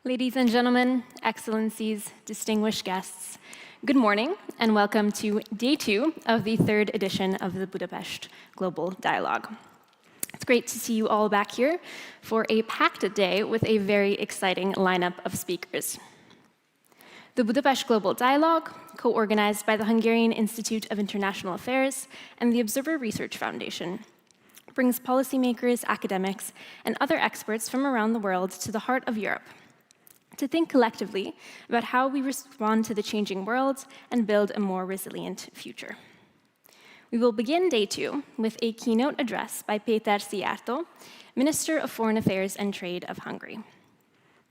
Ladies and gentlemen, excellencies, distinguished guests, good morning and welcome to day 2 of the 3rd edition of the Budapest Global Dialogue. It's great to see you all back here for a packed day with a very exciting lineup of speakers. The Budapest Global Dialogue, co-organized by the Hungarian Institute of International Affairs and the Observer Research Foundation, brings policymakers, academics, and other experts from around the world to the heart of Europe to think collectively about how we respond to the changing world and build a more resilient future. We will begin day 2 with a keynote address by Péter Szijjártó, Minister of Foreign Affairs and Trade of Hungary.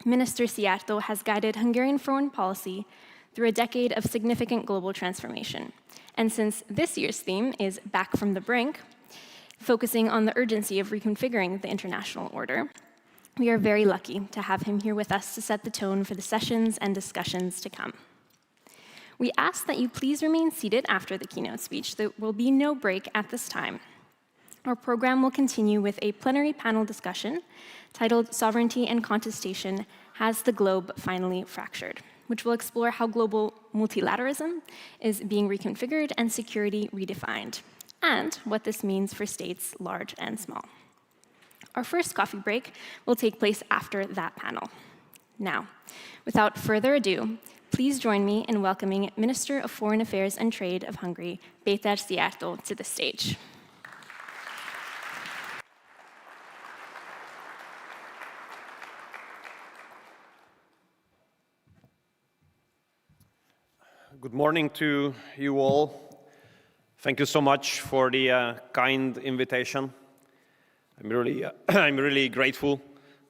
Minister Szijjártó has guided Hungarian foreign policy through a decade of significant global transformation. And since this year's theme is Back from the Brink, focusing on the urgency of reconfiguring the international order, we are very lucky to have him here with us to set the tone for the sessions and discussions to come. We ask that you please remain seated after the keynote speech. There will be no break at this time. Our program will continue with a plenary panel discussion titled Sovereignty and Contestation: Has the Globe Finally Fractured?, which will explore how global multilateralism is being reconfigured and security redefined, and what this means for states large and small. Our first coffee break will take place after that panel. Now, without further ado, please join me in welcoming Minister of Foreign Affairs and Trade of Hungary, Péter Szijjártó, to the stage. Good morning to you all. Thank you so much for the kind invitation. I'm really grateful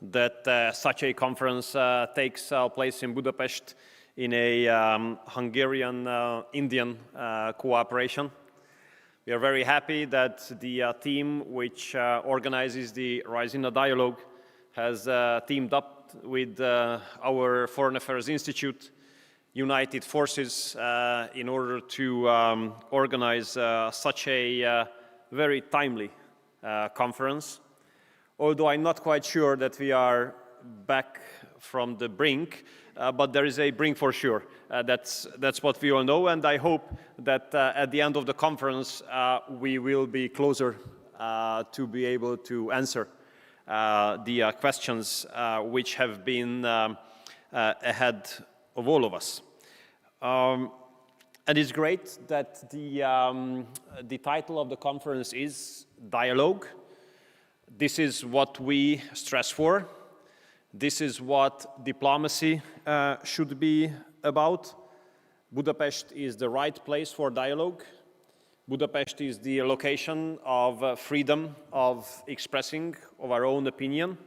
that such a conference takes place in Budapest in a Hungarian-Indian cooperation. We are very happy that the team which organizes the Rising Dialogue has teamed up with our Foreign Affairs Institute, united forces in order to organize such a very timely conference. Although I'm not quite sure that we are back from the brink, but there is a brink for sure. That's what we all know, and I hope that at the end of the conference we will be closer to be able to answer the questions which have been ahead of all of us. And it's great that the title of the conference is Dialogue. This is what we stress for. This is what diplomacy should be about. Budapest is the right place for dialogue. Budapest is the location of freedom of expressing of our own opinion.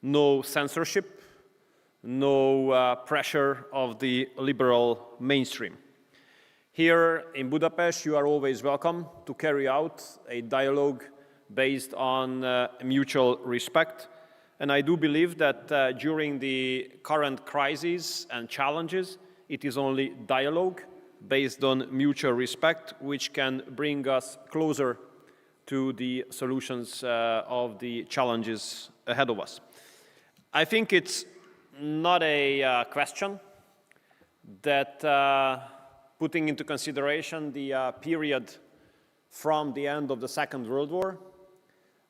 No censorship, no pressure of the liberal mainstream. Here in Budapest, you are always welcome to carry out a dialogue based on mutual respect. And I do believe that during the current crises and challenges, it is only dialogue based on mutual respect which can bring us closer to the solutions of the challenges ahead of us. I think it's not a question that putting into consideration the period from the end of the Second World War,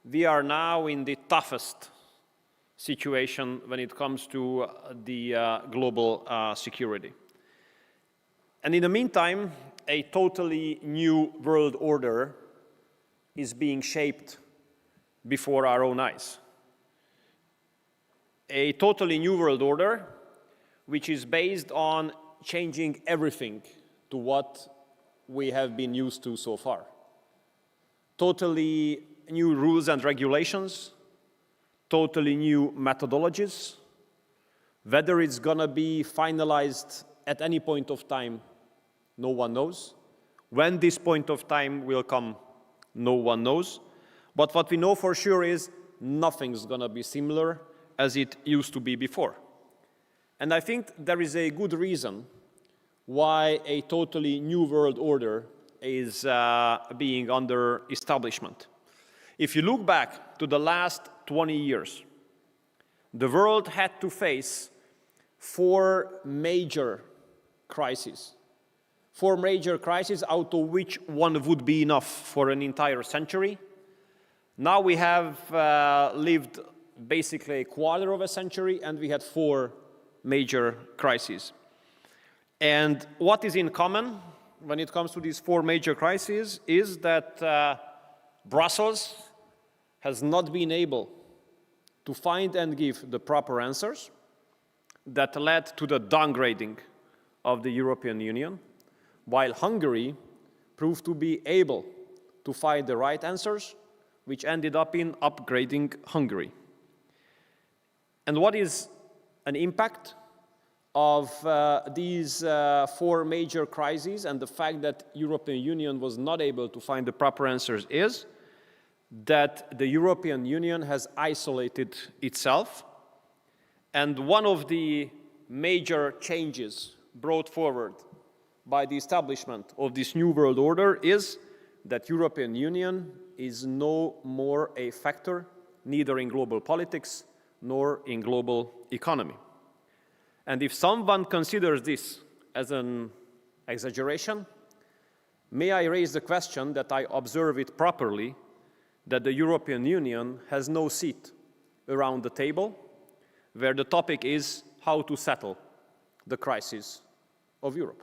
we are now in the toughest situation when it comes to the global security. And in the meantime, a totally new world order is being shaped before our own eyes. A totally new world order which is based on changing everything to what we have been used to so far. Totally new rules and regulations, totally new methodologies. Whether it's going to be finalized at any point of time, no one knows. When this point of time will come, no one knows. But what we know for sure is nothing's going to be similar as it used to be before. And I think there is a good reason why a totally new world order is being under establishment. If you look back to the last 20 years, the world had to face four major crises. Four major crises, out of which one would be enough for an entire century. Now we have lived basically a quarter of a century, and we had four major crises. And what is in common when it comes to these four major crises is that Brussels has not been able to find and give the proper answers that led to the downgrading of the European Union, while Hungary proved to be able to find the right answers, which ended up in upgrading Hungary. And what is an impact of these four major crises and the fact that the European Union was not able to find the proper answers is that the European Union has isolated itself. And one of the major changes brought forward by the establishment of this new world order is that European Union is no more a factor, neither in global politics nor in global economy. And if someone considers this as an exaggeration, may I raise the question that I observe it properly, that the European Union has no seat around the table where the topic is how to settle the crisis of Europe.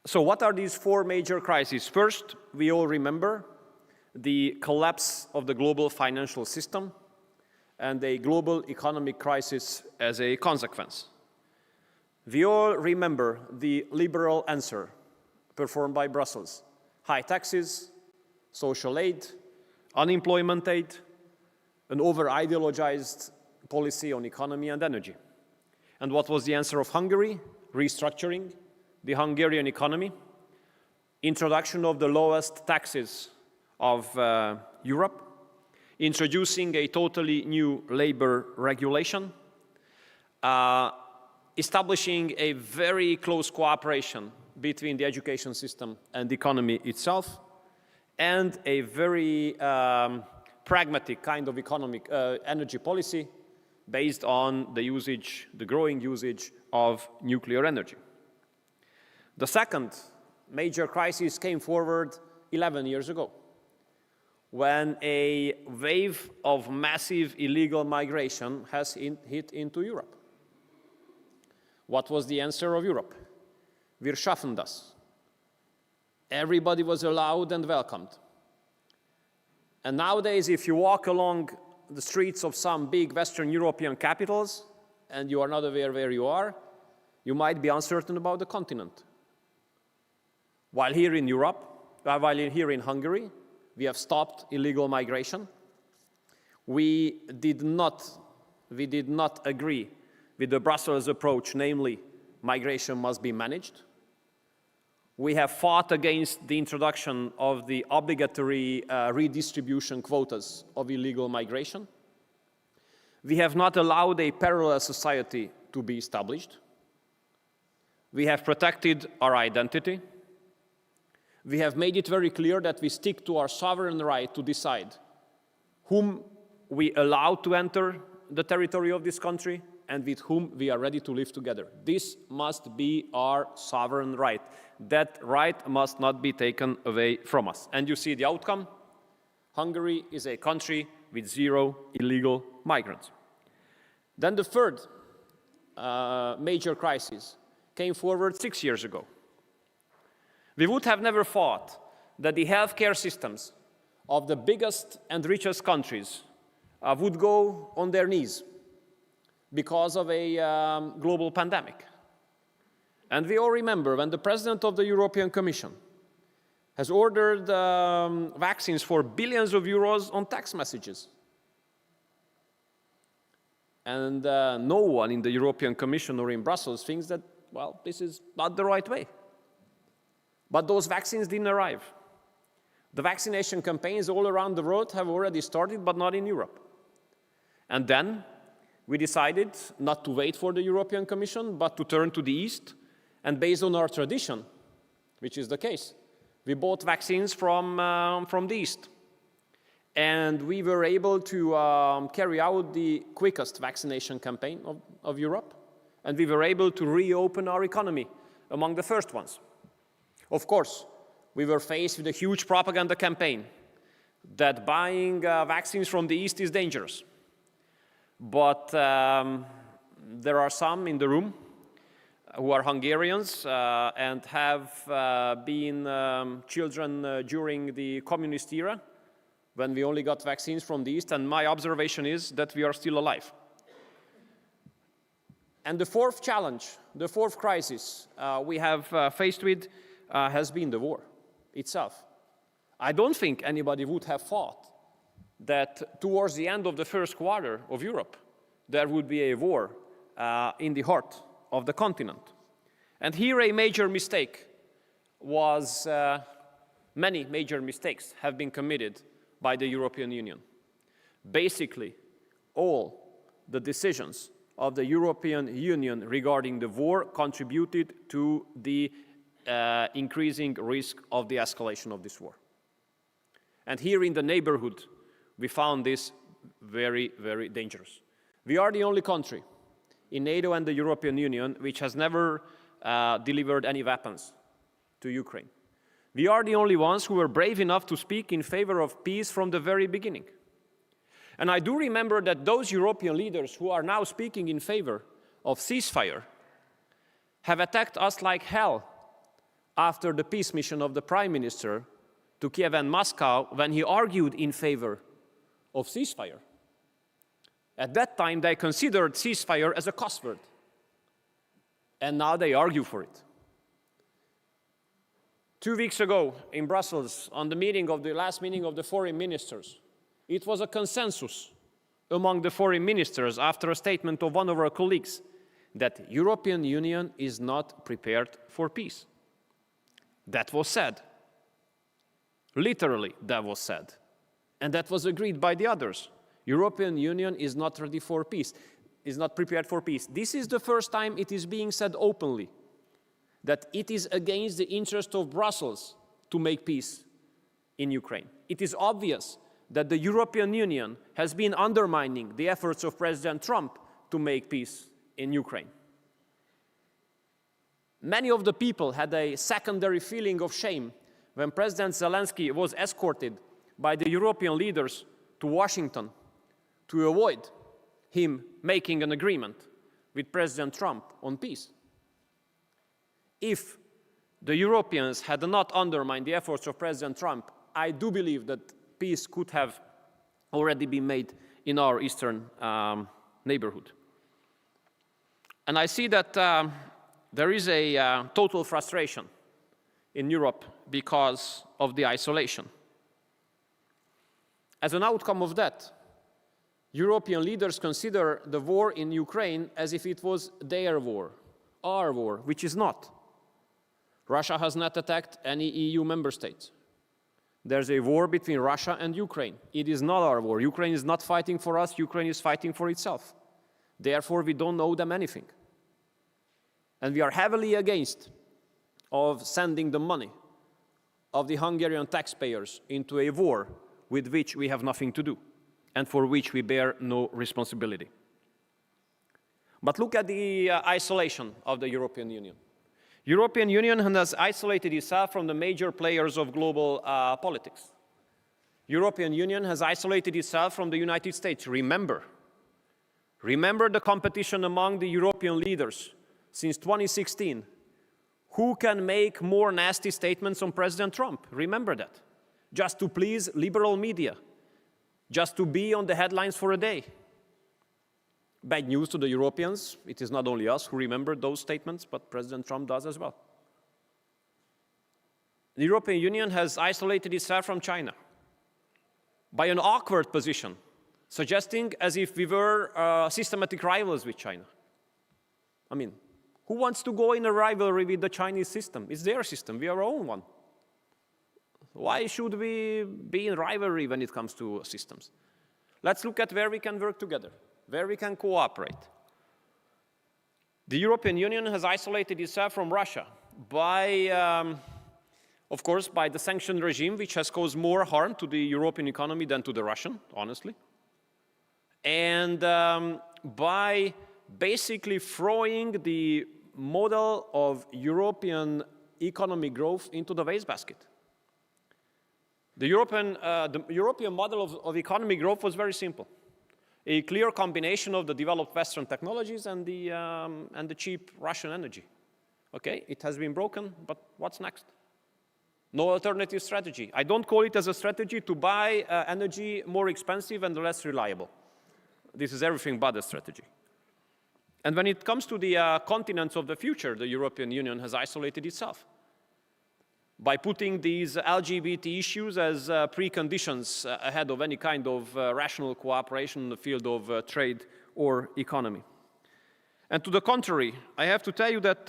So what are these four major crises? First, we all remember the collapse of the global financial system and a global economic crisis as a consequence. We all remember the liberal answer performed by Brussels: high taxes, social aid, unemployment aid, an over-ideologized policy on economy and energy. And what was the answer of Hungary? Restructuring the Hungarian economy, introduction of the lowest taxes of Europe, introducing a totally new labor regulation, establishing a very close cooperation between the education system and the economy itself, and a very pragmatic kind of economic energy policy based on the growing usage of nuclear energy. The second major crisis came forward 11 years ago, when a wave of massive illegal migration has hit into Europe. What was the answer of Europe? Wir schaffen das. Everybody was allowed and welcomed. And nowadays, if you walk along the streets of some big Western European capitals and you are not aware where you are, you might be uncertain about the continent. While here in Europe, while here in Hungary, we have stopped illegal migration. We did not agree with the Brussels approach, namely, migration must be managed. We have fought against the introduction of the obligatory redistribution quotas of illegal migration. We have not allowed a parallel society to be established. We have protected our identity. We have made it very clear that we stick to our sovereign right to decide whom we allow to enter the territory of this country and with whom we are ready to live together. This must be our sovereign right. That right must not be taken away from us. And you see the outcome. Hungary is a country with 0 illegal migrants. Then the third major crisis came forward 6 years ago. We would have never thought that the healthcare systems of the biggest and richest countries would go on their knees because of a global pandemic. And we all remember when the President of the European Commission has ordered vaccines for billions of euros on text messages. And no one in the European Commission or in Brussels thinks that, well, this is not the right way. But those vaccines didn't arrive. The vaccination campaigns all around the world have already started, but not in Europe. And then we decided not to wait for the European Commission, but to turn to the East. And based on our tradition, which is the case, we bought vaccines from the East. And we were able to carry out the quickest vaccination campaign of Europe. And we were able to reopen our economy among the first ones. Of course, we were faced with a huge propaganda campaign that buying vaccines from the East is dangerous. But there are some in the room who are Hungarians and have been children during the communist era, when we only got vaccines from the East, and my observation is that we are still alive. And the fourth challenge, the fourth crisis we have faced with has been the war itself. I don't think anybody would have thought that towards the end of the first quarter of Europe, there would be a war in the heart of the continent. And here a major mistake was, many major mistakes have been committed by the European Union. Basically, all the decisions of the European Union regarding the war contributed to the increasing risk of the escalation of this war. And here in the neighborhood, we found this very, very dangerous. We are the only country in NATO and the European Union which has never delivered any weapons to Ukraine. We are the only ones who were brave enough to speak in favor of peace from the very beginning. And I do remember that those European leaders who are now speaking in favor of ceasefire have attacked us like hell after the peace mission of the Prime Minister to Kiev and Moscow when he argued in favor of ceasefire. At that time, they considered ceasefire as a cuss word. And now they argue for it. 2 weeks ago in Brussels, on the last meeting of the foreign ministers, it was a consensus among the foreign ministers after a statement of one of our colleagues that the European Union is not prepared for peace. That was said. Literally, that was said. And that was agreed by the others. European Union is not ready for peace, is not prepared for peace. This is the first time it is being said openly that it is against the interest of Brussels to make peace in Ukraine. It is obvious that the European Union has been undermining the efforts of President Trump to make peace in Ukraine. Many of the people had a secondary feeling of shame when President Zelensky was escorted by the European leaders to Washington to avoid him making an agreement with President Trump on peace. If the Europeans had not undermined the efforts of President Trump, I do believe that peace could have already been made in our eastern neighborhood. And I see that there is a total frustration in Europe because of the isolation. As an outcome of that, European leaders consider the war in Ukraine as if it was their war, our war, which is not. Russia has not attacked any EU member states. There's a war between Russia and Ukraine. It is not our war. Ukraine is not fighting for us. Ukraine is fighting for itself. Therefore, we don't owe them anything. And we are heavily against of sending the money of the Hungarian taxpayers into a war with which we have nothing to do and for which we bear no responsibility. But look at the isolation of the European Union. European Union has isolated itself from the major players of global politics. European Union has isolated itself from the United States. Remember the competition among the European leaders since 2016. Who can make more nasty statements on President Trump? Remember that. Just to please liberal media. Just to be on the headlines for a day. Bad news to the Europeans. It is not only us who remember those statements, but President Trump does as well. The European Union has isolated itself from China by an awkward position, suggesting as if we were systematic rivals with China. I mean, who wants to go in a rivalry with the Chinese system? It's their system. We are our own one. Why should we be in rivalry when it comes to systems? Let's look at where we can work together, where we can cooperate. The European Union has isolated itself from Russia by Of course, by the sanction regime, which has caused more harm to the European economy than to the Russian, honestly. And by basically throwing the model of European economic growth into the wastebasket. The European model of economic growth was very simple. A clear combination of the developed Western technologies and the cheap Russian energy. Okay, it has been broken, but what's next? No alternative strategy. I don't call it as a strategy to buy energy more expensive and less reliable. This is everything but a strategy. And when it comes to the continents of the future, the European Union has isolated itself by putting these LGBT issues as preconditions ahead of any kind of rational cooperation in the field of trade or economy. And to the contrary, I have to tell you that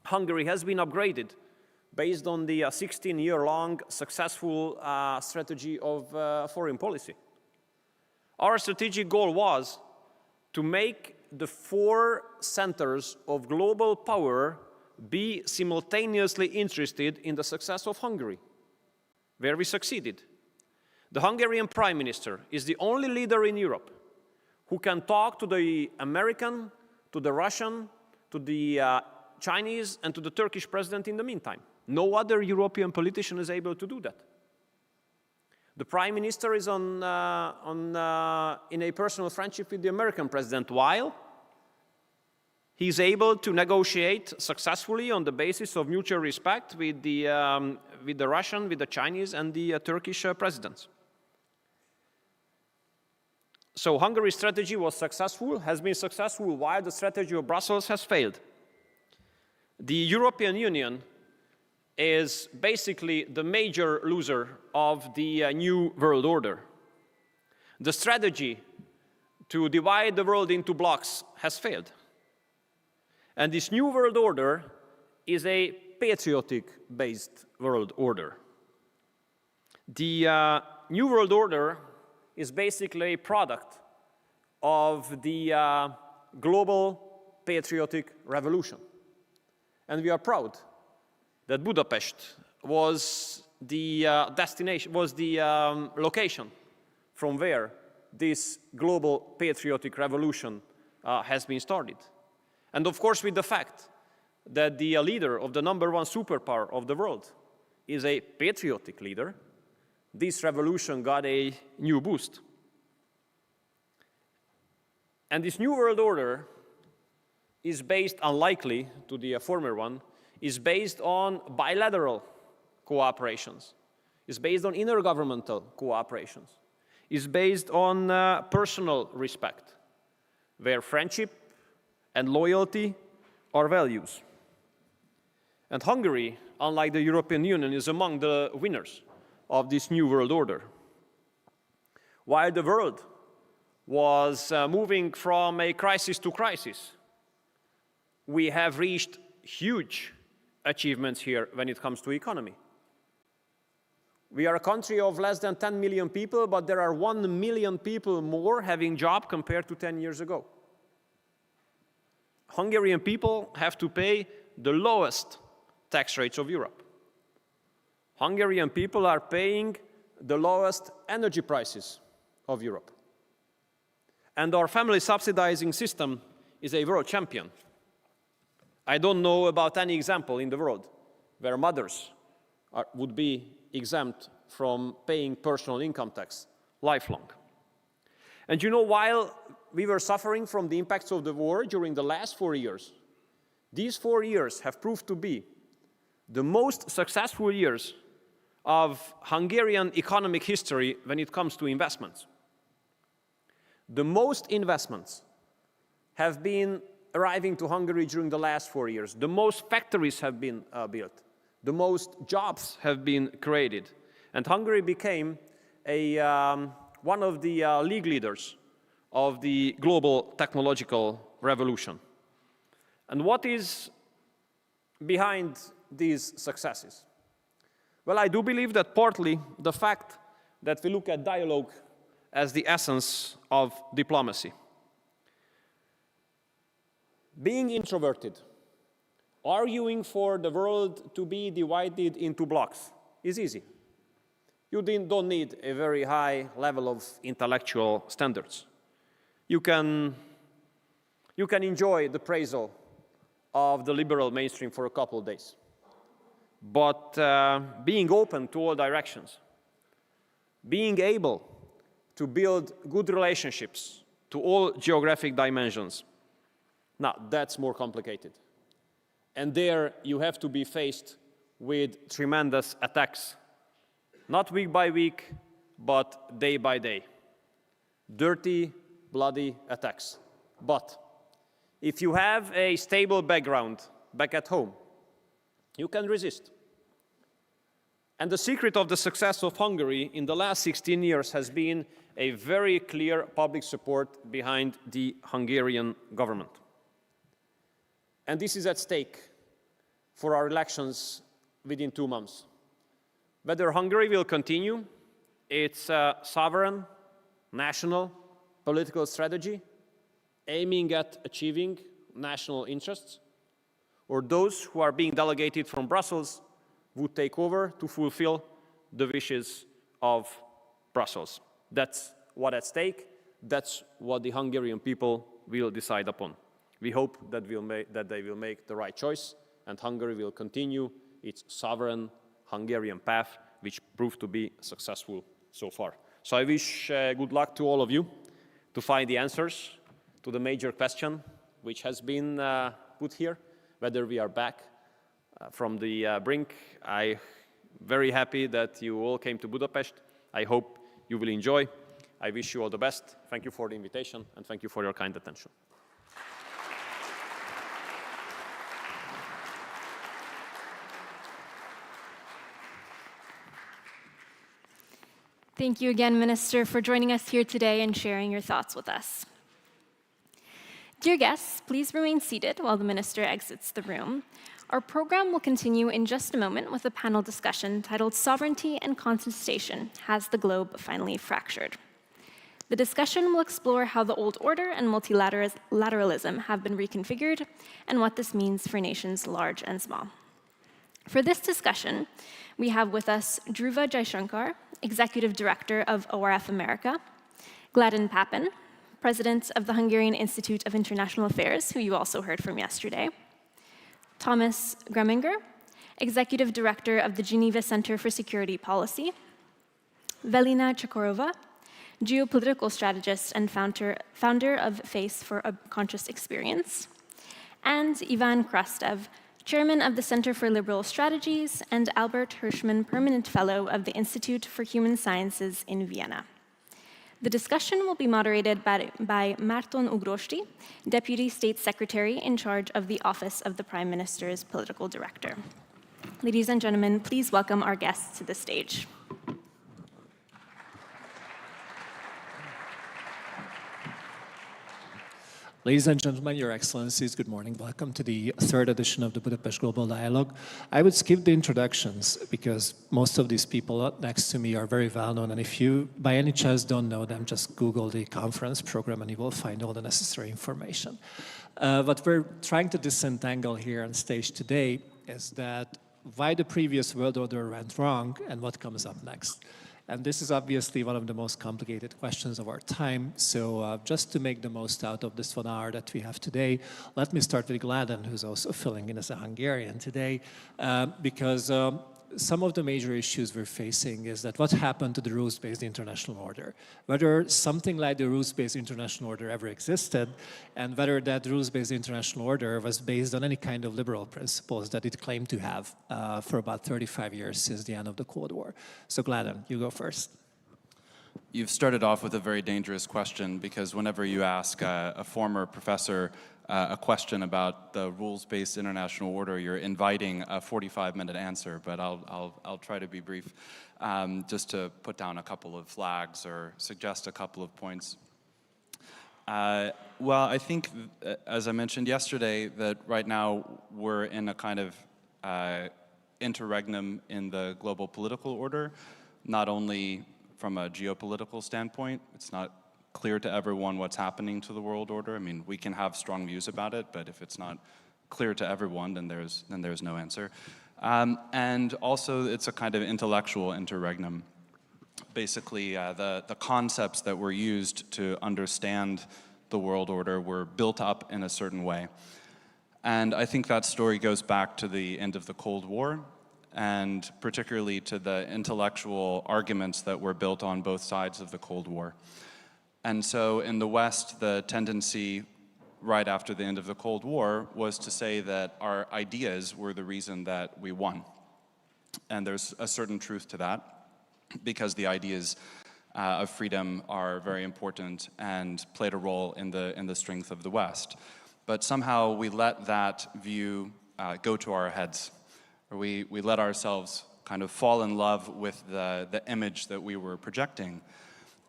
Hungary has been upgraded based on the 16-year-long successful strategy of foreign policy. Our strategic goal was to make the 4 centers of global power be simultaneously interested in the success of Hungary, where we succeeded. The Hungarian Prime Minister is the only leader in Europe who can talk to the American, to the Russian, to the Chinese, and to the Turkish president in the meantime. No other European politician is able to do that. The Prime Minister is in a personal friendship with the American president, while he's able to negotiate successfully on the basis of mutual respect with the Russian, with the Chinese, and the Turkish presidents. So Hungary's strategy was successful, has been successful, while the strategy of Brussels has failed. The European Union is basically the major loser of the new world order. The strategy to divide the world into blocks has failed. And this new world order is a patriotic-based world order. The new world order is basically a product of the global patriotic revolution. And we are proud that Budapest was the destination, was the location from where this global patriotic revolution has been started. And of course, with the fact that the leader of the #1 superpower of the world is a patriotic leader, this revolution got a new boost. And this new world order is based, unlikely to the former one, is based on bilateral cooperations, is based on intergovernmental cooperations, is based on personal respect, where friendship and loyalty are values. And Hungary, unlike the European Union, is among the winners of this new world order. While the world was moving from a crisis to crisis, we have reached huge achievements here when it comes to economy. We are a country of less than 10 million people, but there are 1 million people more having jobs compared to 10 years ago. Hungarian people have to pay the lowest tax rates of Europe. Hungarian people are paying the lowest energy prices of Europe. And our family subsidizing system is a world champion. I don't know about any example in the world where mothers would be exempt from paying personal income tax lifelong. And you know, while we were suffering from the impacts of the war during the last 4 years, these 4 years have proved to be the most successful years of Hungarian economic history when it comes to investments. The most investments have been arriving to Hungary during the last 4 years. The most factories have been built. The most jobs have been created. And Hungary became one of the league leaders of the global technological revolution. And what is behind these successes? Well, I do believe that partly the fact that we look at dialogue as the essence of diplomacy. Being introverted, Arguing for the world to be divided into blocks is easy. You don't need a very high level of intellectual standards. You can enjoy the appraisal of the liberal mainstream for a couple of days. But being open to all directions, being able to build good relationships to all geographic dimensions, now that's more complicated. And there you have to be faced with tremendous attacks, not week by week, but day by day. Dirty, bloody attacks. But if you have a stable background back at home, you can resist. And the secret of the success of Hungary in the last 16 years has been a very clear public support behind the Hungarian government. And this is at stake for our elections within 2 months. Whether Hungary will continue its sovereign, national, political strategy, aiming at achieving national interests, or those who are being delegated from Brussels would take over to fulfill the wishes of Brussels. That's what's at stake. That's what the Hungarian people will decide upon. We hope that they will make the right choice, and Hungary will continue its sovereign Hungarian path, which proved to be successful so far. So I wish good luck to all of you to find the answers to the major question which has been put here, whether we are back from the brink. I'm very happy that you all came to Budapest. I hope you will enjoy. I wish you all the best. Thank you for the invitation, and thank you for your kind attention. Thank you again, Minister, for joining us here today and sharing your thoughts with us. Dear guests, please remain seated while the Minister exits the room. Our program will continue in just a moment with a panel discussion titled Sovereignty and Contestation: Has the Globe Finally Fractured? The discussion will explore how the old order and multilateralism have been reconfigured and what this means for nations large and small. For this discussion, we have with us Dhruva Jaishankar, Executive Director of ORF America, Gladden Papen, President of the Hungarian Institute of International Affairs, who you also heard from yesterday, Thomas Greminger, Executive Director of the Geneva Center for Security Policy, Velina Chakorova, geopolitical strategist and founder of Face for a Conscious Experience, and Ivan Krastev, Chairman of the Center for Liberal Strategies, and Albert Hirschman Permanent Fellow of the Institute for Human Sciences in Vienna. The discussion will be moderated by Márton Ugrosti, Deputy State Secretary in charge of the Office of the Prime Minister's Political Director. Ladies and gentlemen, please welcome our guests to the stage. Ladies and gentlemen, Your Excellencies, good morning. Welcome to the third edition of the Budapest Global Dialogue. I would skip the introductions because most of these people next to me are very well known, and if you by any chance don't know them, just Google the conference program and you will find all the necessary information. What we're trying to disentangle here on stage today is that why the previous world order went wrong and what comes up next. And this is obviously one of the most complicated questions of our time. So just to make the most out of this 1 hour that we have today, let me start with Gladden, who's also filling in as a Hungarian today, because some of the major issues we're facing is that what happened to the rules-based international order, whether something like the rules-based international order ever existed, and whether that rules-based international order was based on any kind of liberal principles that it claimed to have for about 35 years since the end of the Cold War. So Gladden, you go first. You've started off with a very dangerous question, because whenever you ask a former professor a question about the rules-based international order, you're inviting a 45-minute answer, but I'll try to be brief, just to put down a couple of flags or suggest a couple of points. Well, I think, as I mentioned yesterday, that right now we're in a kind of interregnum in the global political order, not only from a geopolitical standpoint. It's not clear to everyone what's happening to the world order. I mean, we can have strong views about it, but if it's not clear to everyone, then there's no answer. And also, it's a kind of intellectual interregnum. Basically, the concepts that were used to understand the world order were built up in a certain way. And I think that story goes back to the end of the Cold War, and particularly to the intellectual arguments that were built on both sides of the Cold War. And so in the West, the tendency right after the end of the Cold War was to say that our ideas were the reason that we won. And there's a certain truth to that, because the ideas of freedom are very important and played a role in the strength of the West. But somehow we let that view go to our heads, or we let ourselves kind of fall in love with the image that we were projecting.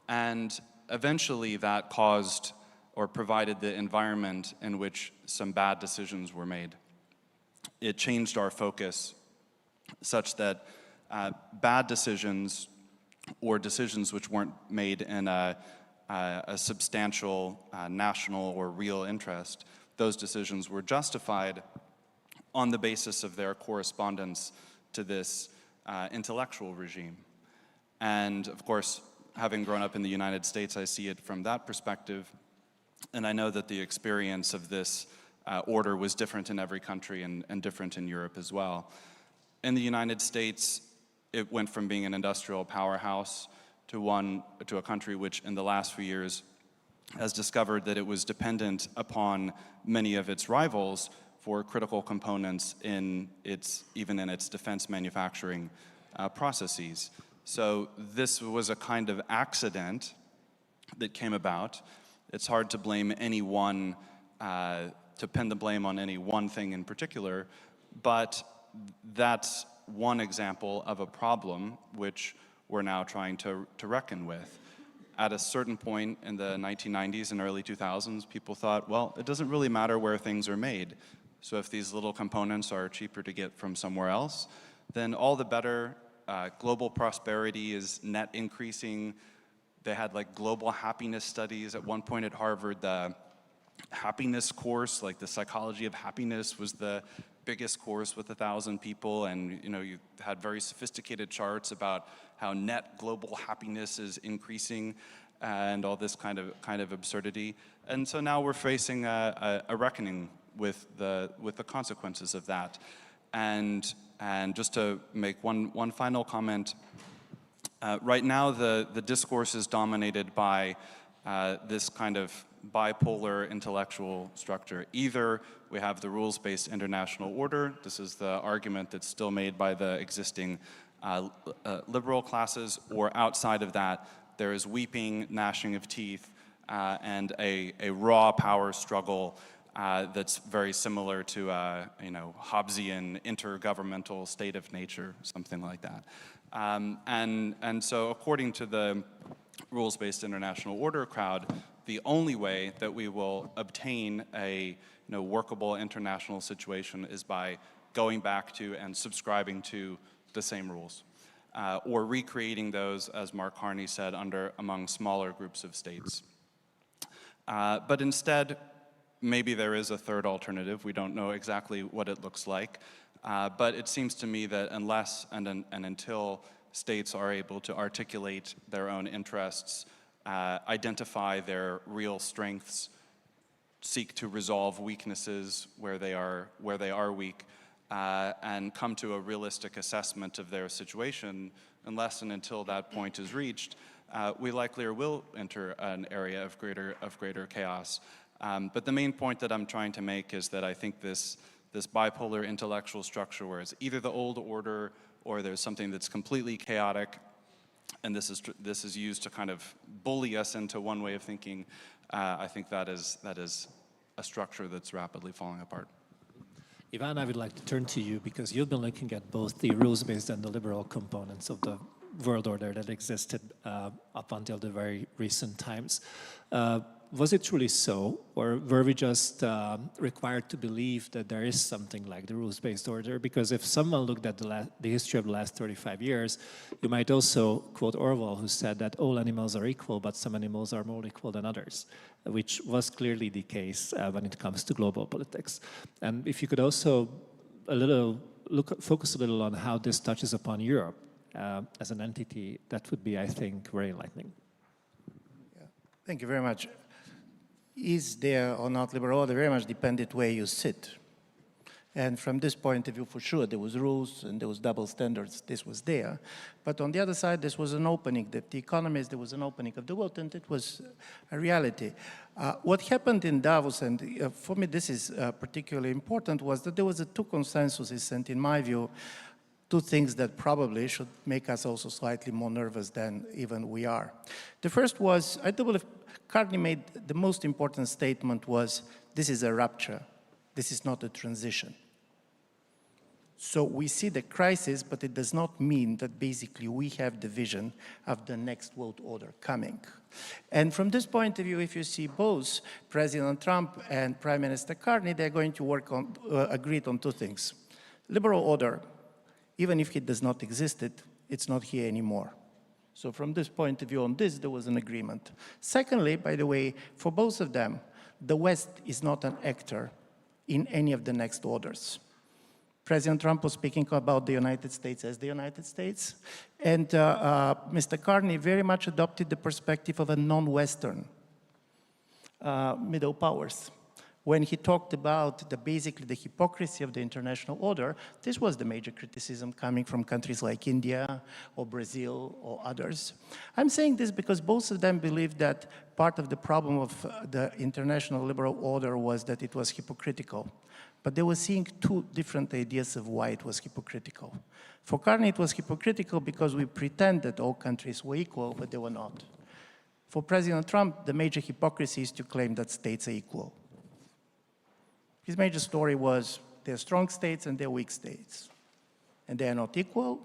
And eventually that caused or provided the environment in which some bad decisions were made. It changed our focus such that bad decisions or decisions which weren't made in a substantial national or real interest, those decisions were justified on the basis of their correspondence to this intellectual regime. And of course, having grown up in the United States, I see it from that perspective. And I know that the experience of this order was different in every country and different in Europe as well. In the United States, it went from being an industrial powerhouse to a country which in the last few years has discovered that it was dependent upon many of its rivals for critical components even in its defense manufacturing processes. So this was a kind of accident that came about. It's hard to blame anyone, to pin the blame on any one thing in particular, but that's one example of a problem which we're now trying to reckon with. At a certain point in the 1990s and early 2000s, people thought, well, it doesn't really matter where things are made. So if these little components are cheaper to get from somewhere else, then all the better. Global prosperity is net increasing. They had like global happiness studies. At one point at Harvard, the happiness course, like the psychology of happiness, was the biggest course with 1,000 people, and you had very sophisticated charts about how net global happiness is increasing, and all this kind of absurdity. And so now we're facing a reckoning with the consequences of that. And just to make one final comment, right now the discourse is dominated by this kind of bipolar intellectual structure. Either we have the rules-based international order. This is the argument that's still made by the existing liberal classes, or outside of that, there is weeping, gnashing of teeth, and a raw power struggle that's very similar to Hobbesian intergovernmental state of nature, something like that. And so according to the rules-based international order crowd, the only way that we will obtain a workable international situation is by going back to and subscribing to the same rules, or recreating those, as Mark Harney said, among smaller groups of states. But instead, maybe there is a third alternative. We don't know exactly what it looks like, but it seems to me that unless and until states are able to articulate their own interests, identify their real strengths, seek to resolve weaknesses where they are weak, and come to a realistic assessment of their situation, unless and until that point is reached, we likely will enter an area of greater chaos. But the main point that I'm trying to make is that I think this bipolar intellectual structure, where it's either the old order or there's something that's completely chaotic, and this is used to kind of bully us into one way of thinking, I think that is a structure that's rapidly falling apart. Ivan, I would like to turn to you, because you've been looking at both the rules-based and the liberal components of the world order that existed up until the very recent times. was it truly so, or were we just required to believe that there is something like the rules-based order? Because if someone looked at the history of the last 35 years, you might also quote Orwell, who said that all animals are equal, but some animals are more equal than others, which was clearly the case when it comes to global politics. And if you could also focus a little on how this touches upon Europe as an entity, that would be, I think, very enlightening. Yeah. Thank you very much. Is there or not liberal order very much depended where you sit. And from this point of view, for sure, there was rules and there was double standards. This was there. But on the other side, this was an opening. That the economies, there was an opening of the world, and it was a reality. What happened in Davos, and for me this is particularly important, was that there was two consensuses, and in my view, two things that probably should make us also slightly more nervous than even we are. The first was, I do believe Carney made the most important statement was, this is a rupture. This is not a transition. So we see the crisis, but it does not mean that basically we have the vision of the next world order coming. And from this point of view, if you see both President Trump and Prime Minister Carney, they're going to work on, agreed on two things. Liberal order, even if it does not exist, it's not here anymore. So from this point of view on this, there was an agreement. Secondly, by the way, for both of them, the West is not an actor in any of the next orders. President Trump was speaking about the United States as the United States, and Mr. Carney very much adopted the perspective of a non-Western middle powers. When he talked about basically the hypocrisy of the international order, this was the major criticism coming from countries like India or Brazil or others. I'm saying this because both of them believed that part of the problem of the international liberal order was that it was hypocritical. But they were seeing two different ideas of why it was hypocritical. For Carney, it was hypocritical because we pretend that all countries were equal, but they were not. For President Trump, the major hypocrisy is to claim that states are equal. His major story was there are strong states and there are weak states, and they are not equal.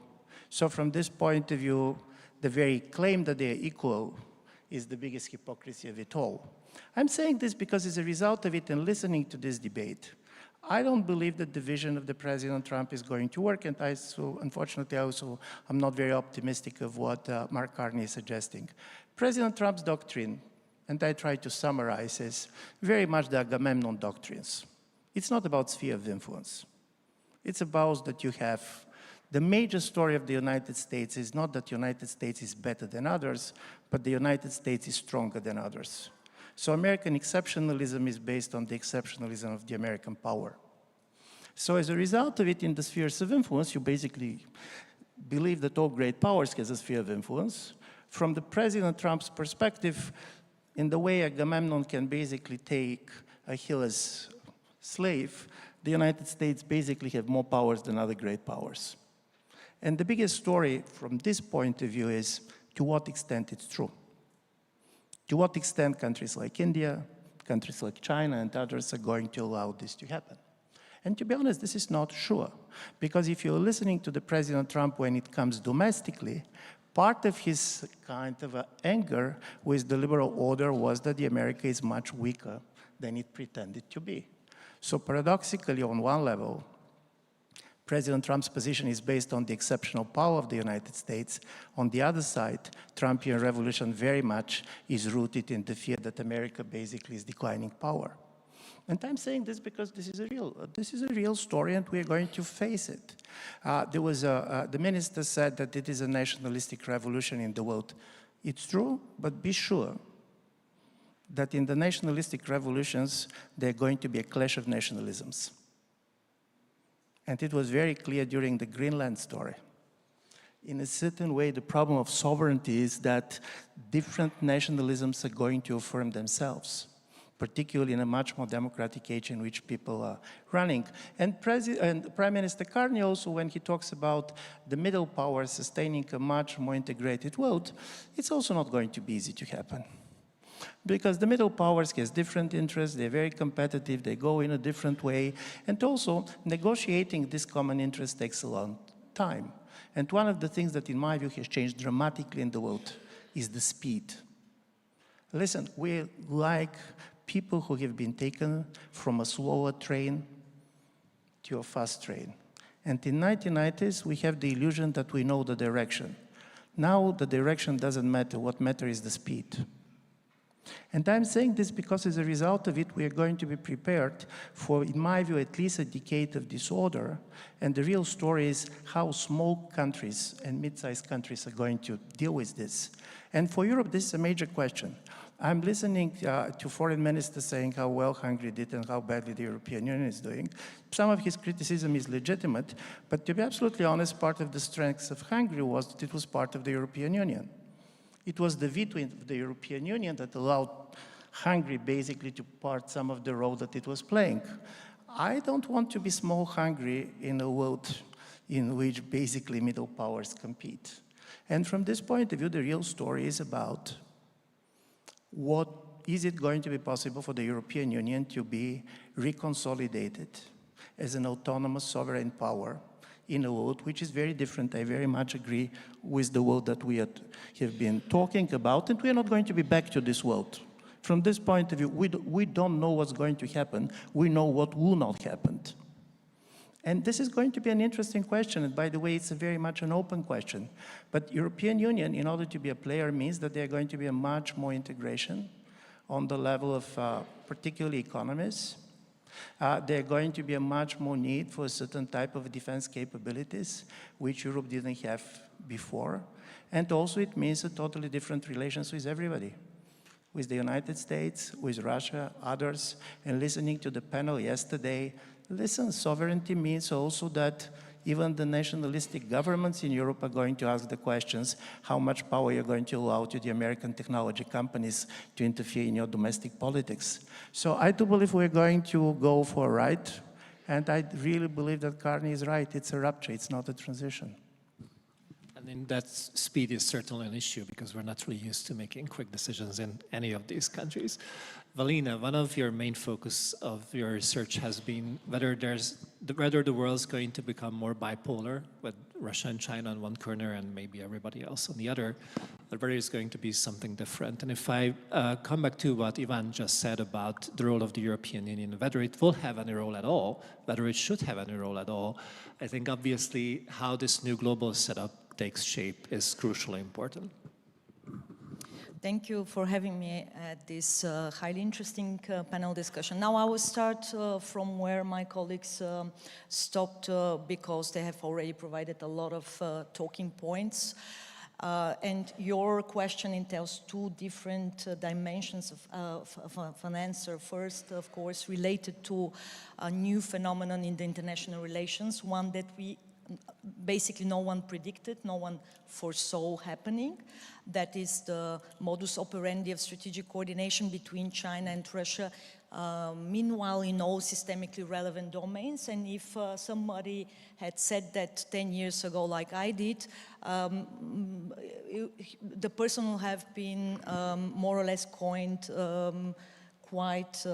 So from this point of view, the very claim that they are equal is the biggest hypocrisy of it all. I'm saying this because as a result of it and listening to this debate, I don't believe that the vision of the President Trump is going to work, and unfortunately I'm not very optimistic of what Mark Carney is suggesting. President Trump's doctrine, and I try to summarize, is very much the Agamemnon doctrines. It's not about sphere of influence. It's about that you have the major story of the United States is not that the United States is better than others, but the United States is stronger than others. So American exceptionalism is based on the exceptionalism of the American power. So as a result of it, in the spheres of influence, you basically believe that all great powers has a sphere of influence. From the President Trump's perspective, in the way Agamemnon can basically take Achilles' slave, the United States basically have more powers than other great powers. And the biggest story from this point of view is to what extent it's true. To what extent countries like India, countries like China and others are going to allow this to happen. And to be honest, this is not sure. Because if you're listening to the President Trump when it comes domestically, part of his kind of anger with the liberal order was that the America is much weaker than it pretended to be. So paradoxically, on one level, President Trump's position is based on the exceptional power of the United States. On the other side, Trumpian revolution very much is rooted in the fear that America basically is declining power. And I'm saying this because this is a real story, and we're going to face it. The minister said that it is a nationalistic revolution in the world. It's true, but be sure that in the nationalistic revolutions, there's going to be a clash of nationalisms. And it was very clear during the Greenland story. In a certain way, the problem of sovereignty is that different nationalisms are going to affirm themselves, particularly in a much more democratic age in which people are running. And Prime Minister Carney also, when he talks about the middle powers sustaining a much more integrated world, it's also not going to be easy to happen. Because the middle powers has different interests, they're very competitive, they go in a different way, and also negotiating this common interest takes a long time. And one of the things that in my view has changed dramatically in the world is the speed. Listen, we like people who have been taken from a slower train to a fast train. And in 1990s, we have the illusion that we know the direction. Now the direction doesn't matter. What matters is the speed. And I'm saying this because as a result of it, we are going to be prepared for, in my view, at least a decade of disorder. And the real story is how small countries and mid-sized countries are going to deal with this. And for Europe, this is a major question. I'm listening to foreign ministers saying how well Hungary did and how badly the European Union is doing. Some of his criticism is legitimate, but to be absolutely honest, part of the strengths of Hungary was that it was part of the European Union. It was the veto of the European Union that allowed Hungary basically to part some of the role that it was playing. I don't want to be small Hungary in a world in which basically middle powers compete. And from this point of view, the real story is about what is it going to be possible for the European Union to be reconsolidated as an autonomous sovereign power in a world which is very different. I very much agree with the world that we have been talking about, and we are not going to be back to this world. From this point of view, we don't know what's going to happen. We know what will not happen. And this is going to be an interesting question, and by the way, it's very much an open question. But European Union, in order to be a player, means that there's going to be a much more integration on the level of particularly economies. There's going to be a much more need for a certain type of defense capabilities, which Europe didn't have before. And also it means a totally different relations with everybody, with the United States, with Russia, others. And listening to the panel yesterday, listen, sovereignty means also that even the nationalistic governments in Europe are going to ask the questions, how much power you're going to allow to the American technology companies to interfere in your domestic politics. So I do believe we're going to go for a ride, and I really believe that Carney is right. It's a rupture, it's not a transition. And in that speed is certainly an issue because we're not really used to making quick decisions in any of these countries. Valina, one of your main focus of your research has been whether the world's going to become more bipolar with Russia and China on one corner and maybe everybody else on the other, or whether it's going to be something different. And if I come back to what Ivan just said about the role of the European Union, whether it will have any role at all, whether it should have any role at all, I think obviously how this new global setup takes shape is crucially important. Thank you for having me at this highly interesting panel discussion. Now I will start from where my colleagues stopped because they have already provided a lot of talking points. And your question entails two different dimensions of an answer. First, of course, related to a new phenomenon in the international relations, one that basically no one predicted, no one foresaw happening. That is the modus operandi of strategic coordination between China and Russia, meanwhile in all systemically relevant domains. And if somebody had said that 10 years ago, like I did, the person will have been more or less coined quite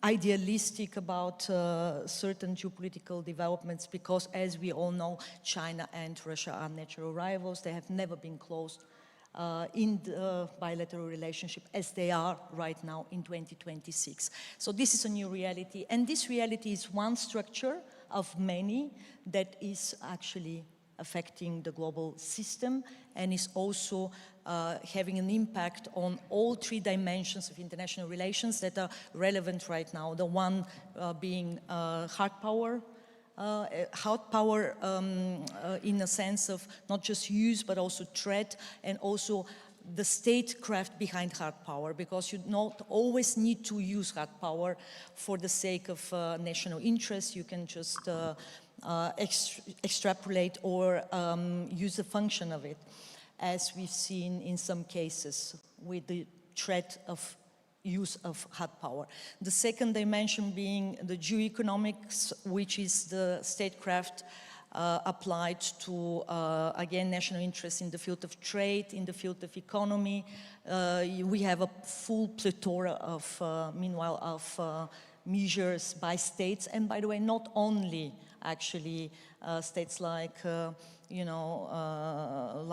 idealistic about certain geopolitical developments because, as we all know, China and Russia are natural rivals. They have never been close in the bilateral relationship as they are right now in 2026. So this is a new reality, and this reality is one structure of many that is actually affecting the global system and is also having an impact on all three dimensions of international relations that are relevant right now. The one being hard power in a sense of not just use but also threat, and also the statecraft behind hard power, because you not always need to use hard power for the sake of national interest. You can just extrapolate or use the function of it, as we've seen in some cases with the threat of use of hard power. The second dimension being the geoeconomics, which is the statecraft applied to, again, national interests in the field of trade, in the field of economy. We have a full plethora of, meanwhile, of measures by states, and by the way, not only actually states like,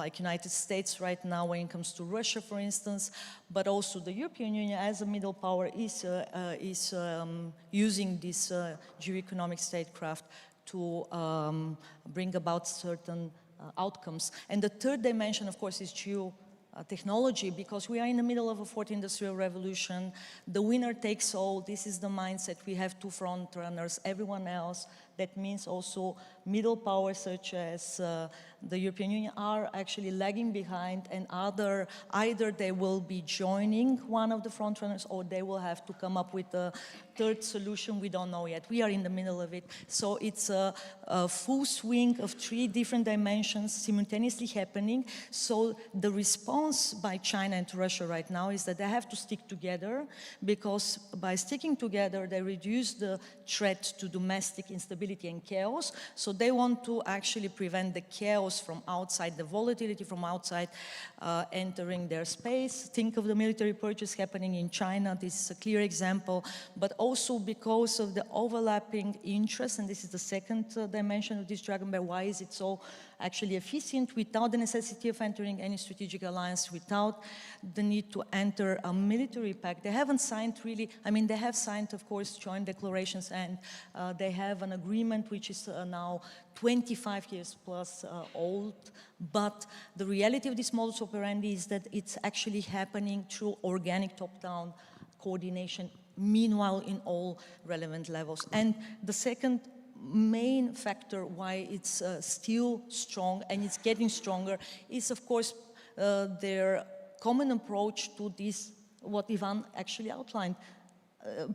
like United States right now when it comes to Russia, for instance, but also the European Union as a middle power is using this geoeconomic statecraft to bring about certain outcomes. And the third dimension, of course, is technology, because we are in the middle of a fourth industrial revolution. The winner takes all. This is the mindset. We have two front runners, everyone else. That means also middle powers such as the European Union are actually lagging behind, and either they will be joining one of the front runners or they will have to come up with a third solution. We don't know yet. We are in the middle of it. So it's a full swing of three different dimensions simultaneously happening. So the response by China and Russia right now is that they have to stick together, because by sticking together, they reduce the threat to domestic instability and chaos. So they want to actually prevent the chaos from outside, the volatility from outside entering their space. Think of the military purchase happening in China. This is a clear example, but also because of the overlapping interests, and this is the second dimension of this Dragon Bear. Why is it so actually efficient without the necessity of entering any strategic alliance, without the need to enter a military pact? They haven't signed really, I mean, they have signed, of course, joint declarations, and they have an agreement which is now 25 years plus old, but the reality of this modus operandi is that it's actually happening through organic top-down coordination, meanwhile in all relevant levels. And the second main factor why it's still strong and it's getting stronger is, of course, their common approach to this, what Ivan actually outlined,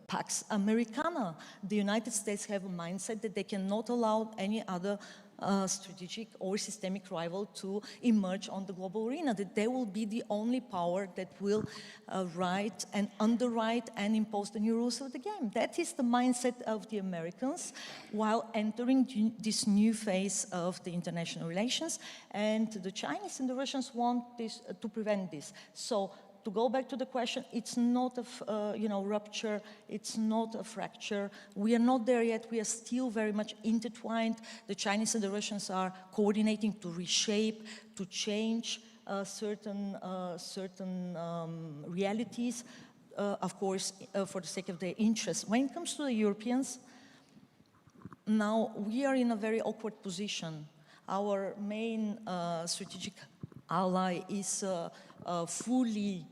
Pax Americana. The United States have a mindset that they cannot allow any other strategic or systemic rival to emerge on the global arena, that they will be the only power that will write and underwrite and impose the new rules of the game. That is the mindset of the Americans while entering this new phase of the international relations, and the Chinese and the Russians want this to prevent this. So to go back to the question, it's not a rupture, it's not a fracture. We are not there yet. We are still very much intertwined. The Chinese and the Russians are coordinating to reshape, to change certain realities, of course, for the sake of their interests. When it comes to the Europeans, now we are in a very awkward position. Our main strategic ally is fully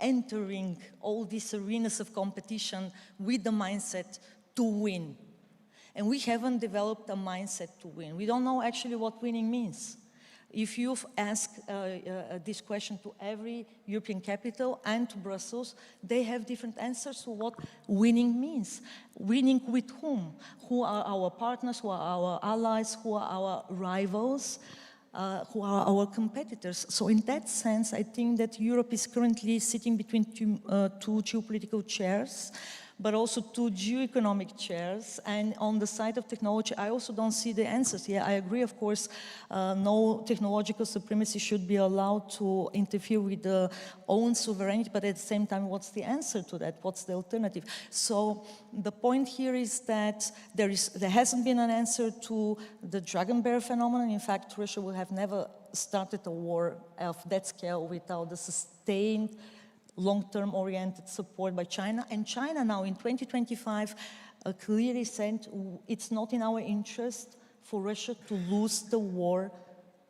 entering all these arenas of competition with the mindset to win. And we haven't developed a mindset to win. We don't know actually what winning means. If you've asked this question to every European capital and to Brussels, they have different answers to what winning means. Winning with whom? Who are our partners? Who are our allies? Who are our rivals? Who are our competitors? So in that sense, I think that Europe is currently sitting between two geopolitical chairs, but also two geoeconomic chairs. And on the side of technology, I also don't see the answers here. I agree, of course, no technological supremacy should be allowed to interfere with the own sovereignty, but at the same time, what's the answer to that? What's the alternative? So the point here is that there hasn't been an answer to the Dragon Bear phenomenon. In fact, Russia would have never started a war of that scale without the sustained long-term oriented support by China. And China now in 2025 clearly said it's not in our interest for Russia to lose the war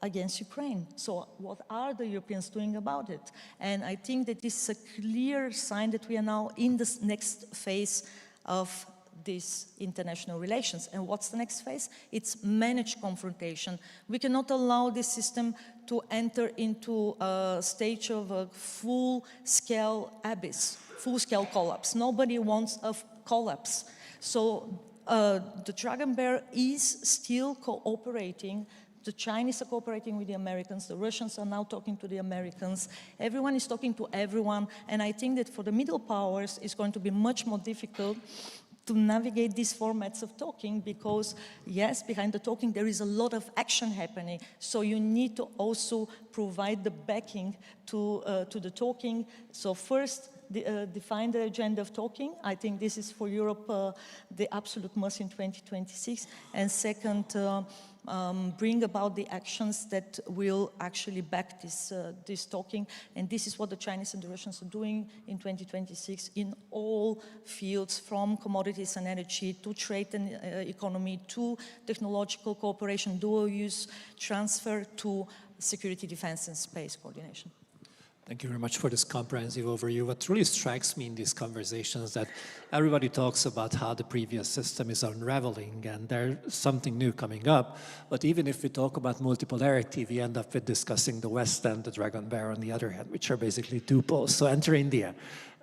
against Ukraine. So what are the Europeans doing about it? And I think that this is a clear sign that we are now in the next phase of these international relations. And what's the next phase? It's managed confrontation. We cannot allow this system to enter into a stage of a full-scale abyss, full-scale collapse. Nobody wants a collapse. So the Dragon Bear is still cooperating. The Chinese are cooperating with the Americans. The Russians are now talking to the Americans. Everyone is talking to everyone. And I think that for the middle powers, it's going to be much more difficult to navigate these formats of talking, because yes, behind the talking there is a lot of action happening. So you need to also provide the backing to the talking. So first, define the agenda of talking. I think this is for Europe the absolute must in 2026. And second, bring about the actions that will actually back this talking. And this is what the Chinese and the Russians are doing in 2026 in all fields, from commodities and energy to trade and economy to technological cooperation, dual use, transfer to security, defense, and space coordination. Thank you very much for this comprehensive overview. What really strikes me in these conversations that everybody talks about how the previous system is unraveling and there's something new coming up. But even if we talk about multipolarity, we end up with discussing the West and the Dragon Bear on the other hand, which are basically two poles. So enter India.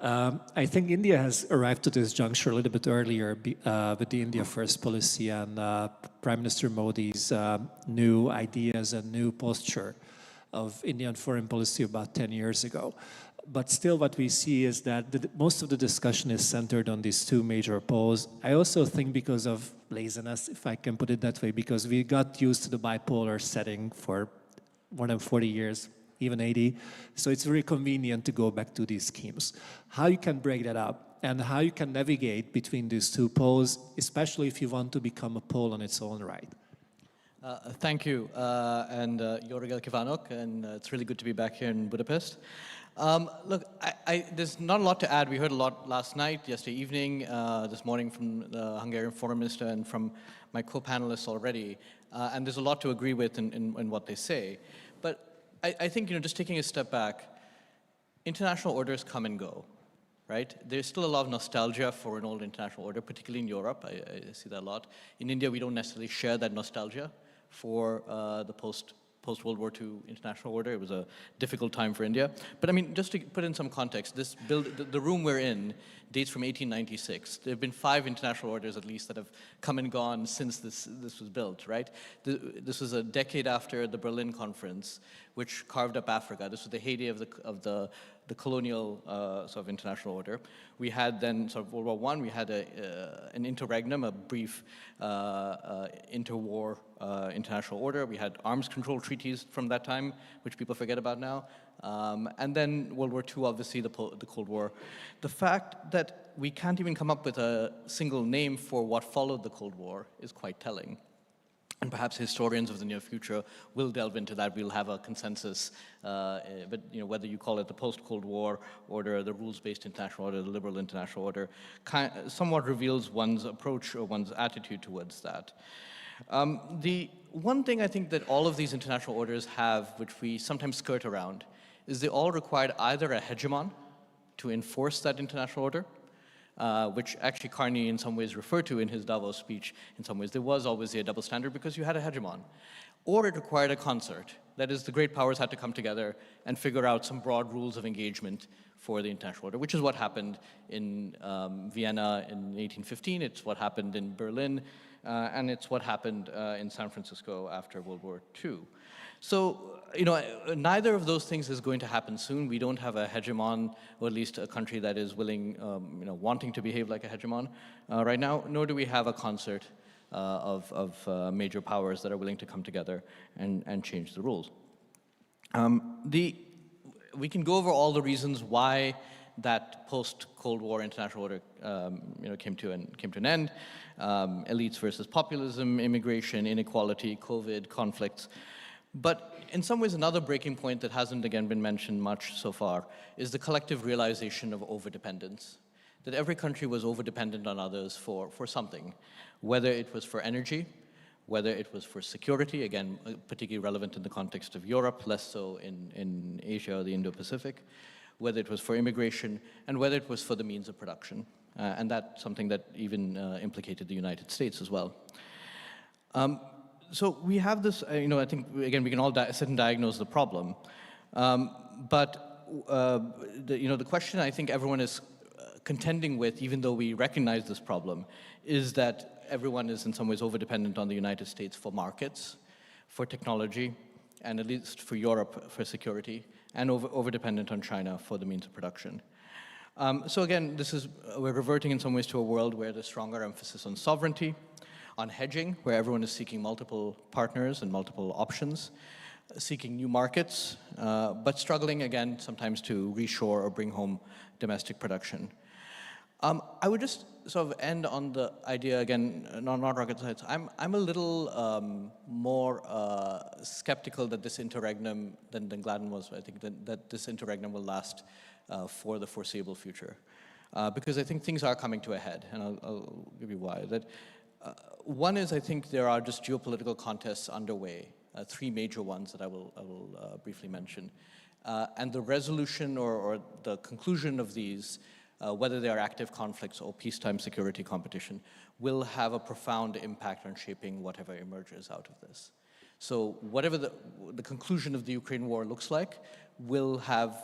I think India has arrived to this juncture a little bit earlier with the India First policy and Prime Minister Modi's new ideas and new posture of Indian foreign policy about 10 years ago. But still what we see is that most of the discussion is centered on these two major poles. I also think because of laziness, if I can put it that way, because we got used to the bipolar setting for more than 40 years, even 80. So it's very convenient to go back to these schemes. How you can break that up and how you can navigate between these two poles, especially if you want to become a pole on its own right. Thank you, and Jorgel Kivanok, and it's really good to be back here in Budapest. Look, there's not a lot to add. We heard a lot last night, yesterday evening, this morning from the Hungarian foreign minister and from my co-panelists already, and there's a lot to agree with in what they say. But I think, just taking a step back, international orders come and go. Right? There's still a lot of nostalgia for an old international order, particularly in Europe. I see that a lot. In India, we don't necessarily share that nostalgia for the post-World War II international order. It was a difficult time for India. But I mean, just to put in some context, the room we're in dates from 1896. There have been 5 international orders at least that have come and gone since this was built, right? This was a decade after the Berlin Conference, which carved up Africa. This was the heyday of the colonial sort of international order. We had then sort of World War I, we had an interregnum, a brief interwar international order. We had arms control treaties from that time, which people forget about now. And then World War II, obviously the Cold War. The fact that we can't even come up with a single name for what followed the Cold War is quite telling. And perhaps historians of the near future will delve into that. We'll have a consensus, but whether you call it the post-Cold War order, the rules-based international order, the liberal international order, somewhat reveals one's approach or one's attitude towards that. The one thing I think that all of these international orders have, which we sometimes skirt around, is they all required either a hegemon to enforce that international order, which actually Carney in some ways referred to in his Davos speech. In some ways, there was always a double standard because you had a hegemon. Or it required a concert. That is, the great powers had to come together and figure out some broad rules of engagement for the international order, which is what happened in Vienna in 1815, it's what happened in Berlin, and it's what happened in San Francisco after World War II. So, neither of those things is going to happen soon. We don't have a hegemon, or at least a country that is willing, wanting to behave like a hegemon right now, nor do we have a concert of major powers that are willing to come together and change the rules. We can go over all the reasons why that post-Cold War international order came to an end. Elites versus populism, immigration, inequality, COVID, conflicts. But in some ways, another breaking point that hasn't, again, been mentioned much so far is the collective realization of overdependence, that every country was overdependent on others for something, whether it was for energy, whether it was for security, again, particularly relevant in the context of Europe, less so in Asia or the Indo-Pacific, whether it was for immigration, and whether it was for the means of production. And that's something that even implicated the United States as well. So we have this, I think, again, we can all sit and diagnose the problem. But the question I think everyone is contending with, even though we recognize this problem, is that everyone is in some ways overdependent on the United States for markets, for technology, and at least for Europe for security, and overdependent on China for the means of production. So again, we're reverting in some ways to a world where there's stronger emphasis on sovereignty, on hedging, where everyone is seeking multiple partners and multiple options, seeking new markets, but struggling again sometimes to reshore or bring home domestic production. I would just sort of end on the idea again, not rocket science. I'm a little more skeptical that this interregnum than Gladden was. I think that this interregnum will last for the foreseeable future, because I think things are coming to a head, and I'll give you why. One is, I think there are just geopolitical contests underway, three major ones that I will briefly mention, and the resolution or the conclusion of these, whether they are active conflicts or peacetime security competition, will have a profound impact on shaping whatever emerges out of this. So whatever the conclusion of the Ukraine war looks like will have,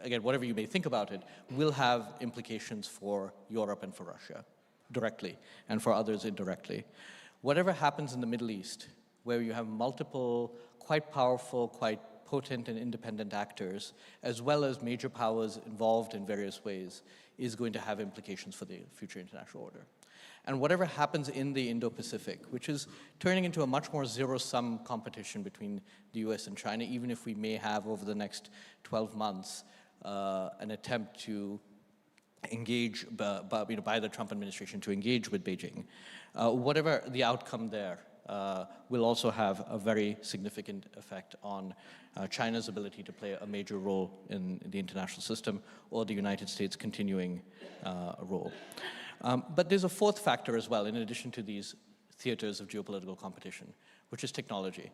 again, whatever you may think about it, will have implications for Europe and for Russia directly, and for others indirectly. Whatever happens in the Middle East, where you have multiple, quite powerful, quite potent and independent actors, as well as major powers involved in various ways, is going to have implications for the future international order. And whatever happens in the Indo-Pacific, which is turning into a much more zero-sum competition between the US and China, even if we may have over the next 12 months an attempt to engage by the Trump administration to engage with Beijing. Whatever the outcome there will also have a very significant effect on China's ability to play a major role in the international system, or the United States continuing a role. But there's a fourth factor as well, in addition to these theaters of geopolitical competition, which is technology.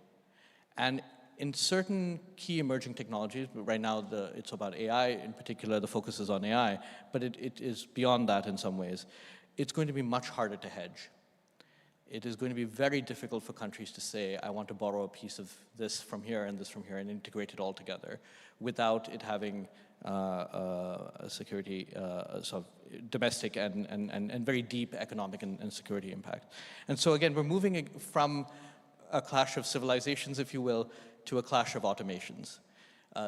And in certain key emerging technologies, right now it's about AI in particular, the focus is on AI, but it is beyond that in some ways. It's going to be much harder to hedge. It is going to be very difficult for countries to say, I want to borrow a piece of this from here and this from here and integrate it all together without it having a security, sort of domestic and very deep economic and security impact. And so again, we're moving from a clash of civilizations, if you will, to a clash of automations.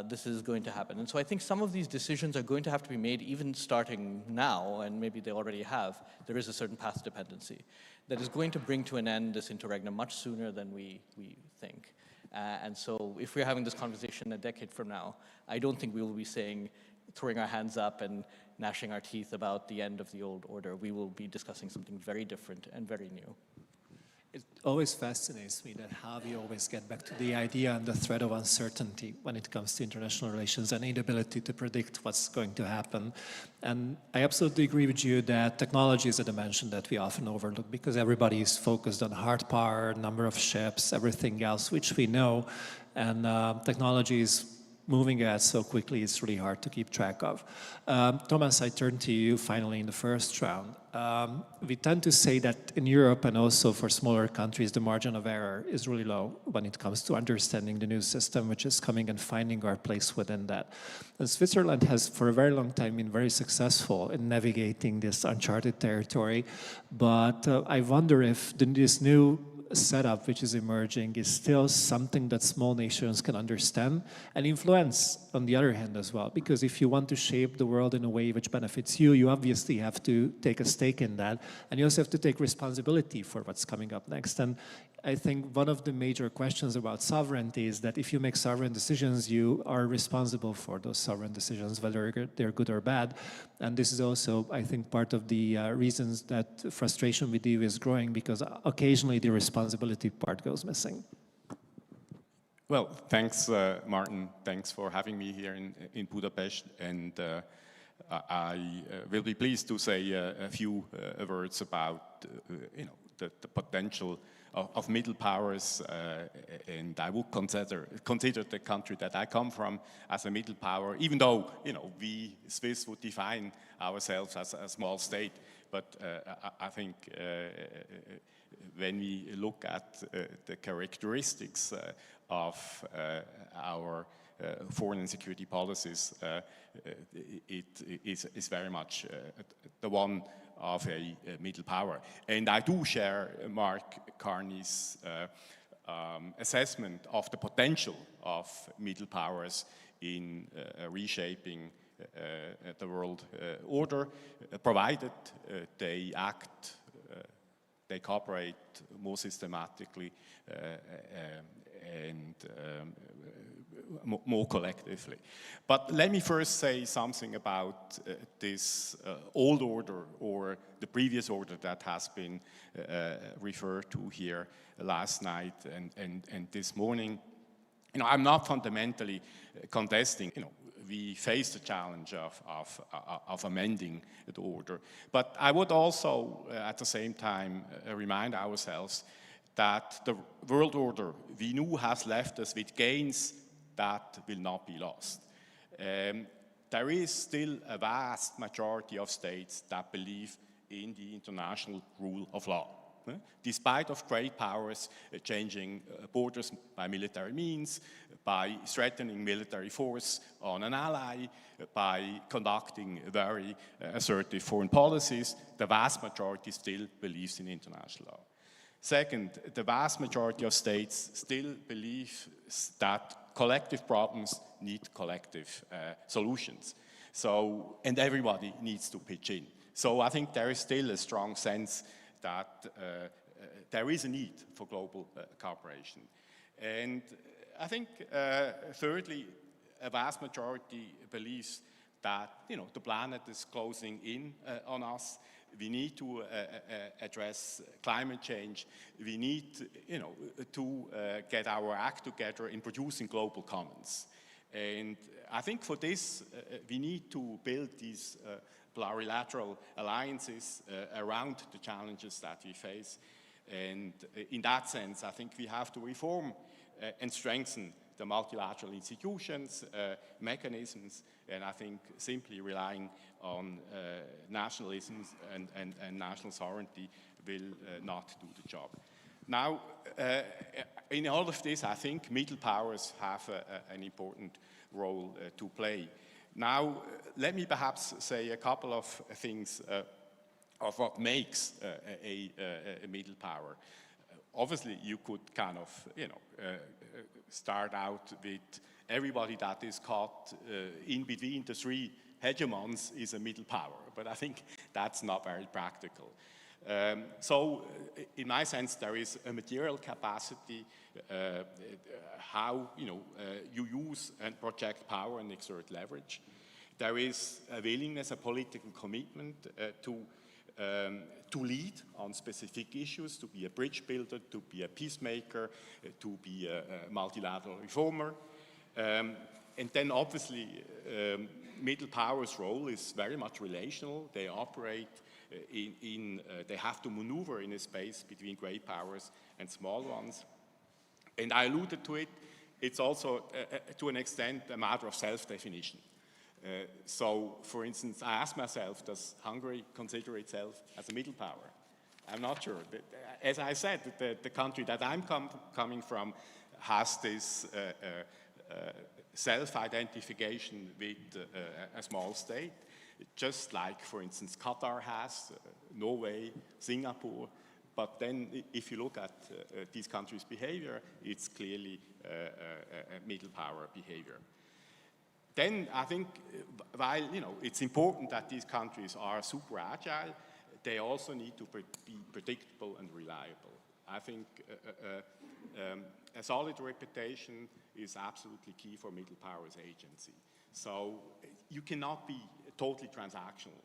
This is going to happen. And so I think some of these decisions are going to have to be made even starting now, and maybe they already have. There is a certain path dependency that is going to bring to an end this interregnum much sooner than we think. And so if we're having this conversation a decade from now, I don't think we will be saying, throwing our hands up and gnashing our teeth about the end of the old order. We will be discussing something very different and very new. It always fascinates me that how we always get back to the idea and the threat of uncertainty when it comes to international relations and inability to predict what's going to happen. And I absolutely agree with you that technology is a dimension that we often overlook because everybody is focused on hard power, number of ships, everything else, which we know. And technology is moving ahead so quickly, it's really hard to keep track of. Thomas, I turn to you finally in the first round. We tend to say that in Europe and also for smaller countries, the margin of error is really low when it comes to understanding the new system, which is coming and finding our place within that. And Switzerland has for a very long time been very successful in navigating this uncharted territory. But I wonder if this new setup which is emerging is still something that small nations can understand and influence on the other hand as well, because if you want to shape the world in a way which benefits you, you obviously have to take a stake in that, and you also have to take responsibility for what's coming up next. And I think one of the major questions about sovereignty is that if you make sovereign decisions, you are responsible for those sovereign decisions, whether they're good or bad. And this is also, I think, part of the reasons that frustration with you is growing, because occasionally the responsibility part goes missing. Well, thanks, Martin. Thanks for having me here in Budapest. And I will be pleased to say a few words about the potential of middle powers, and I would consider the country that I come from as a middle power, even though we Swiss would define ourselves as a small state. But I think when we look at the characteristics of our foreign and security policies, it is very much the one of a middle power. And I do share Mark Carney's assessment of the potential of middle powers in reshaping the world order, provided they act, they cooperate more systematically and more collectively. But let me first say something about this old order, or the previous order that has been referred to here last night and this morning. You know, I'm not fundamentally contesting, you know, we face the challenge of amending the order. But I would also, at the same time, remind ourselves that the world order we knew has left us with gains that will not be lost. There is still a vast majority of states that believe in the international rule of law. Despite of great powers changing borders by military means, by threatening military force on an ally, by conducting very assertive foreign policies, the vast majority still believes in international law. Second, the vast majority of states still believe that collective problems need collective solutions. So, and everybody needs to pitch in. So I think there is still a strong sense that there is a need for global cooperation. And I think, thirdly, a vast majority believes that, you know, the planet is closing in on us. We need to address climate change. We need, you know, to get our act together in producing global commons. And I think for this, we need to build these plurilateral alliances around the challenges that we face. And in that sense, I think we have to reform and strengthen the multilateral institutions, mechanisms, and I think simply relying on nationalism and national sovereignty will not do the job. Now, in all of this, I think middle powers have an important role to play. Now, let me perhaps say a couple of things of what makes a middle power. Obviously, you could kind of, you know, start out with everybody that is caught in between the three hegemons is a middle power, but I think that's not very practical. So, in my sense, there is a material capacity, how, you know, you use and project power and exert leverage. There is a willingness, a political commitment to lead on specific issues, to be a bridge builder, to be a peacemaker, to be a multilateral reformer. And then obviously, middle powers' role is very much relational. They operate they have to maneuver in a space between great powers and small ones. And I alluded to it, it's also, to an extent, a matter of self-definition. So, for instance, I ask myself, does Hungary consider itself as a middle power? I'm not sure. As I said, the country that I'm coming from has this self-identification with a small state, just like, for instance, Qatar has, Norway, Singapore. But then, if you look at these countries' behavior, it's clearly a middle power behavior. Then I think, while, you know, it's important that these countries are super agile, they also need to be predictable and reliable. I think a solid reputation is absolutely key for middle powers agency. So you cannot be totally transactional,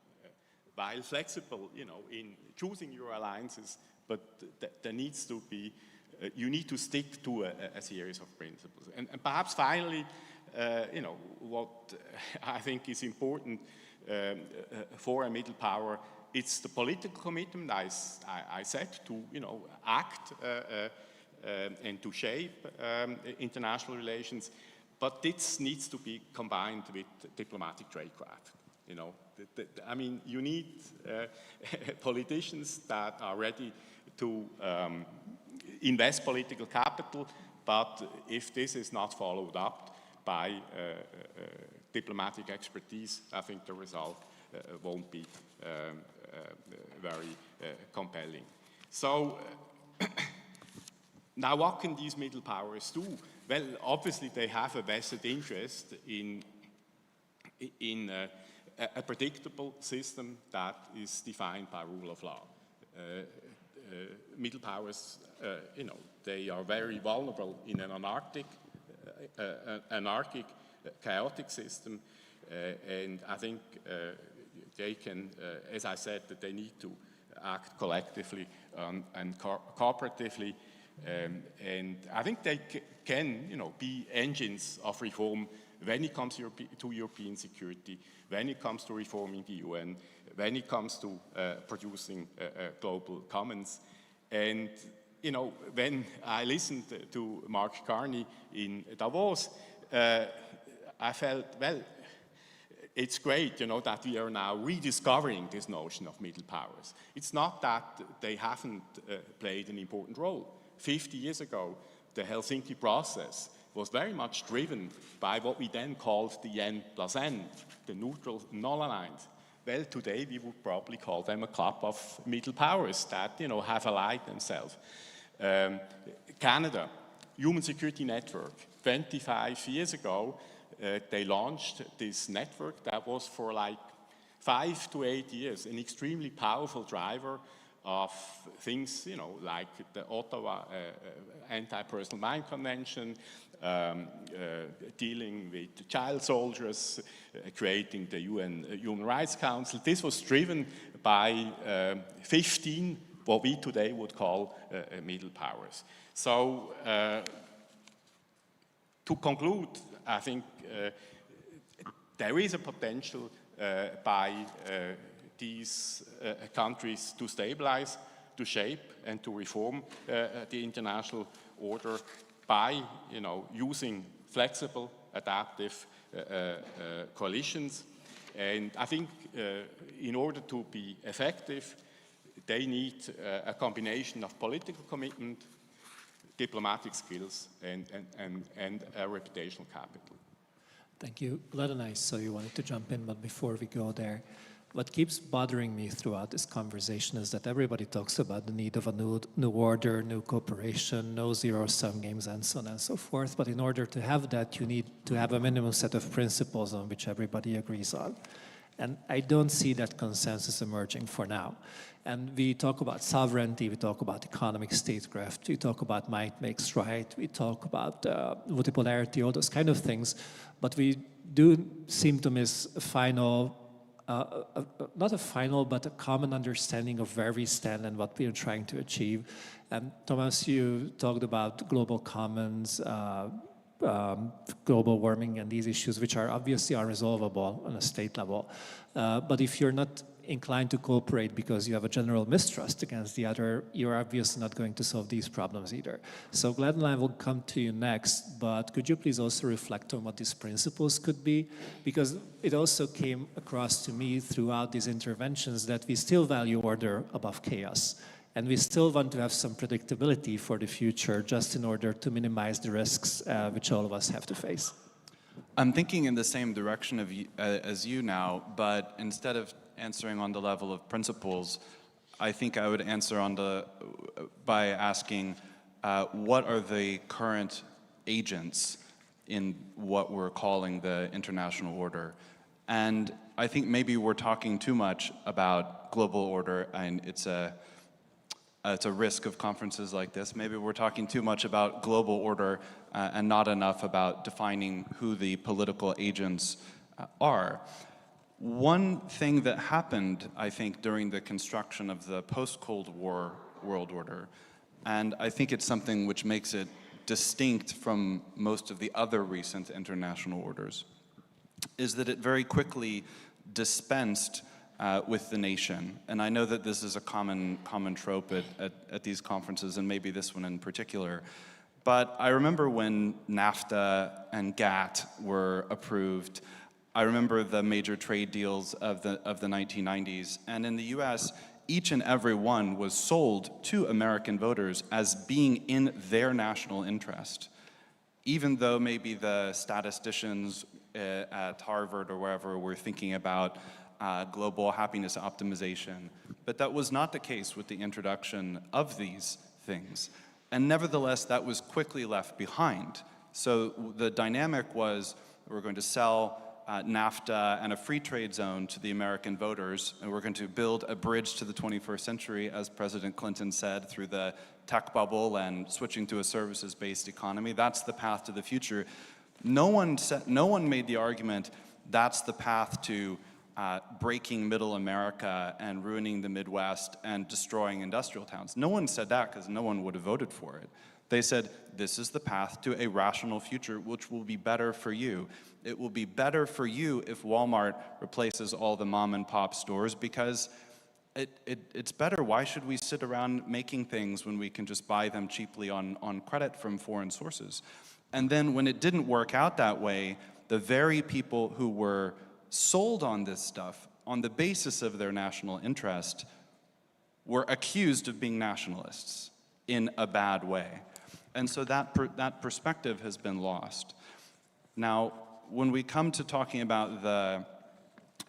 while flexible, you know, in choosing your alliances, but there needs to be, you need to stick to a series of principles. And perhaps finally, you know, what I think is important for a middle power, it's the political commitment, I said, to, you know, act and to shape international relations, but this needs to be combined with diplomatic tradecraft. You know, I mean, you need politicians that are ready to invest political capital, but if this is not followed up by diplomatic expertise, I think the result won't be very compelling. So, now what can these middle powers do? Well, obviously they have a vested interest in a predictable system that is defined by rule of law. middle powers, they are very vulnerable in an anarchic, chaotic system, and I think they can, as I said, that they need to act collectively and cooperatively, and I think they can, be engines of reform when it comes to European security, when it comes to reforming the UN, when it comes to producing global commons. And, when I listened to Mark Carney in Davos, I felt, well, it's great, that we are now rediscovering this notion of middle powers. It's not that they haven't played an important role. 50 years ago, the Helsinki process was very much driven by what we then called the N+N, the neutral, non-aligned. Well, today we would probably call them a club of middle powers that, have allied themselves. Canada, Human Security Network, 25 years ago, they launched this network that was for like 5 to 8 years an extremely powerful driver of things, like the Ottawa Anti-Personal Mine Convention, dealing with child soldiers, creating the UN Human Rights Council. This was driven by 15, what we today would call middle powers. So, to conclude, I think there is a potential by these countries to stabilize, to shape, and to reform the international order by, using flexible, adaptive coalitions. And I think in order to be effective, they need a combination of political commitment, diplomatic skills, and a reputational capital. Thank you. Glenn and I saw you wanted to jump in, but before we go there, what keeps bothering me throughout this conversation is that everybody talks about the need of a new order, new cooperation, no zero-sum games, and so on and so forth. But in order to have that, you need to have a minimum set of principles on which everybody agrees on. And I don't see that consensus emerging for now. And we talk about sovereignty, we talk about economic statecraft, we talk about might makes right, we talk about multipolarity, all those kind of things. But we do seem to miss a final, not a final, but a common understanding of where we stand and what we are trying to achieve. And Thomas, you talked about global commons, global warming and these issues, which are obviously unresolvable on a state level. But if you're not inclined to cooperate because you have a general mistrust against the other, you're obviously not going to solve these problems either. So Glenn and I will come to you next, but could you please also reflect on what these principles could be? Because it also came across to me throughout these interventions that we still value order above chaos. And we still want to have some predictability for the future just in order to minimize the risks which all of us have to face. I'm thinking in the same direction as you now, but instead of answering on the level of principles, I think I would answer by asking what are the current agents in what we're calling the international order. And I think maybe we're talking too much about global order, and it's a risk of conferences like this. Maybe we're talking too much about global order and not enough about defining who the political agents are. One thing that happened, I think, during the construction of the post-Cold War world order, and I think it's something which makes it distinct from most of the other recent international orders, is that it very quickly dispensed with the nation. And I know that this is a common trope at these conferences, and maybe this one in particular. But I remember when NAFTA and GATT were approved, I remember the major trade deals of the 1990s. And in the US, each and every one was sold to American voters as being in their national interest. Even though maybe the statisticians at Harvard or wherever were thinking about global happiness optimization. But that was not the case with the introduction of these things. And nevertheless, that was quickly left behind. So the dynamic was we're going to sell NAFTA and a free trade zone to the American voters, and we're going to build a bridge to the 21st century, as President Clinton said, through the tech bubble and switching to a services-based economy. That's the path to the future. No one made the argument that's the path to breaking middle America and ruining the Midwest and destroying industrial towns. No one said that because no one would have voted for it. They said, this is the path to a rational future, which will be better for you. It will be better for you if Walmart replaces all the mom and pop stores, because it's better. Why should we sit around making things when we can just buy them cheaply on credit from foreign sources? And then when it didn't work out that way, the very people who were sold on this stuff on the basis of their national interest were accused of being nationalists in a bad way. And so that perspective has been lost. Now, when we come to talking about the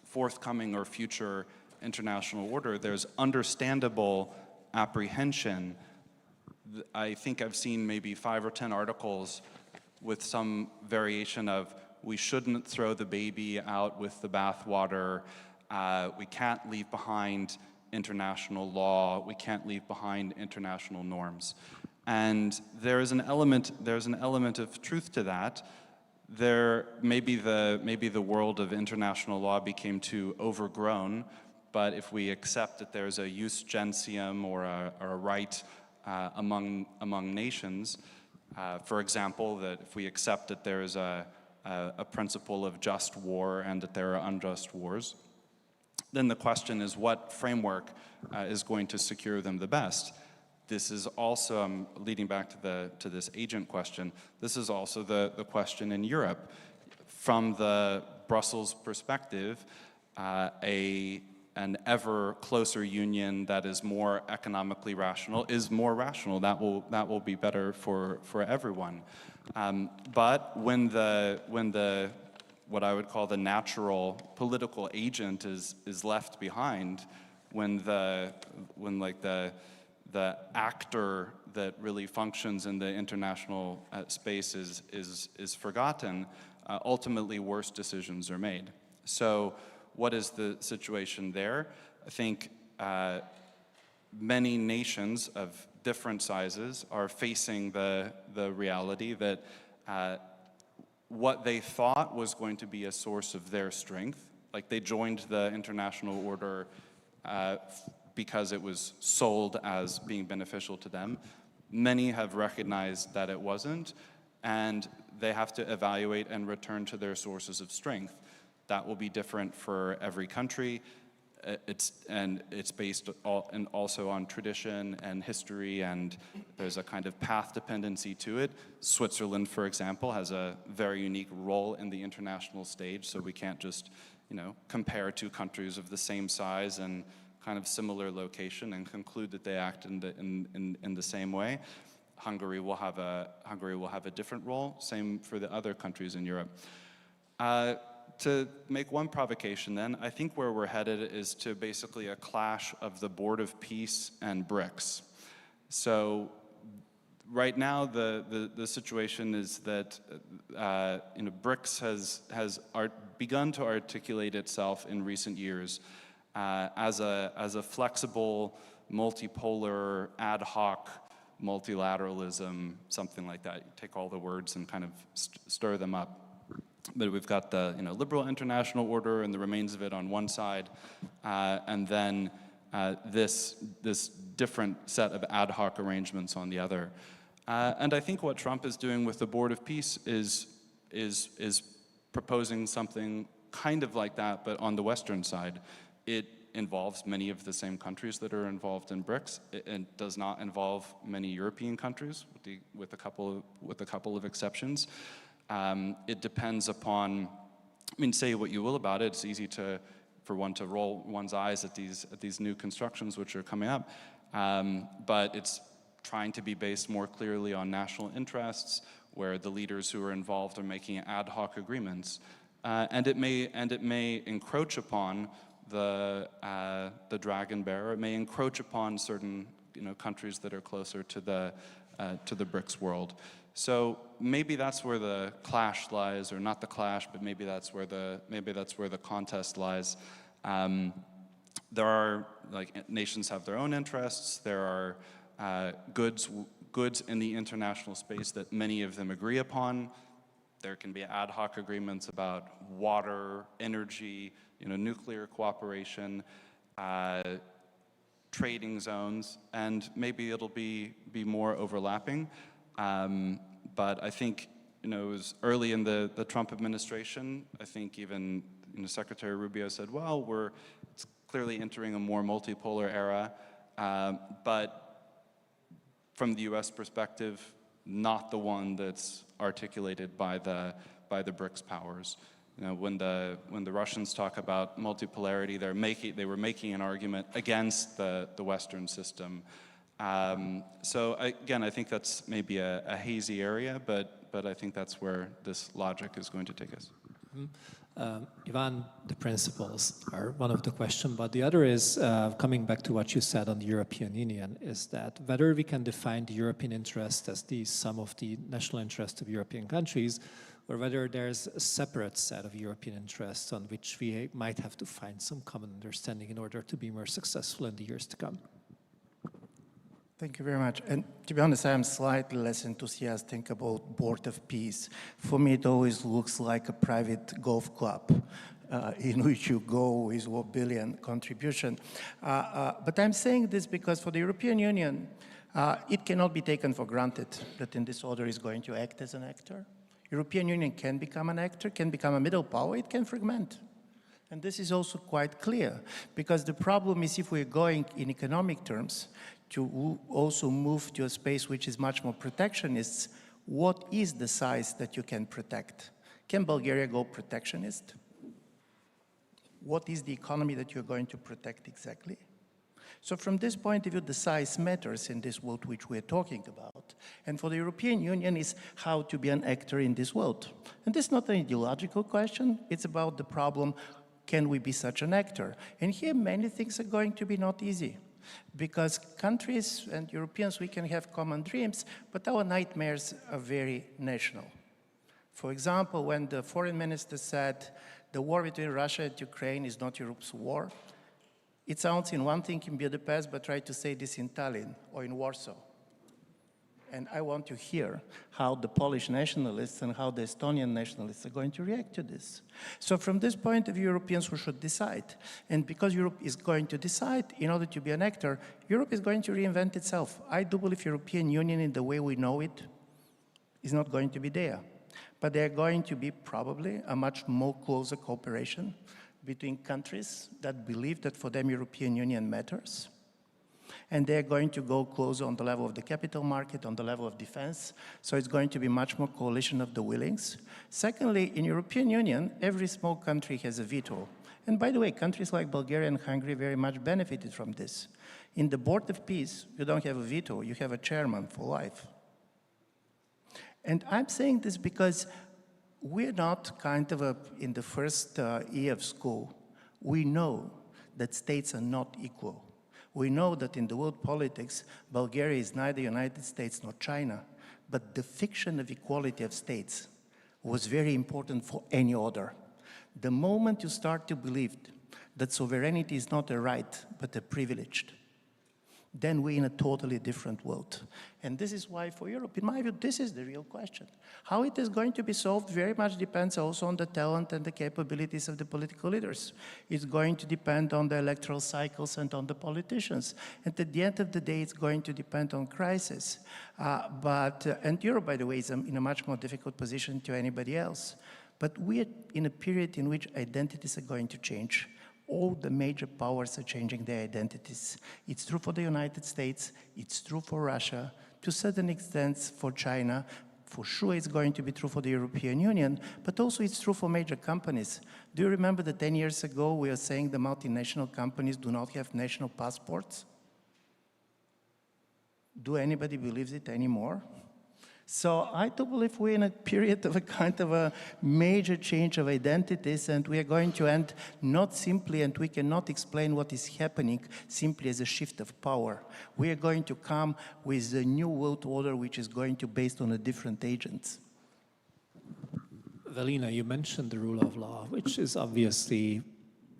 forthcoming or future international order, there's understandable apprehension. I think I've seen maybe 5 or 10 articles with some variation of, we shouldn't throw the baby out with the bathwater, we can't leave behind international law, we can't leave behind international norms. And there's an element of truth to that. Maybe the world of international law became too overgrown, but if we accept that there's a jus gentium or a right among nations, for example, that if we accept that there is a principle of just war and that there are unjust wars, then the question is what framework is going to secure them the best. This is also, leading back to this agent question, this is also the question in Europe. From the Brussels perspective, an ever closer union that is more economically rational is more rational. That will be better for everyone. But when the what I would call the natural political agent is left behind, when the actor that really functions in the international space is forgotten, ultimately worse decisions are made. So what is the situation there? I think many nations of different sizes are facing the reality that what they thought was going to be a source of their strength, like they joined the international order because it was sold as being beneficial to them. Many have recognized that it wasn't, and they have to evaluate and return to their sources of strength. That will be different for every country. It's based also on tradition and history, and there's a kind of path dependency to it. Switzerland, for example, has a very unique role in the international stage, so we can't just, compare two countries of the same size and kind of similar location and conclude that they act in the same way. Hungary will have a different role. Same for the other countries in Europe. To make one provocation then, I think where we're headed is to basically a clash of the Board of Peace and BRICS. So right now the situation is that BRICS has begun to articulate itself in recent years as a flexible, multipolar, ad hoc multilateralism, something like that. You take all the words and kind of stir them up. But we've got the liberal international order and the remains of it on one side, and then this different set of ad hoc arrangements on the other. And I think what Trump is doing with the Board of Peace is proposing something kind of like that, but on the Western side. It involves many of the same countries that are involved in BRICS. It does not involve many European countries, with a couple of exceptions. It depends upon, say what you will about it, it's easy for one to roll one's eyes at these new constructions which are coming up, but it's trying to be based more clearly on national interests, where the leaders who are involved are making ad hoc agreements, and it may encroach upon the dragon bearer. It may encroach upon certain countries that are closer to the BRICS world. So maybe that's where the clash lies, or not the clash, but maybe that's where the contest lies. There are, like, nations have their own interests. There are goods in the international space that many of them agree upon. There can be ad hoc agreements about water, energy, nuclear cooperation, trading zones, and maybe it'll be more overlapping. But I think, it was early in the Trump administration. I think even Secretary Rubio said, well, it's clearly entering a more multipolar era, but from the U.S. perspective, not the one that's articulated by the BRICS powers. When the Russians talk about multipolarity, they were making an argument against the Western system. So again, I think that's maybe a hazy area, but I think that's where this logic is going to take us. Ivan, the principles are one of the questions, but the other is, coming back to what you said on the European Union, is that whether we can define the European interest as the sum of the national interests of European countries, or whether there's a separate set of European interests on which we might have to find some common understanding in order to be more successful in the years to come. Thank you very much. And to be honest, I am slightly less enthusiastic about Board of Peace. For me, it always looks like a private golf club in which you go with $1 billion contribution. But I'm saying this because for the European Union, it cannot be taken for granted that in this order is going to act as an actor. European Union can become an actor, can become a middle power, it can fragment. And this is also quite clear, because the problem is if we're going in economic terms to also move to a space which is much more protectionist, what is the size that you can protect? Can Bulgaria go protectionist? What is the economy that you're going to protect exactly? So from this point of view, the size matters in this world which we're talking about. And for the European Union is how to be an actor in this world. And this is not an ideological question, it's about the problem, can we be such an actor? And here many things are going to be not easy. Because countries and Europeans, we can have common dreams, but our nightmares are very national. For example, when the foreign minister said the war between Russia and Ukraine is not Europe's war, it sounds in one thing in Budapest, but try to say this in Tallinn or in Warsaw. And I want to hear how the Polish nationalists and how the Estonian nationalists are going to react to this. So from this point of view, Europeans who should decide. And because Europe is going to decide, in order to be an actor, Europe is going to reinvent itself. I do believe European Union in the way we know it is not going to be there. But there are going to be probably a much more closer cooperation between countries that believe that for them European Union matters. And they're going to go closer on the level of the capital market, on the level of defense. So it's going to be much more coalition of the willings. Secondly, in European Union, every small country has a veto. And by the way, countries like Bulgaria and Hungary very much benefited from this. In the Board of Peace, you don't have a veto, you have a chairman for life. And I'm saying this because we're not kind of in the first year of school. We know that states are not equal. We know that in the world politics, Bulgaria is neither United States nor China, but the fiction of equality of states was very important for any order. The moment you start to believe that sovereignty is not a right, but a privilege, then we're in a totally different world. And this is why for Europe, in my view, this is the real question. How it is going to be solved very much depends also on the talent and the capabilities of the political leaders. It's going to depend on the electoral cycles and on the politicians. And at the end of the day, it's going to depend on crisis. And Europe, by the way, is in a much more difficult position to anybody else. But we're in a period in which identities are going to change. All the major powers are changing their identities. It's true for the United States, it's true for Russia, to a certain extent for China. For sure it's going to be true for the European Union, but also it's true for major companies. Do you remember that 10 years ago we were saying the multinational companies do not have national passports? Do anybody believe it anymore? So I do believe we're in a period of a kind of a major change of identities, and we are going to end not simply, and we cannot explain what is happening simply as a shift of power. We are going to come with a new world order which is going to be based on a different agents. Velina, you mentioned the rule of law, which is obviously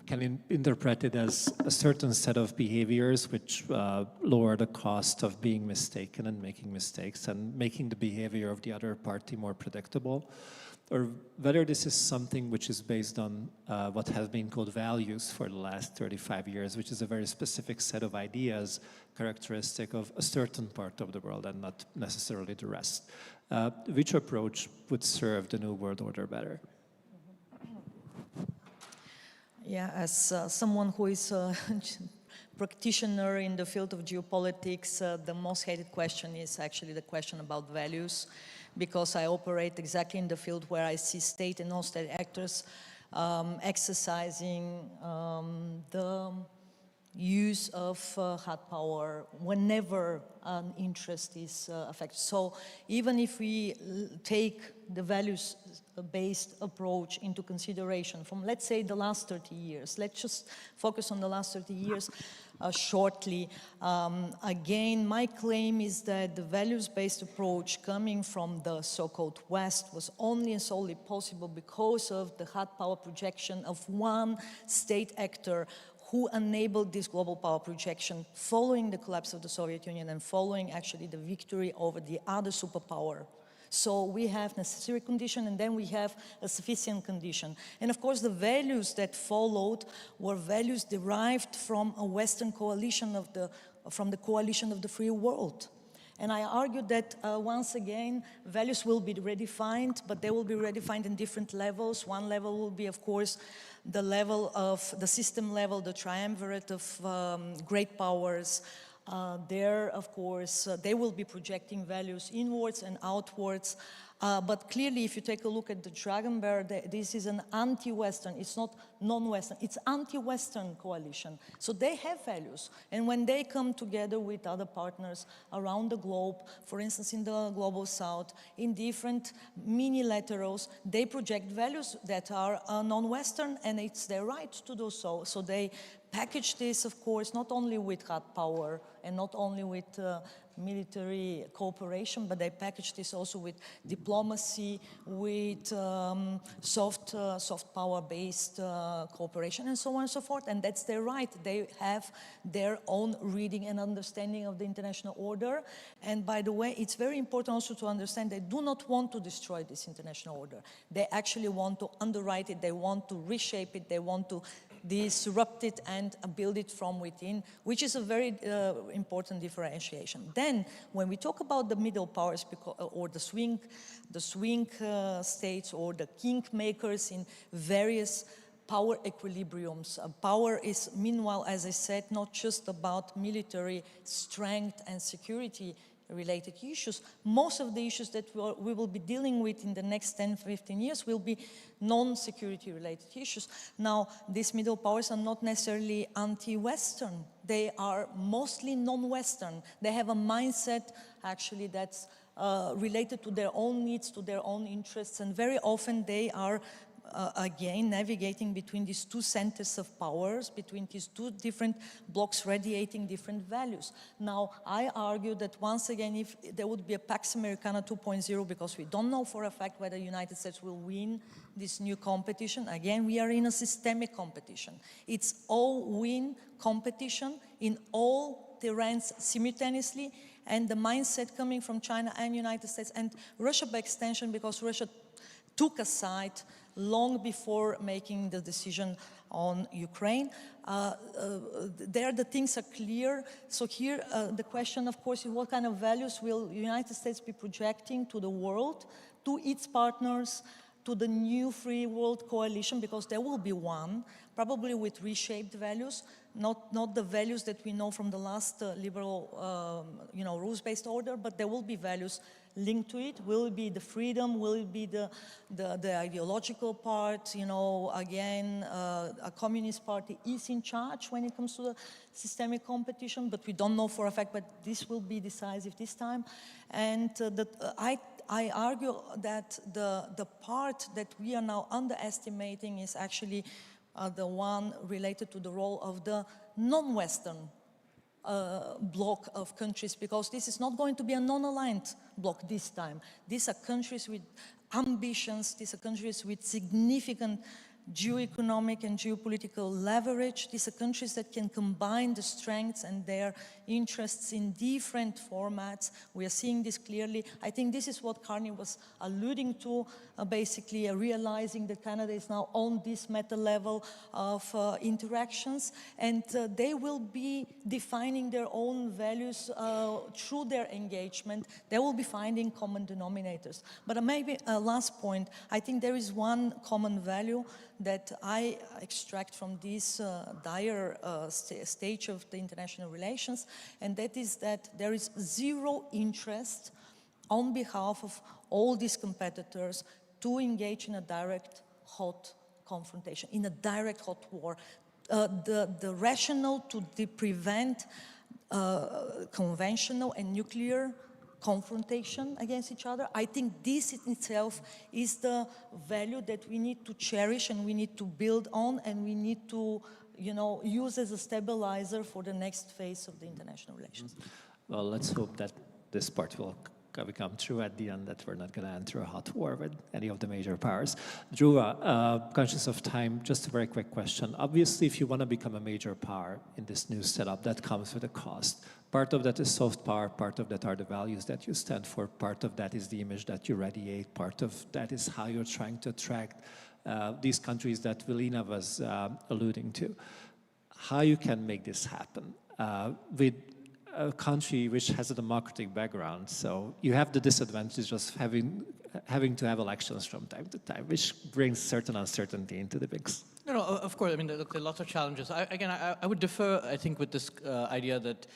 can interpret it as a certain set of behaviors which lower the cost of being mistaken and making mistakes and making the behavior of the other party more predictable, or whether this is something which is based on what has been called values for the last 35 years, which is a very specific set of ideas characteristic of a certain part of the world and not necessarily the rest. Which approach would serve the New World Order better? Yeah, as someone who is a practitioner in the field of geopolitics, the most hated question is actually the question about values, because I operate exactly in the field where I see state and non-state actors exercising the use of hard power whenever an interest is affected. So even if we take the values-based approach into consideration from, let's say, the last 30 years, let's just focus on the last 30 years shortly. Again, my claim is that the values-based approach coming from the so-called West was only and solely possible because of the hard power projection of one state actor who enabled this global power projection following the collapse of the Soviet Union and following actually the victory over the other superpower. So we have necessary condition, and then we have a sufficient condition. And of course, the values that followed were values derived from a Western coalition from the coalition of the free world. And I argue that once again, values will be redefined, but they will be redefined in different levels. One level will be, of course, the level of the system level, the triumvirate of great powers. There, of course, they will be projecting values inwards and outwards. But clearly, if you take a look at the Dragon Bear, this is an anti-Western, it's not non-Western, it's anti-Western coalition. So they have values. And when they come together with other partners around the globe, for instance, in the Global South, in different minilaterals, they project values that are non-Western, and it's their right to do so. So they package this, of course, not only with hard power and not only with military cooperation, but they package this also with diplomacy, with soft power-based cooperation, and so on and so forth. And that's their right. They have their own reading and understanding of the international order. And by the way, it's very important also to understand they do not want to destroy this international order. They actually want to underwrite it. They want to reshape it. They want to disrupt it and build it from within, which is a very important differentiation. Then, when we talk about the middle powers or the swing states or the kingmakers in various power equilibriums. Power is, meanwhile, as I said, not just about military strength and security related issues. Most of the issues that we will be dealing with in the next 10, 15 years will be non-security related issues. Now, these middle powers are not necessarily anti-Western. They are mostly non-Western. They have a mindset, actually, that's related to their own needs, to their own interests, and very often they are again, navigating between these two centers of powers, between these two different blocks radiating different values. Now, I argue that once again, if there would be a Pax Americana 2.0, because we don't know for a fact whether the United States will win this new competition, again, we are in a systemic competition. It's all-win competition in all terrains simultaneously, and the mindset coming from China and United States, and Russia by extension, because Russia took a side long before making the decision on Ukraine. There the things are clear. So here the question, of course, is what kind of values will the United States be projecting to the world, to its partners, to the new free world coalition, because there will be one, probably with reshaped values, not the values that we know from the last liberal, rules-based order, but there will be values linked to it. Will it be the freedom? Will it be the ideological part? Again, a communist party is in charge when it comes to the systemic competition, but we don't know for a fact, but this will be decisive this time. And I argue that the part that we are now underestimating is actually the one related to the role of the non-Western bloc of countries, because this is not going to be a non-aligned bloc this time. These are countries with ambitions, these are countries with significant geoeconomic and geopolitical leverage. These are countries that can combine the strengths and their interests in different formats. We are seeing this clearly. I think this is what Carney was alluding to, basically realizing that Canada is now on this meta level of interactions, and they will be defining their own values through their engagement. They will be finding common denominators. But maybe a last point, I think there is one common value that I extract from this dire stage of the international relations, and that is that there is zero interest on behalf of all these competitors to engage in a direct hot confrontation, in a direct hot war. The rationale to prevent conventional and nuclear confrontation against each other, I think this in itself is the value that we need to cherish and we need to build on, and we need to, use as a stabilizer for the next phase of the international relations. Well, let's hope that this part will become true at the end, that we're not going to enter a hot war with any of the major powers. Dhruva, conscious of time, just a very quick question. Obviously, if you want to become a major power in this new setup, that comes with a cost. Part of that is soft power, part of that are the values that you stand for, part of that is the image that you radiate, part of that is how you're trying to attract these countries that Velina was alluding to. How you can make this happen with a country which has a democratic background, so you have the disadvantage of having to have elections from time to time, which brings certain uncertainty into the mix. No, of course. I mean, there are lots of challenges. I would defer, I think, with this idea that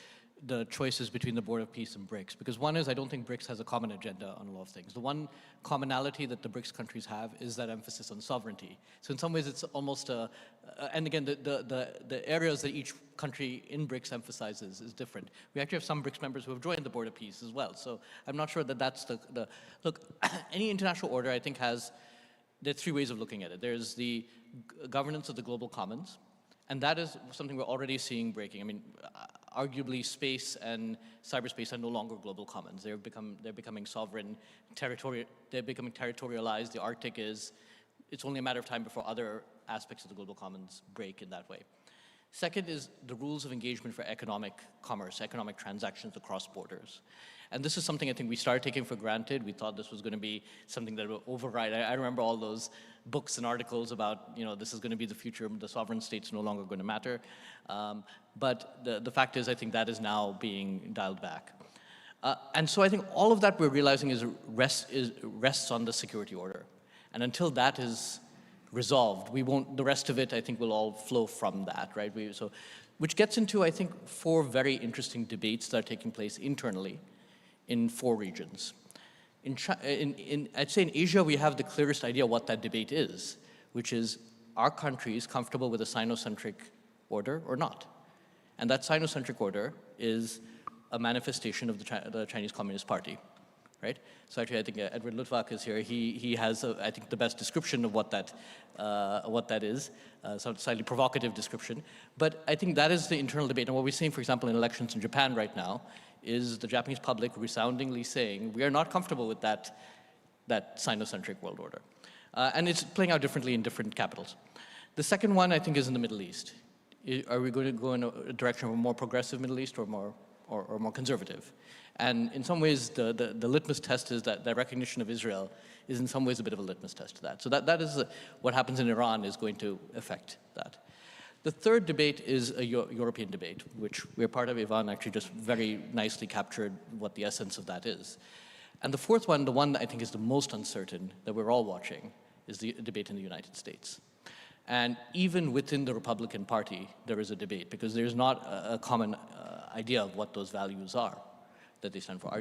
the choices between the Board of Peace and BRICS, because one is I don't think BRICS has a common agenda on a lot of things. The one commonality that the BRICS countries have is that emphasis on sovereignty. So in some ways it's almost and again, the areas that each country in BRICS emphasizes is different. We actually have some BRICS members who have joined the Board of Peace as well. So I'm not sure that that's look, any international order I think there are three ways of looking at it. There's the governance of the global commons, and that is something we're already seeing breaking. I mean, arguably space and cyberspace are no longer global commons. They're becoming sovereign, they're becoming territorialized. The Arctic is, it's only a matter of time before other aspects of the global commons break in that way. Second is the rules of engagement for economic commerce, economic transactions across borders. And this is something I think we started taking for granted. We thought this was going to be something that would override. I remember all those books and articles about, this is going to be the future, the sovereign state's no longer going to matter. But the fact is, I think that is now being dialed back. And so I think all of that we're realizing rests on the security order. And until that is resolved, the rest of it, I think, will all flow from that, right? Which gets into, I think, 4 very interesting debates that are taking place internally in 4 regions. I'd say in Asia, we have the clearest idea what that debate is, which is, are countries comfortable with a Sinocentric order or not? And that Sinocentric order is a manifestation of the Chinese Communist Party, right? So actually, I think Edward Luttwak is here. He has, I think, the best description of what that is, some slightly provocative description. But I think that is the internal debate. And what we're seeing, for example, in elections in Japan right now, is the Japanese public resoundingly saying, we are not comfortable with that Sinocentric world order. And it's playing out differently in different capitals. The second one, I think, is in the Middle East. Are we going to go in a direction of a more progressive Middle East or more conservative? And in some ways, the litmus test is that recognition of Israel is in some ways a bit of a litmus test to that. So that is what happens in Iran is going to affect that. The third debate is a European debate, which we're part of. Ivan actually just very nicely captured what the essence of that is. And the fourth one, the one that I think is the most uncertain that we're all watching, is the debate in the United States. And even within the Republican Party, there is a debate, because there's not a common idea of what those values are that they stand for.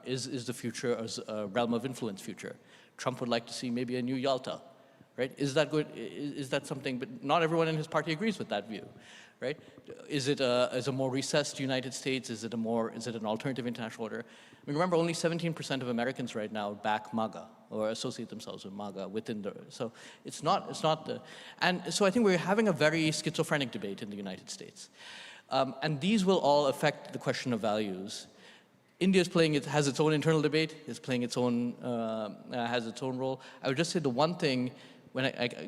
Is the future a realm of influence future? Trump would like to see maybe a new Yalta, right? Is that good? Is that something? But not everyone in his party agrees with that view, right? Is it a more recessed United States? Is it an alternative international order? I mean, remember, only 17% of Americans right now back MAGA or associate themselves with MAGA so it's not the, and so I think we're having a very schizophrenic debate in the United States. And these will all affect the question of values. India has its own internal debate, has its own role. I would just say the one thing,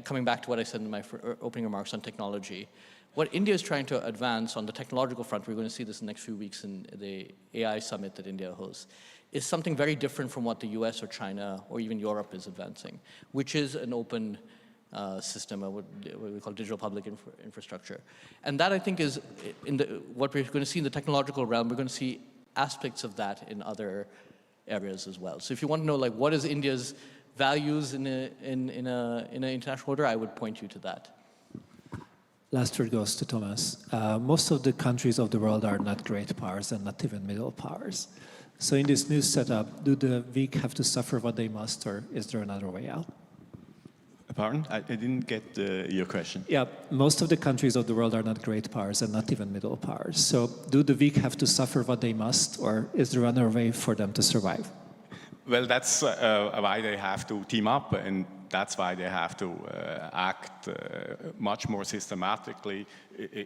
coming back to what I said in my opening remarks on technology, what India is trying to advance on the technological front, we're going to see this in the next few weeks in the AI summit that India hosts, is something very different from what the US or China or even Europe is advancing, which is an open system, what we call digital public infrastructure. And that, I think, is what we're going to see in the technological realm. We're going to see aspects of that in other areas as well. So if you want to know, like, what is India's values in an international order, I would point you to that. Last word goes to Thomas. Most of the countries of the world are not great powers and not even middle powers. So in this new setup, do the weak have to suffer what they must, or is there another way out? Pardon? I didn't get your question. Yeah, most of the countries of the world are not great powers and not even middle powers. So do the weak have to suffer what they must, or is there another way for them to survive? Well, that's why they have to team up, and that's why they have to act much more systematically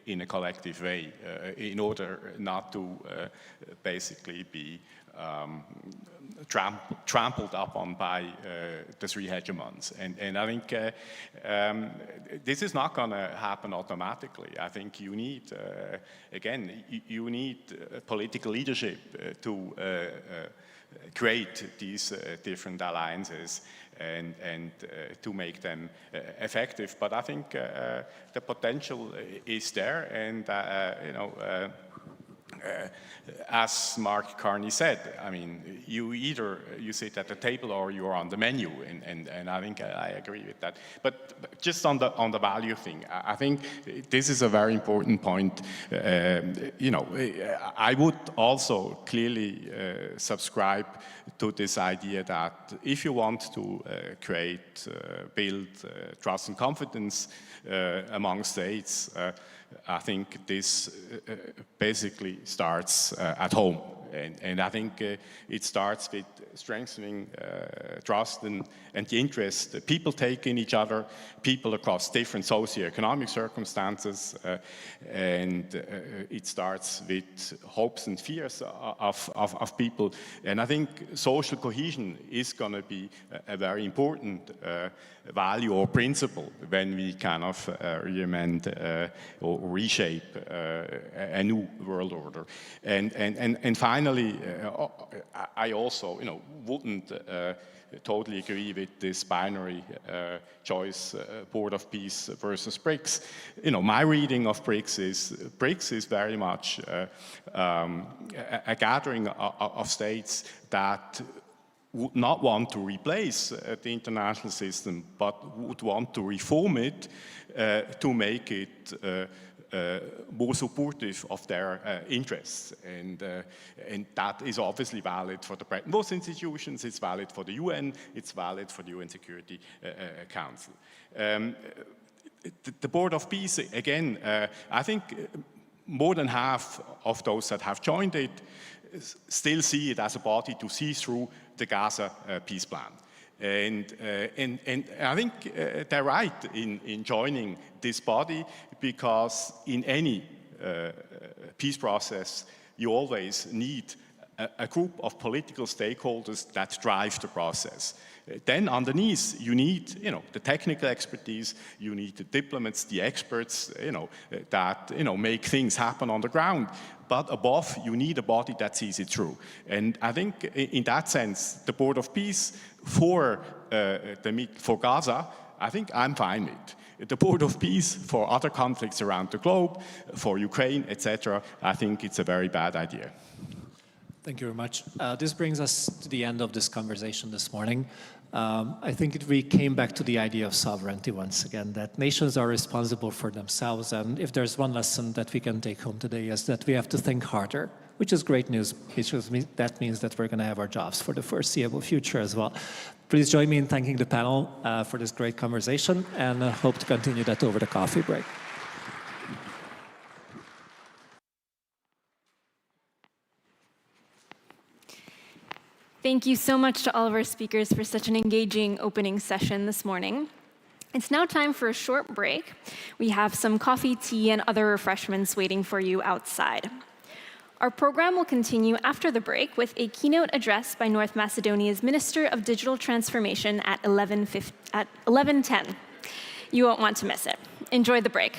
in a collective way in order not to basically be trampled upon by the three hegemons. And I think this is not going to happen automatically. I think you need, again, you need political leadership to create these different alliances and to make them effective. But I think the potential is there, and as Mark Carney said, I mean, you sit at the table or you're on the menu, and I think I agree with that. But just on the value thing, I think this is a very important point. I would also clearly subscribe to this idea that if you want to build trust and confidence among states, I think this basically starts at home. And I think it starts with strengthening trust and the interest that people take in each other, people across different socioeconomic circumstances, and it starts with hopes and fears of people. And I think social cohesion is going to be a very important value or principle when we kind of reamend or reshape a new world order. And finally, I also, wouldn't totally agree with this binary choice, Board of Peace versus BRICS. My reading of BRICS is very much a gathering of states that would not want to replace the international system, but would want to reform it to make it more supportive of their interests. And that is obviously valid for the Bretton Woods institutions, it's valid for the UN, it's valid for the UN Security Council. The Board of Peace, again, I think more than half of those that have joined it still see it as a body to see through the Gaza peace plan. And I think they're right in joining this body, because in any peace process, you always need a group of political stakeholders that drive the process. Then underneath, you need, the technical expertise, you need the diplomats, the experts, that, make things happen on the ground. But above, you need a body that sees it through. And I think in that sense, the Board of Peace for Gaza, I think I'm fine with. The Board of Peace for other conflicts around the globe, for Ukraine, etc., I think it's a very bad idea. Thank you very much. This brings us to the end of this conversation this morning. I think we came back to the idea of sovereignty once again, that nations are responsible for themselves. And if there's one lesson that we can take home today, is that we have to think harder, which is great news, because that means that we're going to have our jobs for the foreseeable future as well. Please join me in thanking the panel for this great conversation, and hope to continue that over the coffee break. Thank you so much to all of our speakers for such an engaging opening session this morning. It's now time for a short break. We have some coffee, tea, and other refreshments waiting for you outside. Our program will continue after the break with a keynote address by North Macedonia's Minister of Digital Transformation at 11:10. You won't want to miss it. Enjoy the break.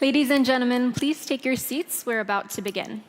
Ladies and gentlemen, please take your seats. We're about to begin.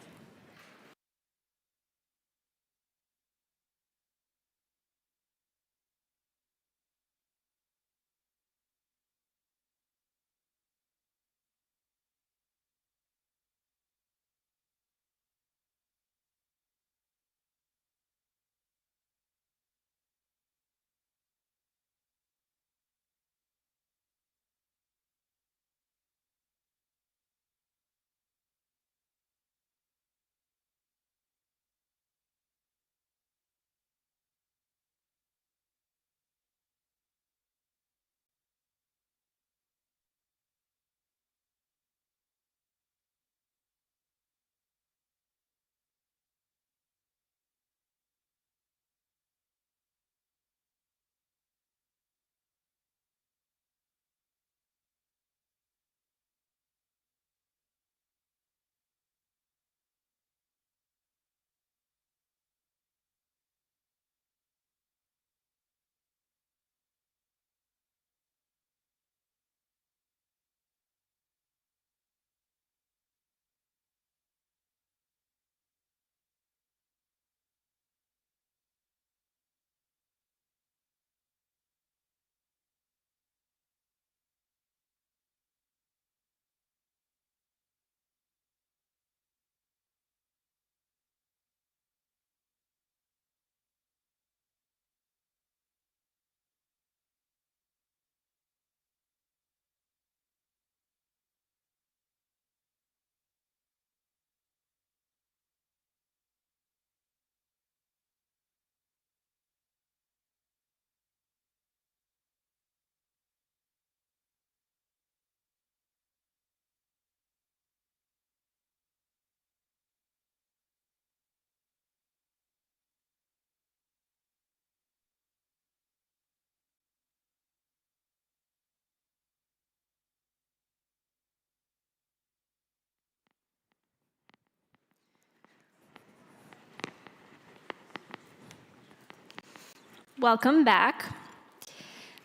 Welcome back.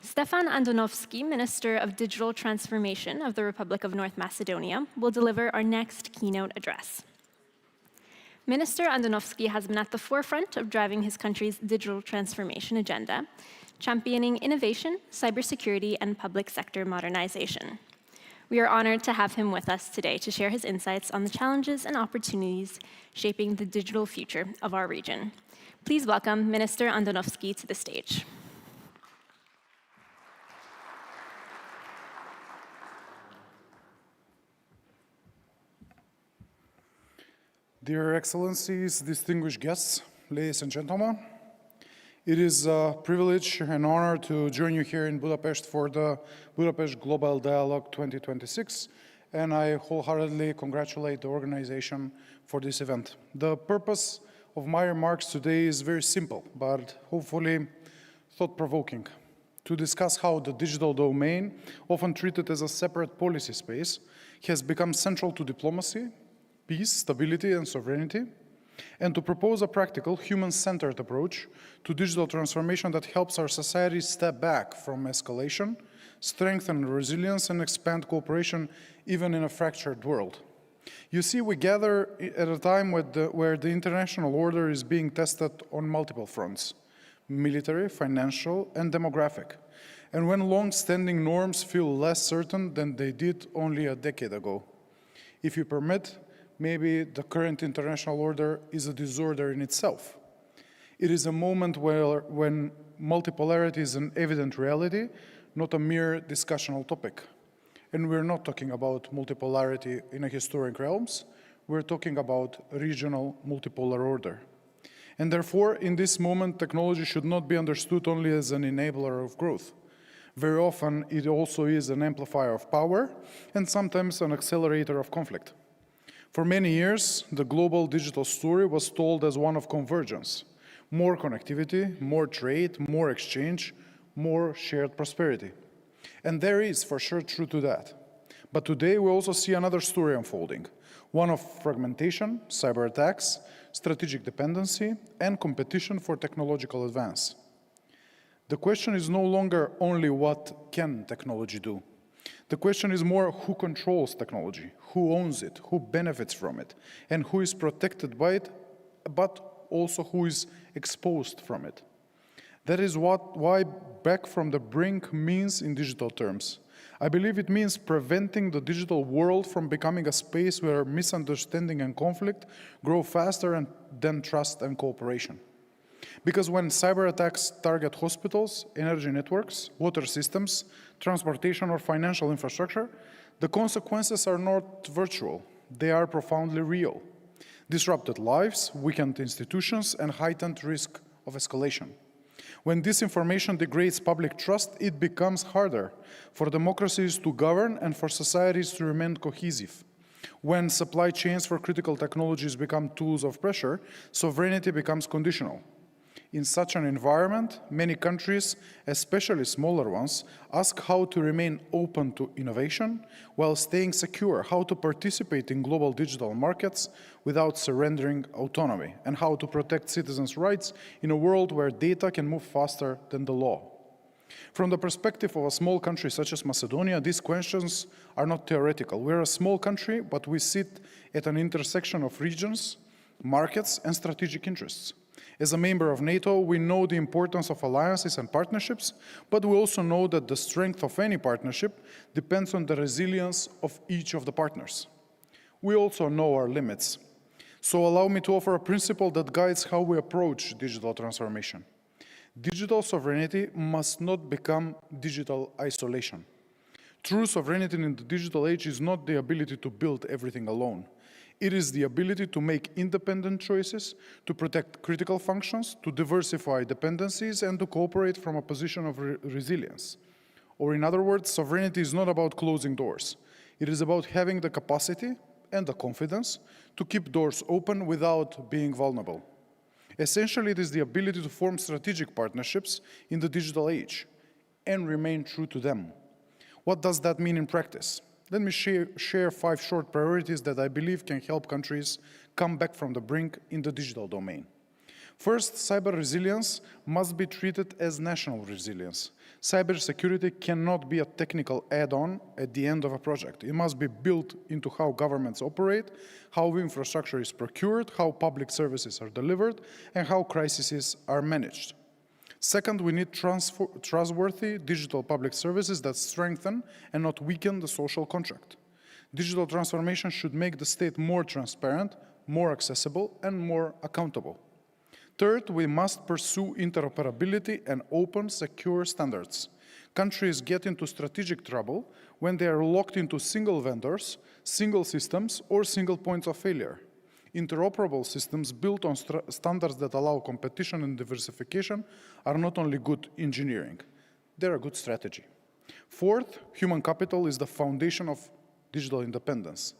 Stefan Andonovski, Minister of Digital Transformation of the Republic of North Macedonia, will deliver our next keynote address. Minister Andonovski has been at the forefront of driving his country's digital transformation agenda, championing innovation, cybersecurity, and public sector modernization. We are honored to have him with us today to share his insights on the challenges and opportunities shaping the digital future of our region. Please welcome Minister Andonovski to the stage. Dear Excellencies, distinguished guests, ladies and gentlemen, it is a privilege and honor to join you here in Budapest for the Budapest Global Dialogue 2026, and I wholeheartedly congratulate the organization for this event. The purpose of my remarks today is very simple, but hopefully thought-provoking, to discuss how the digital domain, often treated as a separate policy space, has become central to diplomacy, peace, stability, and sovereignty, and to propose a practical, human-centered approach to digital transformation that helps our society step back from escalation, strengthen resilience, and expand cooperation even in a fractured world. You see, we gather at a time where the international order is being tested on multiple fronts: military, financial, and demographic, and when long-standing norms feel less certain than they did only a decade ago. If you permit, maybe the current international order is a disorder in itself. It is a moment when multipolarity is an evident reality, not a mere discussional topic. And we're not talking about multipolarity in a historic realms, we're talking about regional multipolar order. And therefore, in this moment, technology should not be understood only as an enabler of growth. Very often, it also is an amplifier of power, and sometimes an accelerator of conflict. For many years, the global digital story was told as one of convergence: more connectivity, more trade, more exchange, more shared prosperity. And there is for sure truth to that. But today we also see another story unfolding, one of fragmentation, cyber attacks, strategic dependency, and competition for technological advance. The question is no longer only what can technology do. The question is more who controls technology, who owns it, who benefits from it, and who is protected by it, but also who is exposed from it. That is why back from the brink means in digital terms. I believe it means preventing the digital world from becoming a space where misunderstanding and conflict grow faster than trust and cooperation. Because when cyber attacks target hospitals, energy networks, water systems, transportation or financial infrastructure, the consequences are not virtual, they are profoundly real. Disrupted lives, weakened institutions, and heightened risk of escalation. When disinformation degrades public trust, it becomes harder for democracies to govern and for societies to remain cohesive. When supply chains for critical technologies become tools of pressure, sovereignty becomes conditional. In such an environment, many countries, especially smaller ones, ask how to remain open to innovation while staying secure, how to participate in global digital markets without surrendering autonomy, and how to protect citizens' rights in a world where data can move faster than the law. From the perspective of a small country such as Macedonia, these questions are not theoretical. We're a small country, but we sit at an intersection of regions, markets, and strategic interests. As a member of NATO, we know the importance of alliances and partnerships, but we also know that the strength of any partnership depends on the resilience of each of the partners. We also know our limits. So allow me to offer a principle that guides how we approach digital transformation. Digital sovereignty must not become digital isolation. True sovereignty in the digital age is not the ability to build everything alone. It is the ability to make independent choices, to protect critical functions, to diversify dependencies, and to cooperate from a position of resilience. Or in other words, sovereignty is not about closing doors. It is about having the capacity and the confidence to keep doors open without being vulnerable. Essentially, it is the ability to form strategic partnerships in the digital age and remain true to them. What does that mean in practice? Let me share 5 short priorities that I believe can help countries come back from the brink in the digital domain. First, cyber resilience must be treated as national resilience. Cybersecurity cannot be a technical add-on at the end of a project. It must be built into how governments operate, how infrastructure is procured, how public services are delivered, and how crises are managed. Second, we need trustworthy digital public services that strengthen and not weaken the social contract. Digital transformation should make the state more transparent, more accessible, and more accountable. Third, we must pursue interoperability and open, secure standards. Countries get into strategic trouble when they are locked into single vendors, single systems, or single points of failure. Interoperable systems built on standards that allow competition and diversification are not only good engineering, they're a good strategy. Fourth, human capital is the foundation of digital independence.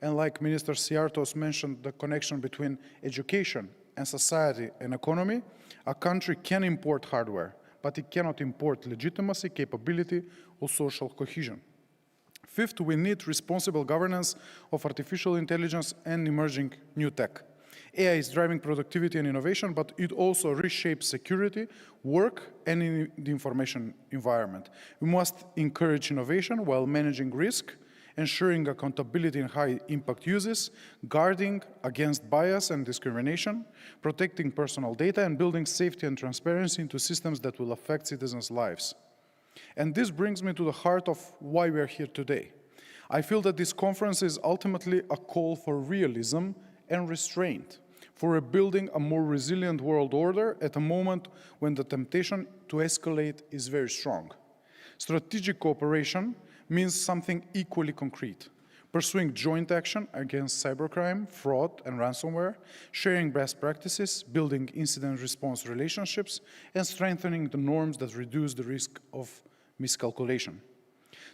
And like Minister Siartos mentioned, the connection between education and society and economy, a country can import hardware, but it cannot import legitimacy, capability, or social cohesion. Fifth, we need responsible governance of artificial intelligence and emerging new tech. AI is driving productivity and innovation, but it also reshapes security, work, and in the information environment. We must encourage innovation while managing risk, ensuring accountability in high-impact uses, guarding against bias and discrimination, protecting personal data, and building safety and transparency into systems that will affect citizens' lives. And this brings me to the heart of why we are here today. I feel that this conference is ultimately a call for realism and restraint, for rebuilding a more resilient world order at a moment when the temptation to escalate is very strong. Strategic cooperation means something equally concrete: pursuing joint action against cybercrime, fraud, and ransomware, sharing best practices, building incident response relationships, and strengthening the norms that reduce the risk of miscalculation.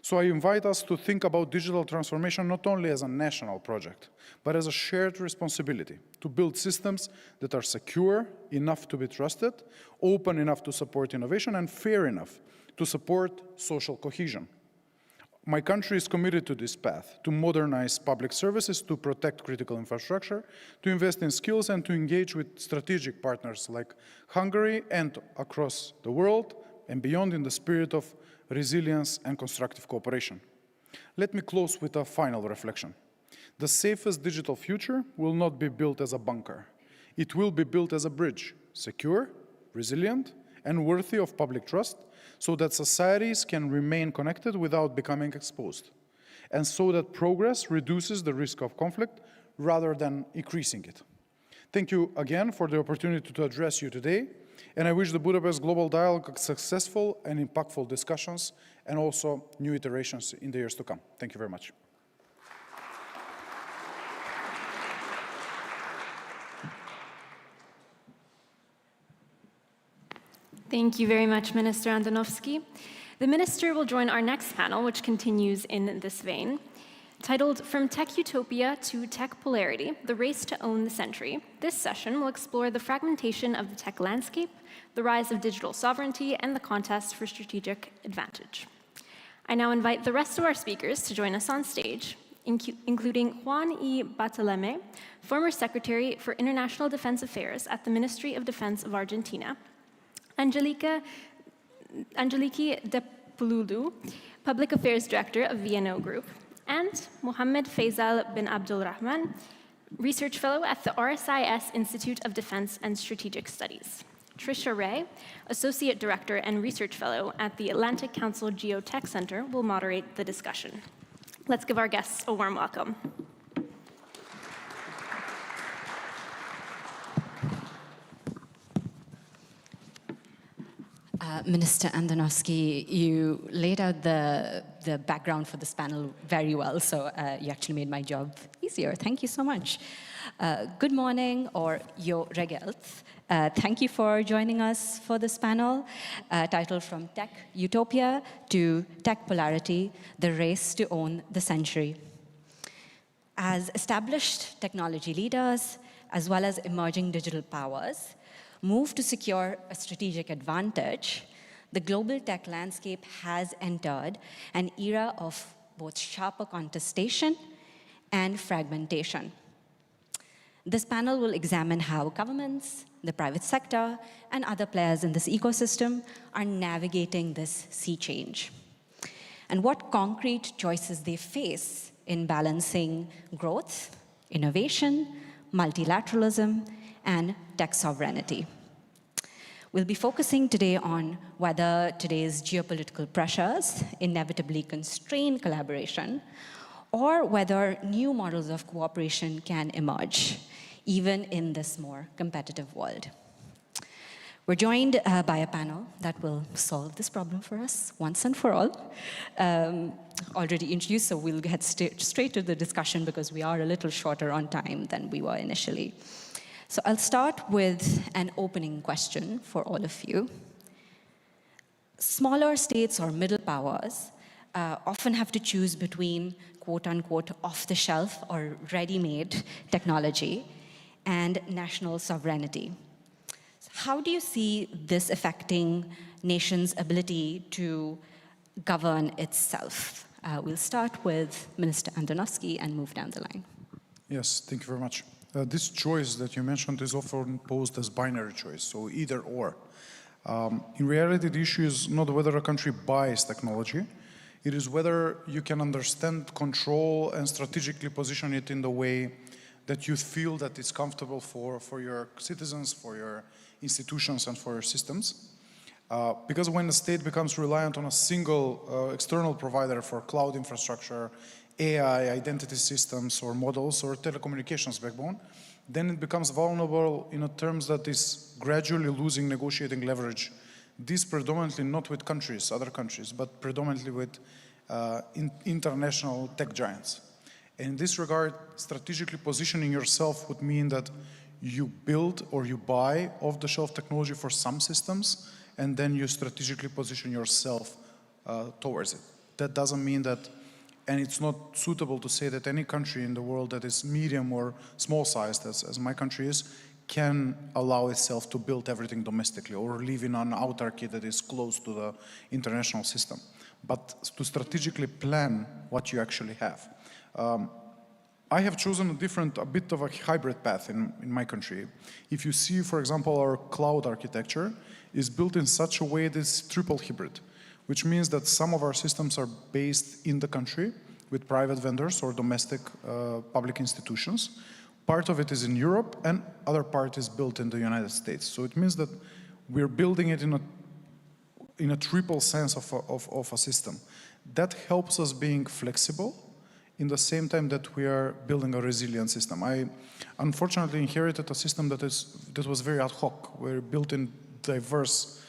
So I invite us to think about digital transformation not only as a national project, but as a shared responsibility to build systems that are secure enough to be trusted, open enough to support innovation, and fair enough to support social cohesion. My country is committed to this path, to modernize public services, to protect critical infrastructure, to invest in skills, and to engage with strategic partners like Hungary and across the world and beyond in the spirit of resilience and constructive cooperation. Let me close with a final reflection. The safest digital future will not be built as a bunker. It will be built as a bridge, secure, resilient, and worthy of public trust, so that societies can remain connected without becoming exposed, and so that progress reduces the risk of conflict rather than increasing it. Thank you again for the opportunity to address you today, and I wish the Budapest Global Dialogue successful and impactful discussions, and also new iterations in the years to come. Thank you very much. Thank you very much, Minister Andonovski. The Minister will join our next panel, which continues in this vein. Titled From Tech Utopia to Tech Polarity, The Race to Own the Century, this session will explore the fragmentation of the tech landscape, the rise of digital sovereignty, and the contest for strategic advantage. I now invite the rest of our speakers to join us on stage, including Juan E. Bartolome, former Secretary for International Defense Affairs at the Ministry of Defense of Argentina, Angeliki Depululu, Public Affairs Director of VNO Group, and Mohammed Faisal bin Abdul Rahman, Research Fellow at the RSIS Institute of Defense and Strategic Studies. Tricia Ray, Associate Director and Research Fellow at the Atlantic Council Geotech Center, will moderate the discussion. Let's give our guests a warm welcome. Minister Andonovski, you laid out the background for this panel very well, so you actually made my job easier. Thank you so much. Good morning, or jo regelt. Thank you for joining us for this panel, titled From Tech Utopia to Tech Polarity, The Race to Own the Century. As established technology leaders, as well as emerging digital powers, move to secure a strategic advantage, the global tech landscape has entered an era of both sharper contestation and fragmentation. This panel will examine how governments, the private sector, and other players in this ecosystem are navigating this sea change, and what concrete choices they face in balancing growth, innovation, multilateralism, and tech sovereignty. We'll be focusing today on whether today's geopolitical pressures inevitably constrain collaboration, or whether new models of cooperation can emerge, even in this more competitive world. We're joined by a panel that will solve this problem for us once and for all. Already introduced, so we'll get straight to the discussion because we are a little shorter on time than we were initially. So I'll start with an opening question for all of you. Smaller states or middle powers often have to choose between quote-unquote off-the-shelf or ready-made technology and national sovereignty. How do you see this affecting nations' ability to govern itself? We'll start with Minister Andonovski and move down the line. Yes, thank you very much. This choice that you mentioned is often posed as binary choice, so either or. In reality, the issue is not whether a country buys technology, it is whether you can understand, control, and strategically position it in the way that you feel that it's comfortable for your citizens, for your institutions, and for your systems. Because when the state becomes reliant on a single external provider for cloud infrastructure, AI, identity systems, or models, or telecommunications backbone, then it becomes vulnerable in terms that is gradually losing negotiating leverage. This predominantly not with countries, other countries, but predominantly with international tech giants. And in this regard, strategically positioning yourself would mean that you build or you buy off-the-shelf technology for some systems, and then you strategically position yourself towards it. That doesn't mean that, and it's not suitable to say that any country in the world that is medium or small-sized, as my country is, can allow itself to build everything domestically or live in an autarky that is close to the international system. But to strategically plan what you actually have. I have chosen a bit of a hybrid path in my country. If you see, for example, our cloud architecture is built in such a way that it's triple hybrid. which means that some of our systems are based in the country with private vendors or domestic public institutions. Part of it is in Europe, and other part is built in the United States. So it means that we're building it in a triple sense of a system. That helps us being flexible in the same time that we are building a resilient system. I unfortunately inherited a system that was very ad hoc. We're built in diverse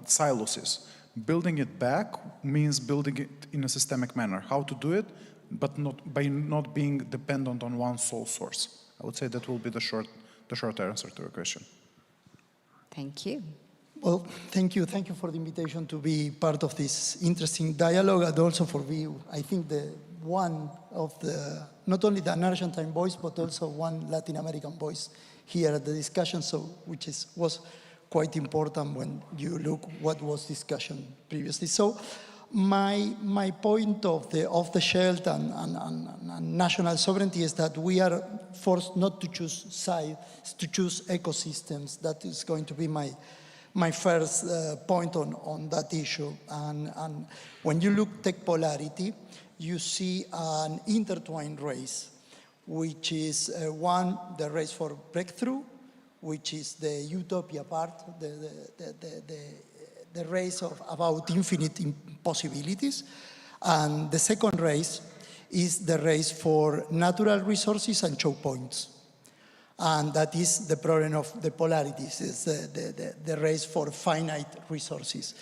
silos. Building it back means building it in a systemic manner. How to do it, but by not being dependent on one sole source. I would say that will be the short answer to your question. Thank you. Well, thank you. Thank you for the invitation to be part of this interesting dialogue, and also for being, I think, one of the, not only an Argentine voice, but also one Latin American voice here at the discussion, so which was quite important when you look what was discussion previously. So my point of the off-the-shelf and national sovereignty is that we are forced not to choose sides, to choose ecosystems. That is going to be my first point on that issue. And when you look tech polarity, you see an intertwined race, which is the race for breakthrough, which is the utopia part, the race about infinite possibilities. And the second race is the race for natural resources and choke points. And that is the problem of the polarities, is the race for finite resources.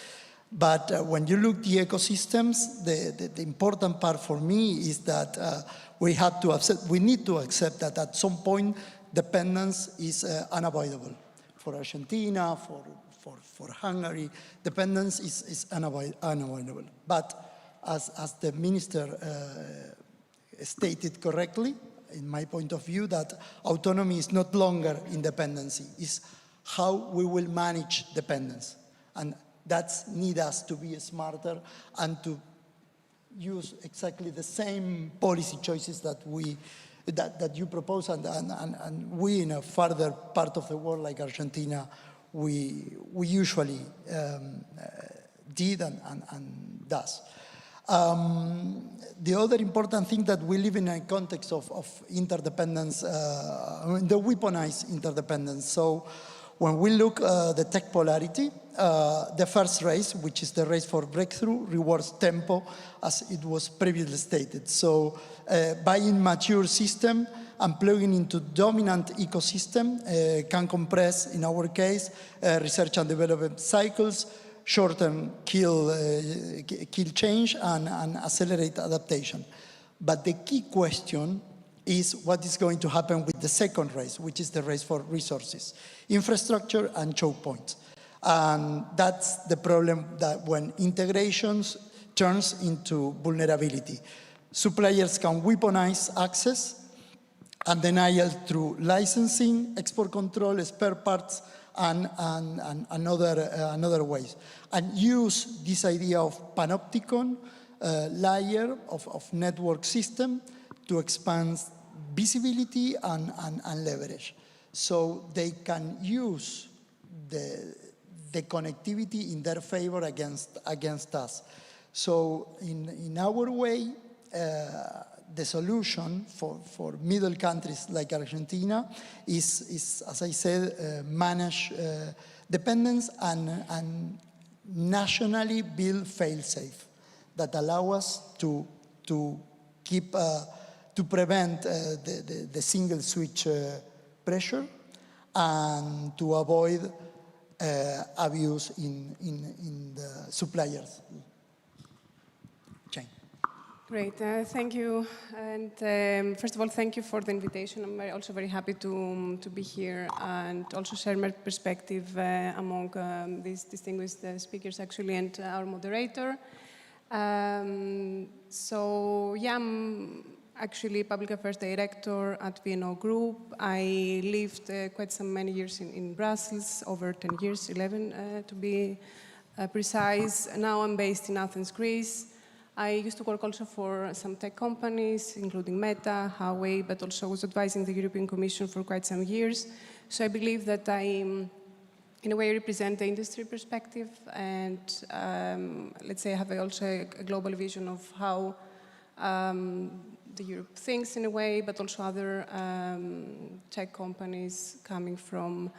But when you look at the ecosystems, the important part for me is that we need to accept that at some point dependence is unavoidable. For Argentina, for Hungary, dependence is unavoidable. But as the minister stated correctly, in my point of view, that autonomy is not longer independency, it's how we will manage dependence. And that needs us to be smarter and to use exactly the same policy choices that you propose, and we in a further part of the world like Argentina, we usually did and does. The other important thing that we live in a context of interdependence, the weaponized interdependence. So when we look at the tech polarity, the first race, which is the race for breakthrough, rewards tempo, as it was previously stated. So buying mature system and plugging into dominant ecosystem can compress, in our case, research and development cycles, shorten kill change, and accelerate adaptation. But the key question is what is going to happen with the second race, which is the race for resources, infrastructure, and choke points. And that's the problem, that when integrations turns into vulnerability. Suppliers can weaponize access and denial through licensing, export control, spare parts, and other ways. And use this idea of panopticon layer of network system to expand visibility and leverage. So they can use the connectivity in their favor against us. So in our way, the solution for middle countries like Argentina is as I said, manage dependence and nationally build fail-safe that allow us to keep to prevent the single switch pressure and to avoid abuse in the suppliers chain. Great, thank you. And first of all, thank you for the invitation. I'm also very happy to be here and also share my perspective among these distinguished speakers, actually, and our moderator. So, yeah, I'm actually Public Affairs Director at VNO Group. I lived quite many years in Brussels, over 10 years, 11 to be precise. Now I'm based in Athens, Greece. I used to work also for some tech companies, including Meta, Huawei, but also was advising the European Commission for quite some years. So I believe that I in a way represent the industry perspective, and let's say have also a global vision of how the Europe thinks in a way, but also other tech companies coming from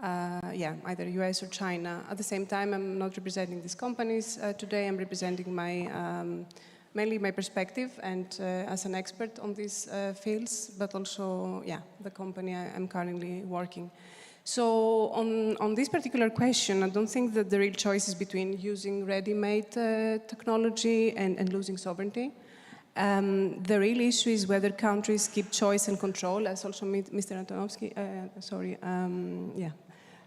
either US or China. At the same time, I'm not representing these companies today. I'm representing mainly my perspective and as an expert on these fields, but also, the company I'm currently working. So on this particular question, I don't think that the real choice is between using ready-made technology and losing sovereignty. The real issue is whether countries keep choice and control, as also Mr.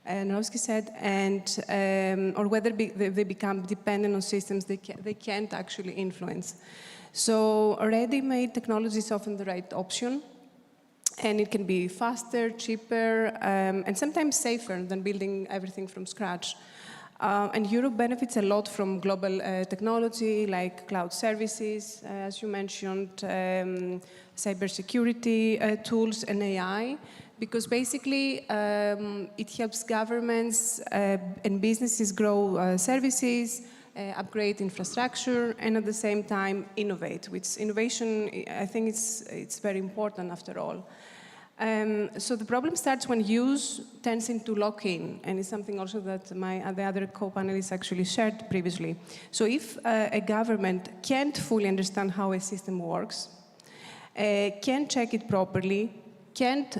Antonovsky said, and or whether they become dependent on systems they can't actually influence. So ready-made technology is often the right option, and it can be faster, cheaper, and sometimes safer than building everything from scratch. And Europe benefits a lot from global technology like cloud services, as you mentioned, cybersecurity tools, and AI, because basically it helps governments and businesses grow services, upgrade infrastructure, and at the same time innovate, which innovation, I think it's very important after all. So the problem starts when use turns into lock-in, and it's something also that the other co-panelists actually shared previously. So if a government can't fully understand how a system works, can't check it properly, can't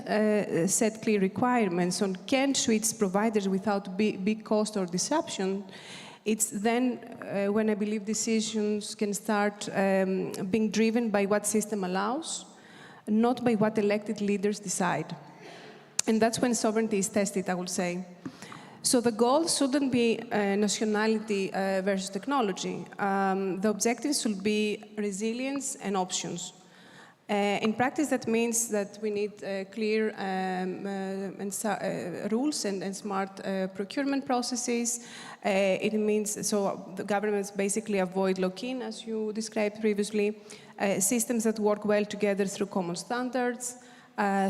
set clear requirements, and can't switch providers without big cost or disruption, it's then when I believe decisions can start being driven by what system allows, not by what elected leaders decide. And that's when sovereignty is tested, I would say. So the goal shouldn't be nationality versus technology. The objectives should be resilience and options. In practice, that means that we need clear rules and smart procurement processes. It means, so the governments basically avoid lock-in, as you described previously, systems that work well together through common standards,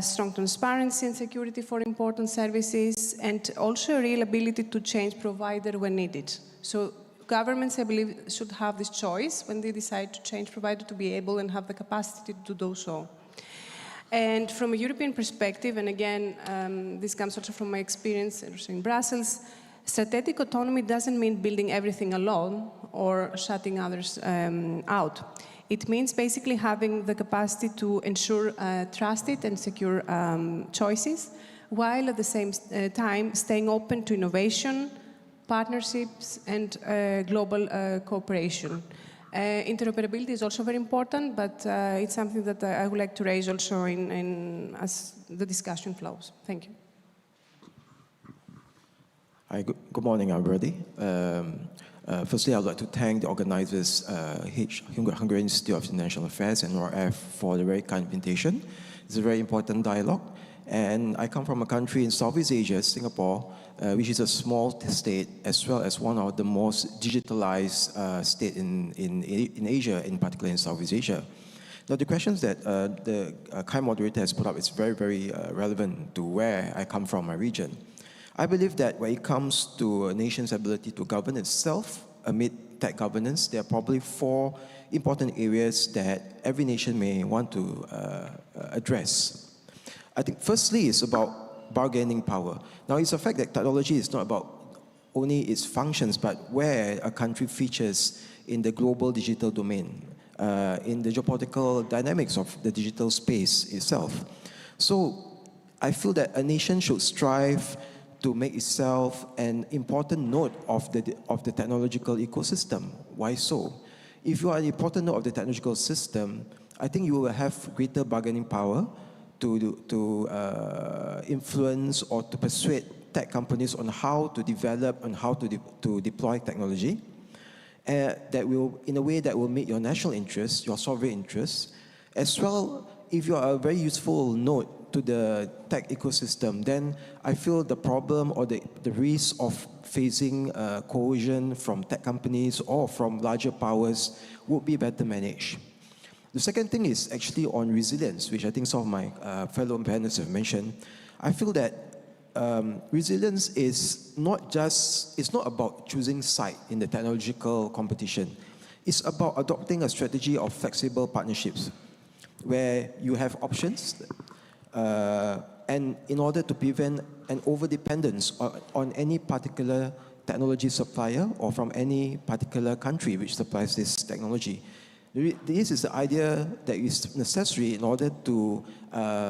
strong transparency and security for important services, and also a real ability to change provider when needed. So governments, I believe, should have this choice when they decide to change provider to be able and have the capacity to do so. And from a European perspective, and again, this comes also from my experience in Brussels, strategic autonomy doesn't mean building everything alone or shutting others out. It means basically having the capacity to ensure trusted and secure choices, while at the same time staying open to innovation, partnerships, and global cooperation. Interoperability is also very important, but it's something that I would like to raise also as the discussion flows. Thank you. Hi, good morning, everybody. Firstly, I'd like to thank the organizers, Hungarian Institute of International Affairs and NORF, for the very kind invitation. It's a very important dialogue. And I come from a country in Southeast Asia, Singapore, which is a small state, as well as one of the most digitalized states in Asia, in particular in Southeast Asia. Now, the questions that the kind moderator has put up is very, very relevant to where I come from, my region. I believe that when it comes to a nation's ability to govern itself amid tech governance, there are probably 4 important areas that every nation may want to address. I think firstly, it's about bargaining power. Now, it's a fact that technology is not about only its functions, but where a country features in the global digital domain, in the geopolitical dynamics of the digital space itself. So I feel that a nation should strive to make itself an important node of the technological ecosystem. Why so? If you are an important node of the technological system, I think you will have greater bargaining power to influence or to persuade tech companies on how to develop and how to deploy technology that will, in a way that will meet your national interests, your sovereign interests, as well. If you are a very useful node to the tech ecosystem, then I feel the problem or the risk of facing coercion from tech companies or from larger powers would be better managed. The second thing is actually on resilience, which I think some of my fellow panelists have mentioned. I feel that resilience is it's not about choosing side in the technological competition. It's about adopting a strategy of flexible partnerships where you have options and in order to prevent an over-dependence on any particular technology supplier or from any particular country which supplies this technology. This is the idea that is necessary in order to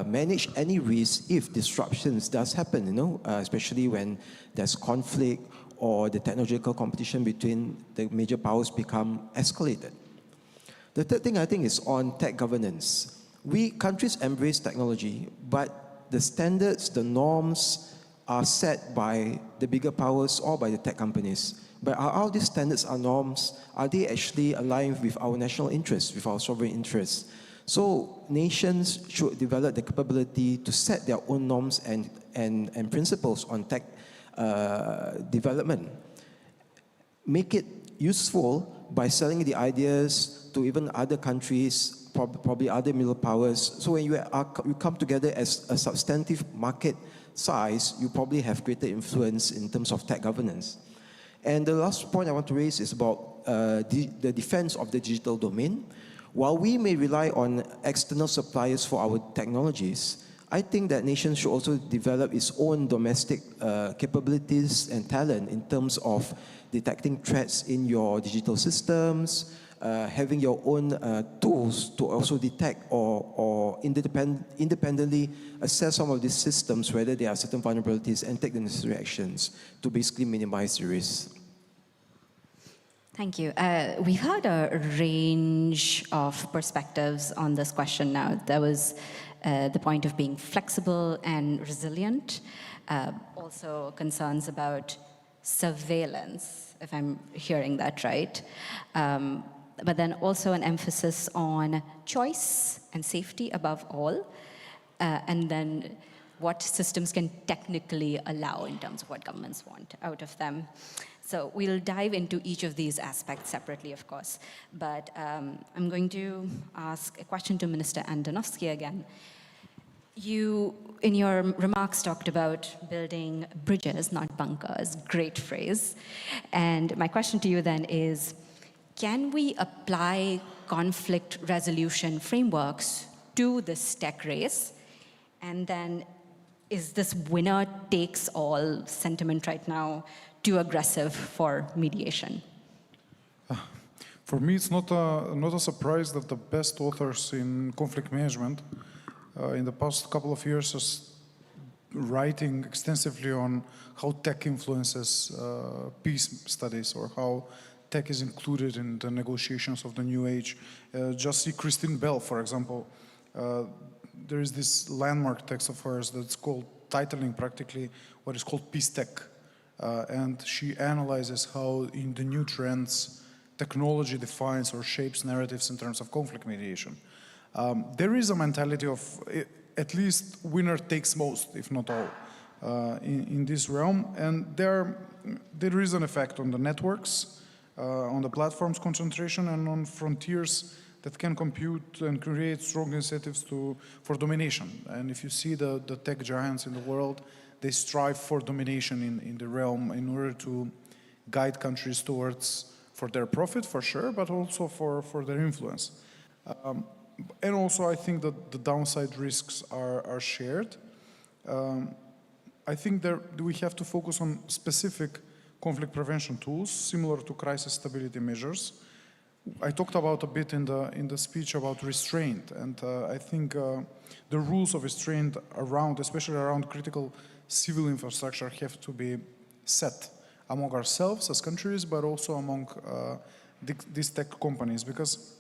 manage any risk if disruptions does happen, especially when there's conflict or the technological competition between the major powers become escalated. The third thing I think is on tech governance. Countries embrace technology, but the standards, the norms are set by the bigger powers or by the tech companies. But are all these standards or norms, are they actually aligned with our national interests, with our sovereign interests? So nations should develop the capability to set their own norms and principles on tech development. Make it useful by selling the ideas to even other countries, probably other middle powers. So when you come together as a substantive market size, you probably have greater influence in terms of tech governance. And the last point I want to raise is about the defense of the digital domain. While we may rely on external suppliers for our technologies, I think that nations should also develop its own domestic capabilities and talent in terms of detecting threats in your digital systems, having your own tools to also detect or independently assess some of these systems, whether there are certain vulnerabilities, and take the necessary actions to basically minimize the risk. Thank you. We heard a range of perspectives on this question now. There was the point of being flexible and resilient, also concerns about surveillance, if I'm hearing that right. But then also an emphasis on choice and safety above all, and then what systems can technically allow in terms of what governments want out of them. So we'll dive into each of these aspects separately, of course. But I'm going to ask a question to Minister Andonovski again. You, in your remarks, talked about building bridges, not bunkers. Great phrase. And my question to you then is, can we apply conflict resolution frameworks to this tech race? And then is this winner takes all sentiment right now too aggressive for mediation? For me, it's not a surprise that the best authors in conflict management in the past couple of years are writing extensively on how tech influences peace studies or how tech is included in the negotiations of the new age. Just see Christine Bell, for example. There is this landmark text of hers that's called titling practically what is called peace tech. And she analyzes how in the new trends, technology defines or shapes narratives in terms of conflict mediation. There is a mentality of at least winner takes most, if not all, in this realm. And there is an effect on the networks, on the platform's concentration, and on frontiers that can compute and create strong incentives for domination. And if you see the tech giants in the world, they strive for domination in the realm in order to guide countries towards, for their profit, for sure, but also for their influence. And also, I think that the downside risks are shared. I think that we have to focus on specific conflict prevention tools, similar to crisis stability measures. I talked about a bit in the speech about restraint, and I think the rules of restraint around, especially around critical civil infrastructure, have to be set among ourselves as countries, but also among these tech companies, because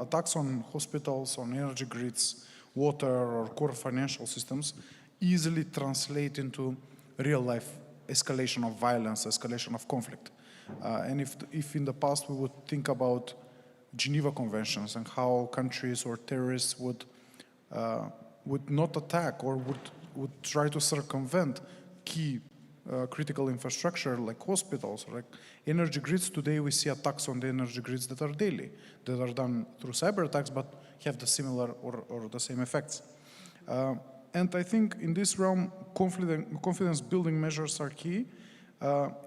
attacks on hospitals, on energy grids, water, or core financial systems easily translate into real-life escalation of violence, escalation of conflict. And if in the past we would think about Geneva Conventions and how countries or terrorists would not attack or would try to circumvent key critical infrastructure like hospitals, like energy grids, today we see attacks on the energy grids that are daily, that are done through cyber attacks but have the similar or the same effects. And I think in this realm, confidence building measures are key.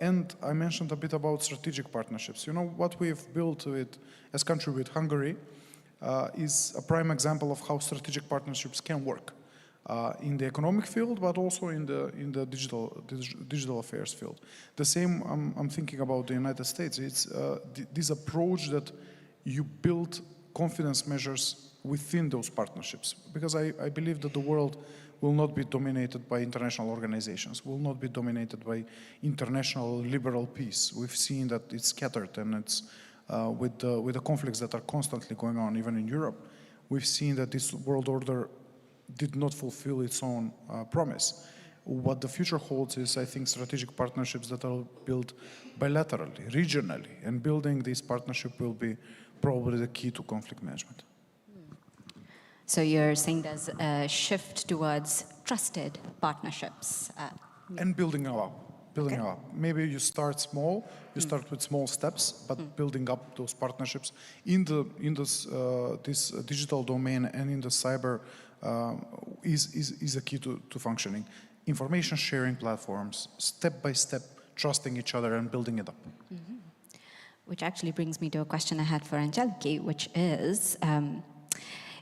And I mentioned a bit about strategic partnerships. You know, what we've built as country with Hungary is a prime example of how strategic partnerships can work in the economic field, but also in the digital affairs field. The same, I'm thinking about the United States. It's this approach that you build confidence measures within those partnerships, because I believe that the world will not be dominated by international organizations, will not be dominated by international liberal peace. We've seen that it's scattered, and it's with the conflicts that are constantly going on, even in Europe. We've seen that this world order did not fulfill its own promise. What the future holds is, I think, strategic partnerships that are built bilaterally, regionally, and building this partnership will be probably the key to conflict management. So you're saying there's a shift towards trusted partnerships. And building up. Maybe you start small, you start with small steps, but building up those partnerships in this digital domain and in the cyber is a key to functioning. Information sharing platforms, step by step, trusting each other and building it up. Mm-hmm. Which actually brings me to a question I had for Angeliki, which is,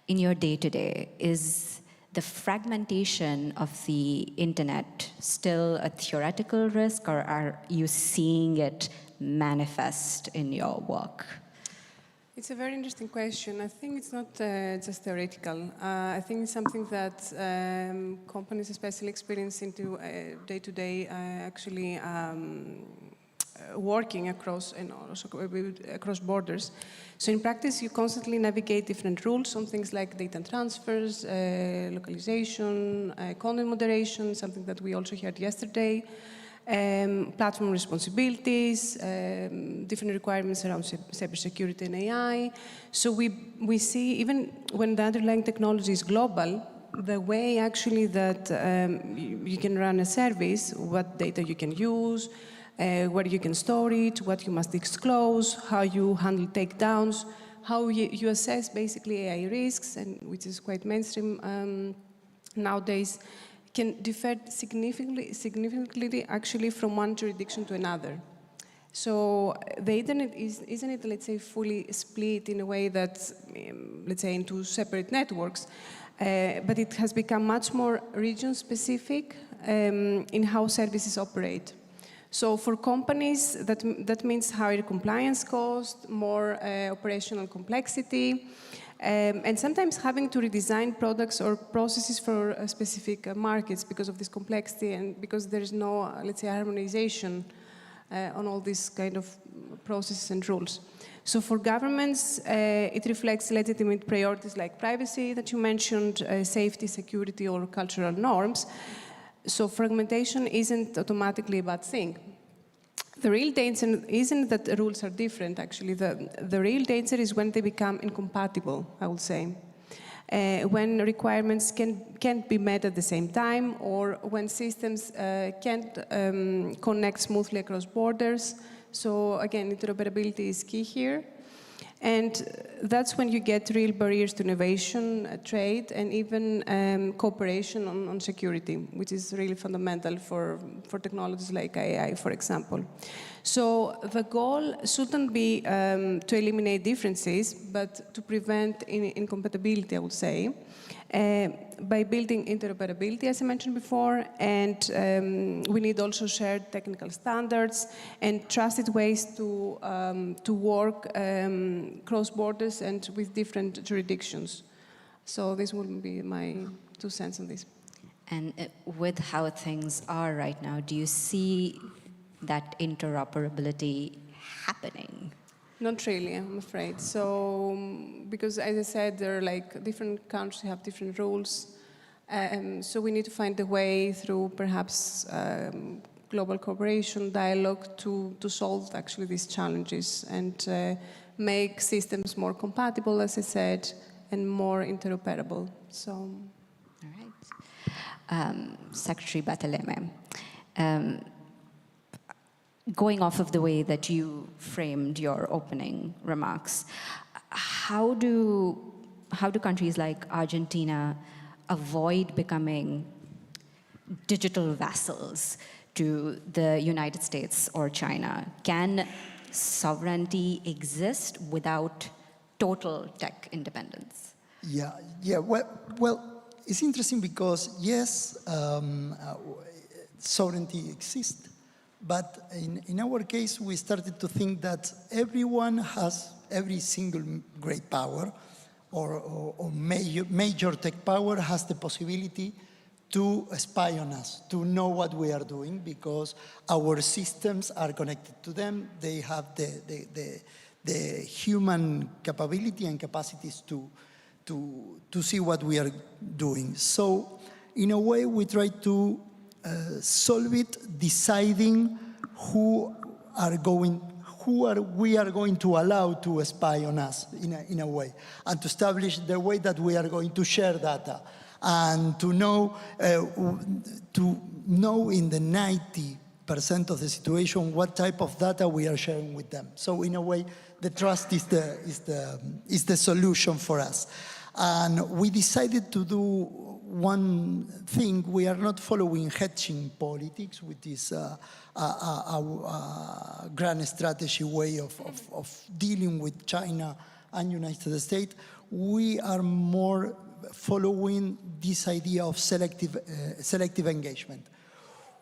in your day-to-day, is the fragmentation of the internet still a theoretical risk, or are you seeing it manifest in your work? It's a very interesting question. I think it's not just theoretical. I think it's something that companies, especially experience into day-to-day, actually working across and also across borders. So in practice, you constantly navigate different rules on things like data transfers, localization, content moderation, something that we also heard yesterday, platform responsibilities, different requirements around cybersecurity and AI. So we see, even when the underlying technology is global, the way actually that you can run a service, what data you can use, where you can store it, what you must disclose, how you handle takedowns, how you assess basically AI risks, and which is quite mainstream nowadays, can differ significantly actually from one jurisdiction to another. So the internet isn't it, let's say, fully split in a way that, let's say, into separate networks, but it has become much more region-specific in how services operate. So for companies, that means higher compliance cost, more operational complexity, and sometimes having to redesign products or processes for specific markets because of this complexity and because there is no, let's say, harmonization on all these kind of processes and rules. So for governments, it reflects legitimate priorities like privacy that you mentioned, safety, security, or cultural norms. So fragmentation isn't automatically a bad thing. The real danger isn't that the rules are different, actually. The real danger is when they become incompatible, I would say. When requirements can't be met at the same time, or when systems can't connect smoothly across borders. So again, interoperability is key here. And that's when you get real barriers to innovation, trade, and even cooperation on security, which is really fundamental for technologies like AI, for example. So the goal shouldn't be to eliminate differences, but to prevent incompatibility, I would say, by building interoperability, as I mentioned before, and we need also shared technical standards and trusted ways to work cross borders and with different jurisdictions. So this would be my 2 cents on this. And with how things are right now, do you see that interoperability happening? Not really, I'm afraid. So, because as I said, there are like different countries have different rules. So we need to find a way through perhaps global cooperation, dialogue to solve actually these challenges and make systems more compatible, as I said, and more interoperable. So, all right. Secretary Bartolome. Going off of the way that you framed your opening remarks, how do countries like Argentina avoid becoming digital vassals to the United States or China? Can sovereignty exist without total tech independence? Yeah. Well, it's interesting because yes, sovereignty exists, but in our case, we started to think that every single great power or major tech power has the possibility to spy on us, to know what we are doing, because our systems are connected to them. They have the human capability and capacities to see what we are doing. So in a way, we try to solve it, deciding who we are going to allow to spy on us in a way, and to establish the way that we are going to share data, and to know in the 90% of the situation what type of data we are sharing with them. So in a way, the trust is the solution for us. And we decided to do one thing. We are not following hedging politics with this grand strategy way of dealing with China and United States. We are more following this idea of selective engagement.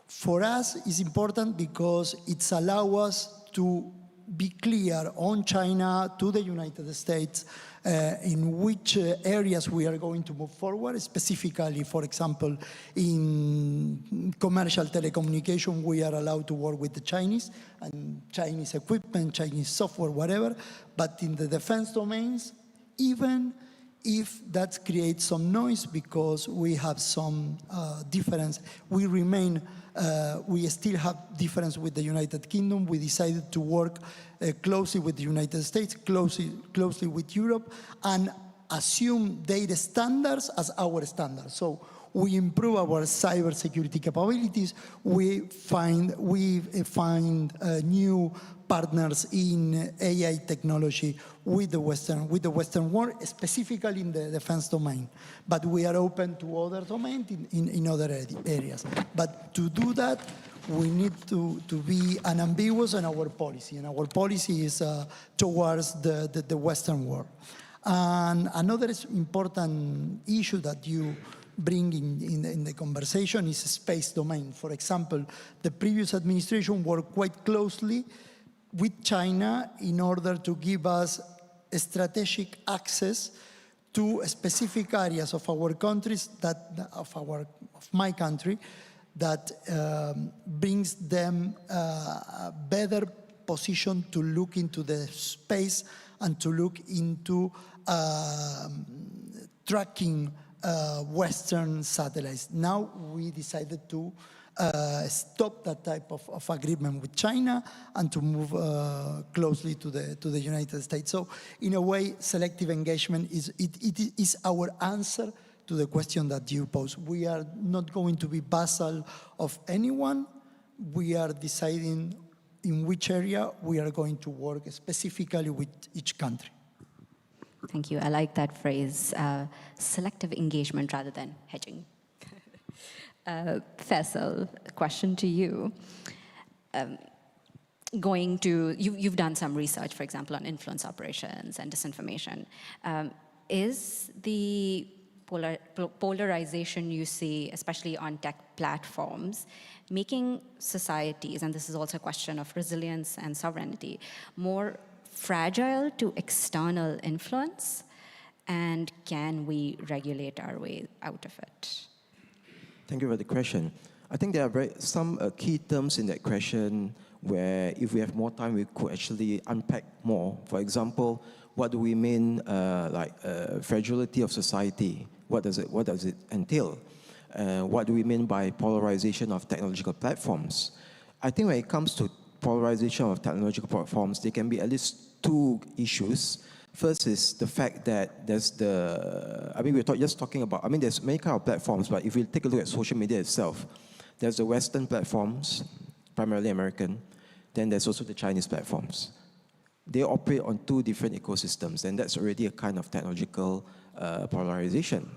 For us, it's important because it allows us to be clear on China to the United States in which areas we are going to move forward. Specifically, for example, in commercial telecommunication, we are allowed to work with the Chinese and Chinese equipment, Chinese software, whatever. But in the defense domains, even if that creates some noise because we have some difference, we still have difference with the United Kingdom. We decided to work closely with the United States, closely with Europe, and assume their standards as our standards. So we improve our cybersecurity capabilities. We find new partners in AI technology with the Western world, specifically in the defense domain. But we are open to other domains in other areas. But to do that, we need to be unambiguous in our policy, and our policy is towards the Western world. And another important issue that you bring in the conversation is space domain. For example, the previous administration worked quite closely with China in order to give us a strategic access to specific areas of our countries, of my country, that brings them a better position to look into the space and to look into tracking Western satellites. Now we decided to stop that type of agreement with China and to move closely to the United States. So in a way, selective engagement is our answer to the question that you pose. We are not going to be vassal of anyone. We are deciding in which area we are going to work specifically with each country. Thank you. I like that phrase, selective engagement rather than hedging. Faisal, question to you. You've done some research, for example, on influence operations and disinformation. Is the polarization you see, especially on tech platforms, making societies, and this is also a question of resilience and sovereignty, more fragile to external influence? And can we regulate our way out of it? Thank you for the question. I think there are some key terms in that question where if we have more time, we could actually unpack more. For example, what do we mean fragility of society? What does it entail? What do we mean by polarization of technological platforms? I think when it comes to polarization of technological platforms, there can be at least two issues. First is the fact that there's we're just talking about, there's many kind of platforms, but if we take a look at social media itself, there's the Western platforms, primarily American, then there's also the Chinese platforms. They operate on two different ecosystems, and that's already a kind of technological polarization.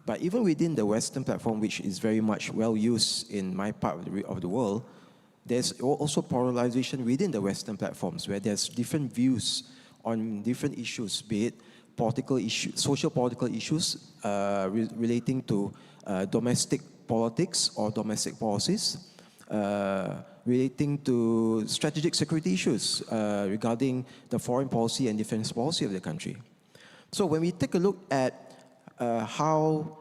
But even within the Western platform, which is very much well used in my part of the world, there's also polarization within the Western platforms where there's different views on different issues, be it political issues, social political issues relating to domestic politics or domestic policies, relating to strategic security issues regarding the foreign policy and defense policy of the country. So when we take a look at how,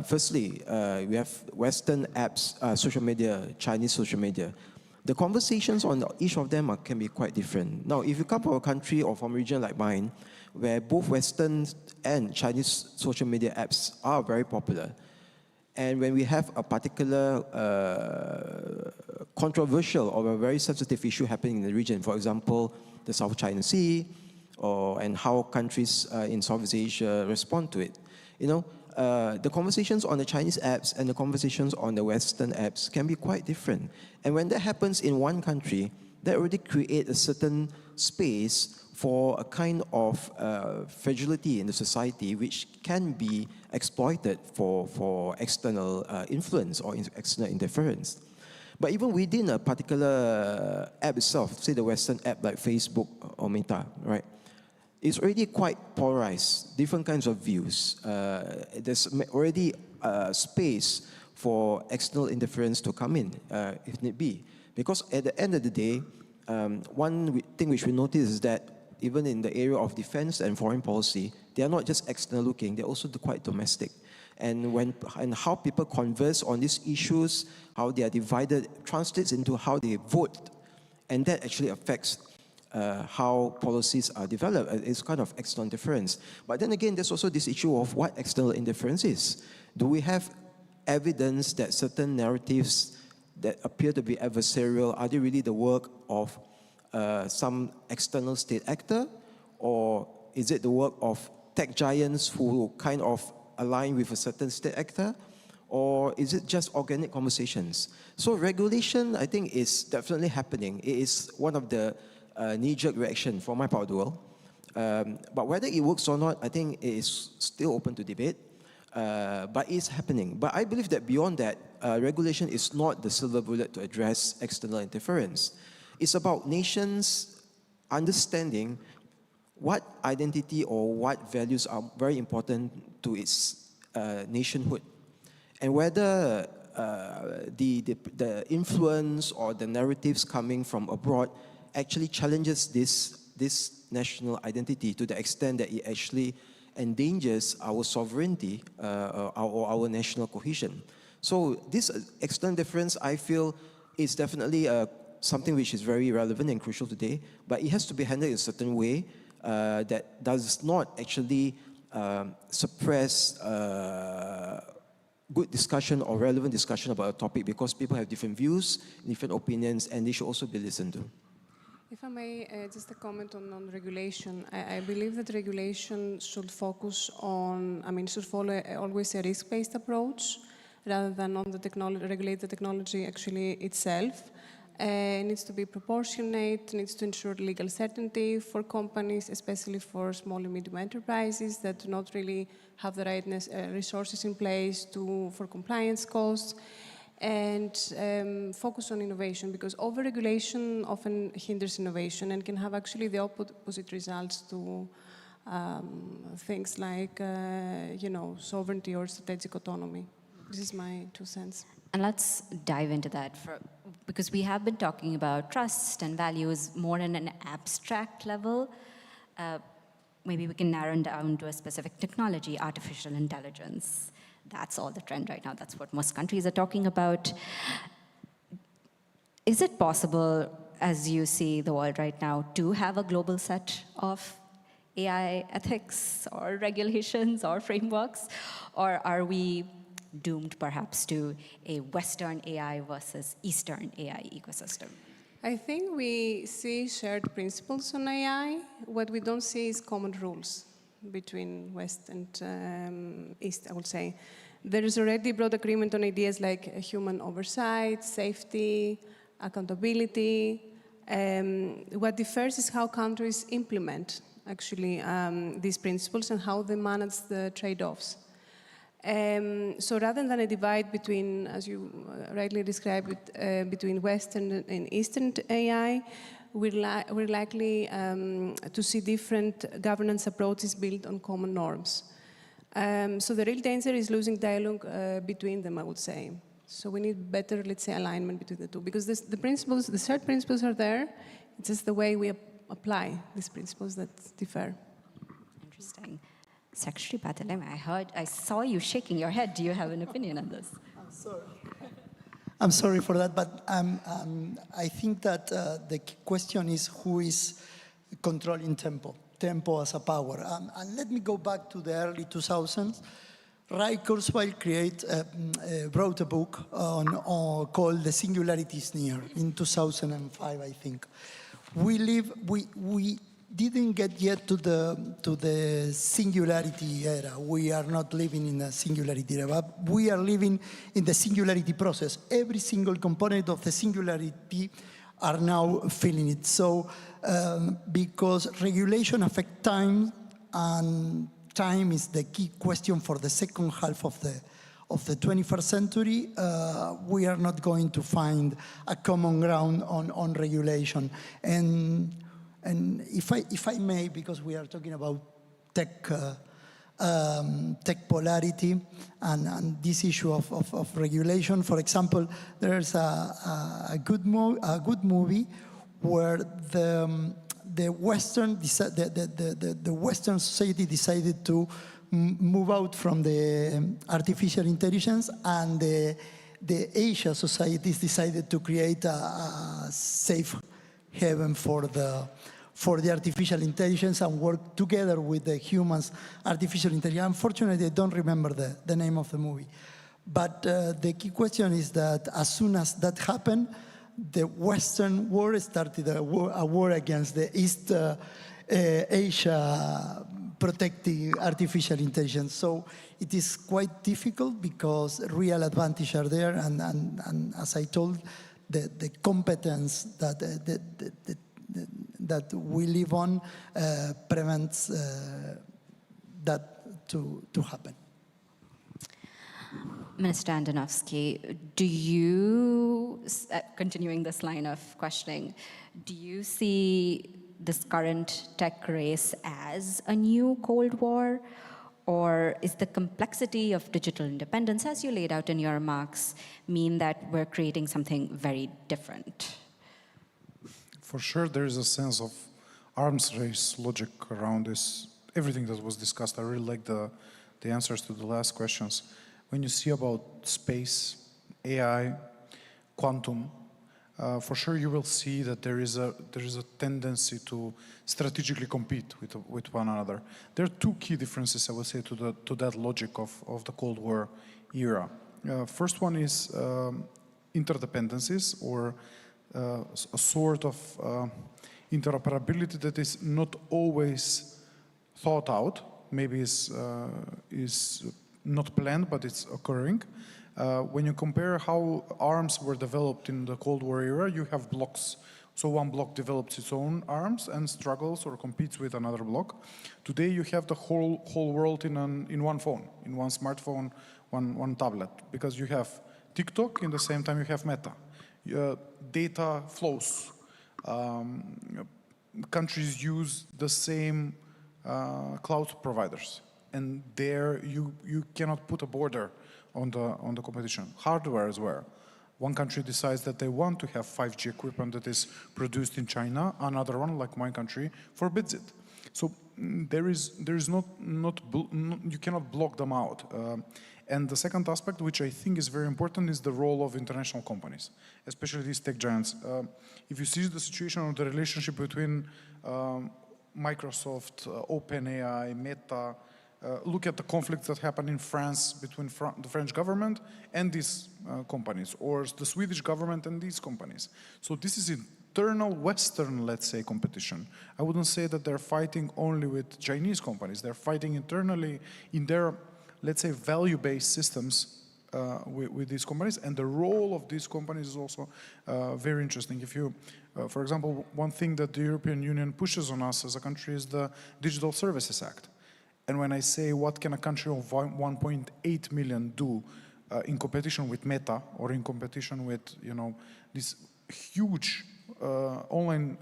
firstly, we have Western apps, social media, Chinese social media, the conversations on each of them can be quite different. Now, if you come from a country or from a region like mine, where both Western and Chinese social media apps are very popular, and when we have a particular controversial or a very sensitive issue happening in the region, for example, the South China Sea, and how countries in Southeast Asia respond to it, the conversations on the Chinese apps and the conversations on the Western apps can be quite different. And when that happens in one country, that already creates a certain space for a kind of fragility in the society which can be exploited for external influence or external interference. But even within a particular app itself, say the Western app like Facebook or Meta, right? It's already quite polarized, different kinds of views. There's already space for external interference to come in, if need be. Because at the end of the day, one thing which we notice is that even in the area of defense and foreign policy, they are not just external looking, they're also quite domestic. And how people converse on these issues, how they are divided, translates into how they vote. And that actually affects how policies are developed. It's kind of external interference. But then again, there's also this issue of what external interference is. Do we have evidence that certain narratives that appear to be adversarial, are they really the work of some external state actor? Or is it the work of tech giants who kind of align with a certain state actor? Or is it just organic conversations? So regulation, I think, is definitely happening. It is one of the knee-jerk reaction from my part of the world. But whether it works or not, I think it is still open to debate. But it's happening. But I believe that beyond that, regulation is not the silver bullet to address external interference. It's about nations understanding what identity or what values are very important to its nationhood. And whether the influence or the narratives coming from abroad actually challenges this national identity to the extent that it actually endangers our sovereignty or our national cohesion. So this external difference, I feel, is definitely something which is very relevant and crucial today, but it has to be handled in a certain way that does not actually suppress good discussion or relevant discussion about a topic, because people have different views, different opinions, and they should also be listened to. If I may, just a comment on regulation. I believe that regulation should focus on, should follow always a risk-based approach rather than on the technology, regulate the technology actually itself. It needs to be proportionate, needs to ensure legal certainty for companies, especially for small and medium enterprises that do not really have the right resources in place for compliance costs, and focus on innovation, because over-regulation often hinders innovation and can have actually the opposite results to things like, sovereignty or strategic autonomy. This is my 2 cents. And let's dive into that, because we have been talking about trust and values more in an abstract level. Maybe we can narrow down to a specific technology, artificial intelligence. That's all the trend right now. That's what most countries are talking about. Is it possible, as you see the world right now, to have a global set of AI ethics or regulations or frameworks? Or are we doomed perhaps to a Western AI versus Eastern AI ecosystem? I think we see shared principles on AI. What we don't see is common rules between West and East, I would say. There is already broad agreement on ideas like human oversight, safety, accountability. What differs is how countries implement, actually, these principles and how they manage the trade-offs. So rather than a divide between, as you rightly described, between Western and Eastern AI, we're likely to see different governance approaches built on common norms. So the real danger is losing dialogue between them, I would say. So we need better, let's say, alignment between the two, because the principles, the shared principles are there. It's just the way we apply these principles that differ. Interesting. Secretary Batelem, I saw you shaking your head. Do you have an opinion on this? I'm sorry. I'm sorry for that, but I think that the key question is who is controlling tempo as a power. And let me go back to the early 2000s. Ray Kurzweil wrote a book called The Singularity is Near in 2005, I think. We didn't get yet to the singularity era. We are not living in a singularity era, but we are living in the singularity process. Every single component of the singularity are now feeling it. So because regulation affects time, and time is the key question for the second half of the 21st century, we are not going to find a common ground on regulation. And if I may, because we are talking about tech polarity and this issue of regulation, for example, there's a good movie where the Western society decided to move out from the artificial intelligence, and the Asia societies decided to create a safe haven for the artificial intelligence and work together with the humans' artificial intelligence. Unfortunately, I don't remember the name of the movie. But the key question is that as soon as that happened, the Western world started a war against the East Asia protecting artificial intelligence. So it is quite difficult because real advantages are there, and as I told, the competence that we live on prevents that to happen. Minister Andonovski, do you, continuing this line of questioning, do you see this current tech race as a new Cold War? Or is the complexity of digital independence, as you laid out in your remarks, mean that we're creating something very different? For sure, there is a sense of arms race logic around this. Everything that was discussed, I really like the answers to the last questions. When you see about space, AI, quantum, for sure you will see that there is a tendency to strategically compete with one another. There are two key differences, I would say, to that logic of the Cold War era. First one is interdependencies, or a sort of interoperability that is not always thought out, maybe is not planned, but it's occurring. When you compare how arms were developed in the Cold War era, you have blocks. So one bloc develops its own arms and struggles or competes with another bloc. Today you have the whole world in one phone, in one smartphone, one tablet, because you have TikTok, in the same time you have Meta. Data flows. Countries use the same cloud providers, and there you cannot put a border on the competition. Hardware as well. One country decides that they want to have 5G equipment that is produced in China. Another one, like my country, forbids it. So there is not you cannot block them out. And the second aspect, which I think is very important, is the role of international companies, especially these tech giants. If you see the situation of the relationship between Microsoft, OpenAI, Meta, look at the conflicts that happen in France between the French government and these companies, or the Swedish government and these companies. So this is internal Western, let's say, competition. I wouldn't say that they're fighting only with Chinese companies. They're fighting internally in their, let's say, value-based systems with these companies, and the role of these companies is also very interesting. If you, for example, one thing that the European Union pushes on us as a country is the Digital Services Act. And when I say what can a country of 1.8 million do in competition with Meta or in competition with, you know, these huge online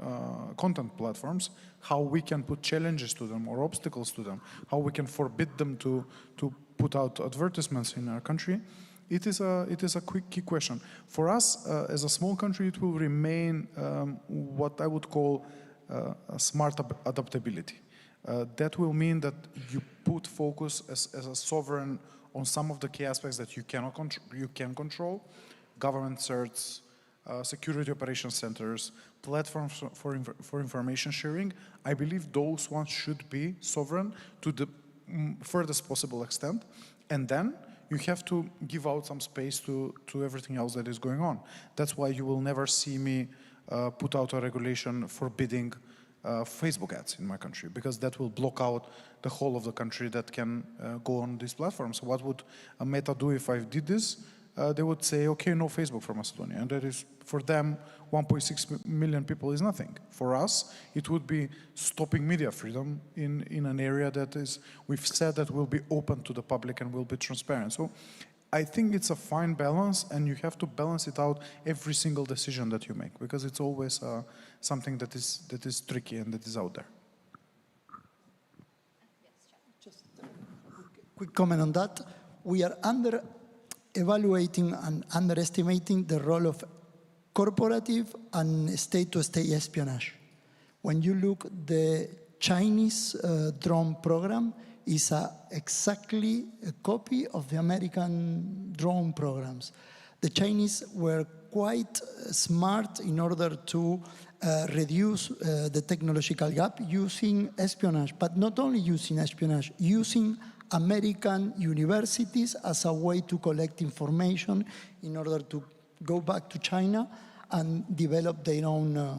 content platforms, how we can put challenges to them or obstacles to them, how we can forbid them to put out advertisements in our country, it is a quick key question. For us, as a small country, it will remain what I would call a smart adaptability. That will mean that you put focus as a sovereign on some of the key aspects that you can control, government certs, security operations centers, platforms for information sharing. I believe those ones should be sovereign to the furthest possible extent. And then you have to give out some space to everything else that is going on. That's why you will never see me put out a regulation forbidding Facebook ads in my country, because that will block out the whole of the country that can go on these platforms. What would a Meta do if I did this? They would say, okay, no Facebook for Macedonia. And that is, for them, 1.6 million people is nothing. For us, it would be stopping media freedom in an area that is, we've said that will be open to the public and will be transparent. So I think it's a fine balance, and you have to balance it out every single decision that you make, because it's always something that is tricky and that is out there. Just a quick comment on that. We are evaluating and underestimating the role of corporative and state-to-state espionage. When you look, the Chinese drone program is exactly a copy of the American drone programs. The Chinese were quite smart in order to reduce the technological gap using espionage, but not only using espionage, using American universities as a way to collect information in order to go back to China and develop their own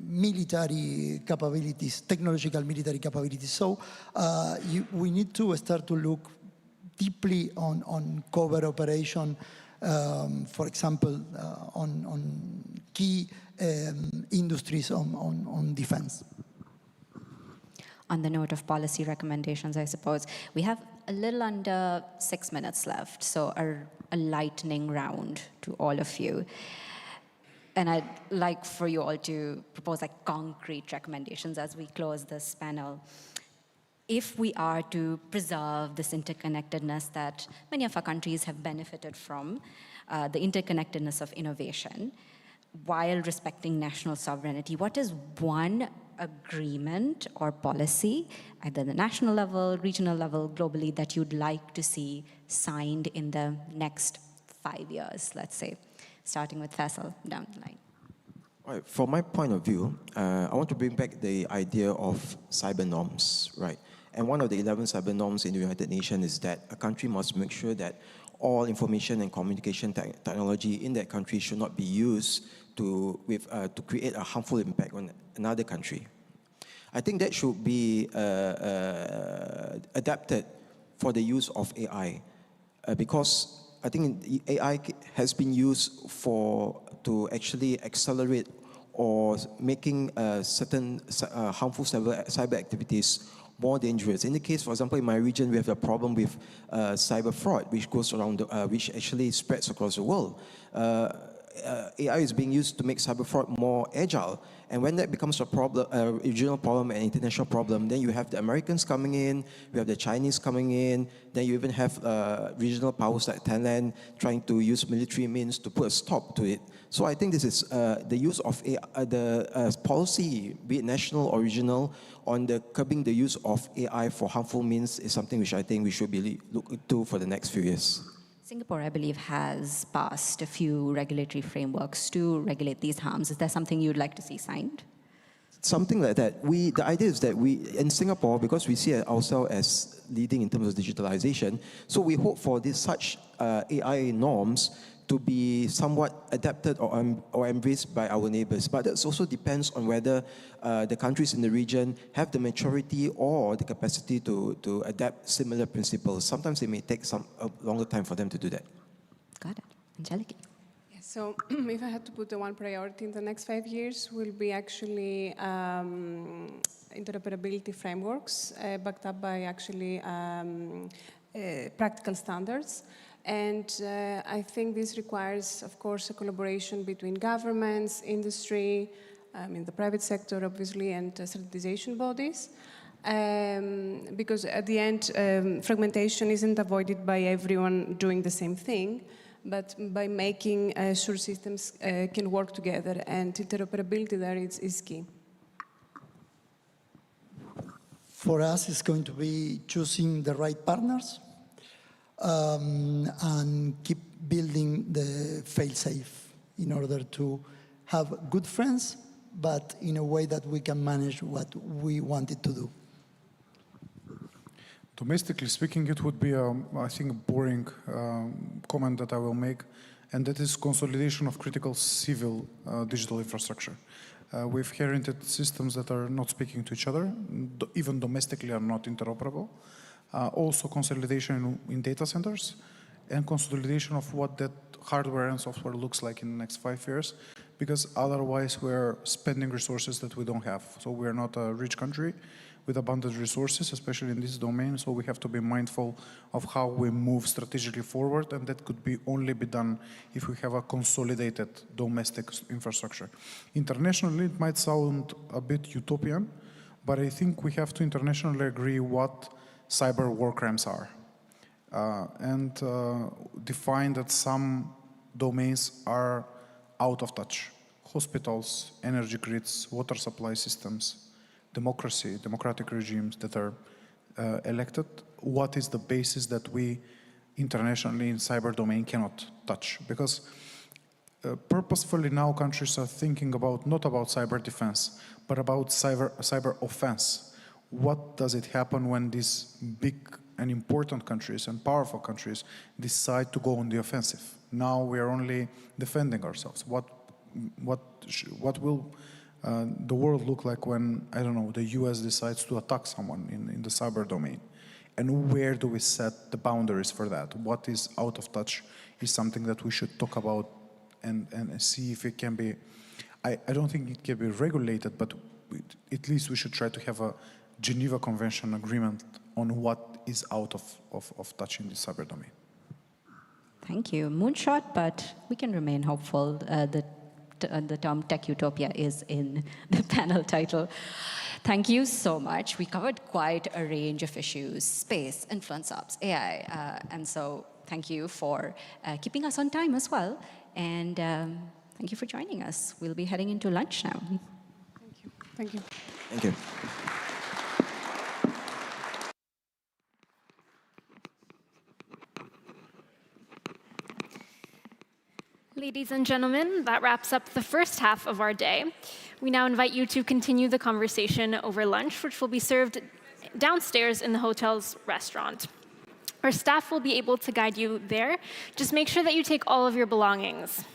military capabilities, technological military capabilities. So we need to start to look deeply on covert operation, for example, on key industries on defense. On the note of policy recommendations, I suppose, we have a little under 6 minutes left, so a lightning round to all of you. And I'd like for you all to propose like concrete recommendations as we close this panel. If we are to preserve this interconnectedness that many of our countries have benefited from, the interconnectedness of innovation, while respecting national sovereignty, what is one agreement or policy, either the national level, regional level, globally, that you'd like to see signed in the next 5 years, let's say, starting with Faisal down the line? All right, from my point of view, I want to bring back the idea of cyber norms, right? And one of the 11 cyber norms in the United Nations is that a country must make sure that all information and communication technology in that country should not be used to create a harmful impact on another country. I think that should be adapted for the use of AI, because I think AI has been used to actually accelerate or making certain harmful cyber activities more dangerous. In the case, for example, in my region, we have a problem with cyber fraud, which goes around, which actually spreads across the world. AI is being used to make cyber fraud more agile. And when that becomes a problem, a regional problem, an international problem, then you have the Americans coming in, you have the Chinese coming in, then you even have regional powers like Thailand trying to use military means to put a stop to it. So I think this is the use of AI, the policy, be it national or regional, on the curbing the use of AI for harmful means is something which I think we should be looking to for the next few years. Singapore, I believe, has passed a few regulatory frameworks to regulate these harms. Is there something you'd like to see signed? Something like that. The idea is that we, in Singapore, because we see ourselves as leading in terms of digitalization, so we hope for such AI norms to be somewhat adapted or embraced by our neighbors. But it also depends on whether the countries in the region have the maturity or the capacity to adapt similar principles. Sometimes it may take a longer time for them to do that. Got it. Angeliki. Yes, so if I had to put the one priority in the next 5 years, will be actually interoperability frameworks backed up by actually practical standards. And I think this requires, of course, a collaboration between governments, industry, in the private sector, obviously, and standardization bodies. Because at the end, fragmentation isn't avoided by everyone doing the same thing, but by making sure systems can work together, and interoperability there is key. For us, it's going to be choosing the right partners and keep building the fail-safe in order to have good friends, but in a way that we can manage what we wanted to do. Domestically speaking, it would be, I think, a boring comment that I will make, and that is consolidation of critical civil digital infrastructure. We've inherited systems that are not speaking to each other, even domestically are not interoperable. Also consolidation in data centers, and consolidation of what that hardware and software looks like in the next 5 years, because otherwise we're spending resources that we don't have. So we're not a rich country with abundant resources, especially in this domain, so we have to be mindful of how we move strategically forward, and that could be only be done if we have a consolidated domestic infrastructure. Internationally, it might sound a bit utopian, but I think we have to internationally agree what cyber war crimes are, and define that some domains are out of touch. Hospitals, energy grids, water supply systems, democracy, democratic regimes that are elected. What is the basis that we internationally in cyber domain cannot touch? Because purposefully now countries are thinking about, not about cyber defense, but about cyber offense. What does it happen when these big and important countries and powerful countries decide to go on the offensive? Now we are only defending ourselves. What will the world look like when, I don't know, the US decides to attack someone in the cyber domain? And where do we set the boundaries for that? What is out of touch is something that we should talk about and see if it can be, I don't think it can be regulated, but at least we should try to have a Geneva Convention agreement on what is out of touch in the cyber domain. Thank you. Moonshot, but we can remain hopeful. The term tech utopia is in the panel title. Thank you so much. We covered quite a range of issues: space, influence ops, AI, and so thank you for keeping us on time as well. And thank you for joining us. We'll be heading into lunch now. Thank you. Thank you. Thank you. Ladies and gentlemen, that wraps up the first half of our day. We now invite you to continue the conversation over lunch, which will be served downstairs in the hotel's restaurant. Our staff will be able to guide you there. Just make sure that you take all of your belongings.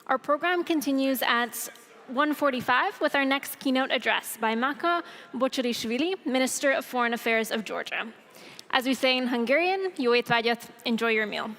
Our program continues at 1:45 with our next keynote address by Maka Bocsarishvili, Minister of Foreign Affairs of Georgia. As we say in Hungarian, jó étvágyat, enjoy your meal.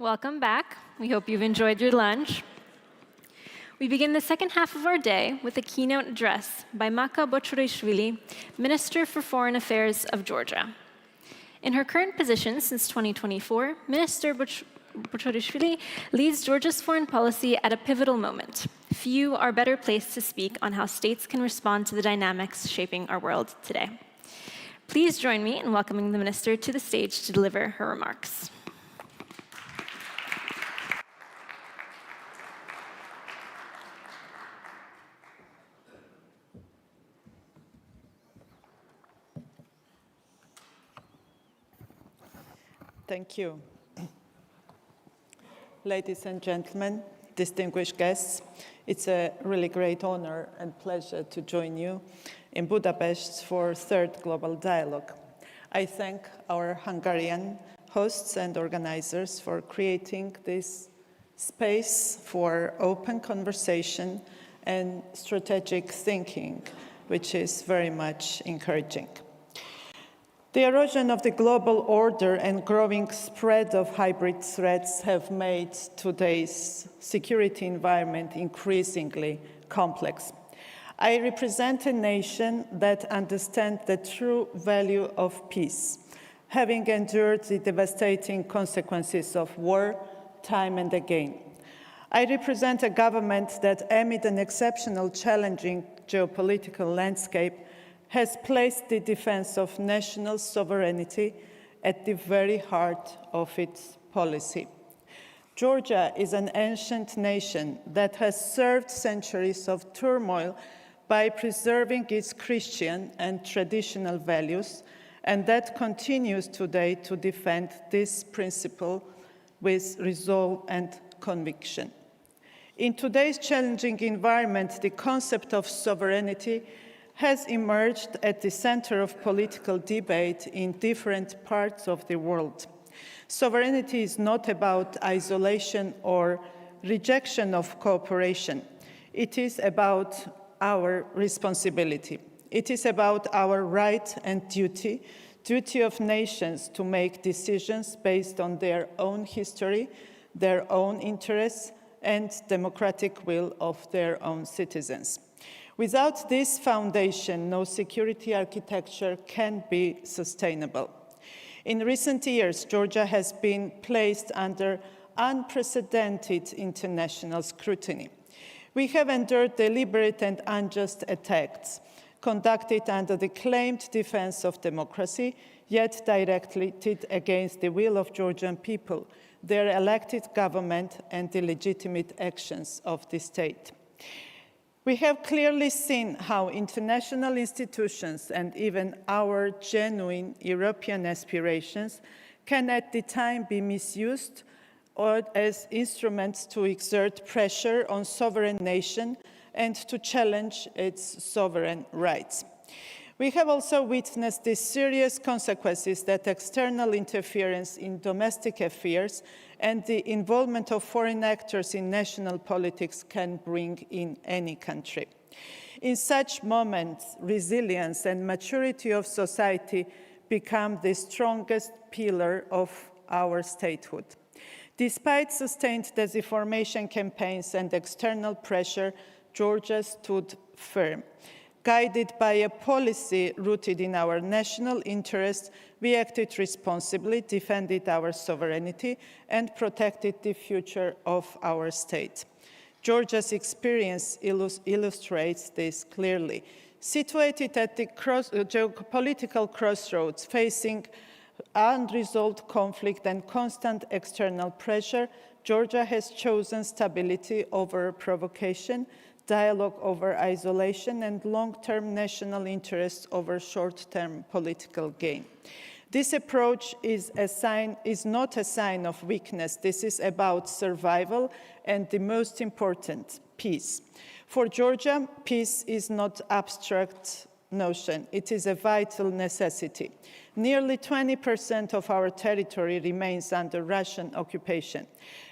welcome back. We hope you've enjoyed your lunch. We begin the second half of our day with a keynote address by Maka Bochorishvili, Minister for Foreign Affairs of Georgia. In her current position since 2024, Minister Bochorishvili leads Georgia's foreign policy at a pivotal moment. Few are better placed to speak on how states can respond to the dynamics shaping our world today. Please join me in welcoming the minister to the stage to deliver her remarks. Thank you. Ladies and gentlemen, distinguished guests, it's a really great honor and pleasure to join you in Budapest for Third Global Dialogue. I thank our Hungarian hosts and organizers for creating this space for open conversation and strategic thinking, which is very much encouraging. The erosion of the global order and growing spread of hybrid threats have made today's security environment increasingly complex. I represent a nation that understands the true value of peace, having endured the devastating consequences of war time and again. I represent a government that, amid an exceptional challenging geopolitical landscape, has placed the defense of national sovereignty at the very heart of its policy. Georgia is an ancient nation that has served centuries of turmoil by preserving its Christian and traditional values, and that continues today to defend this principle with resolve and conviction. In today's challenging environment, the concept of sovereignty has emerged at the center of political debate in different parts of the world. Sovereignty is not about isolation or rejection of cooperation. It is about our responsibility. It is about our right and duty of nations to make decisions based on their own history, their own interests, and democratic will of their own citizens. Without this foundation, no security architecture can be sustainable. In recent years, Georgia has been placed under unprecedented international scrutiny. We have endured deliberate and unjust attacks conducted under the claimed defense of democracy, yet directed against the will of Georgian people, their elected government, and the legitimate actions of the state. We have clearly seen how international institutions and even our genuine European aspirations can at the time be misused or as instruments to exert pressure on sovereign nation and to challenge its sovereign rights. We have also witnessed the serious consequences that external interference in domestic affairs and the involvement of foreign actors in national politics can bring in any country. In such moments, resilience and maturity of society become the strongest pillar of our statehood. Despite sustained disinformation campaigns and external pressure, Georgia stood firm. Guided by a policy rooted in our national interests, we acted responsibly, defended our sovereignty, and protected the future of our state. Georgia's experience illustrates this clearly. Situated at the geopolitical crossroads, facing unresolved conflict and constant external pressure, Georgia has chosen stability over provocation, dialogue over isolation, and long-term national interests over short-term political gain. This approach is not a sign of weakness. This is about survival and, the most important, peace. For Georgia, peace is not an abstract notion. It is a vital necessity. Nearly 20% of our territory remains under Russian occupation,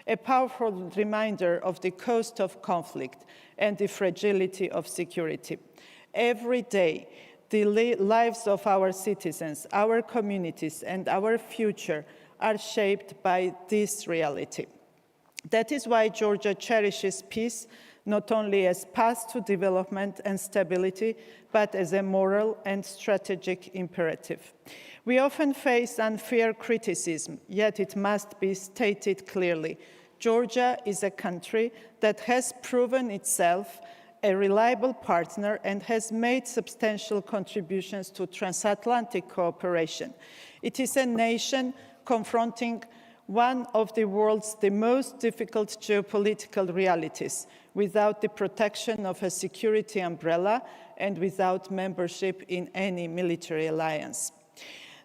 a powerful reminder of the cost of conflict and the fragility of security. Every day, the lives of our citizens, our communities, and our future are shaped by this reality. That is why Georgia cherishes peace, not only as path to development and stability, but as a moral and strategic imperative. We often face unfair criticism, yet it must be stated clearly. Georgia is a country that has proven itself a reliable partner and has made substantial contributions to transatlantic cooperation. It is a nation confronting one of the world's most difficult geopolitical realities, without the protection of a security umbrella and without membership in any military alliance.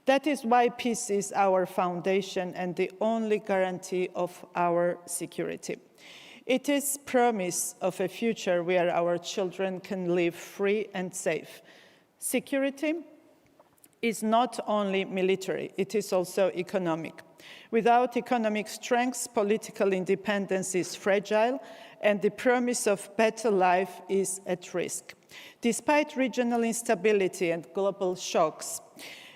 That is why peace is our foundation and the only guarantee of our security. It is promise of a future where our children can live free and safe. Security is not only military, it is also economic. Without economic strength, political independence is fragile, and the promise of better life is at risk. Despite regional instability and global shocks,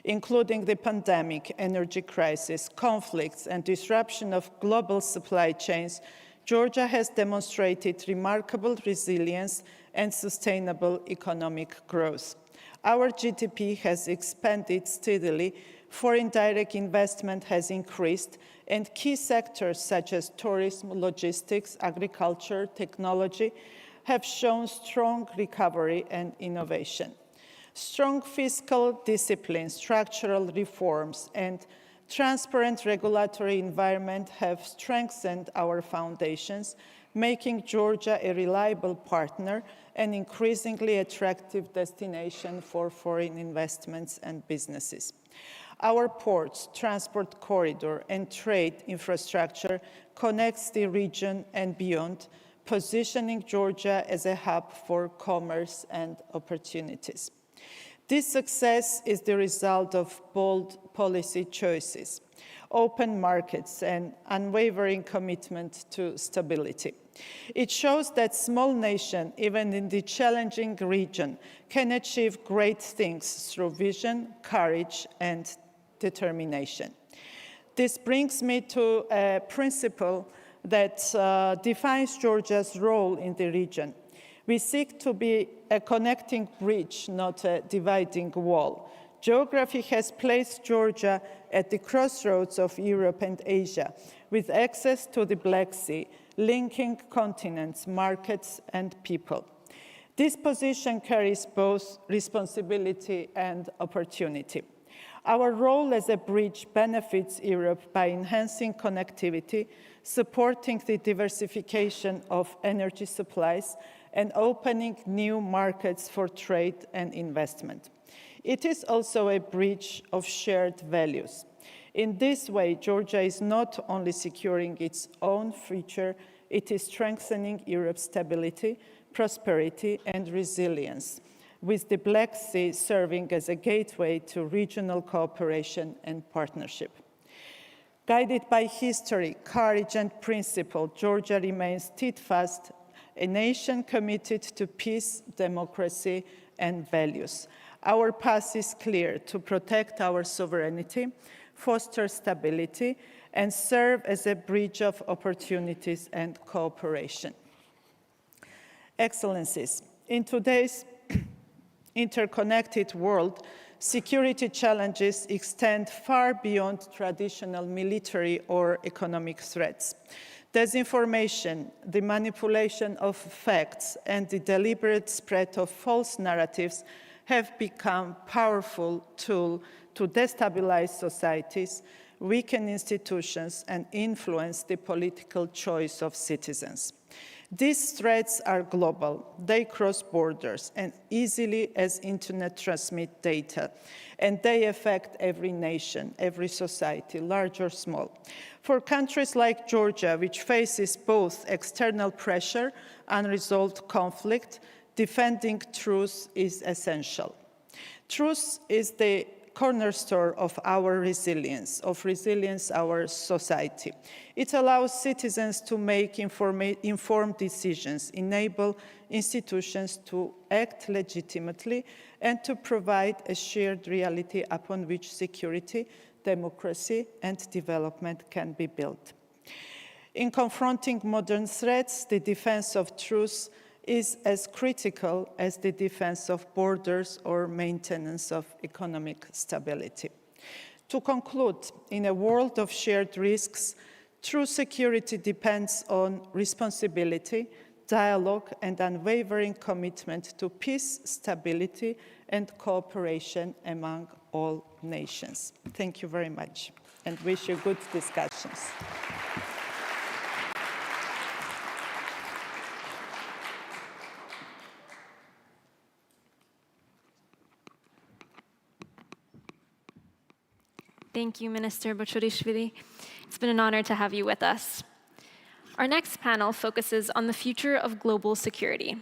including the pandemic, energy crisis, conflicts, and disruption of global supply chains, Georgia has demonstrated remarkable resilience and sustainable economic growth. Our GDP has expanded steadily, foreign direct investment has increased, and key sectors such as tourism, logistics, agriculture, technology have shown strong recovery and innovation. Strong fiscal discipline, structural reforms, and transparent regulatory environment have strengthened our foundations, making Georgia a reliable partner and increasingly attractive destination for foreign investments and businesses. Our ports, transport corridor, and trade infrastructure connects the region and beyond, positioning Georgia as a hub for commerce and opportunities. This success is the result of bold policy choices, open markets, and unwavering commitment to stability. It shows that small nations, even in the challenging region, can achieve great things through vision, courage, and determination. This brings me to a principle that defines Georgia's role in the region. We seek to be a connecting bridge, not a dividing wall. Geography has placed Georgia at the crossroads of Europe and Asia, with access to the Black Sea, linking continents, markets, and people. This position carries both responsibility and opportunity. Our role as a bridge benefits Europe by enhancing connectivity, supporting the diversification of energy supplies, and opening new markets for trade and investment. It is also a bridge of shared values. In this way, Georgia is not only securing its own future, it is strengthening Europe's stability, prosperity, and resilience, with the Black Sea serving as a gateway to regional cooperation and partnership. Guided by history, courage, and principle, Georgia remains steadfast, a nation committed to peace, democracy, and values. Our path is clear: to protect our sovereignty, foster stability, and serve as a bridge of opportunities and cooperation. Excellencies, in today's interconnected world, security challenges extend far beyond traditional military or economic threats. Disinformation, the manipulation of facts, and the deliberate spread of false narratives have become powerful tools to destabilize societies, weaken institutions, and influence the political choice of citizens. These threats are global. They cross borders and easily as internet transmit data, and they affect every nation, every society, large or small. For countries like Georgia, which faces both external pressure and unresolved conflict, defending truth is essential. Truth is the cornerstone of our resilience, our society. It allows citizens to make informed decisions, enable institutions to act legitimately, and to provide a shared reality upon which security, democracy and development can be built. In confronting modern threats, the defense of truth is as critical as the defense of borders or maintenance of economic stability. To conclude, in a world of shared risks, true security depends on responsibility, dialogue, and unwavering commitment to peace, stability, and cooperation among all nations. Thank you very much, and wish you good discussions. Thank you, Minister Bochorishvili. It's been an honor to have you with us. Our next panel focuses on the future of global security,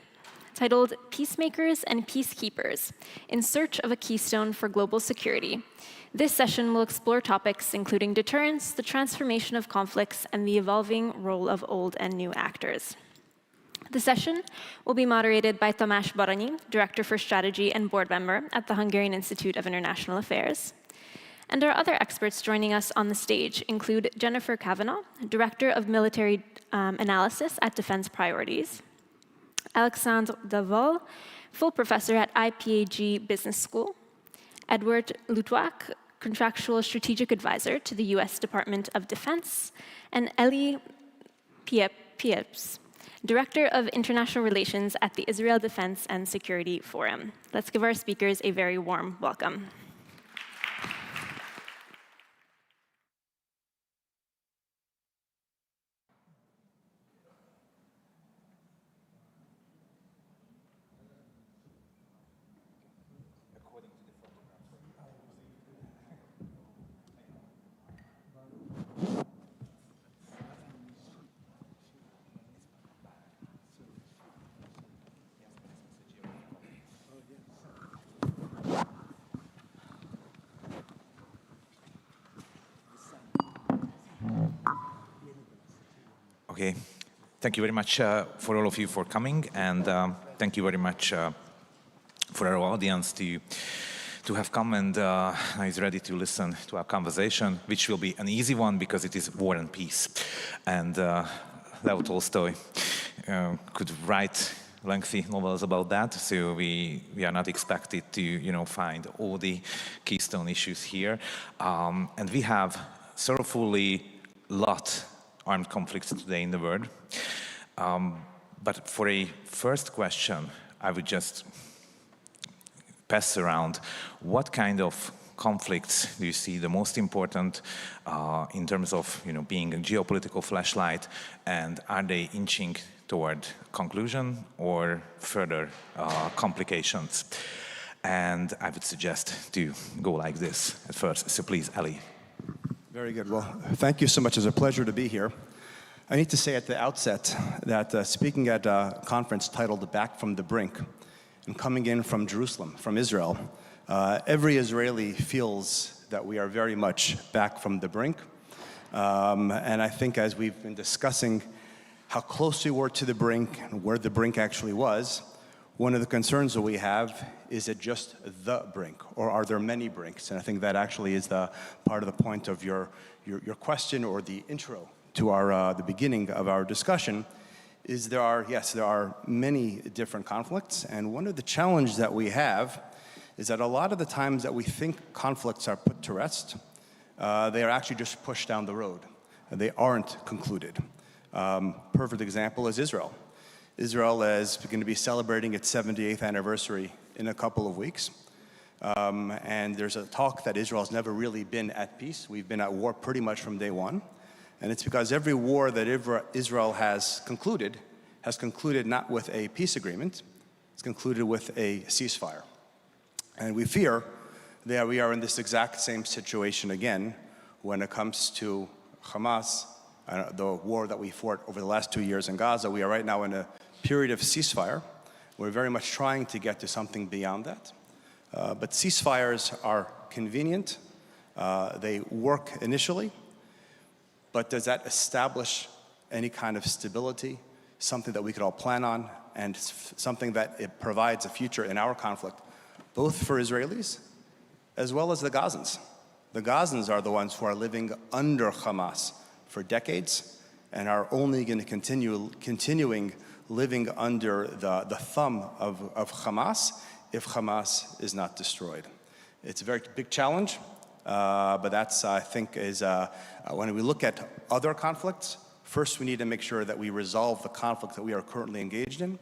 titled Peacemakers and Peacekeepers, in search of a keystone for global security. This session will explore topics including deterrence, the transformation of conflicts, and the evolving role of old and new actors. The session will be moderated by Tamás Baranyi, Director for Strategy and Board Member at the Hungarian Institute of International Affairs. And our other experts joining us on the stage include Jennifer Kavanagh, Director of Military Analysis at Defense Priorities, Alexandre Davol, Full Professor at IPAG Business School, Edward Lutovac, Contractual Strategic Advisor to the US Department of Defense, and Eli Pieps, Director of International Relations at the Israel Defense and Security Forum. Let's give our speakers a very warm welcome. Okay, thank you very much for all of you for coming, and thank you very much for our audience to have come and is ready to listen to our conversation, which will be an easy one because it is war and peace. And Leo Tolstoy could write lengthy novels about that, so we are not expected to find all the keystone issues here. And we have sorrowfully lot armed conflicts today in the world. But for a first question, I would just pass around what kind of conflicts do you see the most important in terms of being a geopolitical flashlight, and are they inching toward conclusion or further complications? And I would suggest to go like this at first. So please, Eli. Very good. Well, thank you so much. It's a pleasure to be here. I need to say at the outset that speaking at a conference titled Back from the Brink, and coming in from Jerusalem, from Israel, every Israeli feels that we are very much back from the brink. And I think as we've been discussing how close we were to the brink and where the brink actually was, one of the concerns that we have is it just the brink, or are there many brinks? And I think that actually is the part of the point of your question, or the intro to our the beginning of our discussion, is there are many different conflicts, and one of the challenges that we have is that a lot of the times that we think conflicts are put to rest, they are actually just pushed down the road. They aren't concluded. Perfect example is Israel. Israel is going to be celebrating its 78th anniversary in a couple of weeks. And there's a talk that Israel's never really been at peace. We've been at war pretty much from day one. And it's because every war that Israel has concluded not with a peace agreement, it's concluded with a ceasefire. And we fear that we are in this exact same situation again when it comes to Hamas, the war that we fought over the last 2 years in Gaza. We are right now in a period of ceasefire. We're very much trying to get to something beyond that. But ceasefires are convenient. They work initially. But does that establish any kind of stability, something that we could all plan on, and something that it provides a future in our conflict, both for Israelis as well as the Gazans? The Gazans are the ones who are living under Hamas for decades and are only going to continuing living under the thumb of Hamas if Hamas is not destroyed. It's a very big challenge, but that's, I think, is when we look at other conflicts, first we need to make sure that we resolve the conflict that we are currently engaged in,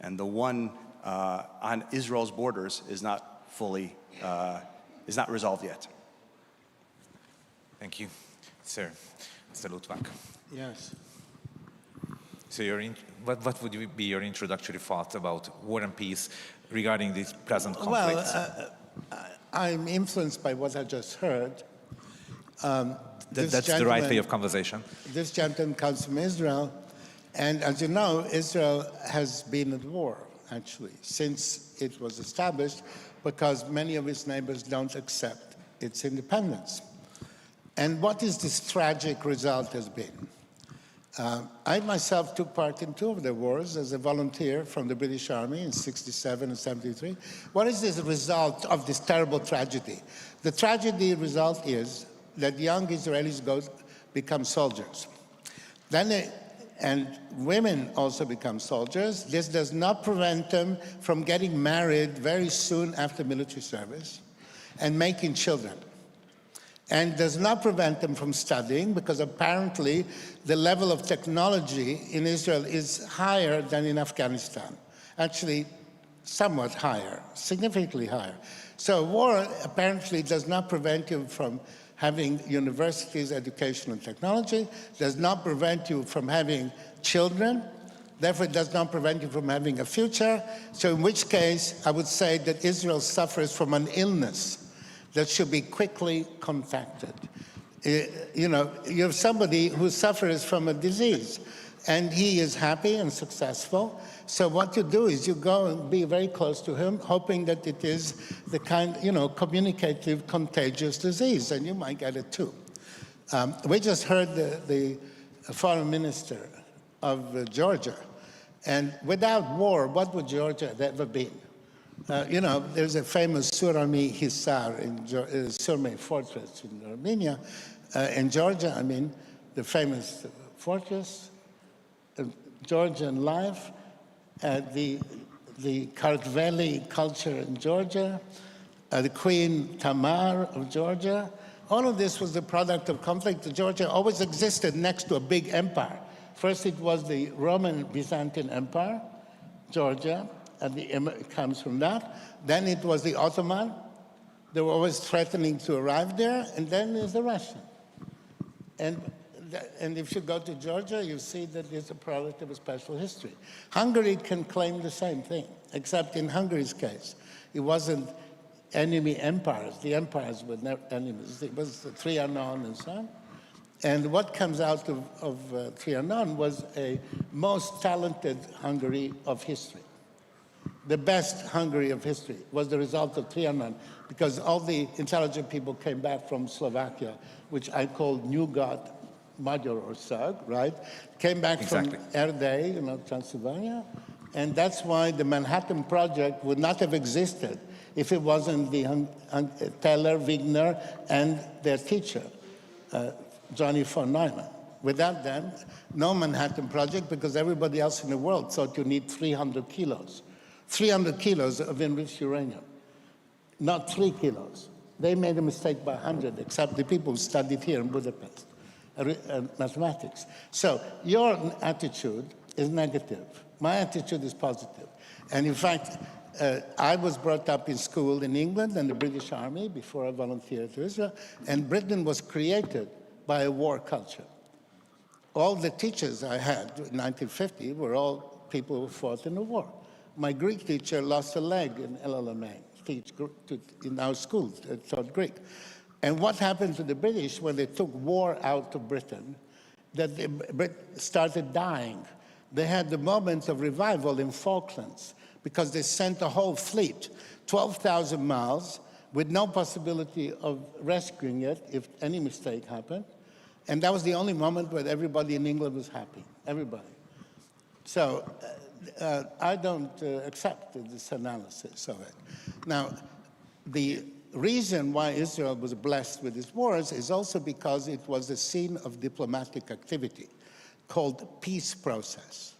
and the one on Israel's borders is not fully, is not resolved yet. Thank you. Sir, Mr. Lutvak. Yes. So what would be your introductory thought about war and peace regarding these present conflicts? Well, I'm influenced by what I just heard. That's the right way of conversation. This gentleman comes from Israel, and as you know, Israel has been at war, actually, since it was established, because many of its neighbors don't accept its independence. And what is this tragic result has been? I myself took part in 2 of the wars as a volunteer from the British Army in 67 and 73. What is the result of this terrible tragedy? The tragedy result is that young Israelis become soldiers. And women also become soldiers. This does not prevent them from getting married very soon after military service and making children. And does not prevent them from studying, because apparently the level of technology in Israel is higher than in Afghanistan. Actually, somewhat higher, significantly higher. So war apparently does not prevent you from having universities, education, and technology, does not prevent you from having children, therefore it does not prevent you from having a future. So in which case, I would say that Israel suffers from an illness that should be quickly contacted. You know, you have somebody who suffers from a disease, and he is happy and successful. So what you do is you go and be very close to him, hoping that it is the kind, communicative, contagious disease, and you might get it too. We just heard the foreign minister of Georgia, and without war, what would Georgia have ever been? There's a famous Surami Hisar in Surmi fortress in Armenia, in Georgia, the famous fortress, Georgian life, the Kartveli culture in Georgia, the Queen Tamar of Georgia. All of this was the product of conflict. Georgia always existed next to a big empire. First it was the Roman Byzantine Empire, Georgia, and it comes from that. Then it was the Ottoman. They were always threatening to arrive there. And then there's the Russian. And if you go to Georgia, you see that it's a product of a special history. Hungary can claim the same thing, except in Hungary's case, it wasn't enemy empires. The empires were never enemies. It was the Trianon and so on. And what comes out of Trianon was a most talented Hungary of history. The best Hungary of history was the result of Trianon, because all the intelligent people came back from Slovakia, which I called New God, Magyar Ország, right? Came back from Erdély, Transylvania, and that's why the Manhattan Project would not have existed if it wasn't the Teller, Wigner, and their teacher, Johnny von Neumann. Without them, no Manhattan Project, because everybody else in the world thought you need 300 kilos. 300 kilos of enriched uranium, not 3 kilos. They made a mistake by 100, except the people who studied here in Budapest, mathematics. So your attitude is negative. My attitude is positive. And in fact, I was brought up in school in England and the British Army before I volunteered to Israel, and Britain was created by a war culture. All the teachers I had in 1950 were all people who fought in the war. My Greek teacher lost a leg in El Alamein, in our school, taught Greek. And what happened to the British when they took war out of Britain, that the Brit started dying. They had the moment of revival in Falklands because they sent a whole fleet, 12,000 miles, with no possibility of rescuing it if any mistake happened. And that was the only moment where everybody in England was happy, everybody. So I don't accept this analysis of it. Now, the reason why Israel was blessed with these wars is also because it was a scene of diplomatic activity called peace process.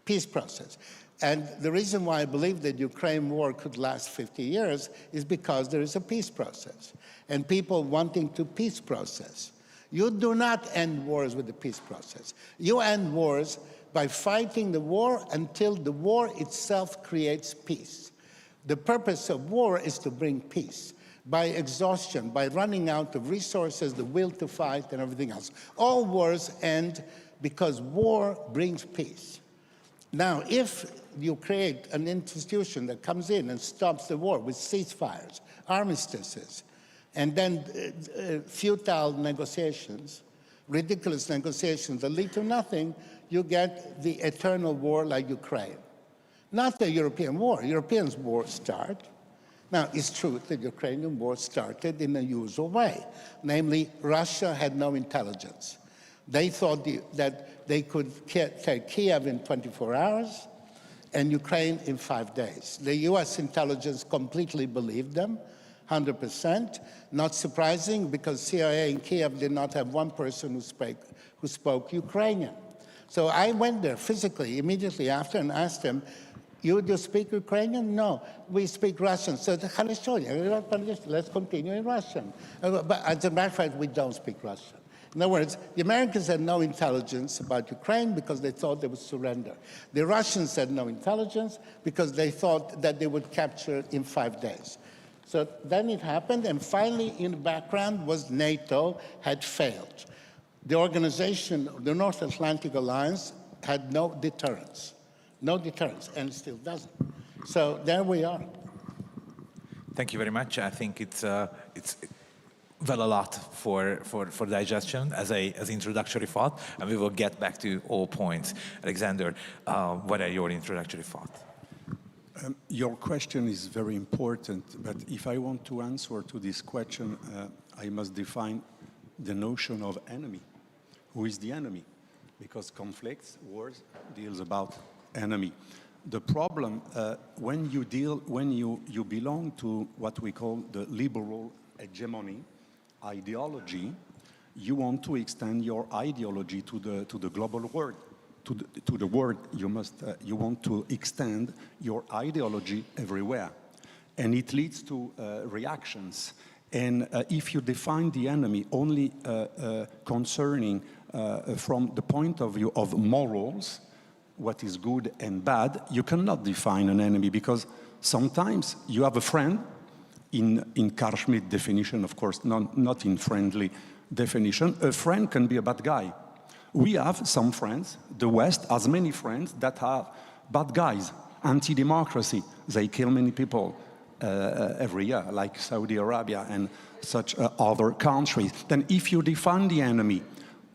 Peace process. And the reason why I believe that Ukraine war could last 50 years is because there is a peace process and people wanting to peace process. You do not end wars with the peace process. You end wars by fighting the war until the war itself creates peace. The purpose of war is to bring peace by exhaustion, by running out of resources, the will to fight, and everything else. All wars end because war brings peace. Now, if you create an institution that comes in and stops the war with ceasefires, armistices, and then futile negotiations, ridiculous negotiations that lead to nothing, you get the eternal war like Ukraine. Not the European war. European wars start. Now, it's true that the Ukrainian war started in a usual way. Namely, Russia had no intelligence. They thought that they could take Kiev in 24 hours and Ukraine in 5 days. The US intelligence completely believed them, 100%. Not surprising, because CIA in Kiev did not have one person who spoke Ukrainian. So I went there physically immediately after and asked them, you do speak Ukrainian? No, we speak Russian. So let's continue in Russian. But as a matter of fact, we don't speak Russian. In other words, the Americans had no intelligence about Ukraine because they thought they would surrender. The Russians had no intelligence because they thought that they would capture in 5 days. So then it happened, and finally in the background was NATO had failed. The organization, the North Atlantic Alliance, had no deterrence, and still doesn't. So there we are. Thank you very much. I think it's well a lot for digestion as introductory thought, and we will get back to all points. Alexander, what are your introductory thoughts? Your question is very important, but if I want to answer to this question, I must define the notion of enemy. Who is the enemy? Because conflicts, wars, deals about enemy. The problem when you belong to what we call the liberal hegemony ideology, you want to extend your ideology to the global world. To the world, you want to extend your ideology everywhere, and it leads to reactions. And if you define the enemy only concerning from the point of view of morals, what is good and bad, you cannot define an enemy, because sometimes you have a friend in Carl Schmitt definition, of course, not in friendly definition. A friend can be a bad guy. We have some friends, the West has many friends that are bad guys, anti-democracy. They kill many people every year, like Saudi Arabia and such other countries. Then if you define the enemy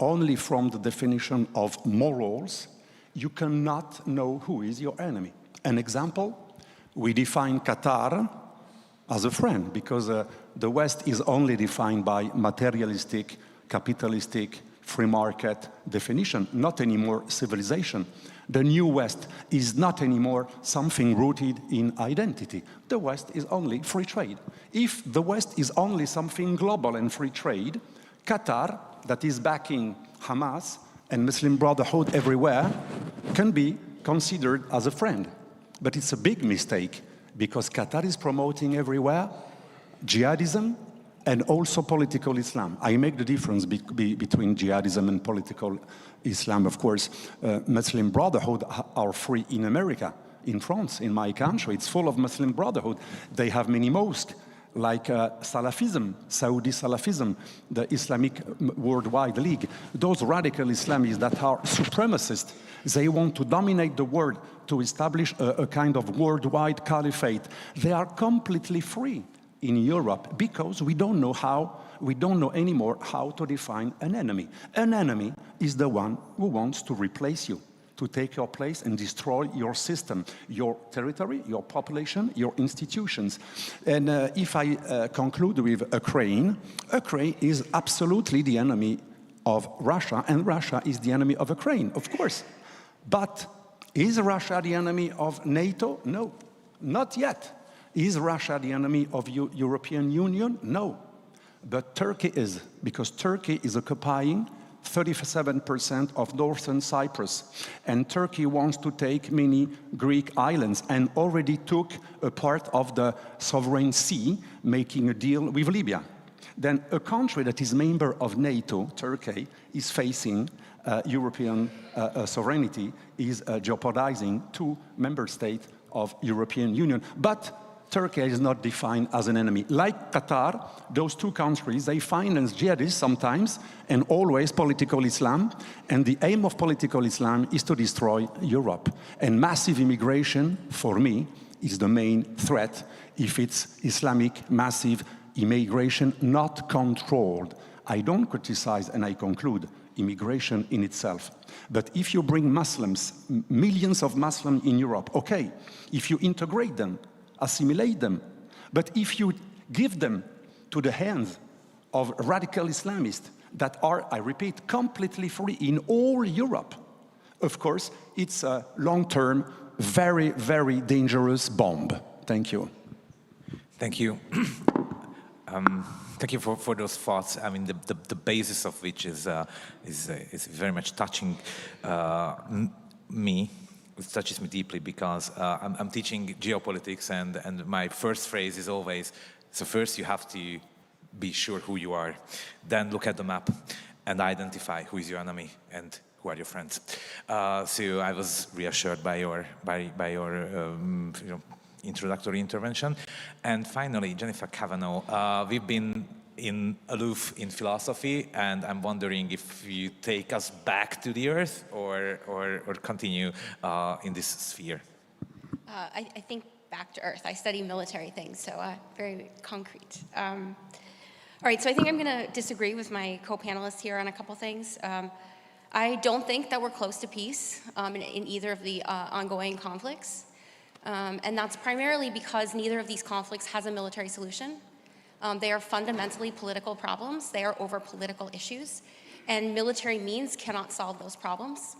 only from the definition of morals, you cannot know who is your enemy. An example, we define Qatar as a friend, because the West is only defined by materialistic, capitalistic, free market definition, not anymore civilization. The new West is not anymore something rooted in identity. The West is only free trade. If the West is only something global and free trade, Qatar, that is backing Hamas and Muslim Brotherhood everywhere, can be considered as a friend. But it's a big mistake, because Qatar is promoting everywhere jihadism and also political Islam. I make the difference between jihadism and political Islam. Of course, Muslim Brotherhood are free in America, in France, in my country. It's full of Muslim Brotherhood. They have many mosques, like Salafism, Saudi Salafism, the Islamic Worldwide League. Those radical Islamists that are supremacists, they want to dominate the world, to establish a kind of worldwide caliphate. They are completely free in Europe, because we don't know anymore how to define an enemy. An enemy is the one who wants to replace you, to take your place and destroy your system, your territory, your population, your institutions. And if I conclude with Ukraine, Ukraine is absolutely the enemy of Russia, and Russia is the enemy of Ukraine, of course. But is Russia the enemy of NATO? No, not yet. Is Russia the enemy of European Union? No. But Turkey is, because Turkey is occupying 37% of northern Cyprus. And Turkey wants to take many Greek islands and already took a part of the sovereign sea, making a deal with Libya. Then a country that is member of NATO, Turkey, is facing European sovereignty, is jeopardizing 2 member states of European Union. But Turkey is not defined as an enemy. Like Qatar, those 2 countries, they finance jihadists sometimes, and always political Islam. And the aim of political Islam is to destroy Europe. And massive immigration, for me, is the main threat if it's Islamic massive immigration not controlled. I don't criticize, and I conclude, immigration in itself. But if you bring Muslims, millions of Muslims in Europe, okay, if you integrate them, assimilate them, but if you give them to the hands of radical Islamists that are, I repeat, completely free in all Europe, of course, it's a long-term, very, very dangerous bomb. Thank you. Thank you. Thank you for those thoughts. I mean, the basis of which is very much touching me. It touches me deeply because I'm teaching geopolitics, and my first phrase is always, so first you have to be sure who you are, then look at the map and identify who is your enemy and who are your friends. So I was reassured by your introductory intervention. And finally, Jennifer Kavanagh, we've been aloof in philosophy, and I'm wondering if you take us back to the earth or continue in this sphere. I think back to earth. I study military things, so very concrete. All right, so I think I'm going to disagree with my co-panelists here on a couple things. I don't think that we're close to peace in either of the ongoing conflicts. And that's primarily because neither of these conflicts has a military solution. They are fundamentally political problems. They are over political issues. And military means cannot solve those problems.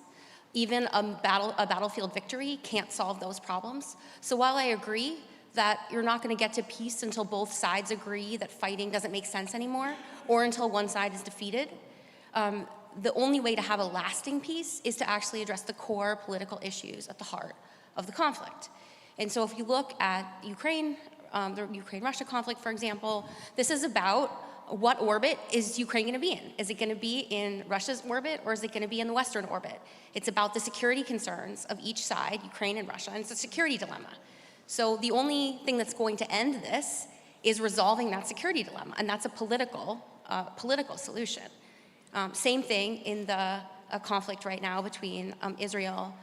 Even a battlefield victory can't solve those problems. So while I agree that you're not going to get to peace until both sides agree that fighting doesn't make sense anymore, or until one side is defeated, the only way to have a lasting peace is to actually address the core political issues at the heart of the conflict. And so if you look at Ukraine, the Ukraine-Russia conflict, for example, this is about what orbit is Ukraine going to be in? Is it going to be in Russia's orbit, or is it going to be in the Western orbit? It's about the security concerns of each side, Ukraine and Russia, and it's a security dilemma. So the only thing that's going to end this is resolving that security dilemma, and that's a political solution. Same thing in the conflict right now between Israel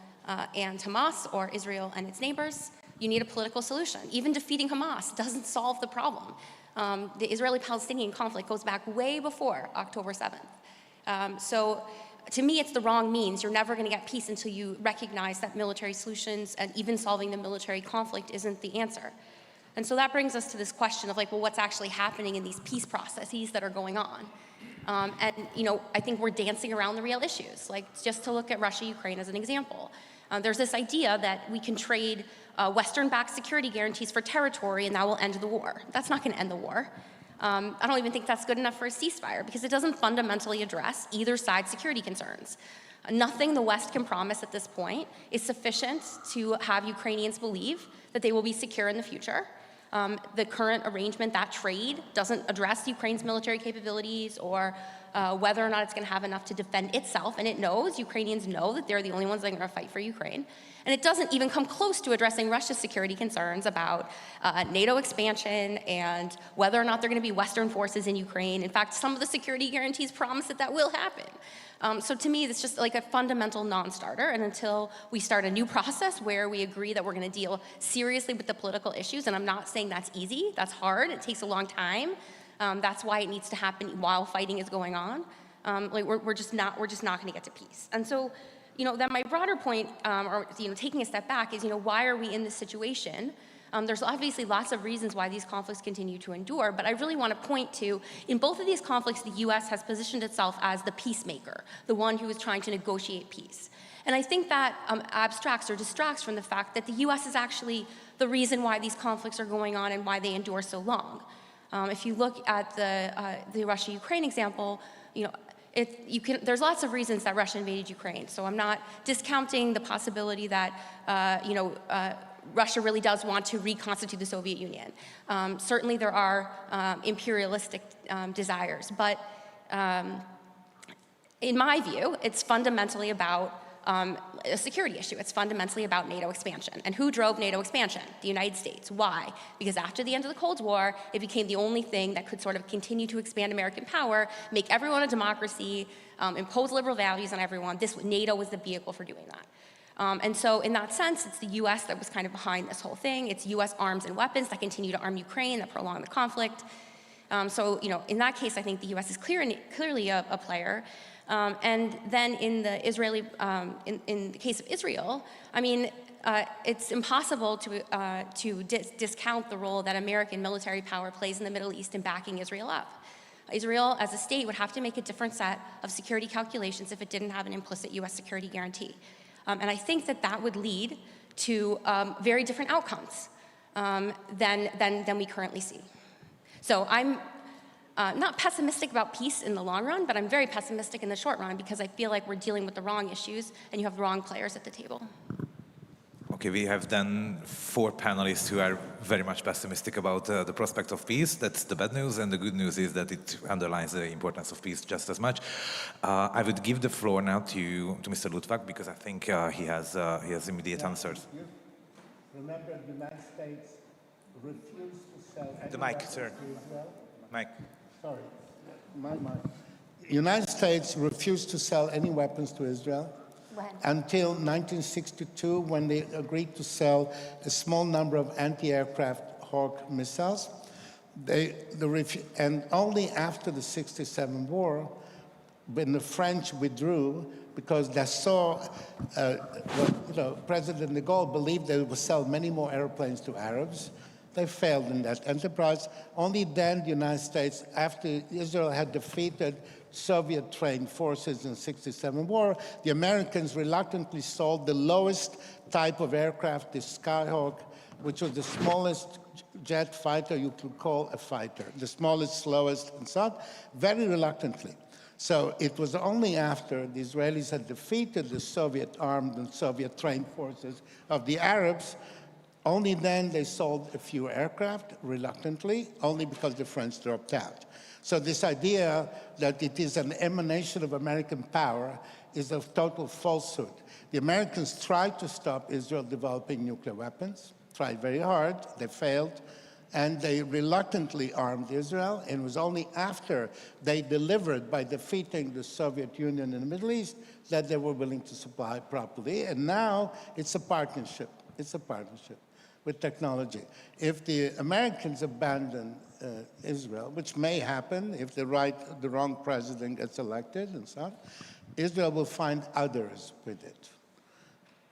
and Hamas, or Israel and its neighbors. You need a political solution. Even defeating Hamas doesn't solve the problem. The Israeli-Palestinian conflict goes back way before October 7th. So to me, it's the wrong means. You're never going to get peace until you recognize that military solutions and even solving the military conflict isn't the answer. And so that brings us to this question of like, well, what's actually happening in these peace processes that are going on? And I think we're dancing around the real issues. Like, just to look at Russia, Ukraine as an example. There's this idea that we can trade Western-backed security guarantees for territory and that will end the war. That's not going to end the war. I don't even think that's good enough for a ceasefire because it doesn't fundamentally address either side's security concerns. Nothing the West can promise at this point is sufficient to have Ukrainians believe that they will be secure in the future. The current arrangement, that trade, doesn't address Ukraine's military capabilities or whether or not it's going to have enough to defend itself. And it knows, Ukrainians know, that they're the only ones that are going to fight for Ukraine. And it doesn't even come close to addressing Russia's security concerns about NATO expansion and whether or not there are going to be Western forces in Ukraine. In fact, some of the security guarantees promise that that will happen. So to me, it's just like a fundamental non-starter. And until we start a new process where we agree that we're going to deal seriously with the political issues, and I'm not saying that's easy, that's hard, it takes a long time. That's why it needs to happen while fighting is going on. We're just not going to get to peace. And so, then my broader point, taking a step back, is why are we in this situation? There's obviously lots of reasons why these conflicts continue to endure, but I really want to point to, in both of these conflicts, the U.S. has positioned itself as the peacemaker, the one who is trying to negotiate peace. And I think that abstracts or distracts from the fact that the US is actually the reason why these conflicts are going on and why they endure so long. If you look at the Russia-Ukraine example, there's lots of reasons that Russia invaded Ukraine. So I'm not discounting the possibility that, Russia really does want to reconstitute the Soviet Union. Certainly there are imperialistic desires, but in my view, it's fundamentally about a security issue. It's fundamentally about NATO expansion. And who drove NATO expansion? The United States. Why? Because after the end of the Cold War, it became the only thing that could sort of continue to expand American power, make everyone a democracy, impose liberal values on everyone. NATO was the vehicle for doing that. And so in that sense, it's the US that was kind of behind this whole thing. It's US arms and weapons that continue to arm Ukraine, that prolong the conflict. So, in that case, I think the US is clearly a player. And then in the in the case of Israel, I mean, it's impossible to discount the role that American military power plays in the Middle East in backing Israel up. Israel, as a state, would have to make a different set of security calculations if it didn't have an implicit US security guarantee. And I think that would lead to very different outcomes than we currently see. So I'm not pessimistic about peace in the long run, but I'm very pessimistic in the short run because I feel like we're dealing with the wrong issues and you have the wrong players at the table. Okay, we have then 4 panelists who are very much pessimistic about the prospect of peace. That's the bad news, and the good news is that it underlines the importance of peace just as much. I would give the floor now to Mr. Lutvak because I think he has immediate answers. Remember, the United States refused to sell The mic, sir. Mic. Sorry, my mic. United States refused to sell any weapons to Israel. When? Until 1962, when they agreed to sell a small number of anti-aircraft Hawk missiles. And only after the '67 war, when the French withdrew, because Dassault, President de Gaulle believed they would sell many more airplanes to Arabs. They failed in that enterprise. Only then the United States, after Israel had defeated Soviet-trained forces in the '67 war, the Americans reluctantly sold the lowest type of aircraft, the Skyhawk, which was the smallest jet fighter you could call a fighter, the smallest, slowest, and so on, very reluctantly. So it was only after the Israelis had defeated the Soviet-armed and Soviet-trained forces of the Arabs, only then they sold a few aircraft, reluctantly, only because the French dropped out. So this idea that it is an emanation of American power is a total falsehood. The Americans tried to stop Israel developing nuclear weapons, tried very hard, they failed, and they reluctantly armed Israel, and it was only after they delivered by defeating the Soviet Union in the Middle East that they were willing to supply properly, and now it's a partnership. It's a partnership with technology. If the Americans abandon Israel, which may happen if the wrong president gets elected and so on, Israel will find others with it.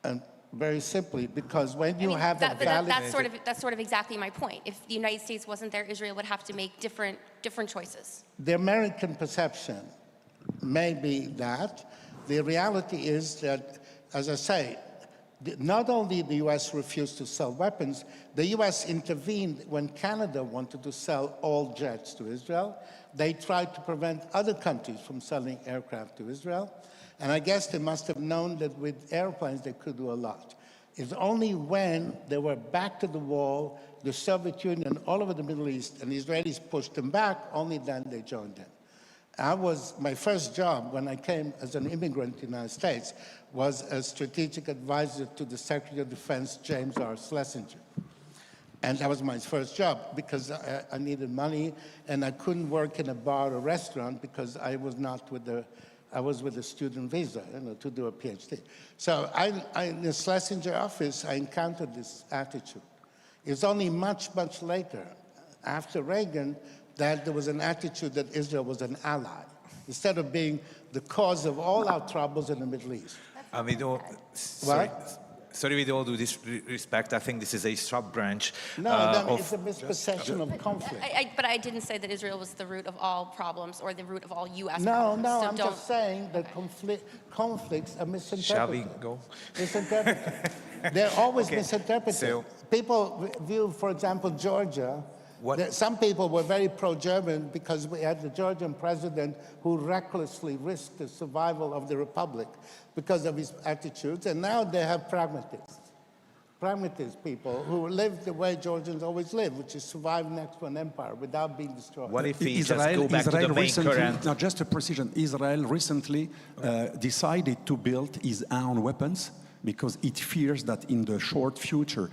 And very simply, because when you have a valid... That's sort of exactly my point. If the United States wasn't there, Israel would have to make different choices. The American perception may be that. The reality is that, as I say, not only the U.S. refused to sell weapons, the U.S. intervened when Canada wanted to sell all jets to Israel. They tried to prevent other countries from selling aircraft to Israel. And I guess they must have known that with airplanes they could do a lot. It's only when they were back to the wall, the Soviet Union, all over the Middle East, and the Israelis pushed them back, only then they joined in. My first job when I came as an immigrant to the United States was as strategic advisor to the Secretary of Defense, James R. Schlesinger. And that was my first job because I needed money and I couldn't work in a bar or restaurant because I was with a student visa, to do a PhD. So in the Schlesinger office, I encountered this attitude. It was only much, much later, after Reagan, that there was an attitude that Israel was an ally, instead of being the cause of all our troubles in the Middle East. Sorry, sorry, with all due respect, I think this is a sub-branch. It's a misperception of conflict. But I didn't say that Israel was the root of all problems or the root of all U.S. No, problems. no, So I'm just saying that conflicts are misinterpreted. Shall we go? Misinterpreted. They're always misinterpreted. People view, for example, Georgia. Some people were very pro-German because we had the Georgian president who recklessly risked the survival of the republic because of his attitudes, and now they have pragmatist people who live the way Georgians always live, which is survive next to an empire without being destroyed. What if we just go back to the main current? Now, just a precision, Israel recently decided to build its own weapons because it fears that in the short future,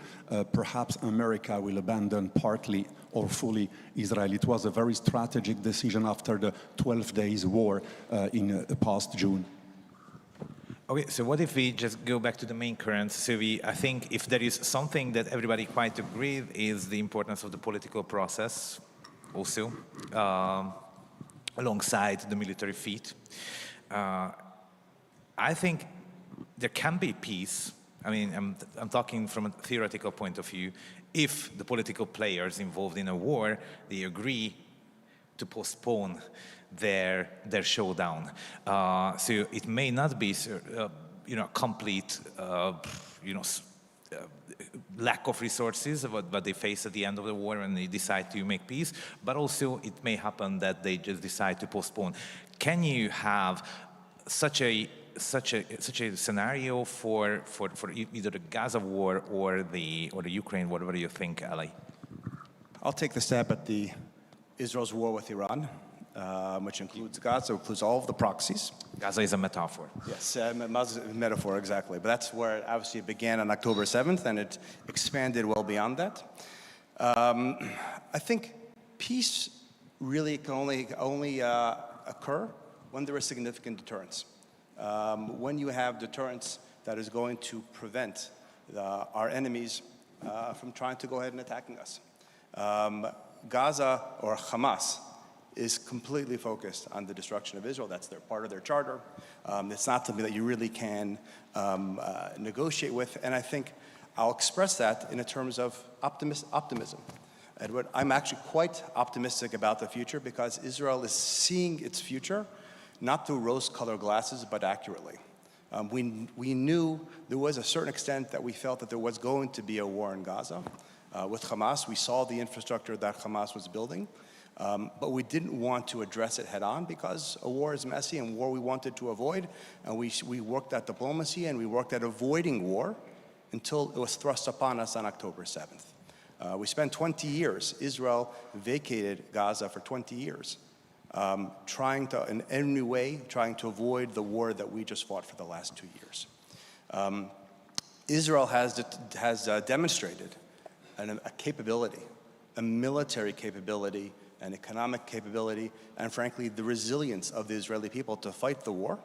perhaps America will abandon partly or fully Israel. It was a very strategic decision after the 12 days war in past June. Okay, so what if we just go back to the main current? So I think if there is something that everybody quite agree is the importance of the political process also, alongside the military feat. I think there can be peace. I mean, I'm talking from a theoretical point of view. If the political players involved in a war, they agree to postpone their showdown. So it may not be, complete, lack of resources, what they face at the end of the war when they decide to make peace, but also it may happen that they just decide to postpone. Can you have such a scenario for either the Gaza war or the Ukraine, whatever you think, Ali? I'll take the stab at Israel's war with Iran, which includes Gaza, includes all of the proxies. Gaza is a metaphor. Yes, metaphor, exactly. But that's where obviously it began on October 7th, and it expanded well beyond that. I think peace really can only occur when there is significant deterrence. When you have deterrence that is going to prevent our enemies from trying to go ahead and attacking us. Gaza, or Hamas, is completely focused on the destruction of Israel. That's part of their charter. It's not something that you really can negotiate with, and I think I'll express that in terms of optimism. Edward, I'm actually quite optimistic about the future because Israel is seeing its future not through rose-colored glasses, but accurately. We knew there was a certain extent that we felt that there was going to be a war in Gaza. With Hamas, we saw the infrastructure that Hamas was building, but we didn't want to address it head-on because a war is messy and war we wanted to avoid, and we worked at diplomacy and we worked at avoiding war until it was thrust upon us on October 7th. We spent 20 years, Israel vacated Gaza for 20 years. Trying to, in any way, trying to avoid the war that we just fought for the last 2 years. Israel has demonstrated a capability, a military capability, an economic capability, and frankly, the resilience of the Israeli people to fight the war.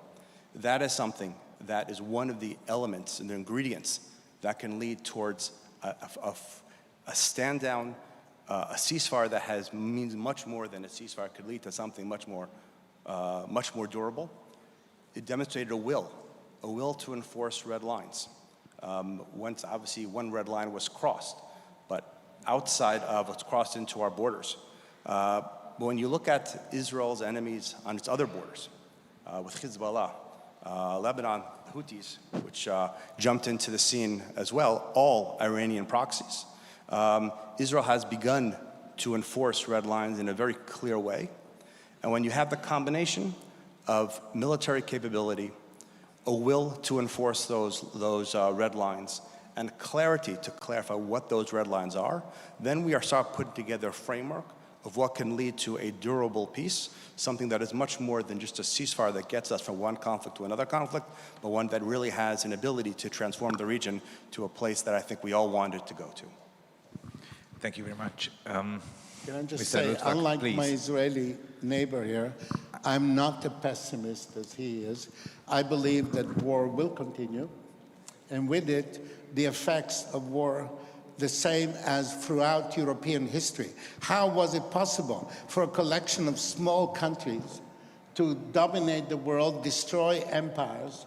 That is something that is one of the elements and the ingredients that can lead towards a stand-down, a ceasefire that means much more than a ceasefire could lead to something much more durable. It demonstrated a will to enforce red lines. Once, obviously, one red line was crossed, but outside of what's crossed into our borders. But when you look at Israel's enemies on its other borders, with Hezbollah, Lebanon, Houthis, which jumped into the scene as well, all Iranian proxies. Israel has begun to enforce red lines in a very clear way. And when you have the combination of military capability, a will to enforce those red lines, and clarity to clarify what those red lines are, then we are start putting together a framework of what can lead to a durable peace, something that is much more than just a ceasefire that gets us from one conflict to another conflict, but one that really has an ability to transform the region to a place that I think we all wanted to go to. Thank you very much. Can I just Mr. say, Luttwak, unlike please. my Israeli neighbor here, I'm not a pessimist as he is. I believe that war will continue, and with it, the effects of war the same as throughout European history. How was it possible for a collection of small countries to dominate the world, destroy empires,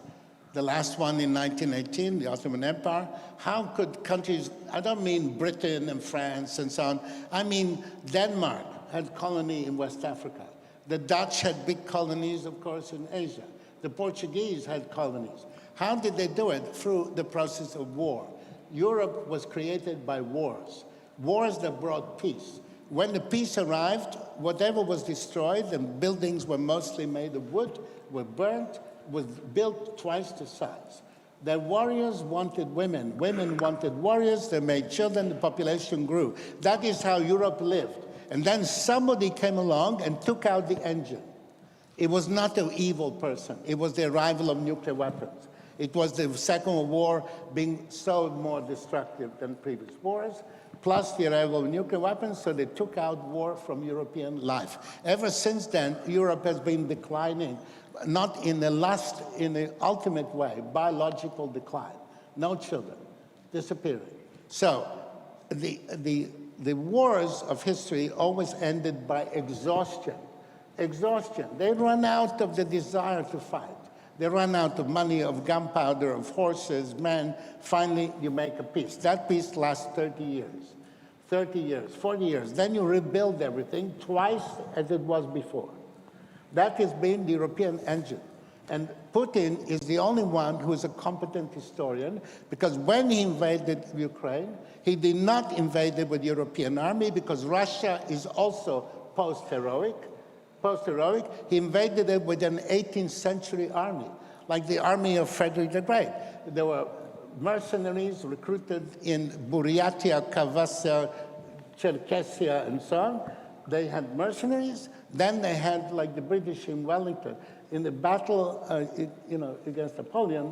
the last one in 1918, the Ottoman Empire. How could countries, I don't mean Britain and France and so on, I mean Denmark had colony in West Africa. The Dutch had big colonies, of course, in Asia. The Portuguese had colonies. How did they do it? Through the process of war. Europe was created by wars. Wars that brought peace. When the peace arrived, whatever was destroyed, and buildings were mostly made of wood, were burnt, was built twice the size. The warriors wanted women. Women wanted warriors. They made children. The population grew. That is how Europe lived. And then somebody came along and took out the engine. It was not an evil person. It was the arrival of nuclear weapons. It was the Second World War being so more destructive than previous wars, plus the arrival of nuclear weapons, so they took out war from European life. Ever since then, Europe has been declining, not in the ultimate way, biological decline. No children, disappearing. So the wars of history always ended by exhaustion. Exhaustion. They run out of the desire to fight. They run out of money, of gunpowder, of horses, men. Finally, you make a peace. That peace lasts 30 years, 30 years, 40 years. Then you rebuild everything twice as it was before. That has been the European engine. And Putin is the only one who is a competent historian, because when he invaded Ukraine, he did not invade it with the European army, because Russia is also post-heroic. He invaded it with an 18th century army, like the army of Frederick the Great. There were mercenaries recruited in Buryatia, Cavassia, Cherkessia, and so on. They had mercenaries. Then they had, like the British in Wellington, in the battle against Napoleon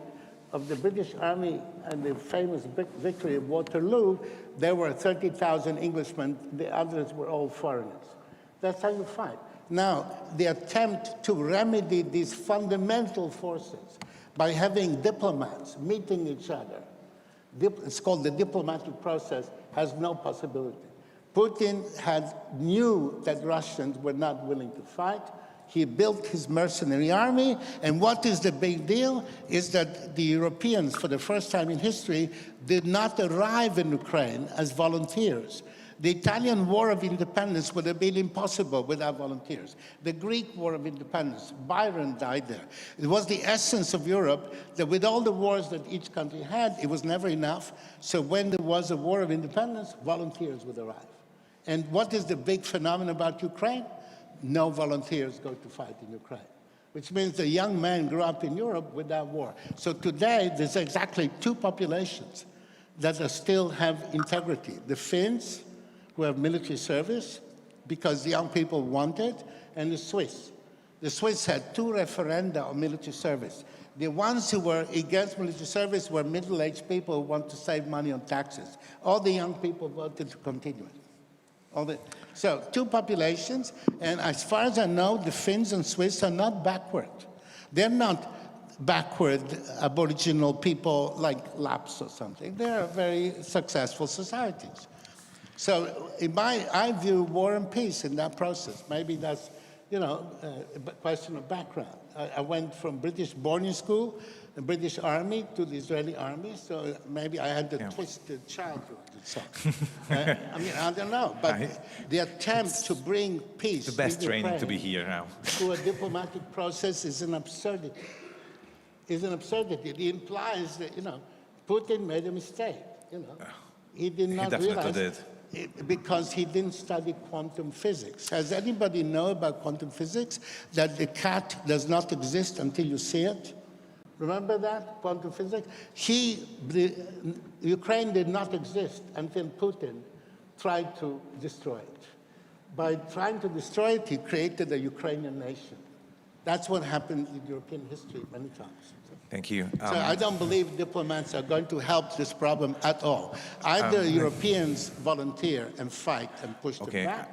of the British army and the famous victory of Waterloo, there were 30,000 Englishmen. The others were all foreigners. That's how you fight. Now, the attempt to remedy these fundamental forces by having diplomats meeting each other, it's called the diplomatic process, has no possibility. Putin knew that Russians were not willing to fight. He built his mercenary army, and what is the big deal is that the Europeans, for the first time in history, did not arrive in Ukraine as volunteers. The Italian War of Independence would have been impossible without volunteers. The Greek War of Independence, Byron died there. It was the essence of Europe that with all the wars that each country had, it was never enough. So when there was a war of independence, volunteers would arrive. And what is the big phenomenon about Ukraine? No volunteers go to fight in Ukraine, which means the young men grew up in Europe without war. So today, there's exactly two populations that still have integrity. The Finns, who have military service because the young people want it, and the Swiss. The Swiss had 2 referenda on military service. The ones who were against military service were middle-aged people who want to save money on taxes. All the young people voted to continue it. So 2 populations, and as far as I know, the Finns and Swiss are not backward. They're not backward aboriginal people like Lapps or something. They're very successful societies. So I view war and peace in that process. Maybe that's, a question of background. I went from British boarding school, the British Army, to the Israeli Army, so maybe I had the twisted childhood. So, I don't know, but the attempt to bring peace. The best training to be here now. Through a diplomatic process is an absurdity. It implies that, Putin made a mistake, He did not realize because he didn't study quantum physics. Does anybody know about quantum physics? That the cat does not exist until you see it? Remember that, quantum physics? Ukraine did not exist until Putin tried to destroy it. By trying to destroy it, he created a Ukrainian nation. That's what happened in European history many times. Thank you. So I don't believe diplomats are going to help this problem at all. Either Europeans volunteer and fight and push them back,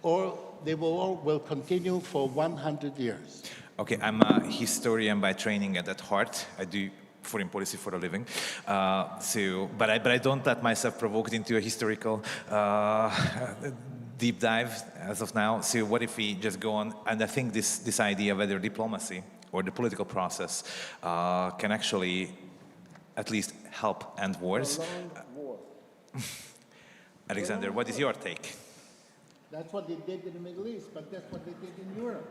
or they will continue for 100 years. Okay, I'm a historian by training and at heart. I do foreign policy for a living. But I don't let myself provoked into a historical deep dive as of now. So what if we just go on? And I think this idea, whether diplomacy or the political process can actually at least help end wars. Alexander, what is your take? That's what they did in the Middle East, but that's what they did in Europe.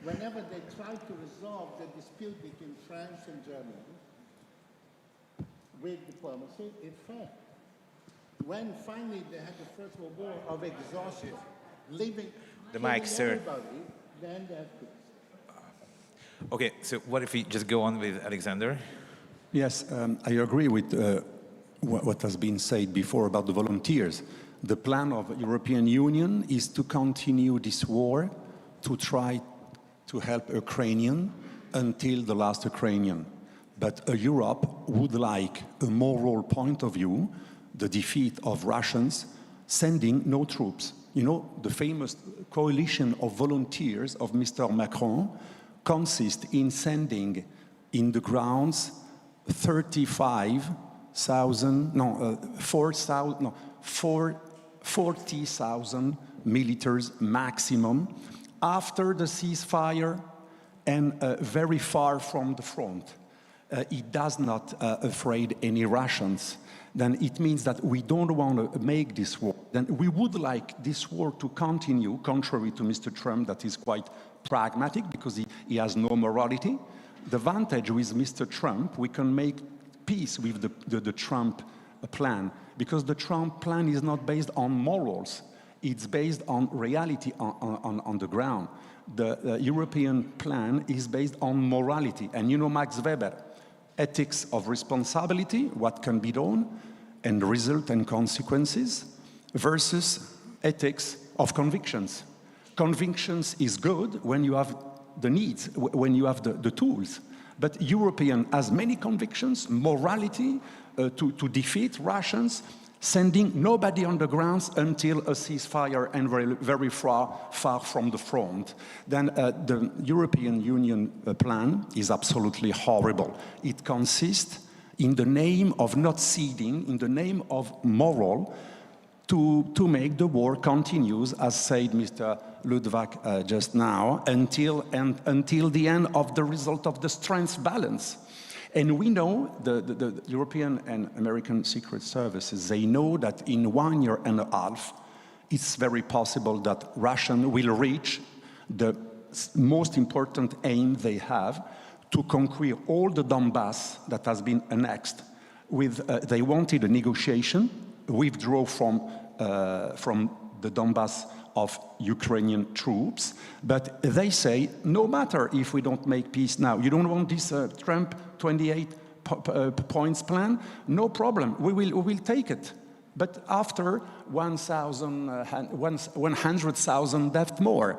Whenever they tried to resolve the dispute between France and Germany with diplomacy, it failed. When finally they had the First World War of exhaustion, leaving The mic, sir. everybody, then they had peace. Okay, so what if we just go on with Alexander? Yes, I agree with what has been said before about the volunteers. The plan of the European Union is to continue this war, to try to help Ukrainian until the last Ukrainian. But Europe would like a moral point of view, the defeat of Russians, sending no troops. You know, the famous coalition of volunteers of Mr. Macron consists in sending in the grounds 40,000 militaries maximum after the ceasefire and very far from the front. It does not afraid any Russians. Then it means that we don't want to make this war. Then we would like this war to continue, contrary to Mr. Trump, that is quite pragmatic because he has no morality. The advantage with Mr. Trump, we can make peace with the Trump plan, because the Trump plan is not based on morals. It's based on reality on the ground. The European plan is based on morality. And you know Max Weber, ethics of responsibility, what can be done, and result and consequences, versus ethics of convictions. Convictions is good when you have the needs, when you have the tools. But European has many convictions, morality, to defeat Russians, sending nobody on the grounds until a ceasefire and very far from the front. Then the European Union plan is absolutely horrible. It consists in the name of not ceding, in the name of moral, to make the war continues, as said Mr. Ludwig just now, until the end of the result of the strength balance. And we know, the European and American secret services, they know that in 1 year and a half, it's very possible that Russia will reach the most important aim they have, to conquer all the Donbass that has been annexed. They wanted a negotiation, withdraw from the Donbass of Ukrainian troops, but they say, no matter if we don't make peace now, you don't want this Trump 28 points plan? No problem, we will take it. But after 100,000 deaths more.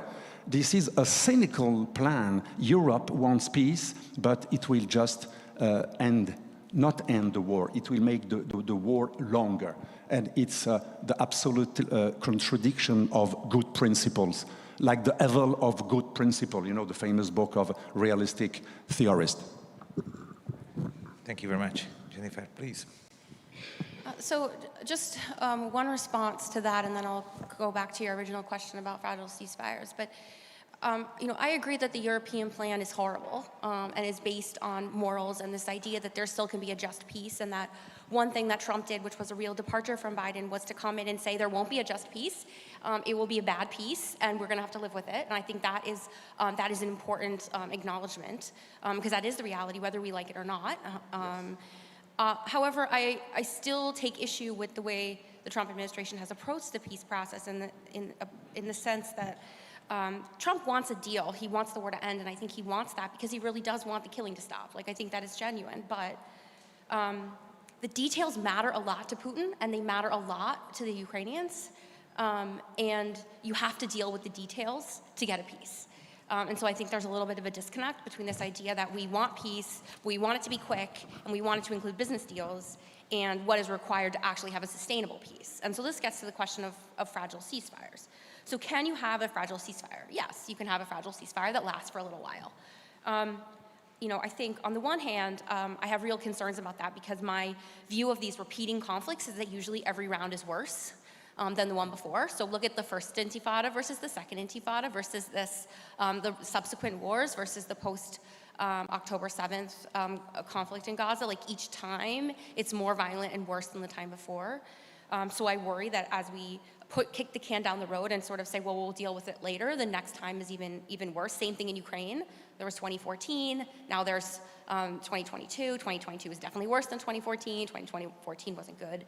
This is a cynical plan. Europe wants peace, but it will just not end the war. It will make the war longer. And it's the absolute contradiction of good principles, like the evil of good principle, you know, the famous book of realistic theorist. Thank you very much. Jennifer, please. So just one response to that, and then I'll go back to your original question about fragile ceasefires. But I agree that the European plan is horrible and is based on morals and this idea that there still can be a just peace, and that one thing that Trump did, which was a real departure from Biden, was to come in and say there won't be a just peace. It will be a bad peace, and we're going to have to live with it. And I think that is an important acknowledgement, because that is the reality, whether we like it or not. However, I still take issue with the way the Trump administration has approached the peace process in the sense that Trump wants a deal. He wants the war to end, and I think he wants that because he really does want the killing to stop. Like, I think that is genuine. But the details matter a lot to Putin, and they matter a lot to the Ukrainians. And you have to deal with the details to get a peace. And so I think there's a little bit of a disconnect between this idea that we want peace, we want it to be quick, and we want it to include business deals, and what is required to actually have a sustainable peace. And so this gets to the question of fragile ceasefires. So can you have a fragile ceasefire? Yes, you can have a fragile ceasefire that lasts for a little while. I think on the one hand, I have real concerns about that because my view of these repeating conflicts is that usually every round is worse than the one before. So look at the first intifada versus the second intifada versus the subsequent wars versus the October 7th conflict in Gaza, like each time it's more violent and worse than the time before. So I worry that as we kick the can down the road and sort of say, well, we'll deal with it later, the next time is even worse. Same thing in Ukraine. There was 2014, now there's 2022. 2022 is definitely worse than 2014. 2014 wasn't good.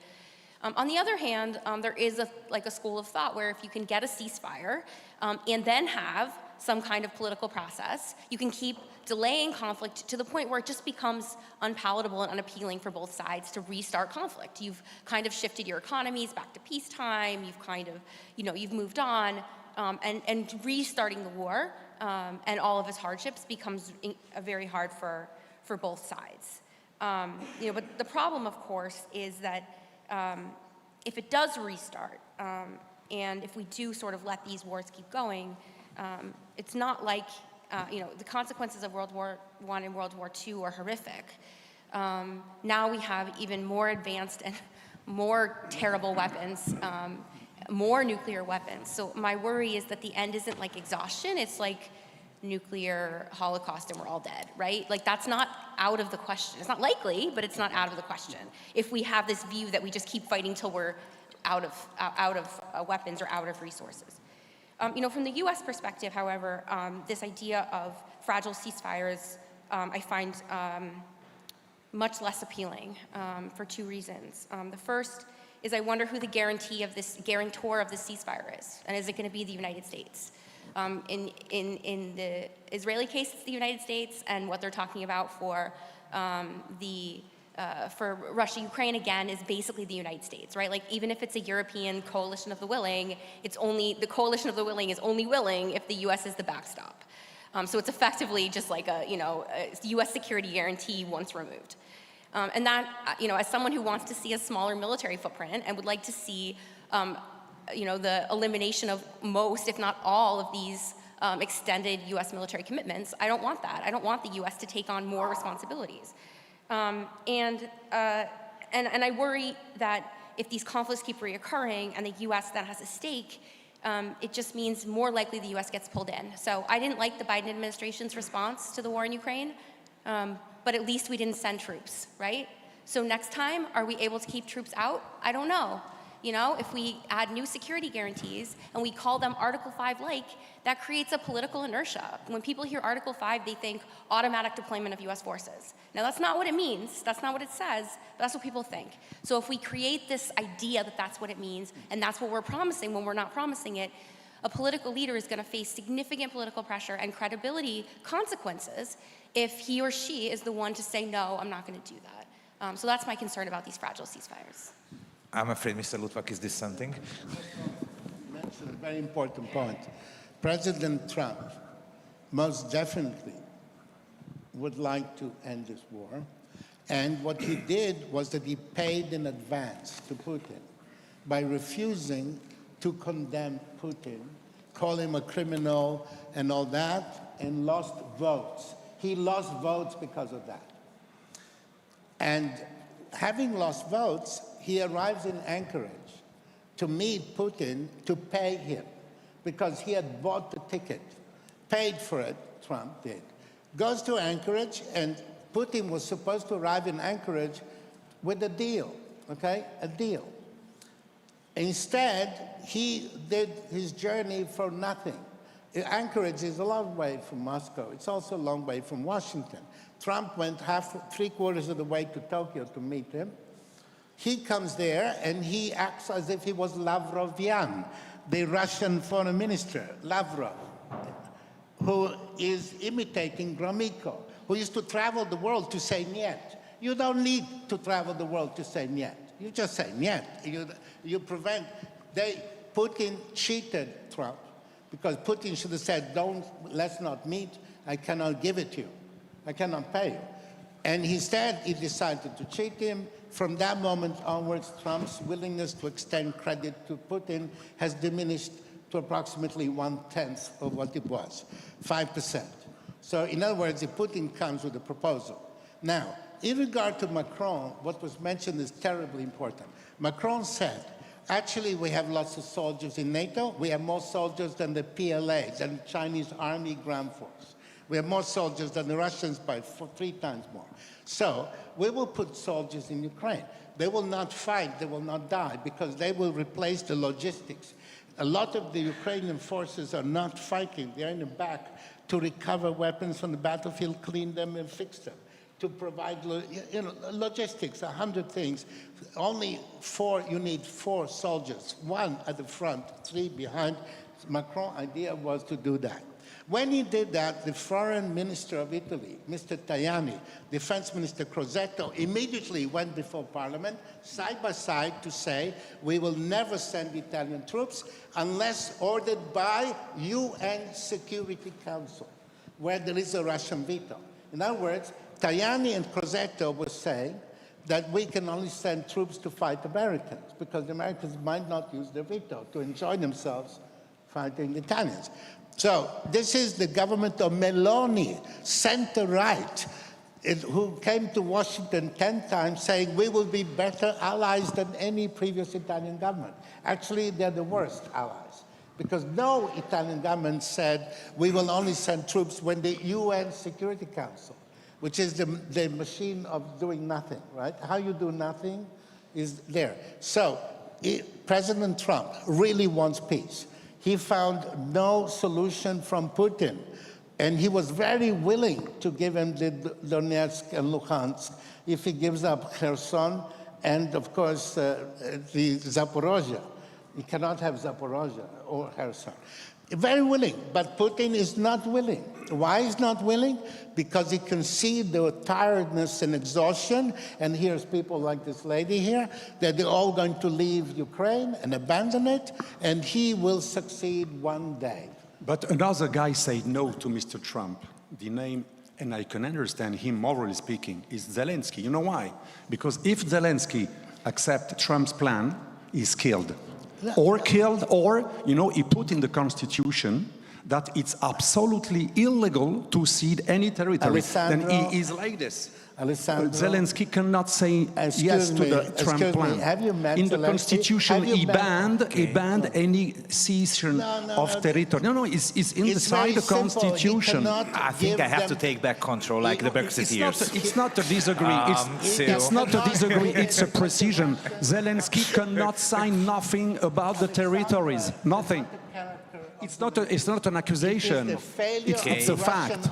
On the other hand, there is a school of thought where if you can get a ceasefire and then have some kind of political process, you can keep delaying conflict to the point where it just becomes unpalatable and unappealing for both sides to restart conflict. You've kind of shifted your economies back to peacetime, you've kind of, you've moved on, and restarting the war and all of its hardships becomes very hard for both sides. But the problem, of course, is that if it does restart, and if we do sort of let these wars keep going, it's not like, the consequences of World War I and World War II are horrific. Now we have even more advanced and more terrible weapons, more nuclear weapons. So my worry is that the end isn't like exhaustion, it's like nuclear holocaust and we're all dead, right? Like that's not out of the question. It's not likely, but it's not out of the question. If we have this view that we just keep fighting till we're out of weapons or out of resources. From the US perspective, however, this idea of fragile ceasefires I find much less appealing for two reasons. The first is I wonder who the guarantor of this ceasefire is, and is it going to be the United States? In the Israeli case, it's the United States, and what they're talking about for Russia, Ukraine, again, is basically the United States, right? Like, even if it's a European coalition of the willing, the coalition of the willing is only willing if the US is the backstop. So it's effectively just like a US security guarantee once removed. And that, as someone who wants to see a smaller military footprint and would like to see, the elimination of most, if not all, of these extended US military commitments, I don't want that. I don't want the US to take on more responsibilities. And I worry that if these conflicts keep reoccurring and the US then has a stake, it just means more likely the US gets pulled in. So I didn't like the Biden administration's response to the war in Ukraine, but at least we didn't send troops, right? So next time, are we able to keep troops out? I don't know. If we add new security guarantees and we call them Article 5-like, that creates a political inertia. When people hear Article 5, they think automatic deployment of US forces. Now, that's not what it means. That's not what it says, but that's what people think. So if we create this idea that that's what it means, and that's what we're promising when we're not promising it, a political leader is going to face significant political pressure and credibility consequences if he or she is the one to say, no, I'm not going to do that. So that's my concern about these fragile ceasefires. I'm afraid Mr. Luttwak is dissenting. You mentioned a very important point. President Trump most definitely would like to end this war. And what he did was that he paid in advance to Putin by refusing to condemn Putin, call him a criminal and all that, and lost votes. He lost votes because of that. And having lost votes, he arrives in Anchorage to meet Putin to pay him because he had bought the ticket, paid for it, Trump did. Goes to Anchorage, and Putin was supposed to arrive in Anchorage with a deal, okay? A deal. Instead, he did his journey for nothing. Anchorage is a long way from Moscow. It's also a long way from Washington. Trump went three-quarters of the way to Tokyo to meet him. He comes there and he acts as if he was Lavrovian, the Russian foreign minister, Lavrov, who is imitating Gromyko, who used to travel the world to say niet. You don't need to travel the world to say niet. You just say niet. You prevent. Putin cheated Trump because Putin should have said, let's not meet. I cannot give it to you. I cannot pay you. And instead, he decided to cheat him. From that moment onwards, Trump's willingness to extend credit to Putin has diminished to approximately 1/10 of what it was, 5%. So in other words, if Putin comes with a proposal. Now, in regard to Macron, what was mentioned is terribly important. Macron said, actually, we have lots of soldiers in NATO. We have more soldiers than the PLA, than the Chinese Army Ground Force. We have more soldiers than the Russians by 3 times more. So we will put soldiers in Ukraine. They will not fight, they will not die, because they will replace the logistics. A lot of the Ukrainian forces are not fighting. They're in the back to recover weapons from the battlefield, clean them, and fix them, to provide logistics, 100 things. You need 4 soldiers, 1 at the front, 3 behind. Macron's idea was to do that. When he did that, the foreign minister of Italy, Mr. Tajani, defense minister Crosetto, immediately went before parliament, side by side, to say, we will never send Italian troops unless ordered by UN Security Council, where there is a Russian veto. In other words, Tajani and Crosetto were saying that we can only send troops to fight Americans, because the Americans might not use their veto to enjoy themselves fighting the Italians. So this is the government of Meloni, center-right, who came to Washington 10 times saying we will be better allies than any previous Italian government. Actually, they're the worst allies, because no Italian government said we will only send troops when the UN Security Council, which is the machine of doing nothing, right? How you do nothing is there. So President Trump really wants peace. He found no solution from Putin, and he was very willing to give him the Donetsk and Luhansk if he gives up Kherson and, of course, the Zaporozhye. He cannot have Zaporozhye or Kherson. Very willing, but Putin is not willing. Why is not willing? Because he can see the tiredness and exhaustion, and here's people like this lady here, that they're all going to leave Ukraine and abandon it, and he will succeed one day. But another guy said no to Mr. Trump. The name, and I can understand him morally speaking, is Zelensky. You know why? Because if Zelensky accepts Trump's plan, he's killed. Or he put in the Constitution that it's absolutely illegal to cede any territory. Then he is like this. Zelensky cannot say yes to the Trump plan. Have you met in the Zelensky? Constitution, he banned any cession of territory. No, it's inside the Constitution. I think I have to take back control, like the Brexiteers. It's not a disagree. It's not a disagree. It's a precision. Zelensky cannot sign nothing about the territories. Nothing. It's not an accusation. It's a fact.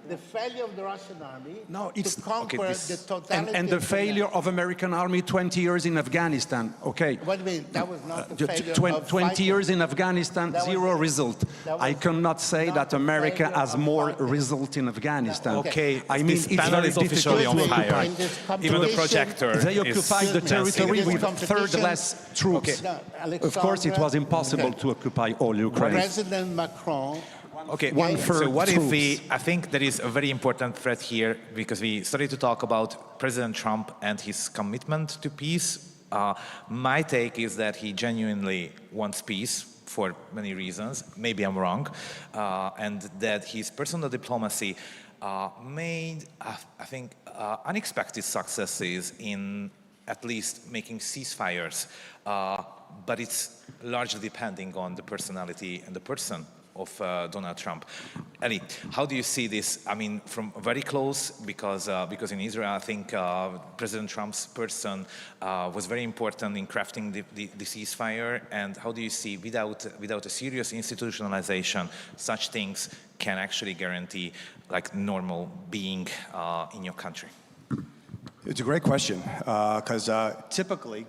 The failure of the Russian army to conquer the totality and the failure of American army 20 years in Afghanistan. Okay. What do you mean? That was not the failure of 20 years in Afghanistan, zero result. I cannot say that America has more result in Afghanistan. Okay. I mean, this panel is officially on fire. Even the projector. They occupied the territory with third less troops. Of course, it was impossible to occupy all Ukraine. President Macron. Okay, so what if I think there is a very important threat here, because we started to talk about President Trump and his commitment to peace. My take is that he genuinely wants peace for many reasons. Maybe I'm wrong. And that his personal diplomacy made, I think, unexpected successes in at least making ceasefires. But it's largely depending on the personality and the person of Donald Trump. Eli, how do you see this? I mean, from very close, because in Israel, I think President Trump's person was very important in crafting the ceasefire. And how do you see, without a serious institutionalization, such things can actually guarantee like normal being in your country? It's a great question, because typically,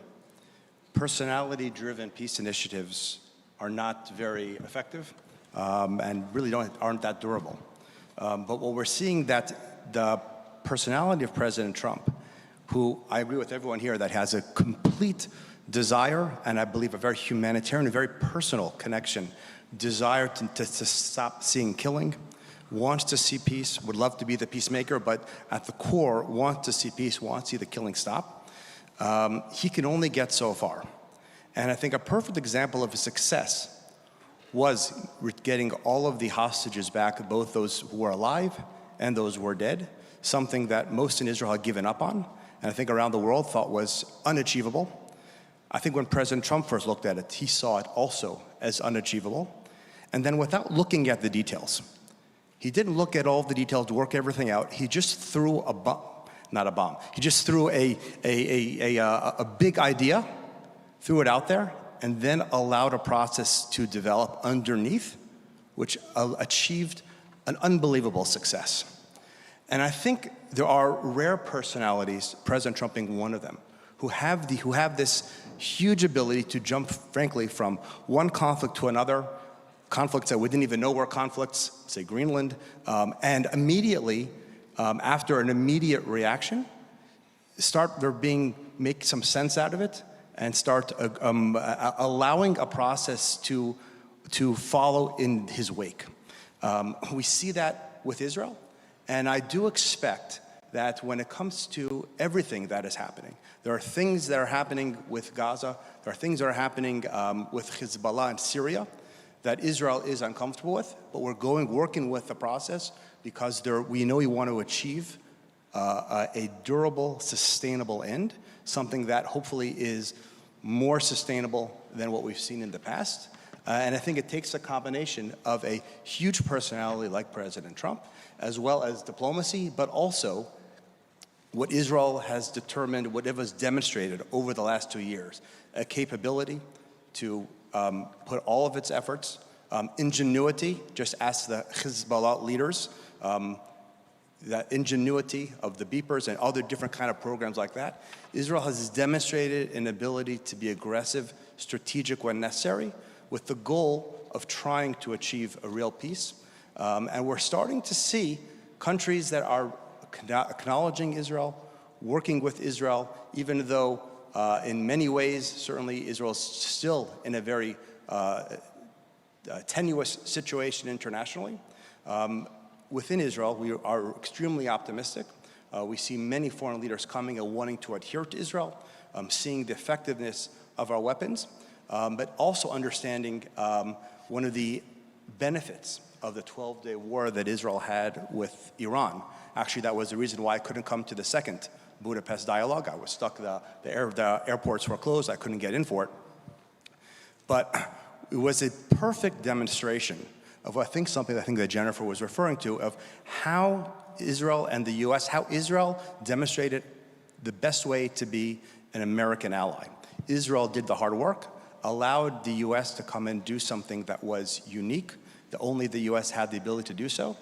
personality-driven peace initiatives are not very effective. And really aren't that durable. But what we're seeing that the personality of President Trump, who I agree with everyone here that has a complete desire, and I believe a very humanitarian, a very personal connection, desire to stop seeing killing, wants to see peace, would love to be the peacemaker, but at the core wants to see peace, wants to see the killing stop. He can only get so far. And I think a perfect example of his success was getting all of the hostages back, both those who were alive and those who were dead, something that most in Israel had given up on, and I think around the world thought was unachievable. I think when President Trump first looked at it, he saw it also as unachievable. And then without looking at the details, He didn't look at all the details, work everything out. He just threw a bomb, not a bomb. He just threw a big idea, threw it out there, and then allowed a process to develop underneath, which achieved an unbelievable success. And I think there are rare personalities, President Trump being one of them, who have this huge ability to jump, frankly, from one conflict to another, conflicts that we didn't even know were conflicts, say Greenland, and immediately, after an immediate reaction, make some sense out of it and start allowing a process to follow in his wake. We see that with Israel, and I do expect that when it comes to everything that is happening, there are things that are happening with Gaza, there are things that are happening with Hezbollah in Syria that Israel is uncomfortable with, but we're working with the process because we know we want to achieve a durable, sustainable end, something that hopefully is more sustainable than what we've seen in the past. And I think it takes a combination of a huge personality like President Trump, as well as diplomacy, but also what Israel has determined, what it has demonstrated over the last 2 years, a capability to put all of its efforts, ingenuity, just ask the Hezbollah leaders, the ingenuity of the beepers and other different kind of programs like that. Israel has demonstrated an ability to be aggressive, strategic when necessary, with the goal of trying to achieve a real peace. And we're starting to see countries that are acknowledging Israel, working with Israel, even though in many ways, certainly Israel is still in a very tenuous situation internationally. Within Israel, we are extremely optimistic. We see many foreign leaders coming and wanting to adhere to Israel, seeing the effectiveness of our weapons, but also understanding one of the benefits of the 12-day war that Israel had with Iran. Actually, that was the reason why I couldn't come to the second Budapest dialogue. I was stuck, the airports were closed, I couldn't get in for it. But it was a perfect demonstration of something I think that Jennifer was referring to, of how Israel and the US, how Israel demonstrated the best way to be an American ally. Israel did the hard work, allowed the US to come and do something that was unique, that only the US had the ability to do so.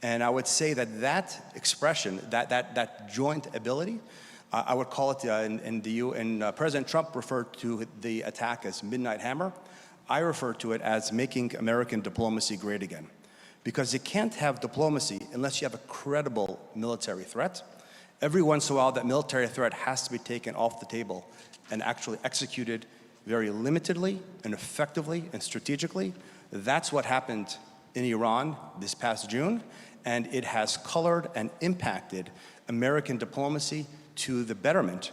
And I would say that expression, that joint ability, I would call it, and President Trump referred to the attack as Midnight Hammer. I refer to it as making American diplomacy great again. Because you can't have diplomacy unless you have a credible military threat. Every once in a while, that military threat has to be taken off the table and actually executed very limitedly and effectively and strategically. That's what happened in Iran this past June, and it has colored and impacted American diplomacy to the betterment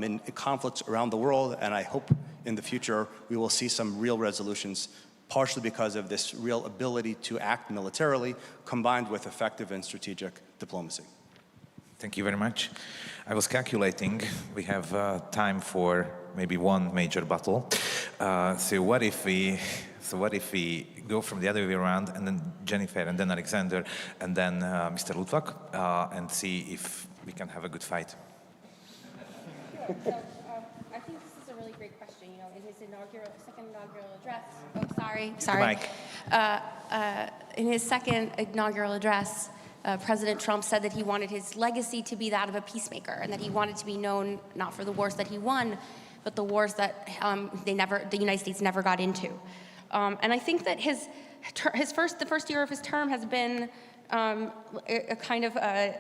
in conflicts around the world, and I hope in the future we will see some real resolutions, partially because of this real ability to act militarily, combined with effective and strategic diplomacy. Thank you very much. I was calculating, we have time for maybe one major battle. So what if we go from the other way around, and then Jennifer, and then Alexander, and then Mr. Lutvak, and see if we can have a good fight? Sure. So, I think this is a really great question. You know, in his second inaugural address, sorry. In his second inaugural address, President Trump said that he wanted his legacy to be that of a peacemaker, and that he wanted to be known not for the wars that he won, but the wars that the United States never got into. And I think that the first year of his term has been a kind of a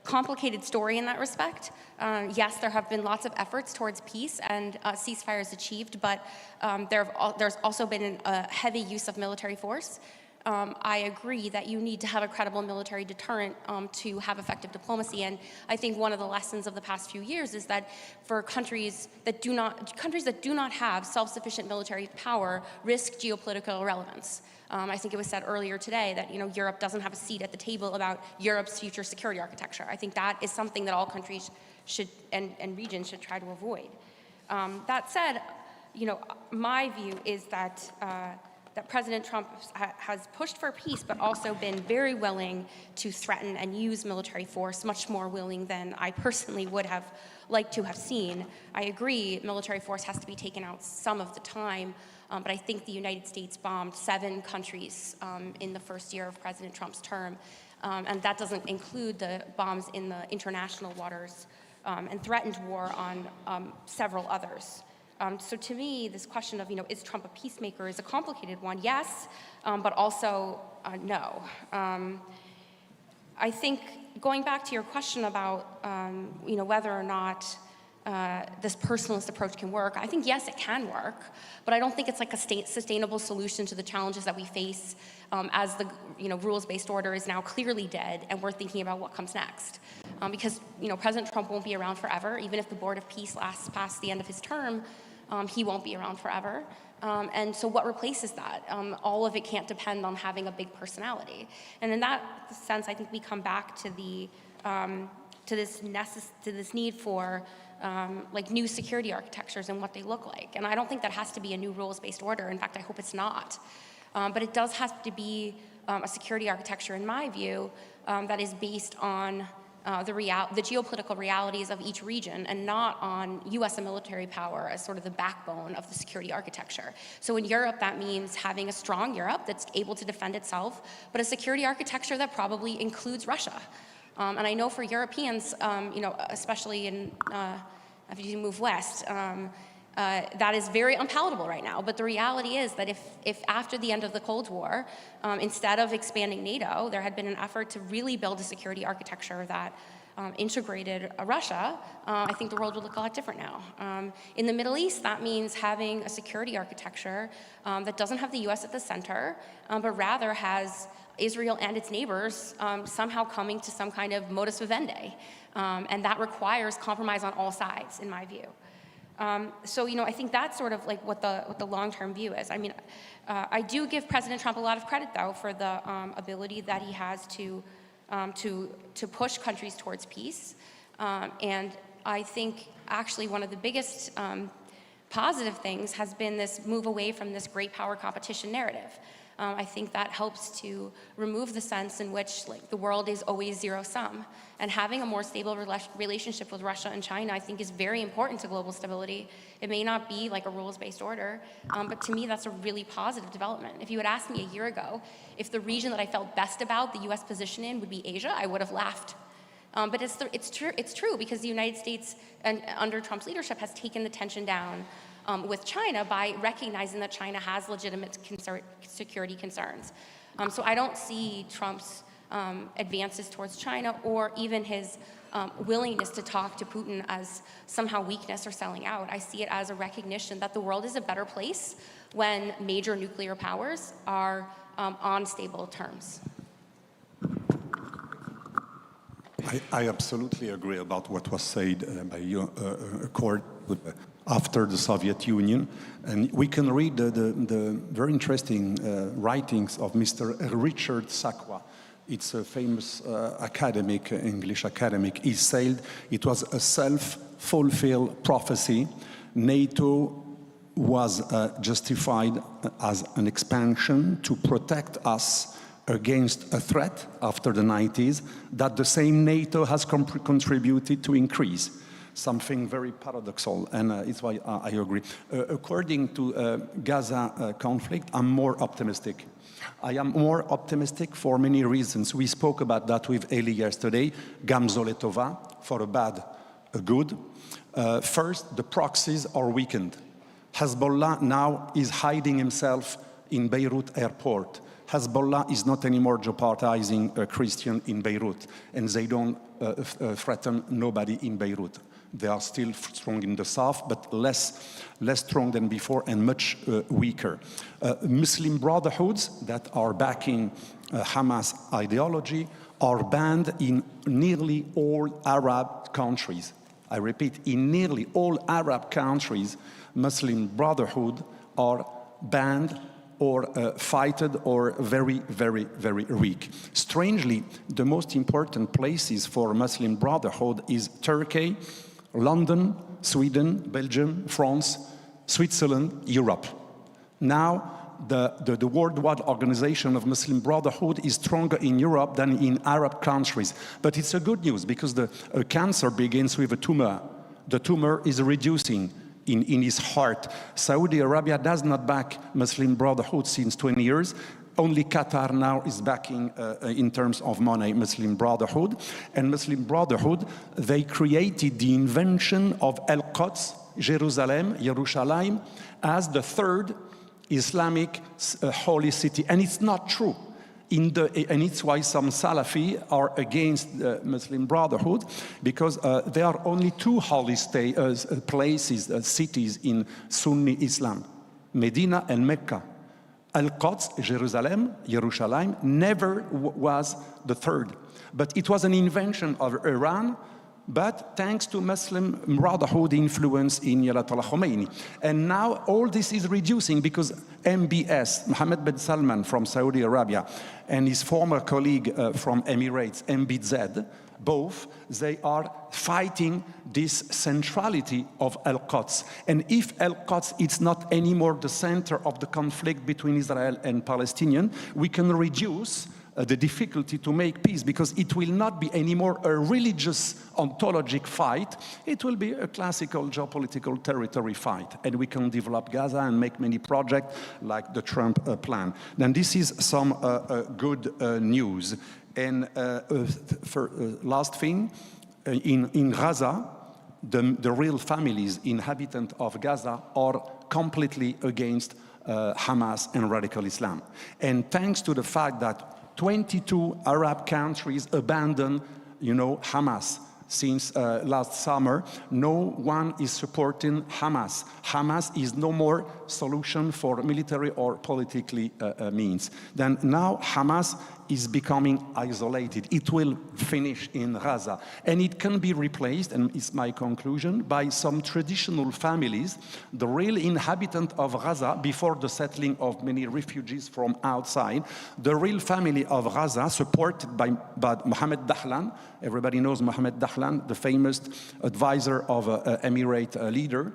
complicated story in that respect. Yes, there have been lots of efforts towards peace and ceasefires achieved, but there's also been a heavy use of military force. I agree that you need to have a credible military deterrent to have effective diplomacy, and I think one of the lessons of the past few years is that for countries that do not have self-sufficient military power risk geopolitical irrelevance. I think it was said earlier today that Europe doesn't have a seat at the table about Europe's future security architecture. I think that is something that all countries should and regions should try to avoid. That said, my view is that that President Trump has pushed for peace, but also been very willing to threaten and use military force, much more willing than I personally would have liked to have seen. I agree, military force has to be taken out some of the time, but I think the United States bombed 7 countries in the first year of President Trump's term, and that doesn't include the bombs in the international waters and threatened war on several others. So to me, this question of, is Trump a peacemaker is a complicated one. Yes, but also no. I think going back to your question about, whether or not this personalist approach can work, I think, yes, it can work, but I don't think it's like a sustainable solution to the challenges that we face as the, rules-based order is now clearly dead and we're thinking about what comes next. Because, President Trump won't be around forever. Even if the Board of Peace lasts past the end of his term, he won't be around forever. And so what replaces that? All of it can't depend on having a big personality. And in that sense, I think we come back to the to this need for like new security architectures and what they look like. And I don't think that has to be a new rules-based order. In fact, I hope it's not. But it does have to be a security architecture, in my view, that is based on the geopolitical realities of each region and not on US and military power as sort of the backbone of the security architecture. So in Europe, that means having a strong Europe that's able to defend itself, but a security architecture that probably includes Russia. And I know for Europeans, especially if you move west, that is very unpalatable right now. But the reality is that if after the end of the Cold War, instead of expanding NATO, there had been an effort to really build a security architecture that integrated Russia, I think the world would look a lot different now. In the Middle East, that means having a security architecture that doesn't have the US at the center, but rather has Israel and its neighbors somehow coming to some kind of modus vivendi. And that requires compromise on all sides, in my view. So, I think that's sort of like what the long-term view is. I mean, I do give President Trump a lot of credit, though, for the ability that he has to push countries towards peace. And I think actually one of the biggest positive things has been this move away from this great power competition narrative. I think that helps to remove the sense in which the world is always zero-sum. And having a more stable relationship with Russia and China, I think, is very important to global stability. It may not be like a rules-based order, but to me, that's a really positive development. If you had asked me a year ago if the region that I felt best about the US position in would be Asia, I would have laughed. But it's true because the United States, under Trump's leadership, has taken the tension down with China by recognizing that China has legitimate security concerns. So I don't see Trump's advances towards China or even his willingness to talk to Putin as somehow weakness or selling out. I see it as a recognition that the world is a better place when major nuclear powers are on stable terms. I absolutely agree about what was said by you, Accord after the Soviet Union. And we can read the very interesting writings of Mr. Richard Sakwa. It's a famous academic, English academic. He said it was a self-fulfilled prophecy. NATO was justified as an expansion to protect us against a threat after the 90s that the same NATO has contributed to increase. Something very paradoxical, and it's why I agree. According to Gaza conflict, I'm more optimistic. I am more optimistic for many reasons. We spoke about that with Eli yesterday, Gamzo Letova, for a bad, a good. First, the proxies are weakened. Hezbollah now is hiding himself in Beirut airport. Hezbollah is not anymore jeopardizing a Christian in Beirut, and they don't threaten nobody in Beirut. They are still strong in the south, but less strong than before and much weaker. Muslim brotherhoods that are backing Hamas ideology are banned in nearly all Arab countries. I repeat, in nearly all Arab countries, Muslim brotherhood are banned or fighted or very, very, very weak. Strangely, the most important places for Muslim brotherhood is Turkey, London, Sweden, Belgium, France, Switzerland, Europe. Now, the worldwide organization of Muslim Brotherhood is stronger in Europe than in Arab countries. But it's a good news because the cancer begins with a tumor. The tumor is reducing in his heart. Saudi Arabia does not back Muslim Brotherhood since 20 years. Only Qatar now is backing, in terms of money, Muslim Brotherhood. And Muslim Brotherhood, they created the invention of Al-Quds, Jerusalem, as the third Islamic holy city. And it's not true. And it's why some Salafi are against Muslim Brotherhood, because there are only two holy places, cities in Sunni Islam, Medina and Mecca. Al-Quds, Jerusalem, never was the third. But it was an invention of Iran, but thanks to Muslim Brotherhood influence in Ayatollah Khomeini. And now all this is reducing because MBS, Mohammed bin Salman from Saudi Arabia, and his former colleague from Emirates, MBZ, both, they are fighting this centrality of Al-Quds. And if Al-Quds is not anymore the center of the conflict between Israel and Palestinians, we can reduce the difficulty to make peace, because it will not be anymore a religious ontologic fight. It will be a classical geopolitical territory fight. And we can develop Gaza and make many projects like the Trump plan. Then this is some good news. And last thing, in Gaza, the real families, inhabitants of Gaza, are completely against Hamas and radical Islam. And thanks to the fact that 22 Arab countries abandoned, Hamas since last summer, no one is supporting Hamas. Hamas is no more solution for military or politically means. Then now Hamas is becoming isolated. It will finish in Gaza. And it can be replaced, and it's my conclusion, by some traditional families, the real inhabitant of Gaza before the settling of many refugees from outside, the real family of Gaza, supported by Mohammed Dahlan. Everybody knows Mohammed Dahlan, the famous advisor of Emirate leader.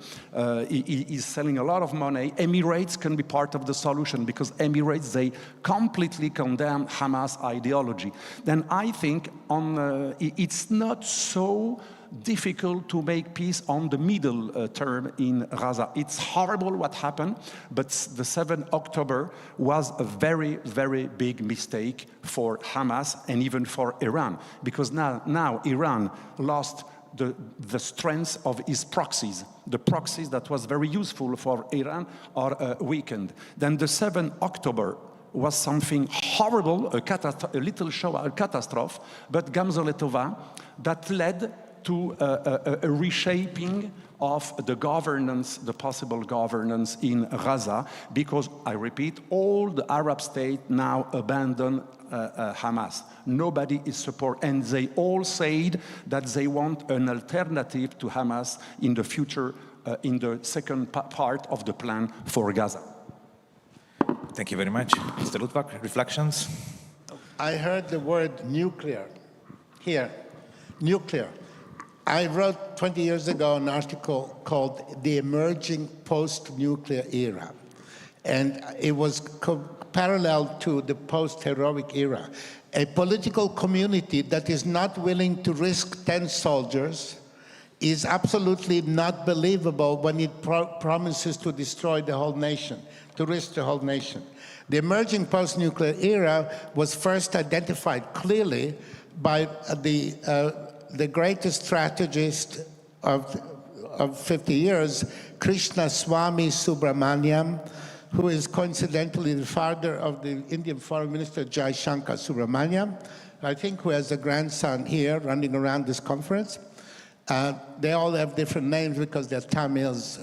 He is selling a lot of money. Emirates can be part of the solution because Emirates, they completely condemn Hamas ideology. Then I think it's not so difficult to make peace on the middle term in Gaza. It's horrible what happened, but the 7th October was a very, very big mistake for Hamas and even for Iran, because now Iran lost the strength of its proxies. The proxies that was very useful for Iran are weakened. Then the 7th October was something horrible, a little show, a catastrophe, but Gamzoletova, that led to a reshaping of the governance, the possible governance in Gaza, because, I repeat, all the Arab states now abandon Hamas. Nobody is support, and they all said that they want an alternative to Hamas in the future, in the second part of the plan for Gaza. Thank you very much. Mr. Luttwak, reflections? I heard the word nuclear here, nuclear. I wrote 20 years ago an article called The Emerging Post-Nuclear Era. And it was parallel to the post-heroic era. A political community that is not willing to risk 10 soldiers is absolutely not believable when it promises to destroy the whole nation, to risk the whole nation. The emerging post-nuclear era was first identified clearly by the greatest strategist of 50 years, Krishna Swami Subramaniam, who is coincidentally the father of the Indian Foreign Minister Jai Shankar Subramaniam, I think, who has a grandson here running around this conference. They all have different names because they're Tamils,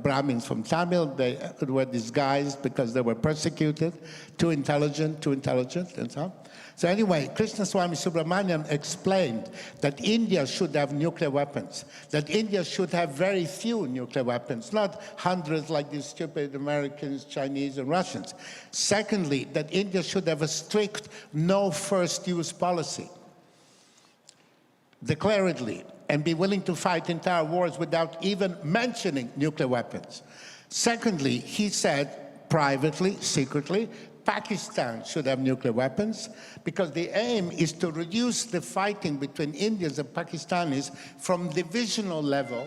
Brahmins from Tamil. They were disguised because they were persecuted, too intelligent, and so on. So anyway, Krishna Swami Subramaniam explained that India should have nuclear weapons, that India should have very few nuclear weapons, not hundreds like these stupid Americans, Chinese, and Russians. Secondly, that India should have a strict no first use policy, declaredly, and be willing to fight entire wars without even mentioning nuclear weapons. Secondly, he said, privately, secretly, Pakistan should have nuclear weapons, because the aim is to reduce the fighting between Indians and Pakistanis from divisional level,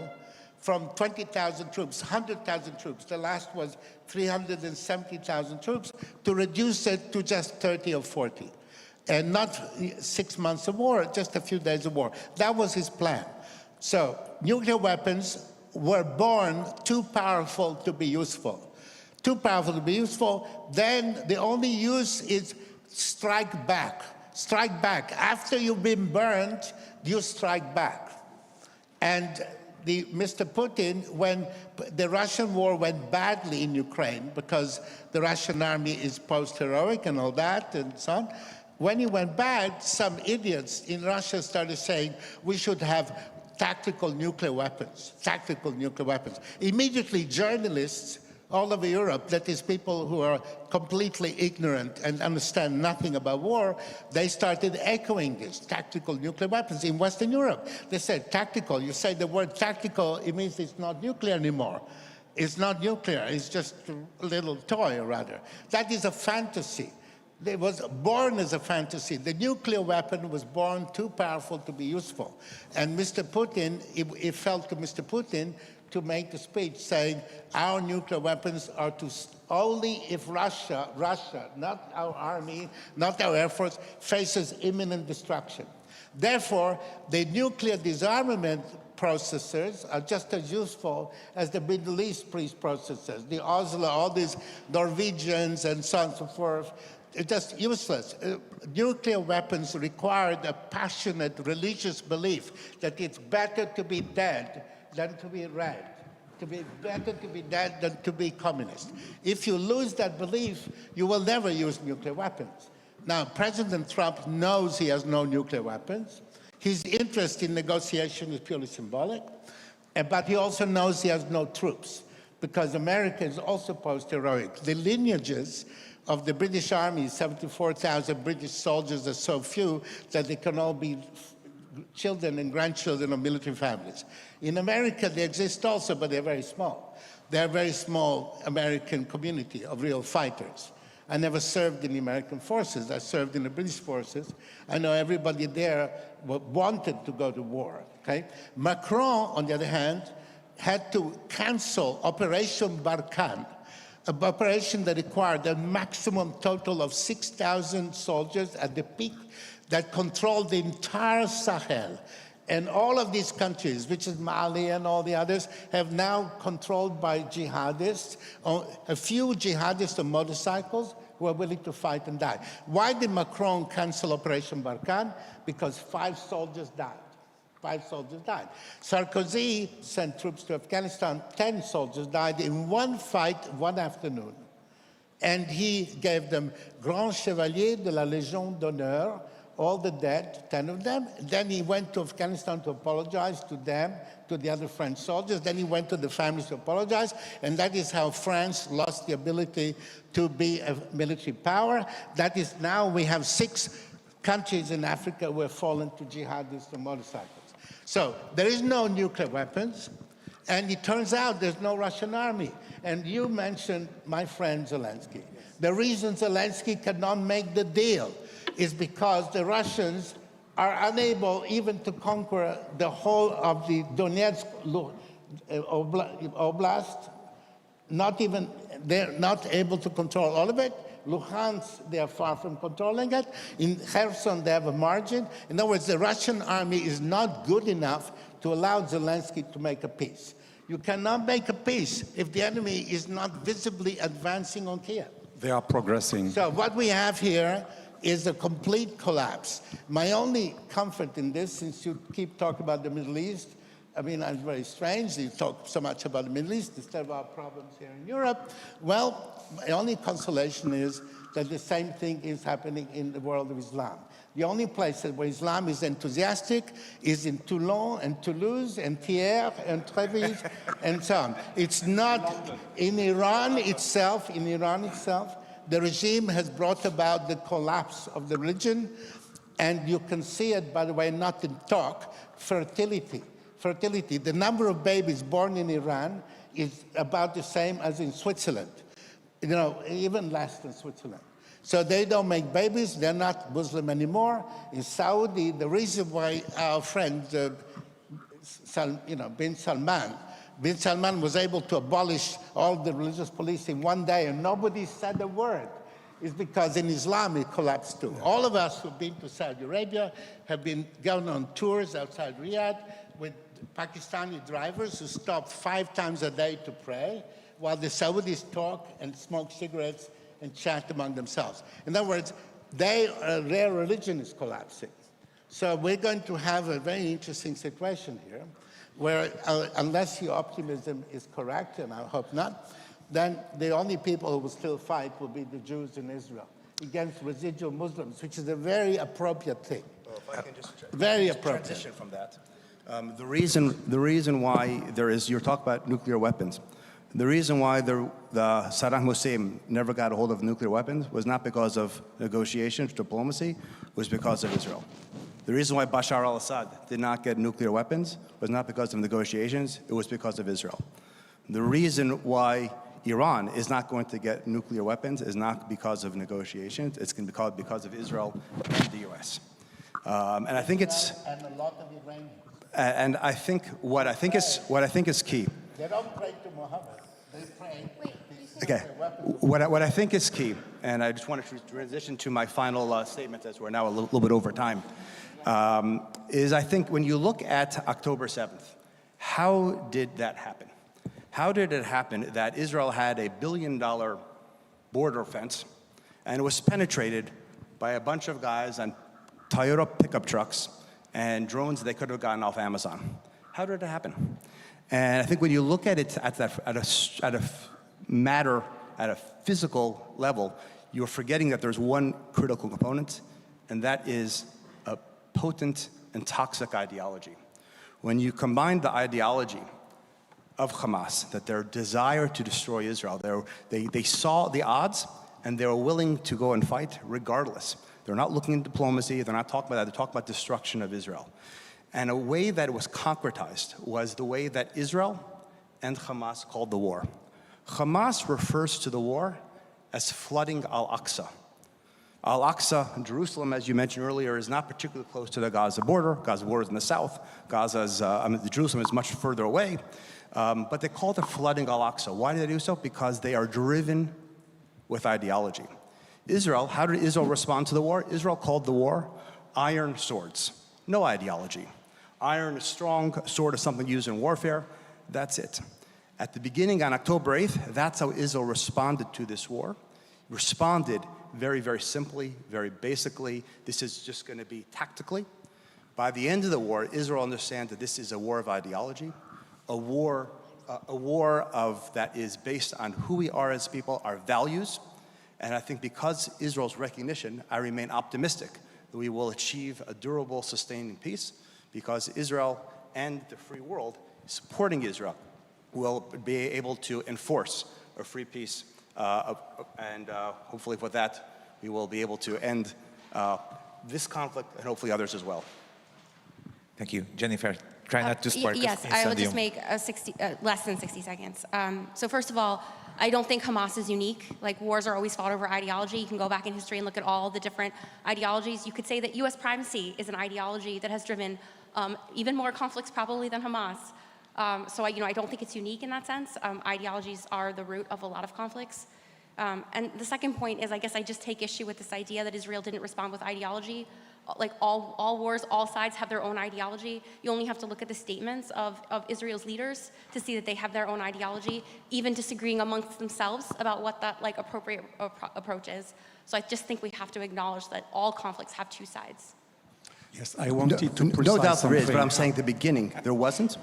from 20,000 troops, 100,000 troops, the last was 370,000 troops, to reduce it to just 30 or 40. And not 6 months of war, just a few days of war. That was his plan. So nuclear weapons were born too powerful to be useful. Too powerful to be useful, then the only use is strike back. Strike back. After you've been burned, you strike back. And Mr. Putin, when the Russian war went badly in Ukraine, because the Russian army is post-heroic and all that and so on, when it went bad, some idiots in Russia started saying we should have tactical nuclear weapons, tactical nuclear weapons. Immediately, journalists all over Europe, that is people who are completely ignorant and understand nothing about war, they started echoing this, tactical nuclear weapons in Western Europe. They said tactical, you say the word tactical, it means it's not nuclear anymore. It's not nuclear, it's just a little toy rather. That is a fantasy. It was born as a fantasy. The nuclear weapon was born too powerful to be useful. And Mr. Putin, it fell to Mr. Putin to make a speech saying our nuclear weapons are to only if Russia, not our army, not our air force, faces imminent destruction. Therefore, the nuclear disarmament processors are just as useful as the Middle East peace processors, the Oslo, all these Norwegians and so on and so forth. It's just useless. Nuclear weapons required a passionate religious belief that it's better to be dead than to be red. To be better to be dead than to be communist. If you lose that belief, you will never use nuclear weapons. Now, President Trump knows he has no nuclear weapons. His interest in negotiation is purely symbolic, but he also knows he has no troops, because America is also post-heroic. The lineages of the British Army, 74,000 British soldiers, are so few that they can all be children and grandchildren of military families. In America, they exist also, but they're very small. They're a very small American community of real fighters. I never served in the American forces. I served in the British forces. I know everybody there wanted to go to war, okay? Macron, on the other hand, had to cancel Operation Barkhane, an operation that required a maximum total of 6,000 soldiers at the peak that controlled the entire Sahel. And all of these countries, which is Mali and all the others, have now controlled by jihadists, a few jihadists on motorcycles who are willing to fight and die. Why did Macron cancel Operation Barkhane? Because 5 soldiers died. 5 soldiers died. Sarkozy sent troops to Afghanistan. 10 soldiers died in one fight, one afternoon. And he gave them Grand Chevalier de la Légion d'honneur, all the dead, 10 of them. Then he went to Afghanistan to apologize to them, to the other French soldiers. Then he went to the families to apologize. And that is how France lost the ability to be a military power. That is, now we have 6 countries in Africa who have fallen to jihadists and motorcycles. So there is no nuclear weapons. And it turns out there's no Russian army. And you mentioned my friend Zelensky. The reason Zelensky cannot make the deal is because the Russians are unable even to conquer the whole of the Donetsk Oblast. They're not able to control all of it. Luhansk, they are far from controlling it. In Kherson, they have a margin. In other words, the Russian army is not good enough to allow Zelensky to make a peace. You cannot make a peace if the enemy is not visibly advancing on Kiev. They are progressing. So what we have here is a complete collapse. My only comfort in this, since you keep talking about the Middle East, I mean, it's very strange you talk so much about the Middle East instead of our problems here in Europe. Well, my only consolation is that the same thing is happening in the world of Islam. The only places where Islam is enthusiastic is in Toulon and Toulouse and Thiers and Trévise and so on. It's not in Iran itself. The regime has brought about the collapse of the religion, and you can see it, by the way, not in talk, fertility. The number of babies born in Iran is about the same as in Switzerland. you know, even less than Switzerland. So they don't make babies, they're not Muslim anymore. In Saudi, the reason why our friend, Bin Salman was able to abolish all the religious police in one day and nobody said a word, is because in Islam it collapsed too. All of us who've been to Saudi Arabia have been going on tours outside Riyadh with Pakistani drivers who stop 5 times a day to pray while the Saudis talk and smoke cigarettes and chant among themselves. In other words, their religion is collapsing. So we're going to have a very interesting situation here where, unless your optimism is correct, and I hope not, then the only people who will still fight will be the Jews in Israel against residual Muslims, which is a very appropriate thing. Well, if I can just very appropriate. Transition from that. The reason why there is, you're talking about nuclear weapons. The reason why the Saddam Hussein never got a hold of nuclear weapons was not because of negotiations, diplomacy, was because of Israel. The reason why Bashar al-Assad did not get nuclear weapons was not because of negotiations, it was because of Israel. The reason why Iran is not going to get nuclear weapons is not because of negotiations, it's going to be because of Israel and the US. And I think it's, and a lot of Iranians. and I think what I think is key. They don't pray to Muhammad. They pray. Okay, what I think is key, and I just want to transition to my final statement as we're now a little bit over time, is I think when you look at October 7th, how did that happen? How did it happen that Israel had a $1 billion border fence and it was penetrated by a bunch of guys on Toyota pickup trucks and drones they could have gotten off Amazon? How did it happen? And I think when you look at it at a physical level, you're forgetting that there's one critical component, and that is a potent and toxic ideology. When you combine the ideology of Hamas, that their desire to destroy Israel, they saw the odds and they were willing to go and fight regardless. They're not looking at diplomacy, they're not talking about that, they're talking about destruction of Israel. And a way that it was concretized was the way that Israel and Hamas called the war. Hamas refers to the war as flooding Al-Aqsa. Al-Aqsa, Jerusalem, as you mentioned earlier, is not particularly close to the Gaza border. Gaza border is in the south. Jerusalem is much further away. But they called it flooding Al-Aqsa. Why did they do so? Because they are driven with ideology. Israel, how did Israel respond to the war? Israel called the war iron swords. No ideology. Iron is strong, sword is something used in warfare. That's it. At the beginning, on October 8th, that's how Israel responded to this war. Responded very, very simply, very basically. This is just going to be tactically. By the end of the war, Israel understands that this is a war of ideology, a war that is based on who we are as people, our values. And I think because Israel's recognition, I remain optimistic that we will achieve a durable, sustaining peace, because Israel and the free world supporting Israel will be able to enforce a free peace. And hopefully with that, we will be able to end this conflict and hopefully others as well. Thank you. Jennifer, try not to spark Yes, I will just make less than 60 seconds. So first of all, I don't think Hamas is unique. Like, wars are always fought over ideology. You can go back in history and look at all the different ideologies. You could say that U.S. primacy is an ideology that has driven even more conflicts probably than Hamas. So I don't think it's unique in that sense. Ideologies are the root of a lot of conflicts. And the second point is, I guess I just take issue with this idea that Israel didn't respond with ideology. Like all wars, all sides have their own ideology. You only have to look at the statements of Israel's leaders to see that they have their own ideology, even disagreeing amongst themselves about what that appropriate approach is. So I just think we have to acknowledge that all conflicts have two sides. Yes, I wanted to precise No doubt there is, something. but I'm saying at the beginning there wasn't.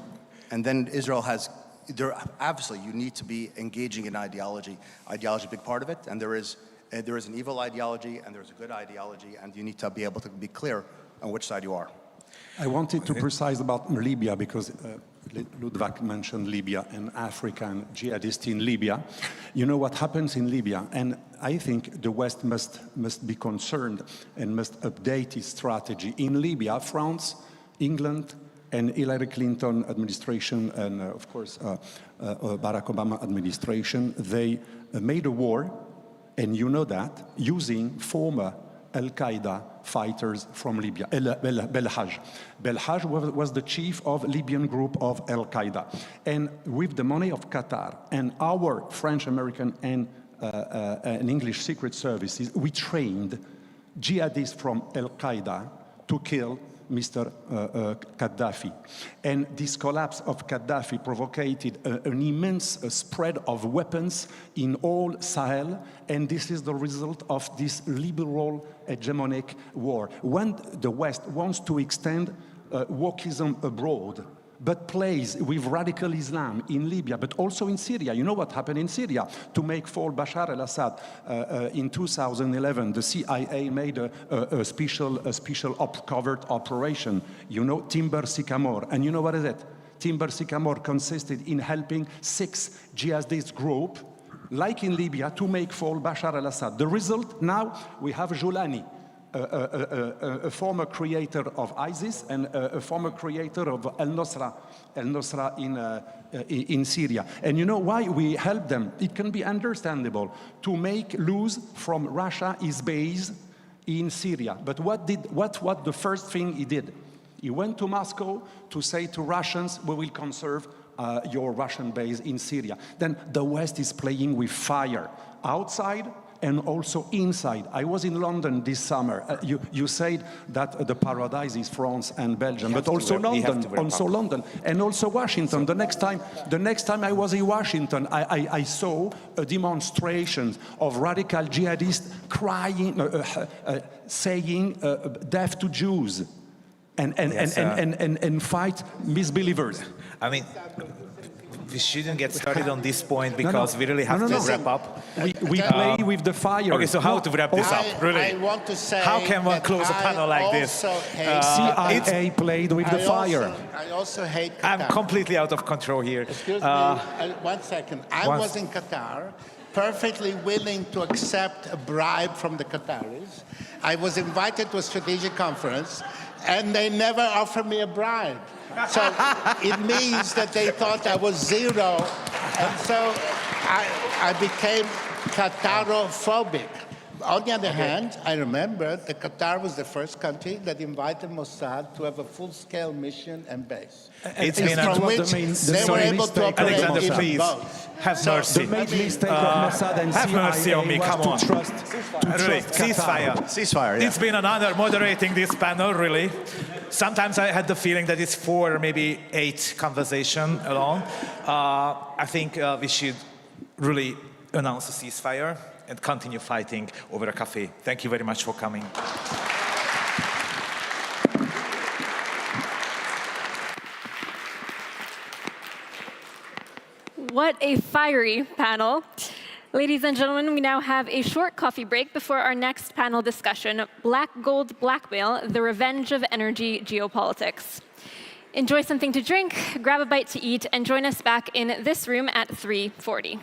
And then Israel has, obviously you need to be engaging in ideology. Ideology is a big part of it, and there is an evil ideology and there's a good ideology, and you need to be able to be clear on which side you are. I wanted to precise about Libya because Ludwig mentioned Libya and Africa and jihadists in Libya. You know what happens in Libya, and I think the West must be concerned and must update its strategy. In Libya, France, England, and Hillary Clinton administration and, of course, Barack Obama administration, they made a war, and you know that, using former Al-Qaeda fighters from Libya. Belhaj. Belhaj was the chief of Libyan group of Al-Qaeda. And with the money of Qatar and our French, American, and English secret services, we trained jihadists from Al-Qaeda to kill Mr. Gaddafi. And this collapse of Gaddafi provoked an immense spread of weapons in all Sahel, and this is the result of this liberal hegemonic war. When the West wants to extend wokeism abroad, but plays with radical Islam in Libya, but also in Syria. You know what happened in Syria? To make fall Bashar al-Assad in 2011, the CIA made a special covert operation, you know, Timber Sycamore. And you know what is it? Timber Sycamore consisted in helping 6 jihadist groups, like in Libya, to make fall Bashar al-Assad. The result, now we have Joulani, a former creator of ISIS and a former creator of al-Nusra in Syria. And you know why we help them? It can be understandable. To make loose from Russia is based in Syria. But what the first thing he did? He went to Moscow to say to Russians, we will conserve your Russian base in Syria. Then the West is playing with fire outside and also inside. I was in London this summer. You said that the paradise is France and Belgium, but also London, and also Washington. The next time I was in Washington, I saw a demonstration of radical jihadists crying, saying death to Jews, and fight misbelievers. I mean, we shouldn't get started on this point because we really have to wrap up. We play with the fire. Okay, so how to wrap this up? Really? I want to say how can one close a panel like this? CIA played with the fire. I also hate Qatar. I'm completely out of control here. Excuse me, 1 second. I was in Qatar, perfectly willing to accept a bribe from the Qataris. I was invited to a strategic conference, and they never offered me a bribe. So it means that they thought I was zero, and so I became Qatarophobic. On the other hand, I remember that Qatar was the first country that invited Mossad to have a full-scale mission and base. It's been from which they were able to operate Alexander, please, both. mercy. The mistake of Mossad and have CIA mercy on me, come on. Really, ceasefire. Ceasefire, yeah. It's been an honor moderating this panel, really. Sometimes I had the feeling that it's 4 or maybe 8 conversation along. I think we should really announce a ceasefire and continue fighting over a cafe. Thank you very much for coming. What a fiery panel. Ladies and gentlemen, we now have a short coffee break before our next panel discussion, Black Gold Blackmail, the Revenge of Energy Geopolitics. Enjoy something to drink, grab a bite to eat, and join us back in this room at 3:40.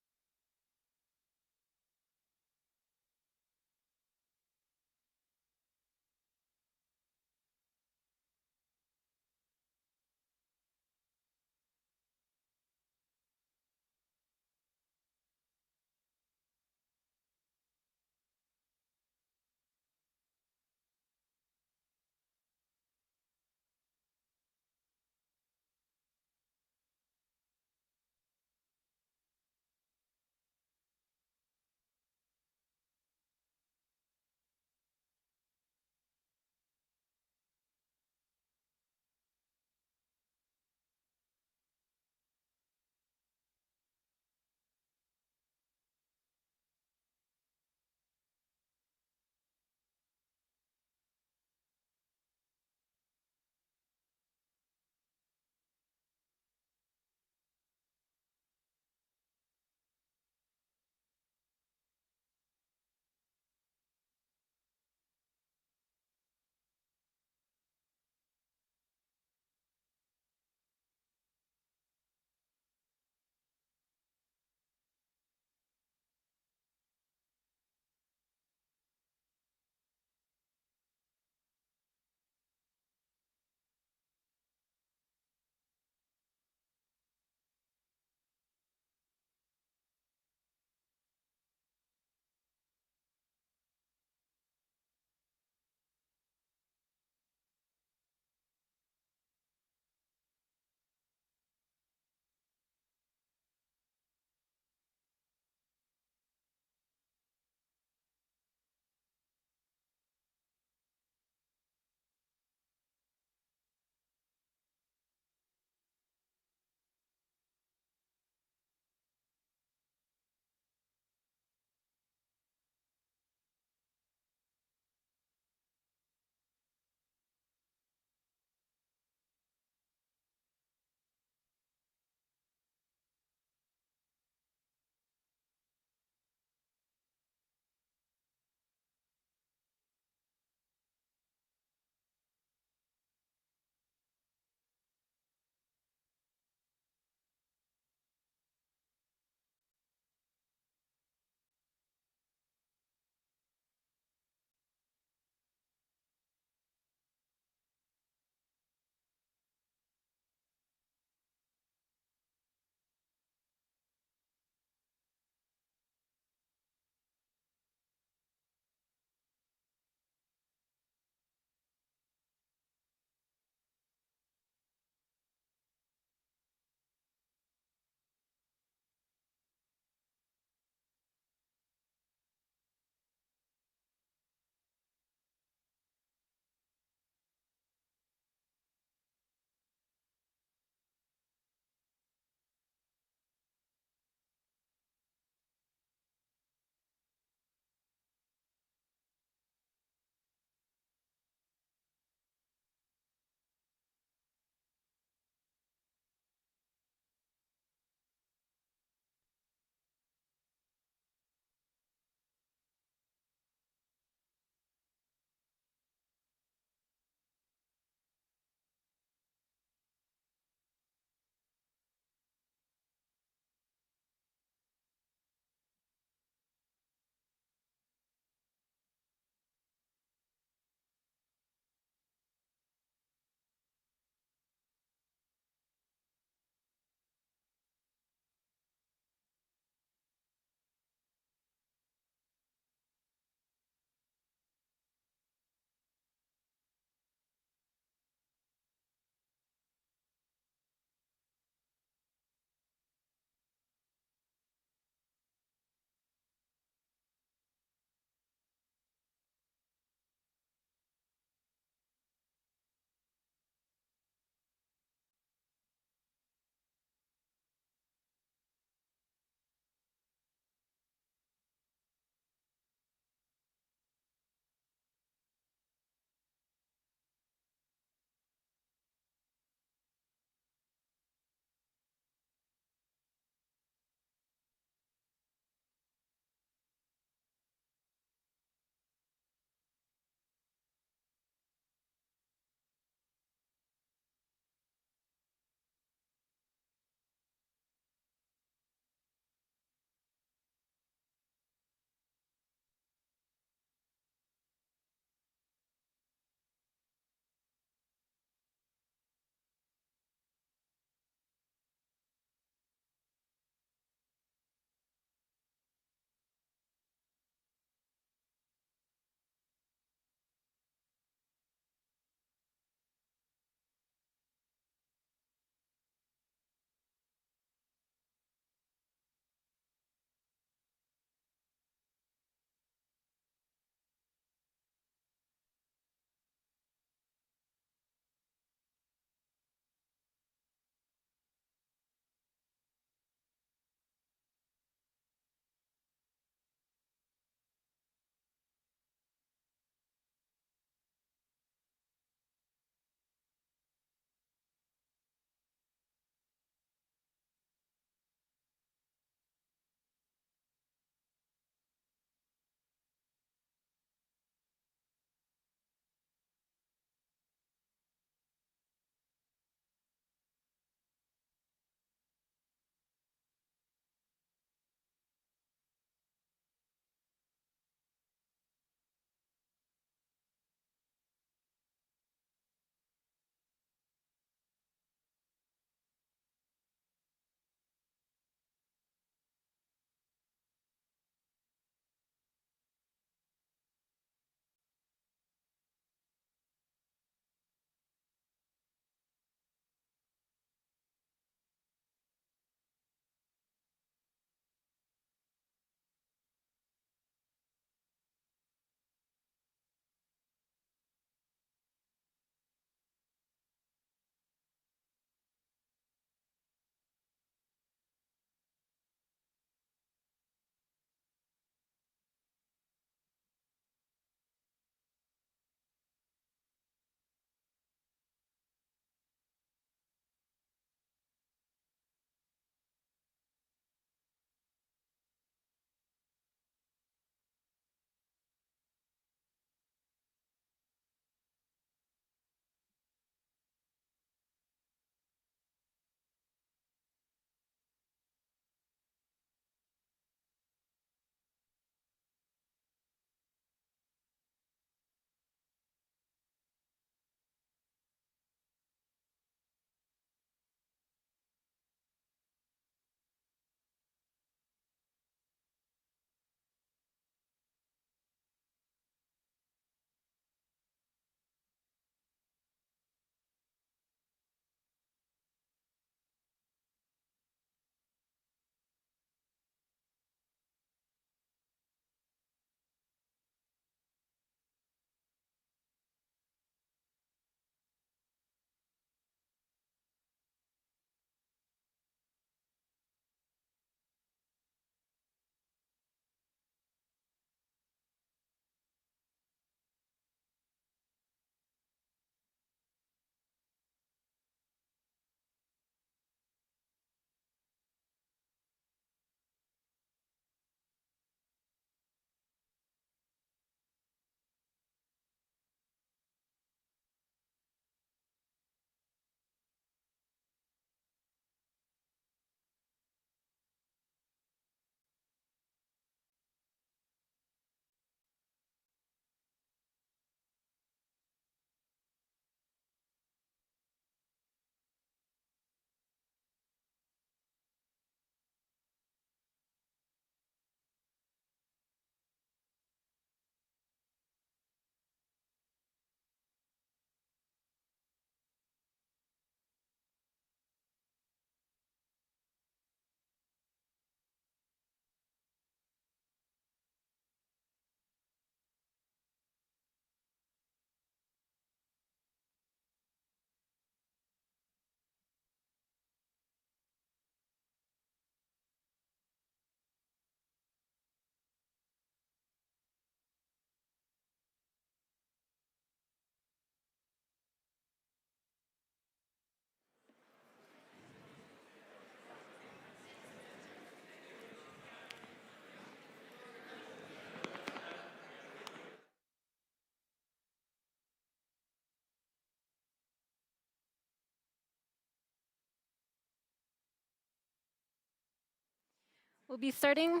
We'll be starting.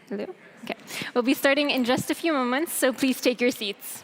Hello? Okay. We'll be starting in just a few moments, so please take your seats.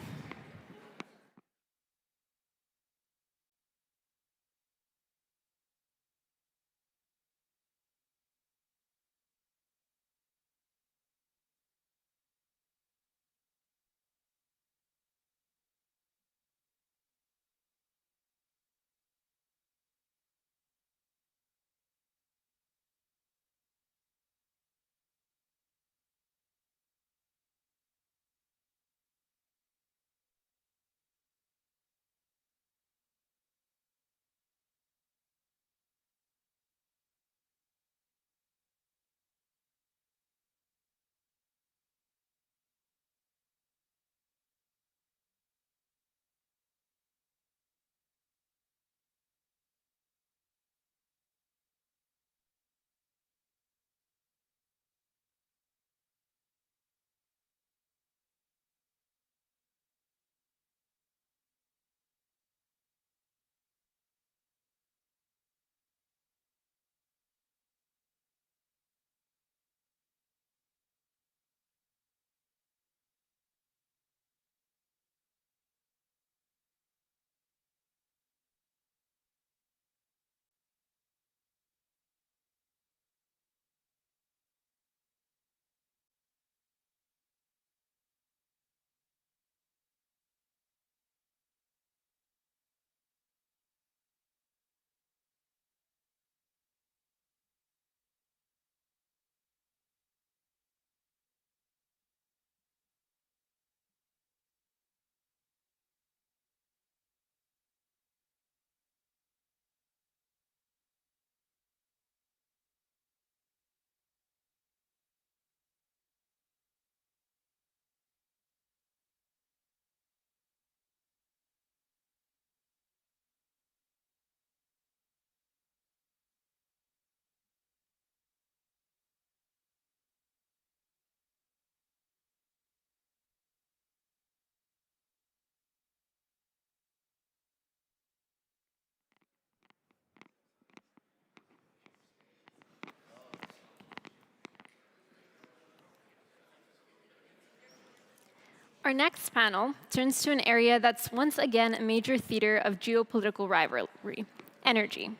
Our next panel turns to an area that's once again a major theater of geopolitical rivalry, energy.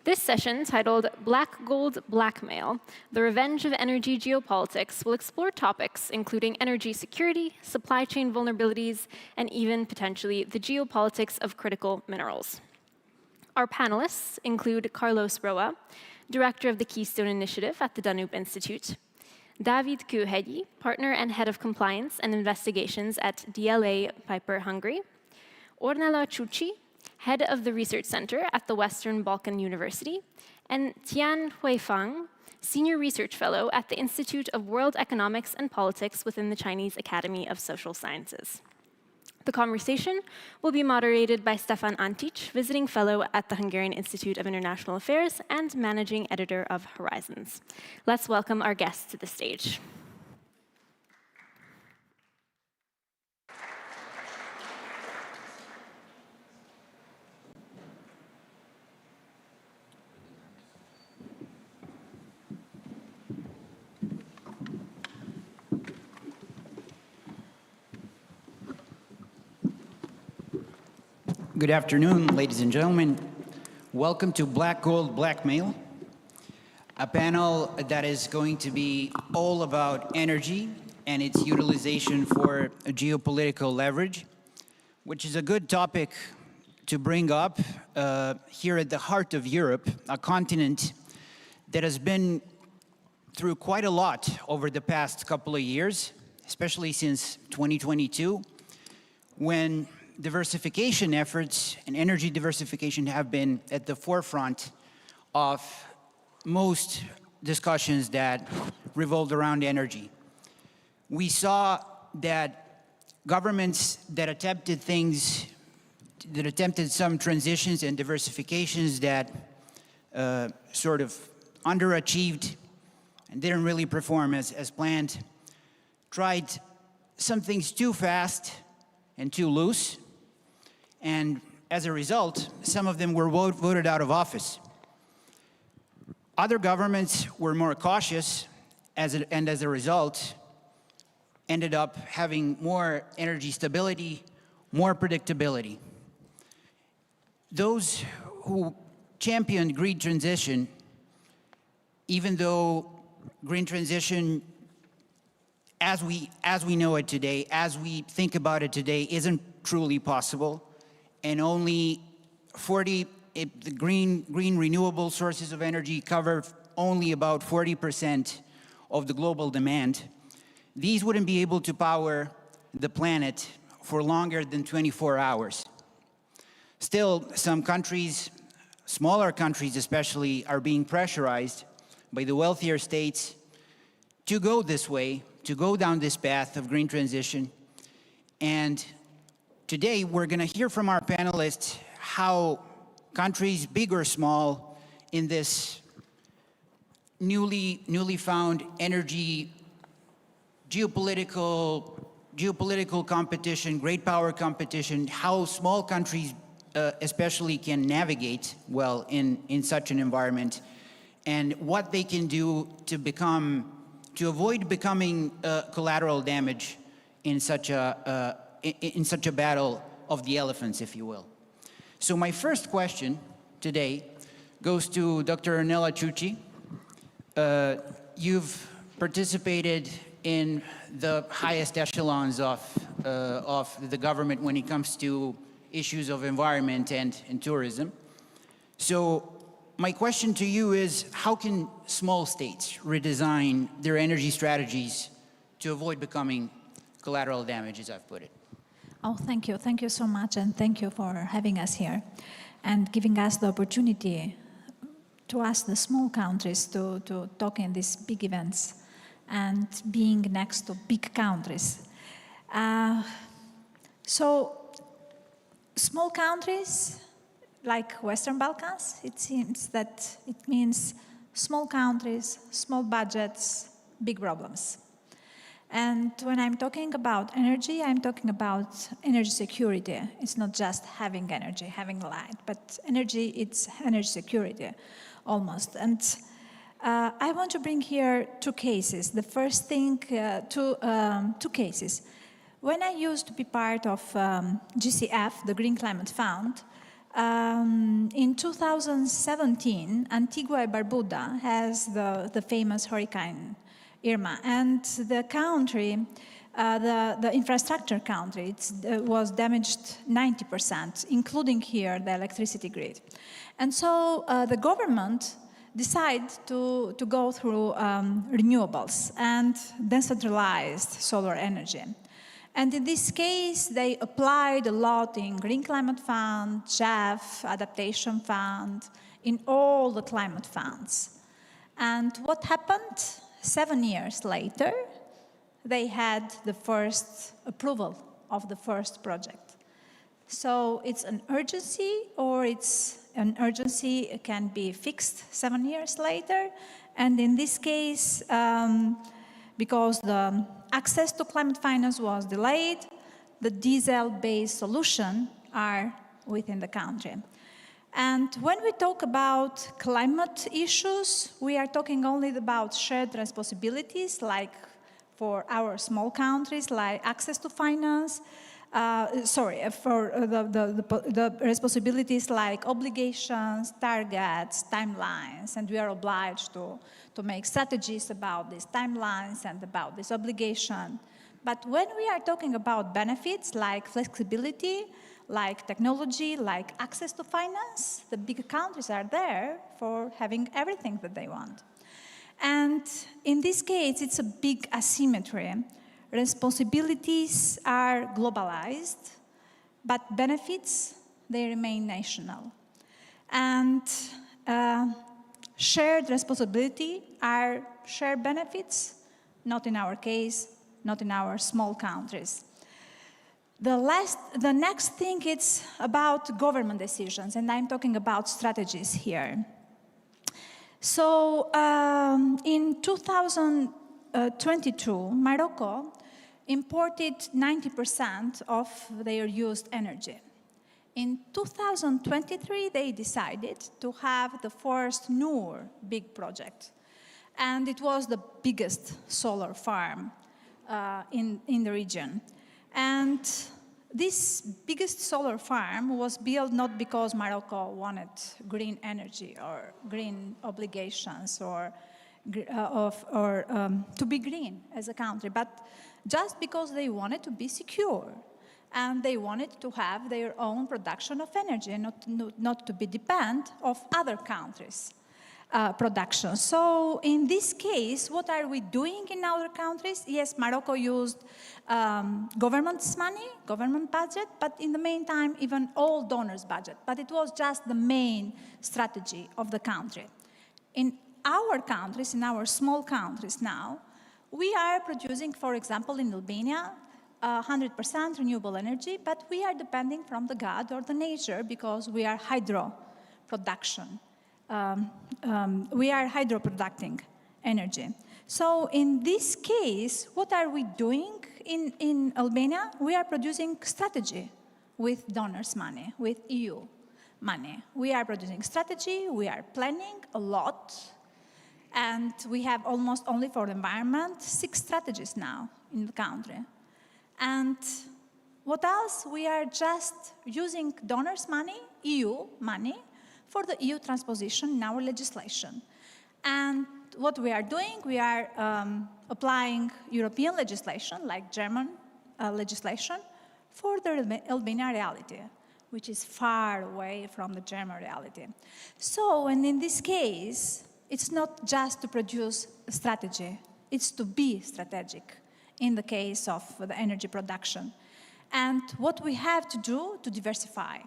This session, titled Black Gold Blackmail, The Revenge of Energy Geopolitics, will explore topics including energy security, supply chain vulnerabilities, and even potentially the geopolitics of critical minerals. Our panelists include Carlos Roa, Director of the Keystone Initiative at the Danube Institute, David Kőhegyi, Partner and Head of Compliance and Investigations at DLA Piper Hungary, Ornella Ciucci, Head of the Research Center at the Western Balkan University, and Tian Huifang, Senior Research Fellow at the Institute of World Economics and Politics within the Chinese Academy of Social Sciences. The conversation will be moderated by Stefan Antic, Visiting Fellow at the Hungarian Institute of International Affairs and Managing Editor of Horizons. Let's welcome our guests to the stage. Good afternoon, ladies and gentlemen. Welcome to Black Gold Blackmail, a panel that is going to be all about energy and its utilization for geopolitical leverage, which is a good topic to bring up here at the heart of Europe, a continent that has been through quite a lot over the past couple of years, especially since 2022, when diversification efforts and energy diversification have been at the forefront of most discussions that revolved around energy. We saw that governments that attempted some transitions and diversifications that sort of underachieved and didn't really perform as planned, tried some things too fast and too loose. And as a result, some of them were voted out of office. Other governments were more cautious, and as a result, ended up having more energy stability, more predictability. Those who championed green transition, even though green transition as we know it today, as we think about it today, isn't truly possible, and only the green renewable sources of energy cover only about 40% of the global demand. These wouldn't be able to power the planet for longer than 24 hours. Still, some countries, smaller countries especially, are being pressurized by the wealthier states to go this way, to go down this path of green transition. And today, we're going to hear from our panelists how countries, big or small, in this newly found energy geopolitical competition, great power competition, how small countries especially can navigate well in such an environment, and what they can do to avoid becoming collateral damage in such a battle of the elephants, if you will. So my first question today goes to Dr. Nella Ciucci. You've participated in the highest echelons of the government when it comes to issues of environment and tourism. So my question to you is, how can small states redesign their energy strategies to avoid becoming collateral damage, as I've put it? Oh, thank you. Thank you so much, and thank you for having us here and giving us the opportunity to ask the small countries to talk in these big events and being next to big countries. So small countries, like Western Balkans, it seems that it means small countries, small budgets, big problems. And when I'm talking about energy, I'm talking about energy security. It's not just having energy, having light, but energy, it's energy security, almost. And I want to bring here two cases. The first thing, two cases. When I used to be part of GCF, the Green Climate Fund, in 2017, Antigua and Barbuda has the famous hurricane Irma, and the country, the infrastructure country, was damaged 90%, including here the electricity grid. And so the government decided to go through renewables and decentralized solar energy. And in this case, they applied a lot in Green Climate Fund, GEF, Adaptation Fund, in all the climate funds. And what happened? 7 years later, they had the first approval of the first project. So it's an urgency, or it's an urgency can be fixed 7 years later. And in this case, because the access to climate finance was delayed, the diesel-based solutions are within the country. And when we talk about climate issues, we are talking only about shared responsibilities, like for our small countries, like access to finance, for the responsibilities like obligations, targets, timelines, and we are obliged to make strategies about these timelines and about this obligation. But when we are talking about benefits like flexibility, like technology, like access to finance, the big countries are there for having everything that they want. And in this case, it's a big asymmetry. Responsibilities are globalized, but benefits, they remain national. And shared responsibility are shared benefits, not in our case, not in our small countries. The next thing is about government decisions, and I'm talking about strategies here. So in 2022, Morocco imported 90% of their used energy. In 2023, they decided to have the first Noor big project. And it was the biggest solar farm in the region. And this biggest solar farm was built not because Morocco wanted green energy or green obligations or to be green as a country, but just because they wanted to be secure. And they wanted to have their own production of energy and not to be dependent of other countries' production. So in this case, what are we doing in our countries? Yes, Morocco used government's money, government budget, but in the meantime, even all donors' budget. But it was just the main strategy of the country. In our countries, in our small countries now, we are producing, for example, in Albania, 100% renewable energy, but we are depending from the God or the nature because we are hydro production. We are hydro-producing energy. So in this case, what are we doing in Albania? We are producing strategy with donors' money, with EU money. We are producing strategy, we are planning a lot, and we have almost only for the environment 6 strategies now in the country. And what else? We are just using donors' money, EU money, for the EU transposition in our legislation. And what we are doing, we are applying European legislation, like German legislation, for the Albanian reality, which is far away from the German reality. So, and in this case, it's not just to produce a strategy, it's to be strategic in the case of the energy production. And what we have to do to diversify.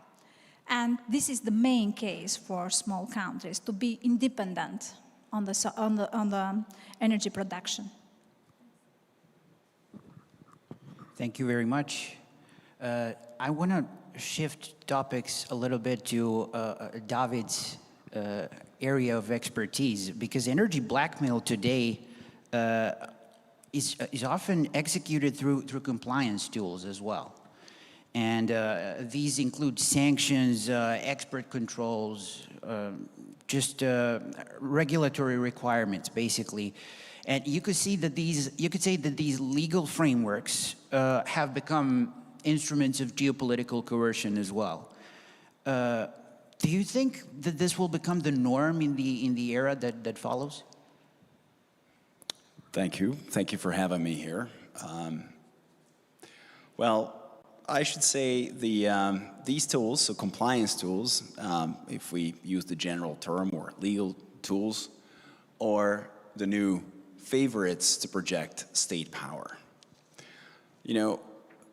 And this is the main case for small countries, to be independent on the energy production. Thank you very much. I want to shift topics a little bit to David's area of expertise, because energy blackmail today is often executed through compliance tools as well. And these include sanctions, export controls, just regulatory requirements, basically. And you could say that these legal frameworks have become instruments of geopolitical coercion as well. Do you think that this will become the norm in the era that follows? Thank you. Thank you for having me here. Well, I should say these tools, so compliance tools, if we use the general term, or legal tools, are the new favorites to project state power. You know,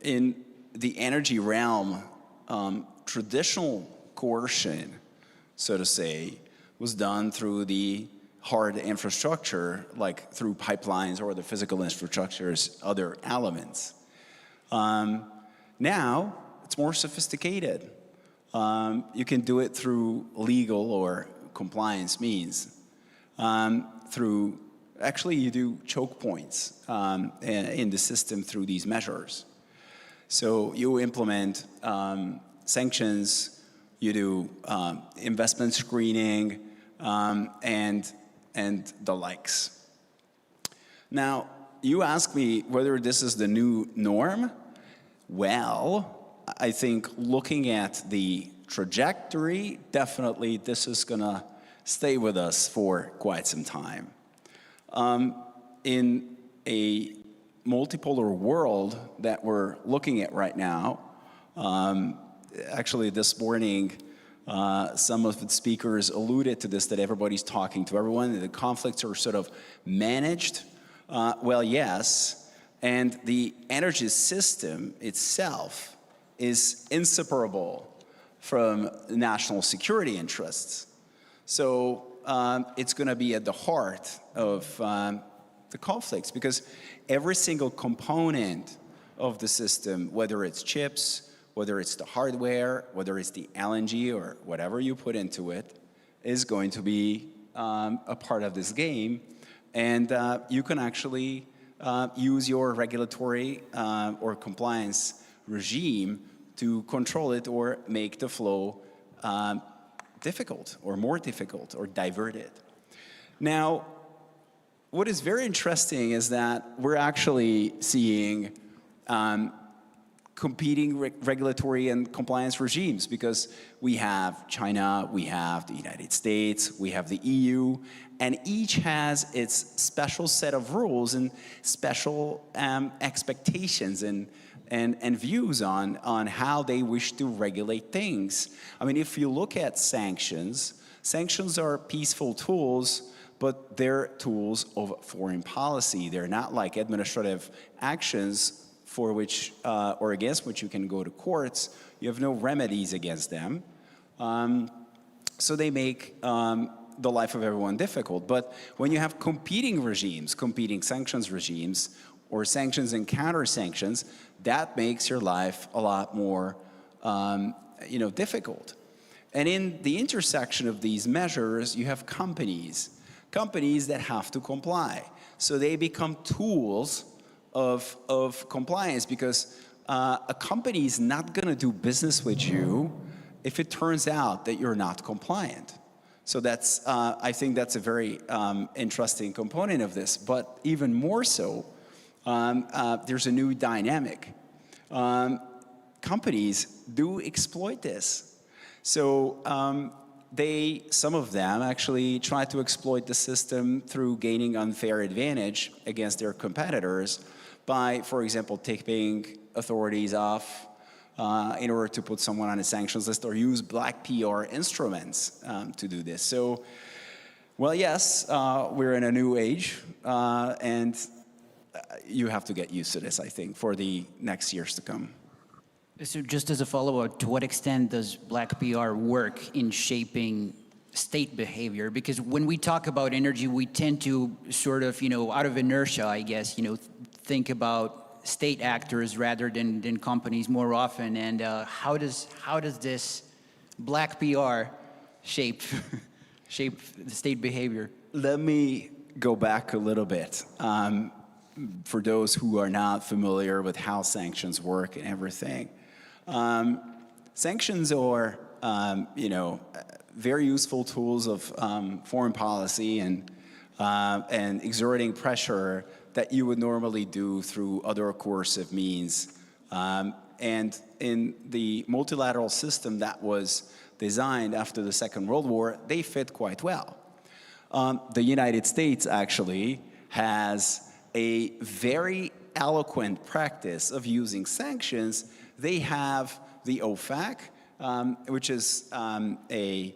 in the energy realm, traditional coercion, so to say, was done through the hard infrastructure, like through pipelines or the physical infrastructure's other elements. Now, it's more sophisticated. You can do it through legal or compliance means. Actually, you do choke points in the system through these measures. So you implement sanctions, you do investment screening, and the likes. Now, you ask me whether this is the new norm. Well, I think looking at the trajectory, definitely this is gonna stay with us for quite some time. In a multipolar world that we're looking at right now, actually this morning, some of the speakers alluded to this, that everybody's talking to everyone, the conflicts are sort of managed. Well, yes. And the energy system itself is inseparable from national security interests. So it's going to be at the heart of the conflicts, because every single component of the system, whether it's chips, whether it's the hardware, whether it's the LNG or whatever you put into it, is going to be a part of this game. And you can actually use your regulatory or compliance regime to control it or make the flow difficult or more difficult or divert it. Now, what is very interesting is that we're actually seeing competing regulatory and compliance regimes, because we have China, we have the United States, we have the EU, and each has its special set of rules and special expectations and views on how they wish to regulate things. I mean, if you look at sanctions, sanctions are peaceful tools, but they're tools of foreign policy. They're not like administrative actions for which, or against which you can go to courts. You have no remedies against them. So they make the life of everyone difficult. But when you have competing regimes, competing sanctions regimes, or sanctions and counter-sanctions, that makes your life a lot more difficult. And in the intersection of these measures, you have companies that have to comply. So they become tools of compliance, because a company is not going to do business with you if it turns out that you're not compliant. So that's, I think that's a very interesting component of this. But even more so, there's a new dynamic. Companies do exploit this. So some of them actually try to exploit the system through gaining unfair advantage against their competitors by, for example, tipping authorities off in order to put someone on a sanctions list, or use black PR instruments to do this. So, well, yes, we're in a new age, and you have to get used to this, I think, for the next years to come. So just as a follow-up, to what extent does black PR work in shaping state behavior? Because when we talk about energy, we tend to sort of, out of inertia, I guess, think about state actors rather than companies more often. And how does this black PR shape the state behavior? Let me go back a little bit. For those who are not familiar with how sanctions work and everything. Sanctions are, very useful tools of foreign policy and exerting pressure that you would normally do through other coercive means. And in the multilateral system that was designed after the Second World War, they fit quite well. The United States actually has a very eloquent practice of using sanctions. They have the OFAC, which is a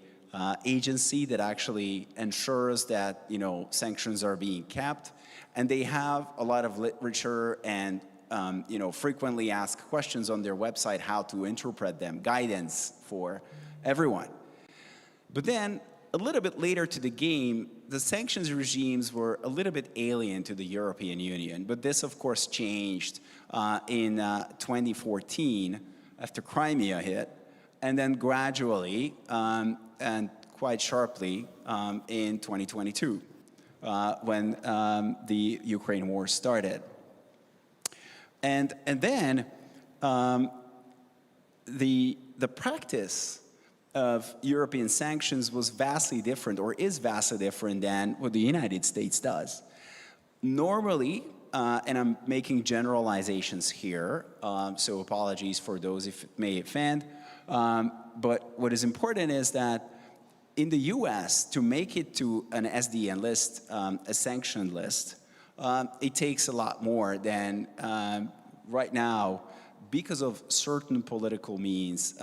agency that actually ensures that sanctions are being kept, and they have a lot of literature and frequently asked questions on their website how to interpret them, guidance for everyone. But then a little bit later to the game, the sanctions regimes were a little bit alien to the European Union, but this of course changed in 2014 after Crimea hit, and then gradually and quite sharply in 2022 when the Ukraine war started. And then the practice of European sanctions was vastly different, or is vastly different than what the United States does. Normally, and I'm making generalizations here, so apologies for those if it may offend, but what is important is that in the US, to make it to an SDN list, a sanctioned list, it takes a lot more than right now, because of certain political means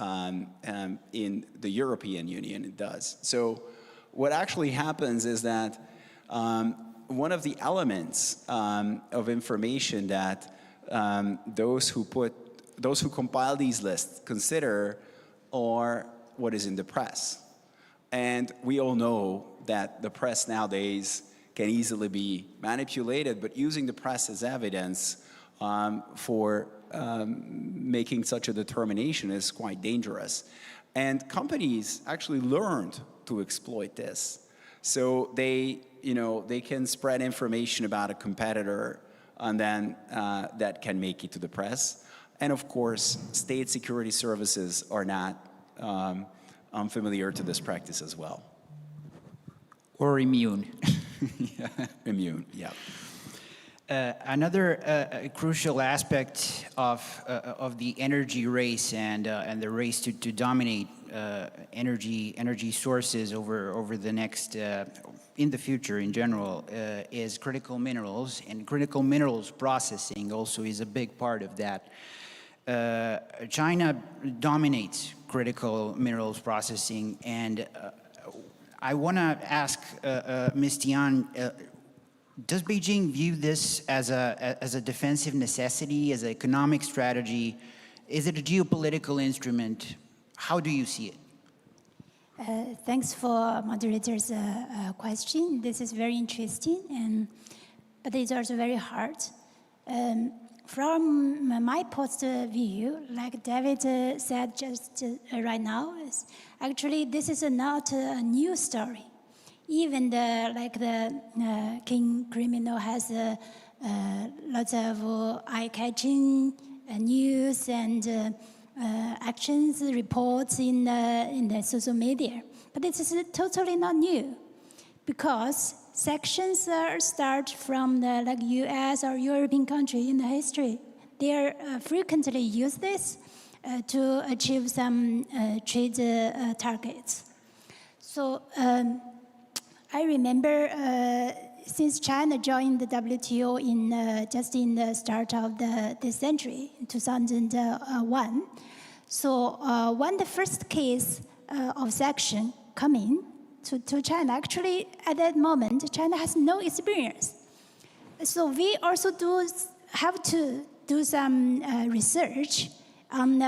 in the European Union, it does. So what actually happens is that one of the elements of information that those who compile these lists consider are what is in the press. And we all know that the press nowadays can easily be manipulated, but using the press as evidence for making such a determination is quite dangerous. And companies actually learned to exploit this. So they can spread information about a competitor, and then that can make it to the press. And of course, state security services are not unfamiliar to this practice as well. Or immune. Yeah. Immune, yeah. Another crucial aspect of the energy race and the race to dominate energy sources over the next in the future in general is critical minerals, and critical minerals processing also is a big part of that. China dominates critical minerals processing, and I want to ask Ms. Tian, does Beijing view this as a defensive necessity, as an economic strategy? Is it a geopolitical instrument? How do you see it? Thanks for moderator's question. This is very interesting, but it's also very hard. From my point of view, like David said just right now, actually this is not a new story. Even the King Criminal has lots of eye-catching news and actions reports in the social media. But it is totally not new, because sanctions start from the US or European country in the history. They frequently use this to achieve some trade targets. So I remember since China joined the WTO just in the start of this century, in 2001. So when the first case of sanction coming to China, actually at that moment, China has no experience. So we also have to do some research on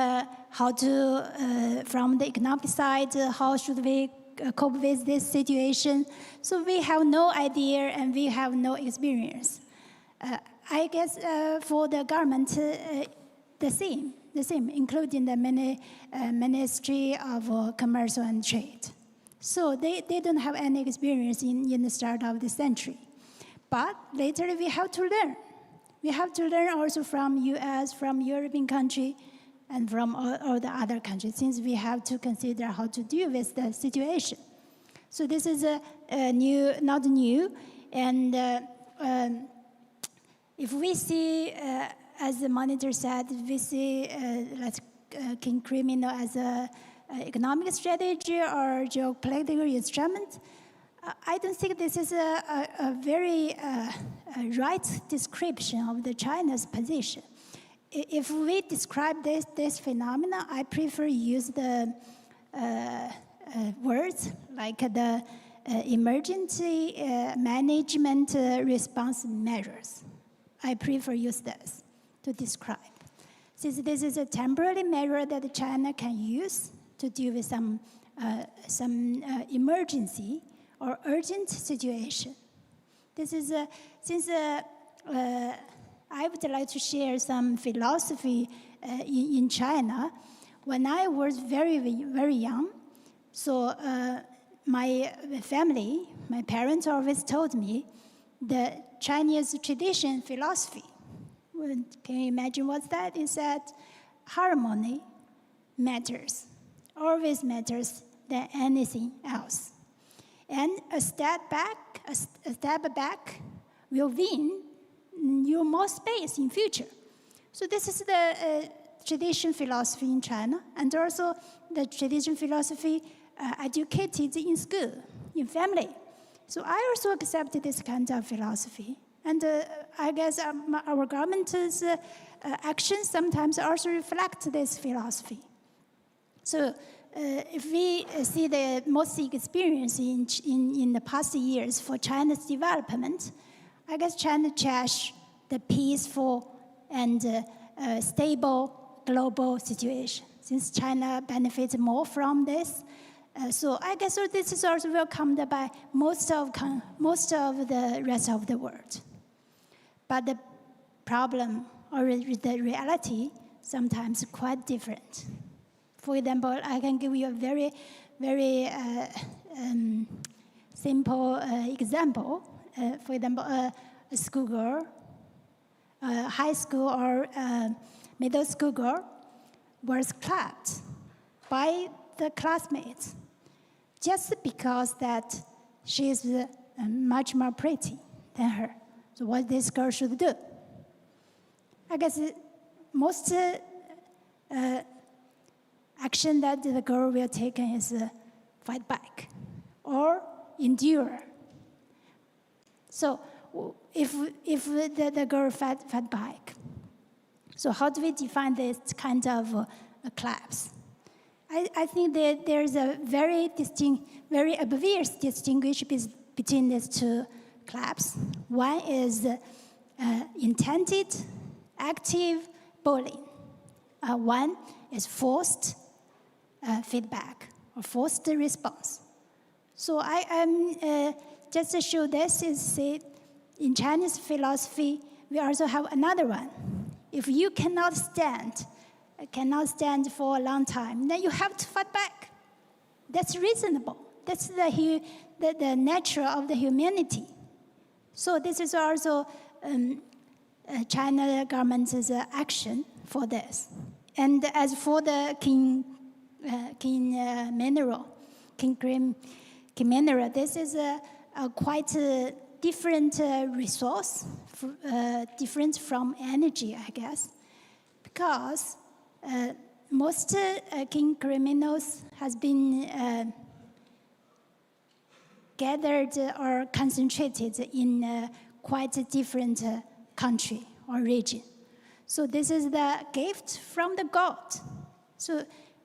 how to, from the economic side, how should we cope with this situation. So we have no idea and we have no experience. I guess for the government, the same, including the Ministry of Commerce and Trade. So they don't have any experience in the start of the century. But later we have to learn. We have to learn also from US, from European country, and from all the other countries, since we have to consider how to deal with the situation. So this is not new. And if we see, as the monitor said, we see King Criminal as an economic strategy or geopolitical instrument, I don't think this is a very right description of the China's position. If we describe this phenomenon, I prefer use the words like the emergency management response measures. I prefer use this to describe. Since this is a temporary measure that China can use to deal with some emergency or urgent situation. This is since I would like to share some philosophy in China. When I was very, very young, so my family, my parents always told me the Chinese tradition philosophy. Can you imagine what's that? It said harmony matters, always matters than anything else. And a step back will win you more space in future. So this is the tradition philosophy in China, and also the tradition philosophy educated in school, in family. So I also accepted this kind of philosophy. And I guess our government's actions sometimes also reflect this philosophy. So if we see the most experience in the past years for China's development, I guess China cherishes the peaceful and stable global situation, since China benefits more from this. So I guess this is also welcomed by most of the rest of the world. But the problem or the reality sometimes quite different. For example, I can give you a very, very simple example. For example, a schoolgirl, high school or middle school girl, was clapped by the classmates just because that she is much more pretty than her. So what this girl should do? I guess most action that the girl will take is fight back or endure. So if the girl fight back, so how do we define this kind of collapse? I think that there's a very obvious distinction between these two collapse. One is intended, active bullying. One is forced feedback or forced response. So I just to show this is say, in Chinese philosophy, we also have another one. If you cannot stand for a long time, then you have to fight back. That's reasonable. That's the nature of the humanity. So this is also China government's action for this. And as for the king mineral, this is a quite different resource, different from energy, I guess, because most king criminals has been gathered or concentrated in quite a different country or region. So this is the gift from the God. So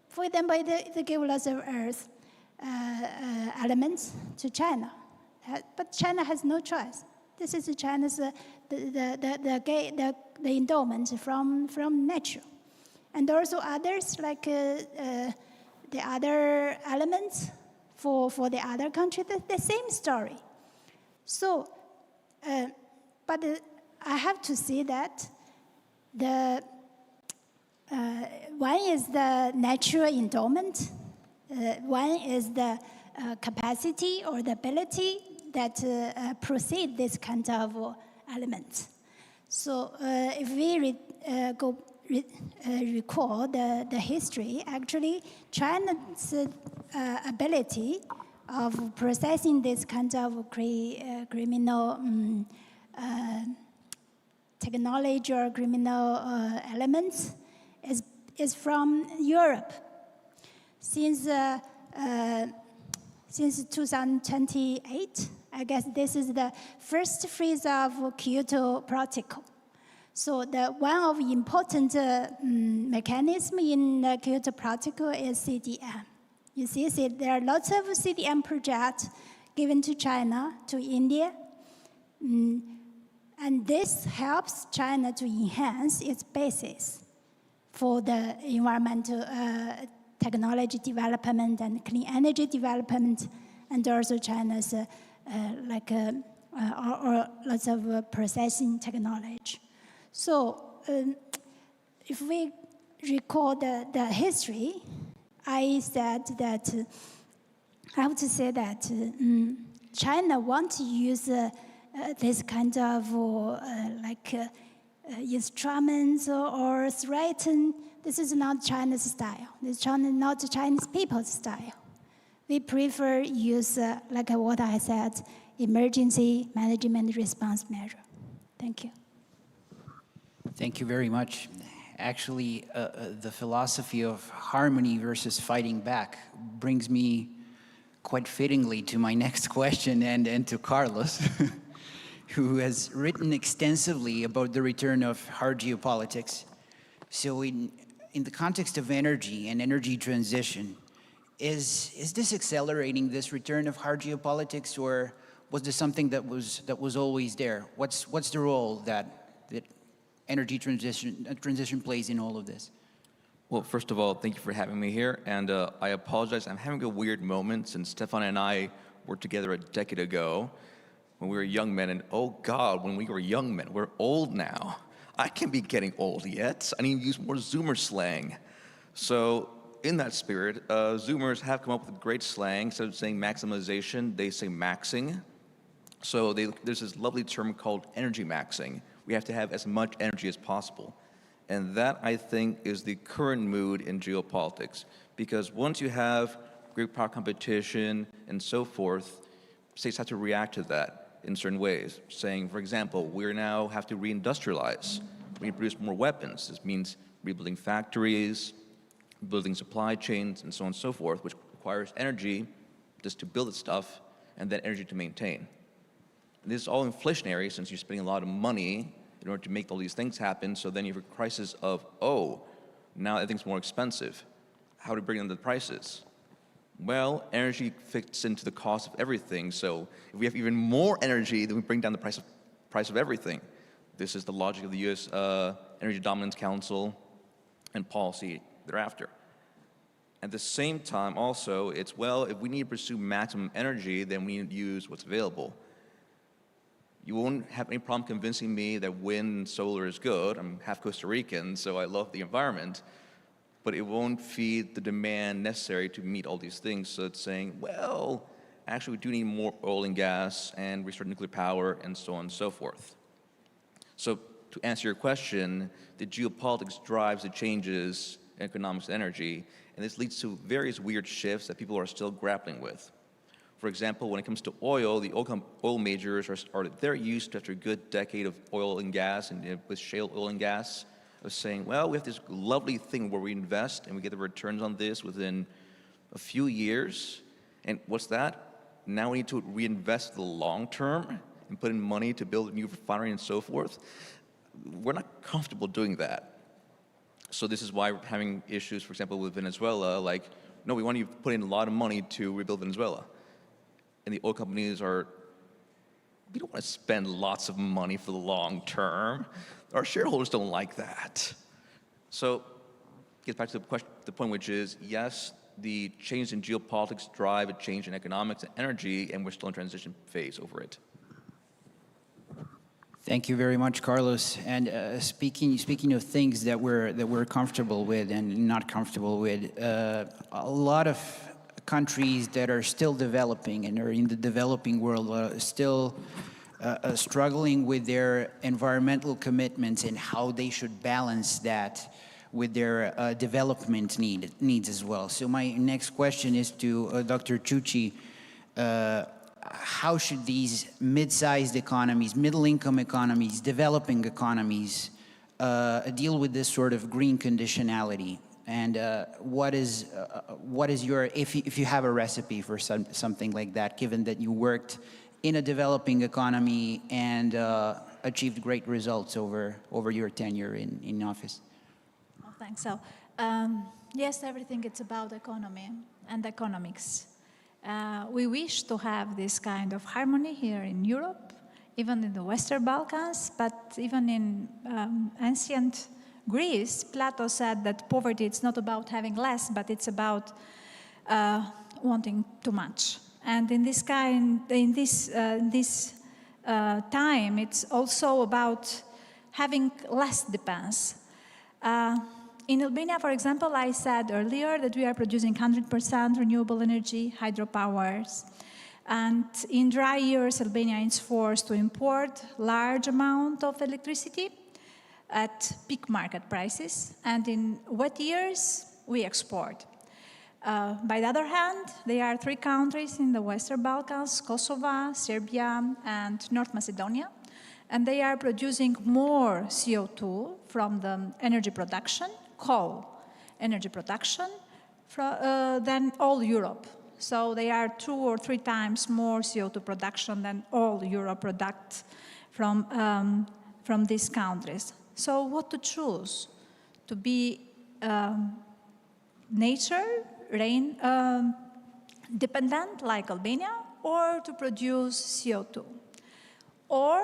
for example, they give lots of earth elements to China. But China has no choice. This is China's the endowment from nature, and also others like the other elements for the other country. The same story. So, but I have to say that the one is the natural endowment, one is the capacity or the ability that proceed this kind of elements. So if we recall the history, actually China's ability of processing this kind of criminal technology or criminal elements is from Europe. Since 2028, I guess this is the first phase of Kyoto Protocol. So one of the important mechanism in the Kyoto Protocol is CDM. You see, there are lots of CDM projects given to China, to India, and this helps China to enhance its basis for the environmental technology development and clean energy development, and also China's lots of processing technology. So if we recall the history, I said that I have to say that China wants to use this kind of instruments or threaten. This is not China's style. This is not the Chinese people's style. We prefer use, like what I said, emergency management response measure. Thank you. Thank you very much. Actually, the philosophy of harmony versus fighting back brings me quite fittingly to my next question and to Carlos, who has written extensively about the return of hard geopolitics. So in the context of energy and energy transition, is this accelerating this return of hard geopolitics, or was this something that was always there? What's the role that energy transition plays in all of this? Well, first of all, thank you for having me here, and I apologize. I'm having a weird moment since Stefan and I were together a decade ago when we were young men, and oh God, when we were young men, we're old now. I can't be getting old yet. I need to use more Zoomer slang. So in that spirit, Zoomers have come up with great slang. Instead of saying maximization, they say maxing. So there's this lovely term called energy maxing. We have to have as much energy as possible. And that, I think, is the current mood in geopolitics. Because once you have great power competition and so forth, states have to react to that in certain ways. Saying, for example, we now have to reindustrialize. We produce more weapons. This means rebuilding factories, building supply chains, and so on and so forth, which requires energy just to build the stuff and then energy to maintain. And this is all inflationary since you're spending a lot of money in order to make all these things happen. So then you have a crisis of, oh, now everything's more expensive. How to bring down the prices? Well, energy fits into the cost of everything. So if we have even more energy, then we bring down the price of everything. This is the logic of the U.S. Energy Dominance Council and policy thereafter. At the same time, also, it's, well, if we need to pursue maximum energy, then we need to use what's available. You won't have any problem convincing me that wind and solar is good. I'm half Costa Rican, so I love the environment. But it won't feed the demand necessary to meet all these things. So it's saying, well, actually we do need more oil and gas and restart nuclear power and so on and so forth. So to answer your question, the geopolitics drives the changes in economics and energy, and this leads to various weird shifts that people are still grappling with. For example, when it comes to oil, the oil majors are they're used to, after a good decade of oil and gas and with shale oil and gas, of saying, well, we have this lovely thing where we invest and we get the returns on this within a few years. And what's that? Now we need to reinvest the long term and put in money to build a new refinery and so forth. We're not comfortable doing that. So this is why we're having issues, for example, with Venezuela, like, no, we want you to put in a lot of money to rebuild Venezuela. And the oil companies are, we don't want to spend lots of money for the long term. Our shareholders don't like that. So it gets back to the point, which is, yes, the change in geopolitics drive a change in economics and energy, and we're still in transition phase over it. Thank you very much, Carlos. And speaking of things that we're comfortable with and not comfortable with, a lot of countries that are still developing and are in the developing world are still struggling with their environmental commitments and how they should balance that with their development needs as well. So my next question is to Dr. Ciucci. How should these mid-sized economies, middle-income economies, developing economies deal with this sort of green conditionality? And what is your, if you have a recipe for something like that, given that you worked in a developing economy and achieved great results over your tenure in office? Oh, thanks. So, yes, everything it's about economy and economics. We wish to have this kind of harmony here in Europe, even in the Western Balkans, but even in ancient Greece, Plato said that poverty, it's not about having less, but it's about wanting too much. And in this time, it's also about having less dependence. In Albania, for example, I said earlier that we are producing 100% renewable energy, hydropowers. And in dry years, Albania is forced to import large amount of electricity at peak market prices. And in wet years, we export. By the other hand, there are 3 countries in the Western Balkans, Kosovo, Serbia, and North Macedonia. And they are producing more CO2 from the energy production, coal energy production, than all Europe. So they are 2 or 3 times more CO2 production than all Europe product from these countries. So what to choose? To be nature, rain dependent like Albania, or to produce CO2? Or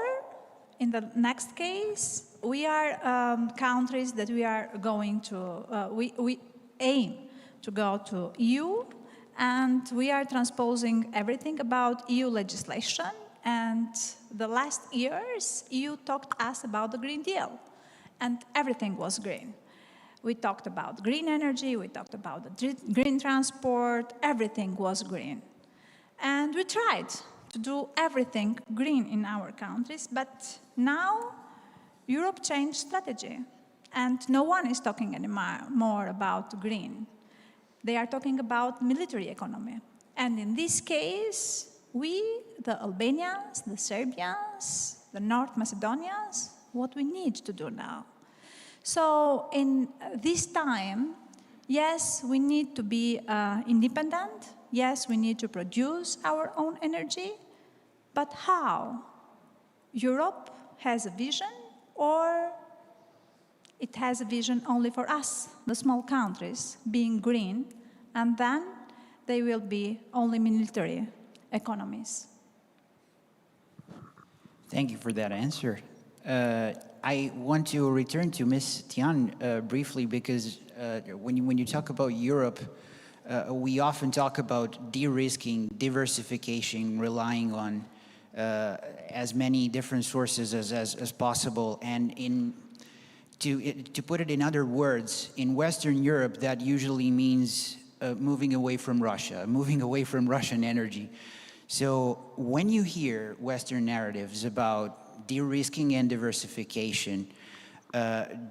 in the next case, we are countries that we are going to, we aim to go to EU, and we are transposing everything about EU legislation. And the last years, EU talked us about the Green Deal, and everything was green. We talked about green energy, we talked about the green transport, everything was green. And we tried to do everything green in our countries, but now Europe changed strategy. And no one is talking anymore about green. They are talking about military economy. And in this case, we, the Albanians, the Serbians, the North Macedonians, what we need to do now. So in this time, yes, we need to be independent. Yes, we need to produce our own energy. But how? Europe has a vision, or it has a vision only for us, the small countries, being green, and then they will be only military economies. Thank you for that answer. I want to return to Ms. Tian briefly, because when you talk about Europe, we often talk about de-risking, diversification, relying on as many different sources as possible. And to put it in other words, in Western Europe, that usually means moving away from Russia, moving away from Russian energy. So when you hear Western narratives about de-risking and diversification,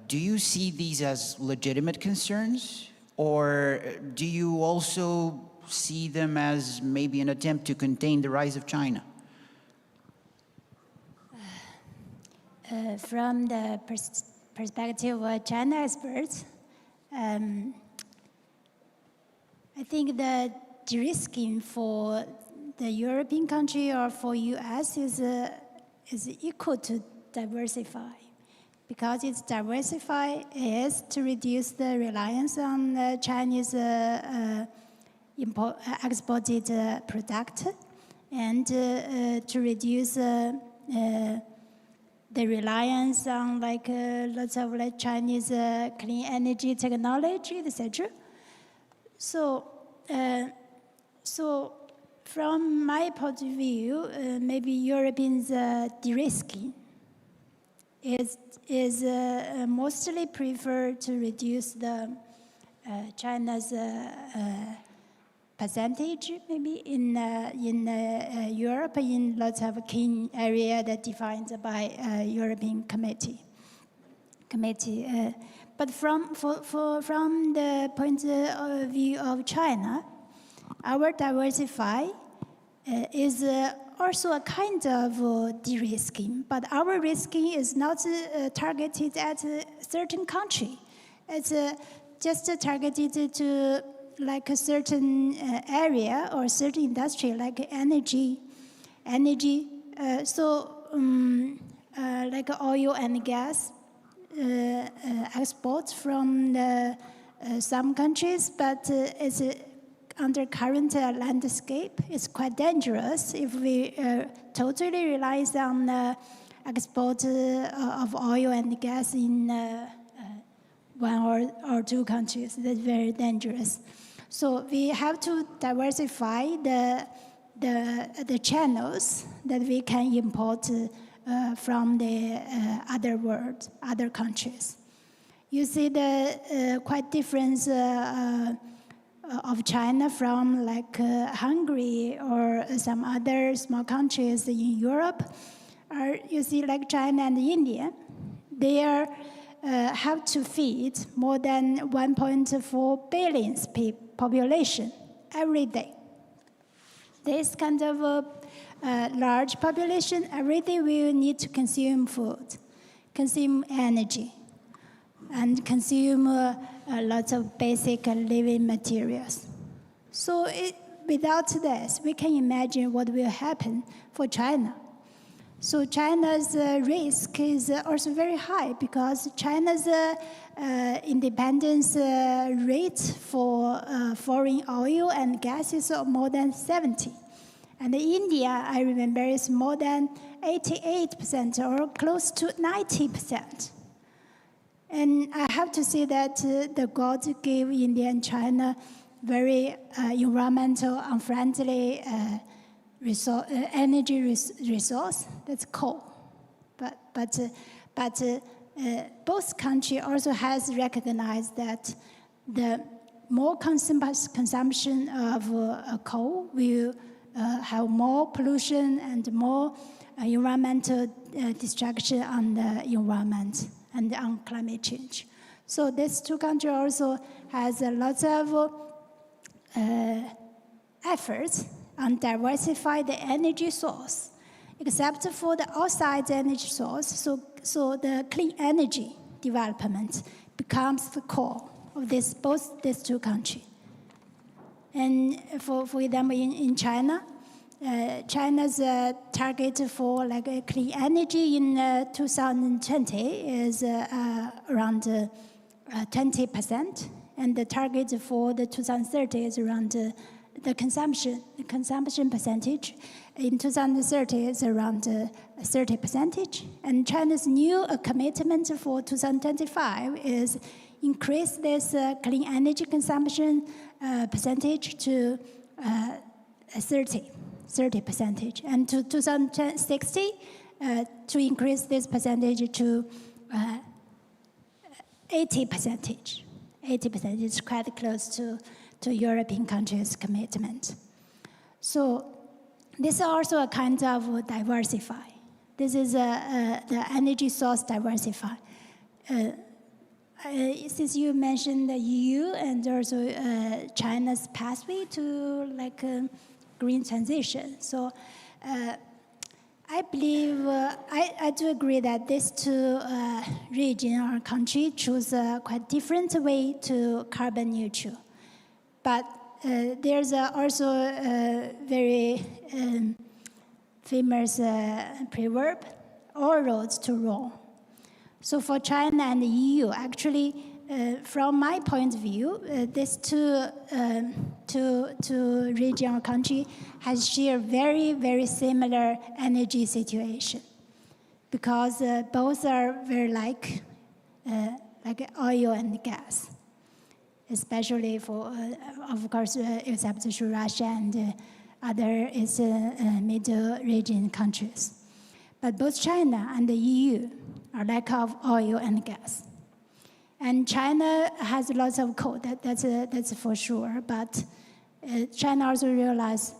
do you see these as legitimate concerns, or do you also see them as maybe an attempt to contain the rise of China? From the perspective of China experts, I think that de-risking for the European country or for US is equal to diversify, because it's diversify is to reduce the reliance on Chinese exported product, and to reduce the reliance on lots of Chinese clean energy technology, etc. So from my point of view, maybe Europeans de-risking is mostly prefer to reduce the China's percentage, maybe in Europe, in lots of key area that defined by European committee. But from the point of view of China, our diversify is also a kind of de-risking, but our risking is not targeted at a certain country. It's just targeted to a certain area or certain industry, like energy. Like oil and gas exports from some countries, but it's under current landscape, it's quite dangerous if we totally rely on the export of oil and gas in one or two countries. That's very dangerous. So we have to diversify the channels that we can import from the other world, other countries. You see the quite difference of China from Hungary or some other small countries in Europe. Or you see China and India, they have to feed more than 1.4 billion population every day. This kind of large population every day will need to consume food, consume energy, and consume lots of basic living materials. So without this, we can imagine what will happen for China. So China's risk is also very high, because China's independence rate for foreign oil and gas is more than 70. And India, I remember, is more than 88% or close to 90%. And I have to say that the God gave India and China very environmental, unfriendly energy resource. That's coal. But both countries also has recognized that the more consumption of coal will have more pollution and more environmental destruction on the environment. and on climate change. So these two countries also has a lot of efforts on diversify the energy source, except for the outside energy source. So the clean energy development becomes the core of both these two countries. And for example, in China, China's target for like clean energy in 2020 is around 20%, and the target for the 2030 is around the consumption percentage. In 2030 is around 30%, and China's new commitment for 2025 is increase this clean energy consumption percentage to 30%, and to 2060 to increase this percentage to 80%. 80% is quite close to European countries' commitment. So this is also a kind of diversify. This is the energy source diversify. Since you mentioned the EU and also China's pathway to like green transition, so I believe I do agree that these two regions or country choose a quite different way to carbon neutral. But there's also a very famous proverb: all roads to Rome. So for China and the EU, actually, from my point of view, these two regional countries has shared very, very similar energy situation, because both are very like oil and gas, especially for, of course, except for Russia and other is middle region countries. But both China and the EU are lack of oil and gas. And China has lots of coal, that's for sure. But China also realized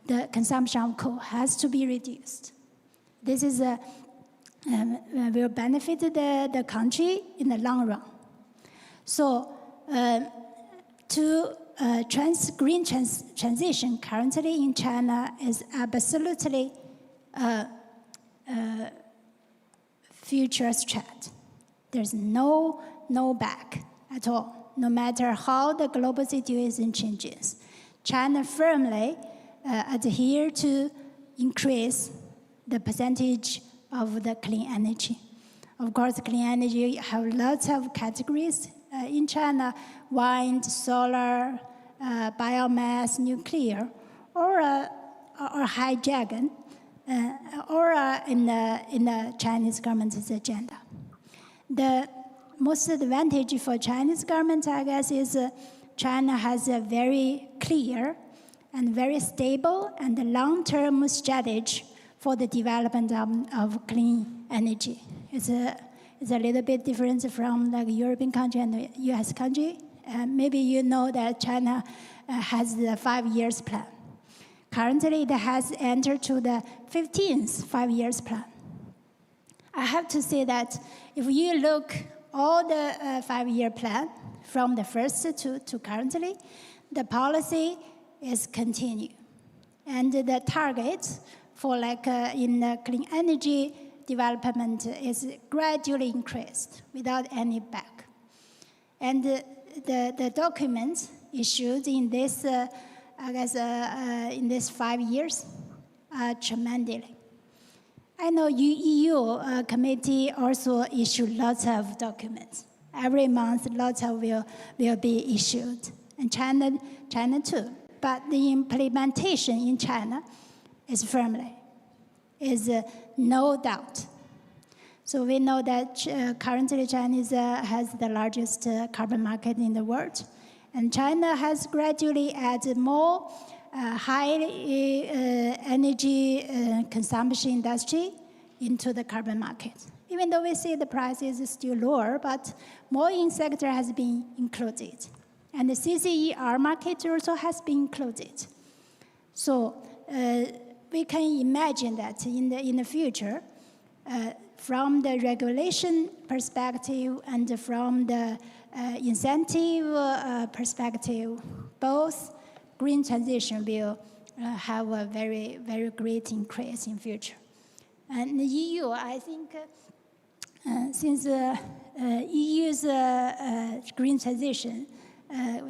the consumption of coal has to be reduced. This is will benefit the country in the long run. So green transition currently in China is absolutely future threat. There's no back at all, no matter how the global situation changes. China firmly adhere to increase the percentage of the clean energy. Of course, clean energy have lots of categories in China: wind, solar, biomass, nuclear, or hydrogen, or in the Chinese government's agenda. The most advantage for Chinese government, I guess, is China has a very clear and very stable and long-term strategy for the development of clean energy. It's a little bit different from like European country and the US country. Maybe you know that China has the 5 years plan. Currently, it has entered to the 15th 5 years plan. I have to say that if you look all the 5-year plan from the first to currently, the policy is continue. And the target for like in clean energy development is gradually increased without any back. And the documents issued in this, I guess, in this 5 years are tremendously. I know EU committee also issue lots of documents. Every month, lots of will be issued, and China too. But the implementation in China is no doubt. So we know that currently China has the largest carbon market in the world, and China has gradually added more high energy consumption industry into the carbon market. Even though we see the price is still lower, but more in sector has been included. And the CCER market also has been included. So we can imagine that in the future, from the regulation perspective and from the incentive perspective, both green transition will have a very, very great increase in future. And the EU, I think, since EU's green transition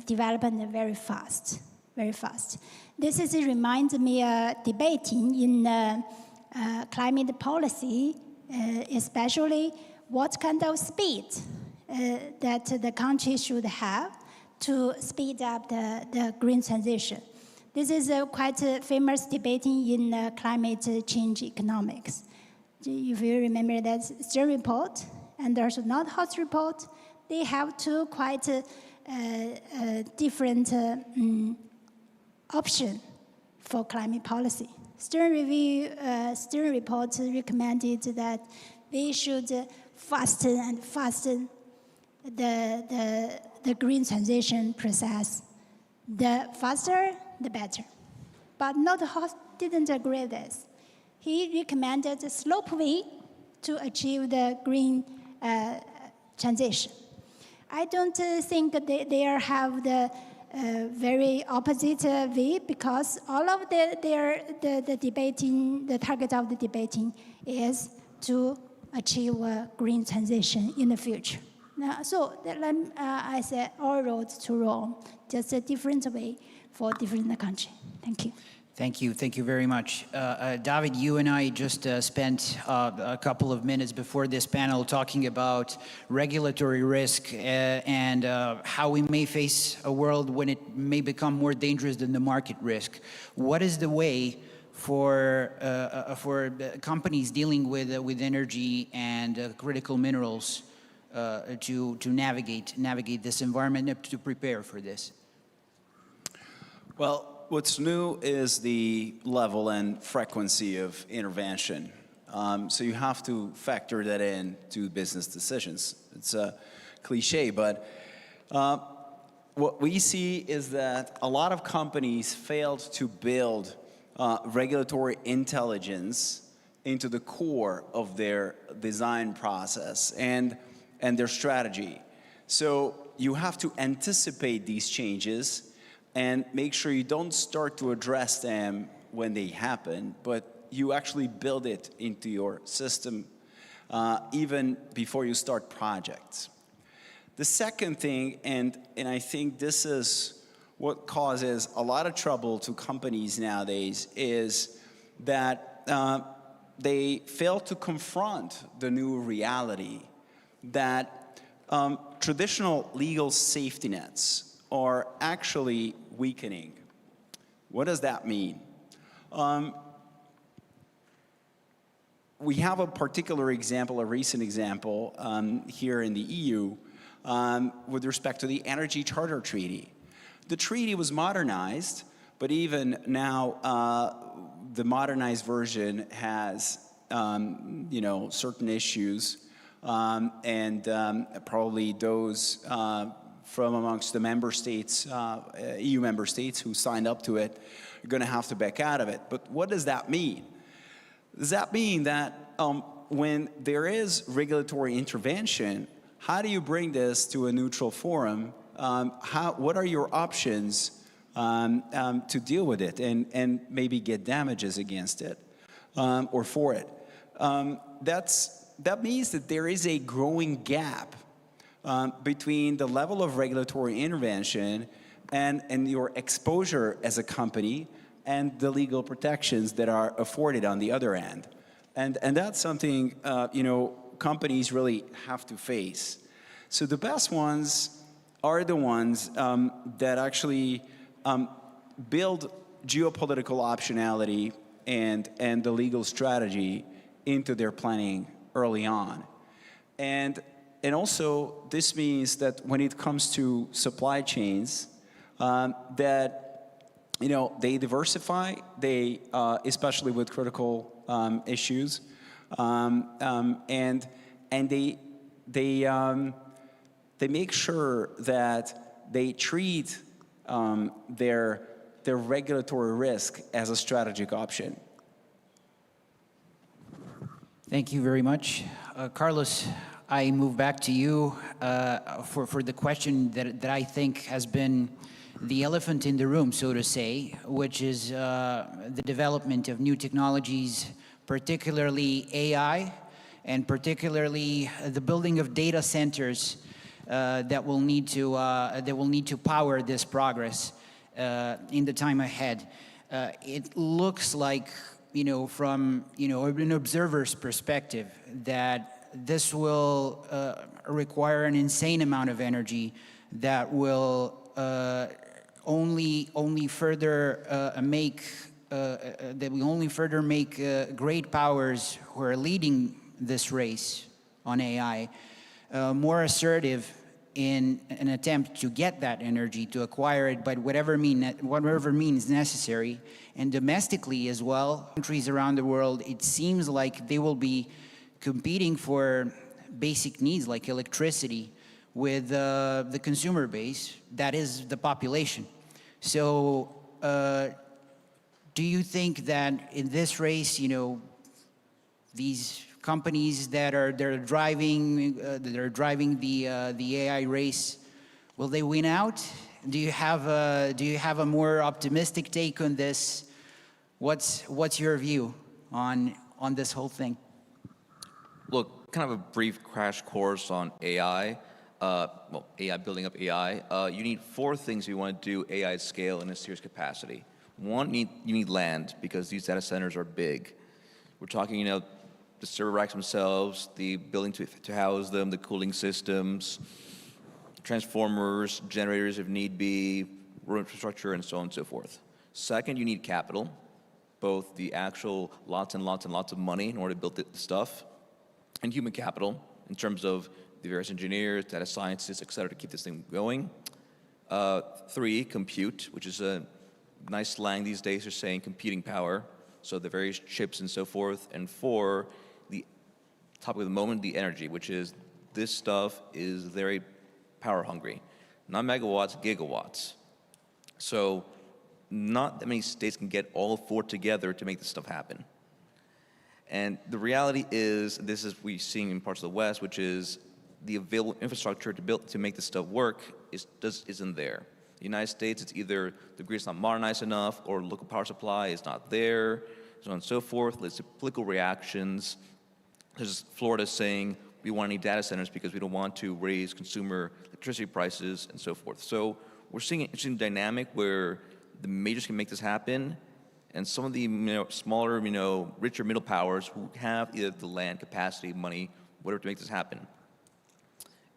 development very fast, very fast. This is reminds me debating in climate policy, especially what kind of speed that the country should have to speed up the green transition. This is quite a famous debating in climate change economics. If you remember that Stern report and also Nordhaus report, they have two quite different options for climate policy. Stern report recommended that we should fasten and fasten the green transition process. The faster, the better. But Nordhaus didn't agree with this. He recommended a slope way to achieve the green transition. I don't think they have the very opposite way, because all of the debating, the target of the debating is to achieve a green transition in the future. Now, so I said all roads to Rome, just a different way for different countries. Thank you. Thank you very much. David, you and I just spent a couple of minutes before this panel talking about regulatory risk and how we may face a world when it may become more dangerous than the market risk. What is the way for companies dealing with energy and critical minerals to navigate this environment, to prepare for this? Well, what's new is the level and frequency of intervention. So you have to factor that in to business decisions. It's a cliche, but what we see is that a lot of companies failed to build regulatory intelligence into the core of their design process and their strategy. So you have to anticipate these changes and make sure you don't start to address them when they happen, but you actually build it into your system even before you start projects. The second thing, and I think this is what causes a lot of trouble to companies nowadays, is that they fail to confront the new reality that traditional legal safety nets are actually weakening. What does that mean? We have a particular example, a recent example here in the EU with respect to the Energy Charter Treaty. The treaty was modernized, but even now the modernized version has certain issues, and probably those from amongst the member states, EU member states who signed up to it, are going to have to back out of it. But what does that mean? Does that mean that when there is regulatory intervention, how do you bring this to a neutral forum? What are your options to deal with it and maybe get damages against it or for it? That means that there is a growing gap between the level of regulatory intervention and your exposure as a company and the legal protections that are afforded on the other end. And that's something companies really have to face. So the best ones are the ones that actually build geopolitical optionality and the legal strategy into their planning early on. And also, this means that when it comes to supply chains, that they diversify, they especially with critical issues, and they make sure that they treat their regulatory risk as a strategic option. Thank you very much. Carlos, I move back to you for the question that I think has been the elephant in the room, so to say, which is the development of new technologies, particularly AI, and particularly the building of data centers that will need to power this progress in the time ahead. It looks like, from an observer's perspective, that this will require an insane amount of energy that will only further make great powers who are leading this race on AI more assertive in an attempt to get that energy, to acquire it by whatever means necessary. And domestically as well, countries around the world, it seems like they will be competing for basic needs like electricity with the consumer base, that is the population. So do you think that in this race, these companies that are driving the AI race, will they win out? Do you have a more optimistic take on this? What's your view on this whole thing? Look, kind of a brief crash course on AI. AI, building up AI. You need 4 things if you want to do AI at scale in a serious capacity. One, you need land, because these data centers are big. We're talking, the server racks themselves, the building to house them, the cooling systems, transformers, generators if need be, road infrastructure, and so on and so forth. Second, you need capital, both the actual lots and lots and lots of money in order to build the stuff, and human capital in terms of the various engineers, data scientists, et cetera, to keep this thing going. 3, compute, which is a nice slang these days for saying computing power, so the various chips and so forth. And 4, the topic of the moment, the energy, which is this stuff is very power hungry. Not megawatts, gigawatts. So not that many states can get all 4 together to make this stuff happen. And the reality is, this is what we're seeing in parts of the West, which is the available infrastructure to make this stuff work isn't there. The United States, it's either the grid's not modernized enough, or local power supply is not there, so on and so forth. There's political reactions. There's Florida saying we want any data centers because we don't want to raise consumer electricity prices and so forth. So we're seeing an interesting dynamic where the majors can make this happen, and some of the smaller, richer middle powers who have either the land, capacity, money, whatever to make this happen.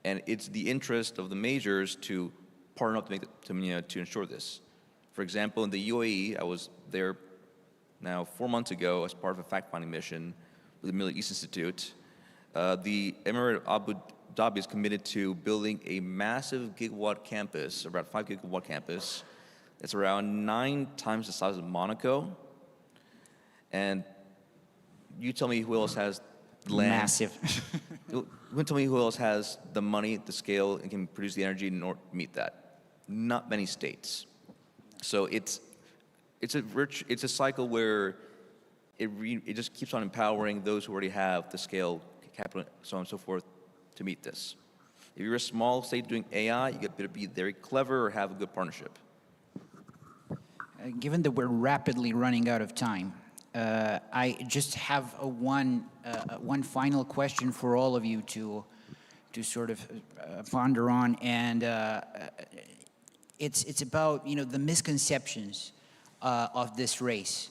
And it's the interest of the majors to partner up to ensure this. For example, in the UAE, I was there now 4 months ago as part of a fact-finding mission with the Middle East Institute. The Emirate of Abu Dhabi is committed to building a massive gigawatt campus, about 5 gigawatt campus. It's around 9 times the size of Monaco. And you tell me who else has land. Massive. You tell me who else has the money, the scale, and can produce the energy in order to meet that. Not many states. So it's a cycle where it just keeps on empowering those who already have the scale, capital, so on and so forth, to meet this. If you're a small state doing AI, you better be very clever or have a good partnership. Given that we're rapidly running out of time, I just have one final question for all of you to sort of ponder on, and it's about the misconceptions of this race.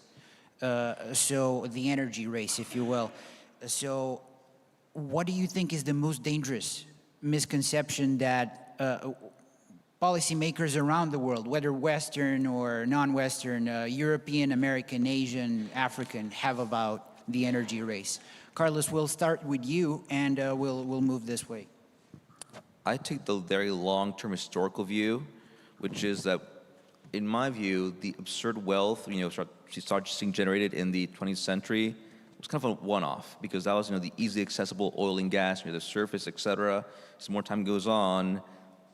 So the energy race, if you will. So, what do you think is the most dangerous misconception that policymakers around the world, whether Western or non-Western, European, American, Asian, African, have about the energy race? Carlos, we'll start with you, and we'll move this way. I take the very long-term historical view, which is that, in my view, the absurd wealth, started seeing generated in the 20th century was kind of a one-off, because that was, the easily accessible oil and gas near the surface, et cetera. As more time goes on,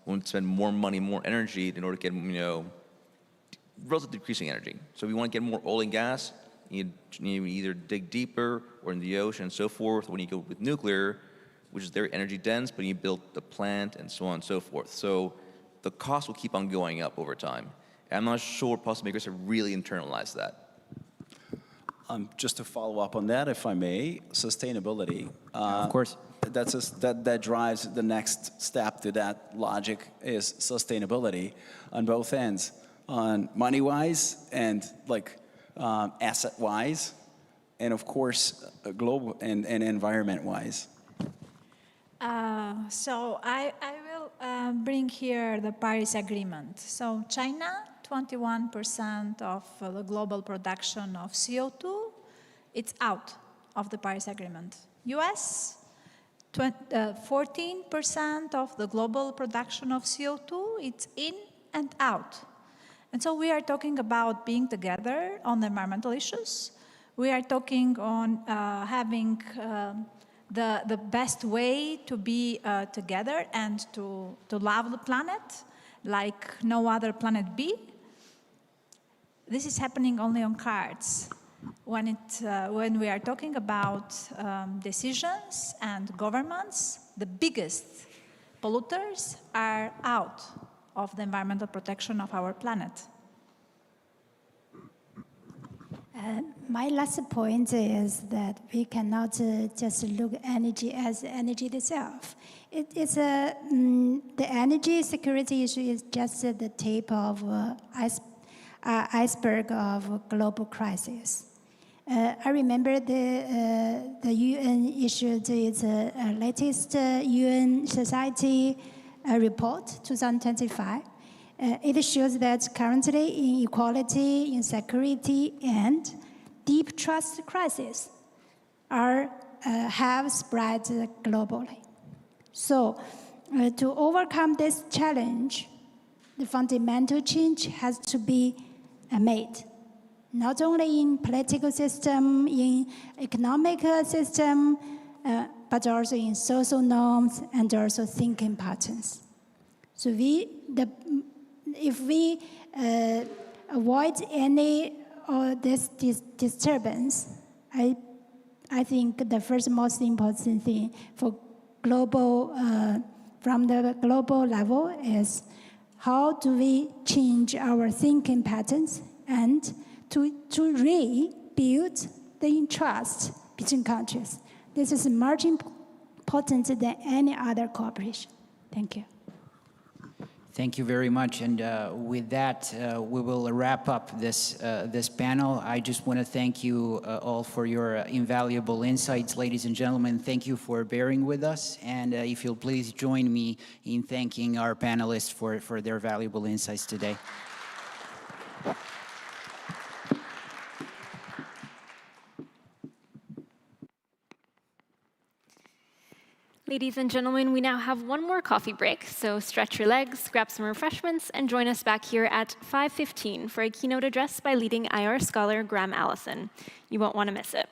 we'll spend more money, more energy in order to get, relatively decreasing energy. So if we want to get more oil and gas, You either dig deeper or in the ocean and so forth. When you go with nuclear, which is very energy dense, but you build the plant and so on and so forth. So the cost will keep on going up over time. And I'm not sure policymakers have really internalized that. Just to follow up on that, if I may, sustainability. Of course. That drives the next step to that logic is sustainability on both ends, on money-wise and like asset-wise, and of course global and environment-wise. So I will bring here the Paris Agreement. So China, 21% of the global production of CO2, it's out of the Paris Agreement. US, 14% of the global production of CO2, it's in and out. And so we are talking about being together on the environmental issues. We are talking on having the best way to be together and to love the planet like no other planet B. This is happening only on cards. When we are talking about decisions and governments, the biggest polluters are out of the environmental protection of our planet. My last point is that we cannot just look energy as energy itself. The energy security issue is just the tip of iceberg of global crisis. I remember the UN issued its latest UN Society report, 2025. It shows that currently inequality, insecurity, and deep trust crises have spread globally. So to overcome this challenge, the fundamental change has to be made, not only in political system, in economic system, but also in social norms and also thinking patterns. So if we avoid any of this disturbance, I think the first most important thing for from the global level is how do we change our thinking patterns and to rebuild the trust between countries. This is much important than any other cooperation. Thank you. Thank you very much. And with that, we will wrap up this panel. I just want to thank you all for your invaluable insights, ladies and gentlemen. Thank you for bearing with us. And if you'll please join me in thanking our panelists for their valuable insights today. Ladies and gentlemen, we now have one more coffee break, so stretch your legs, grab some refreshments, and join us back here at 5:15 for a keynote address by leading IR scholar Graham Allison. You won't want to miss it.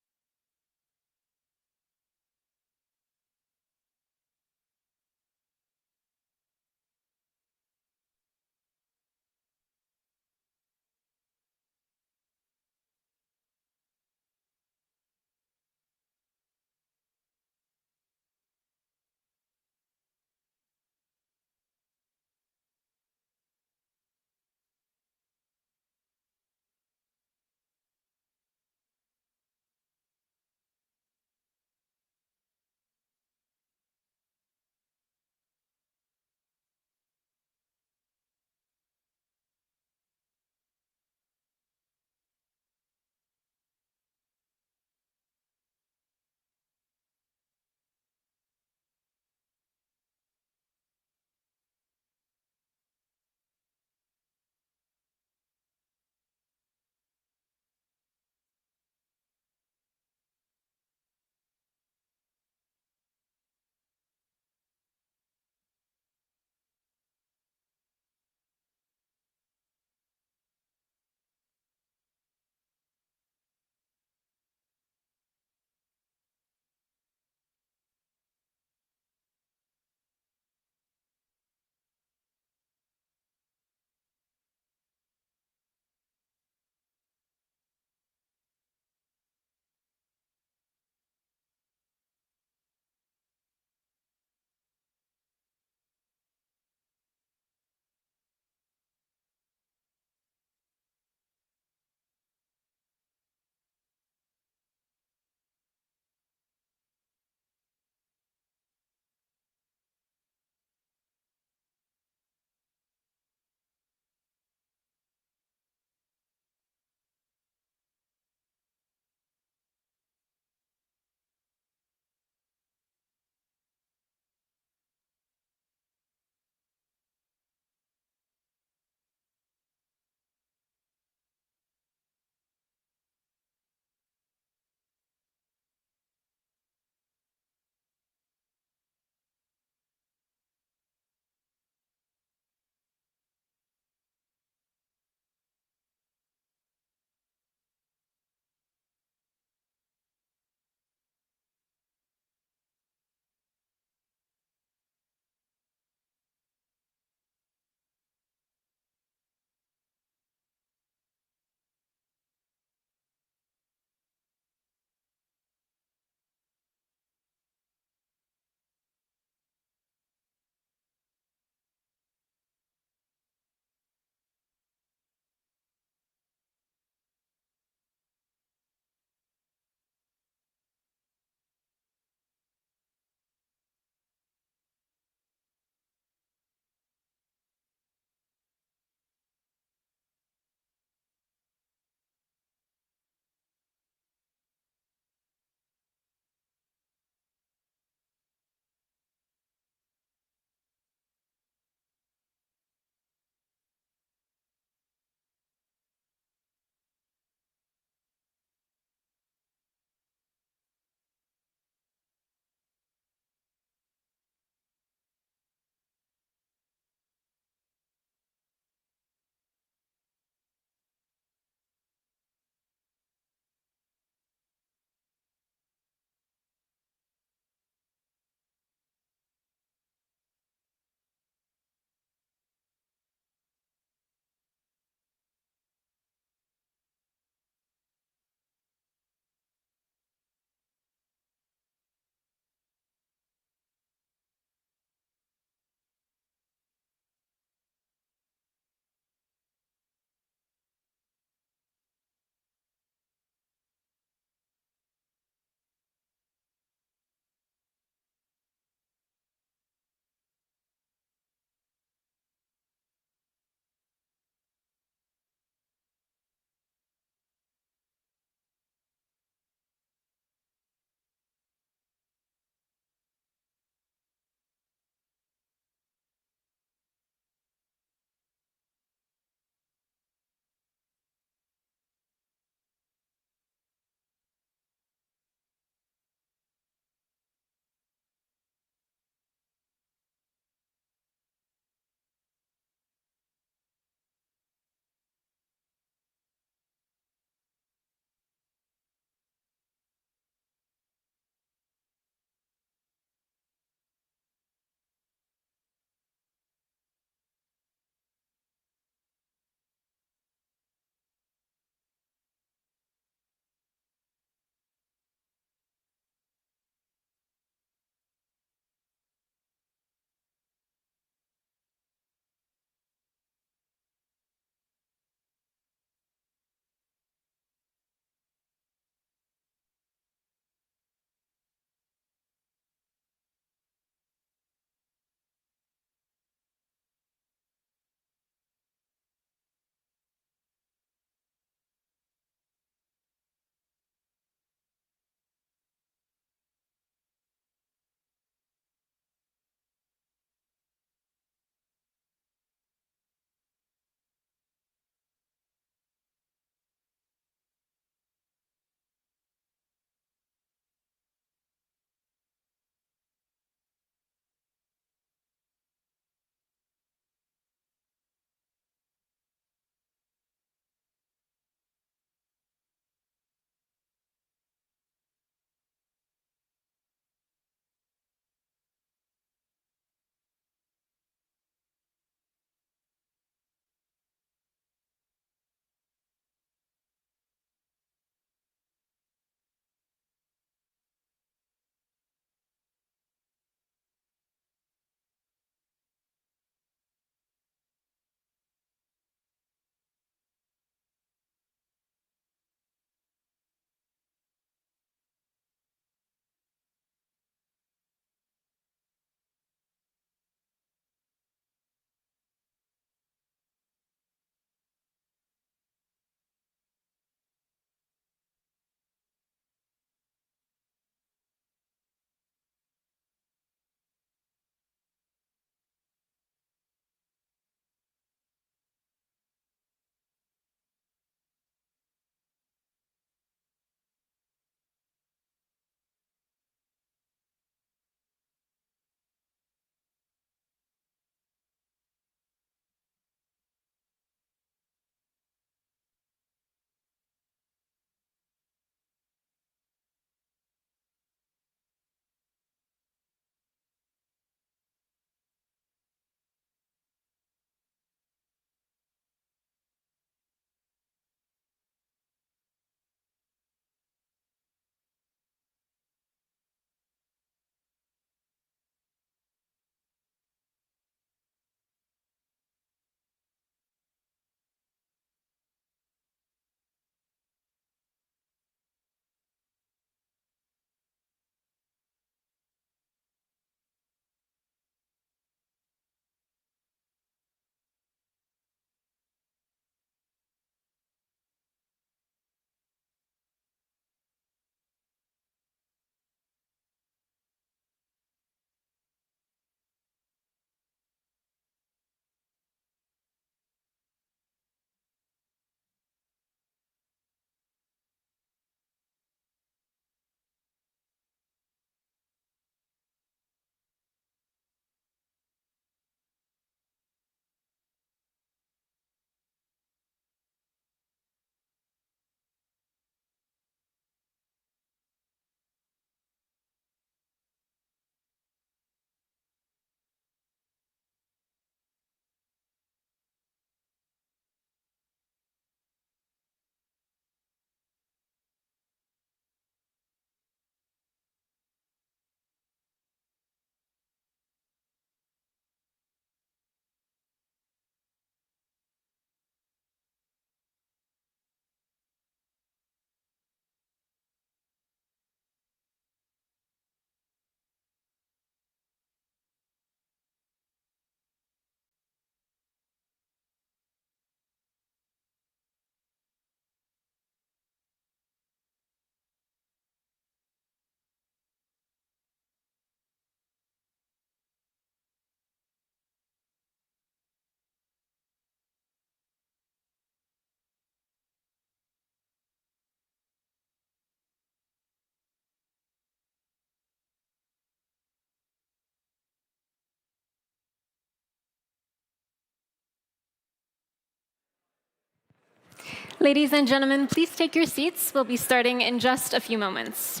Ladies and gentlemen, please take your seats. We'll be starting in just a few moments.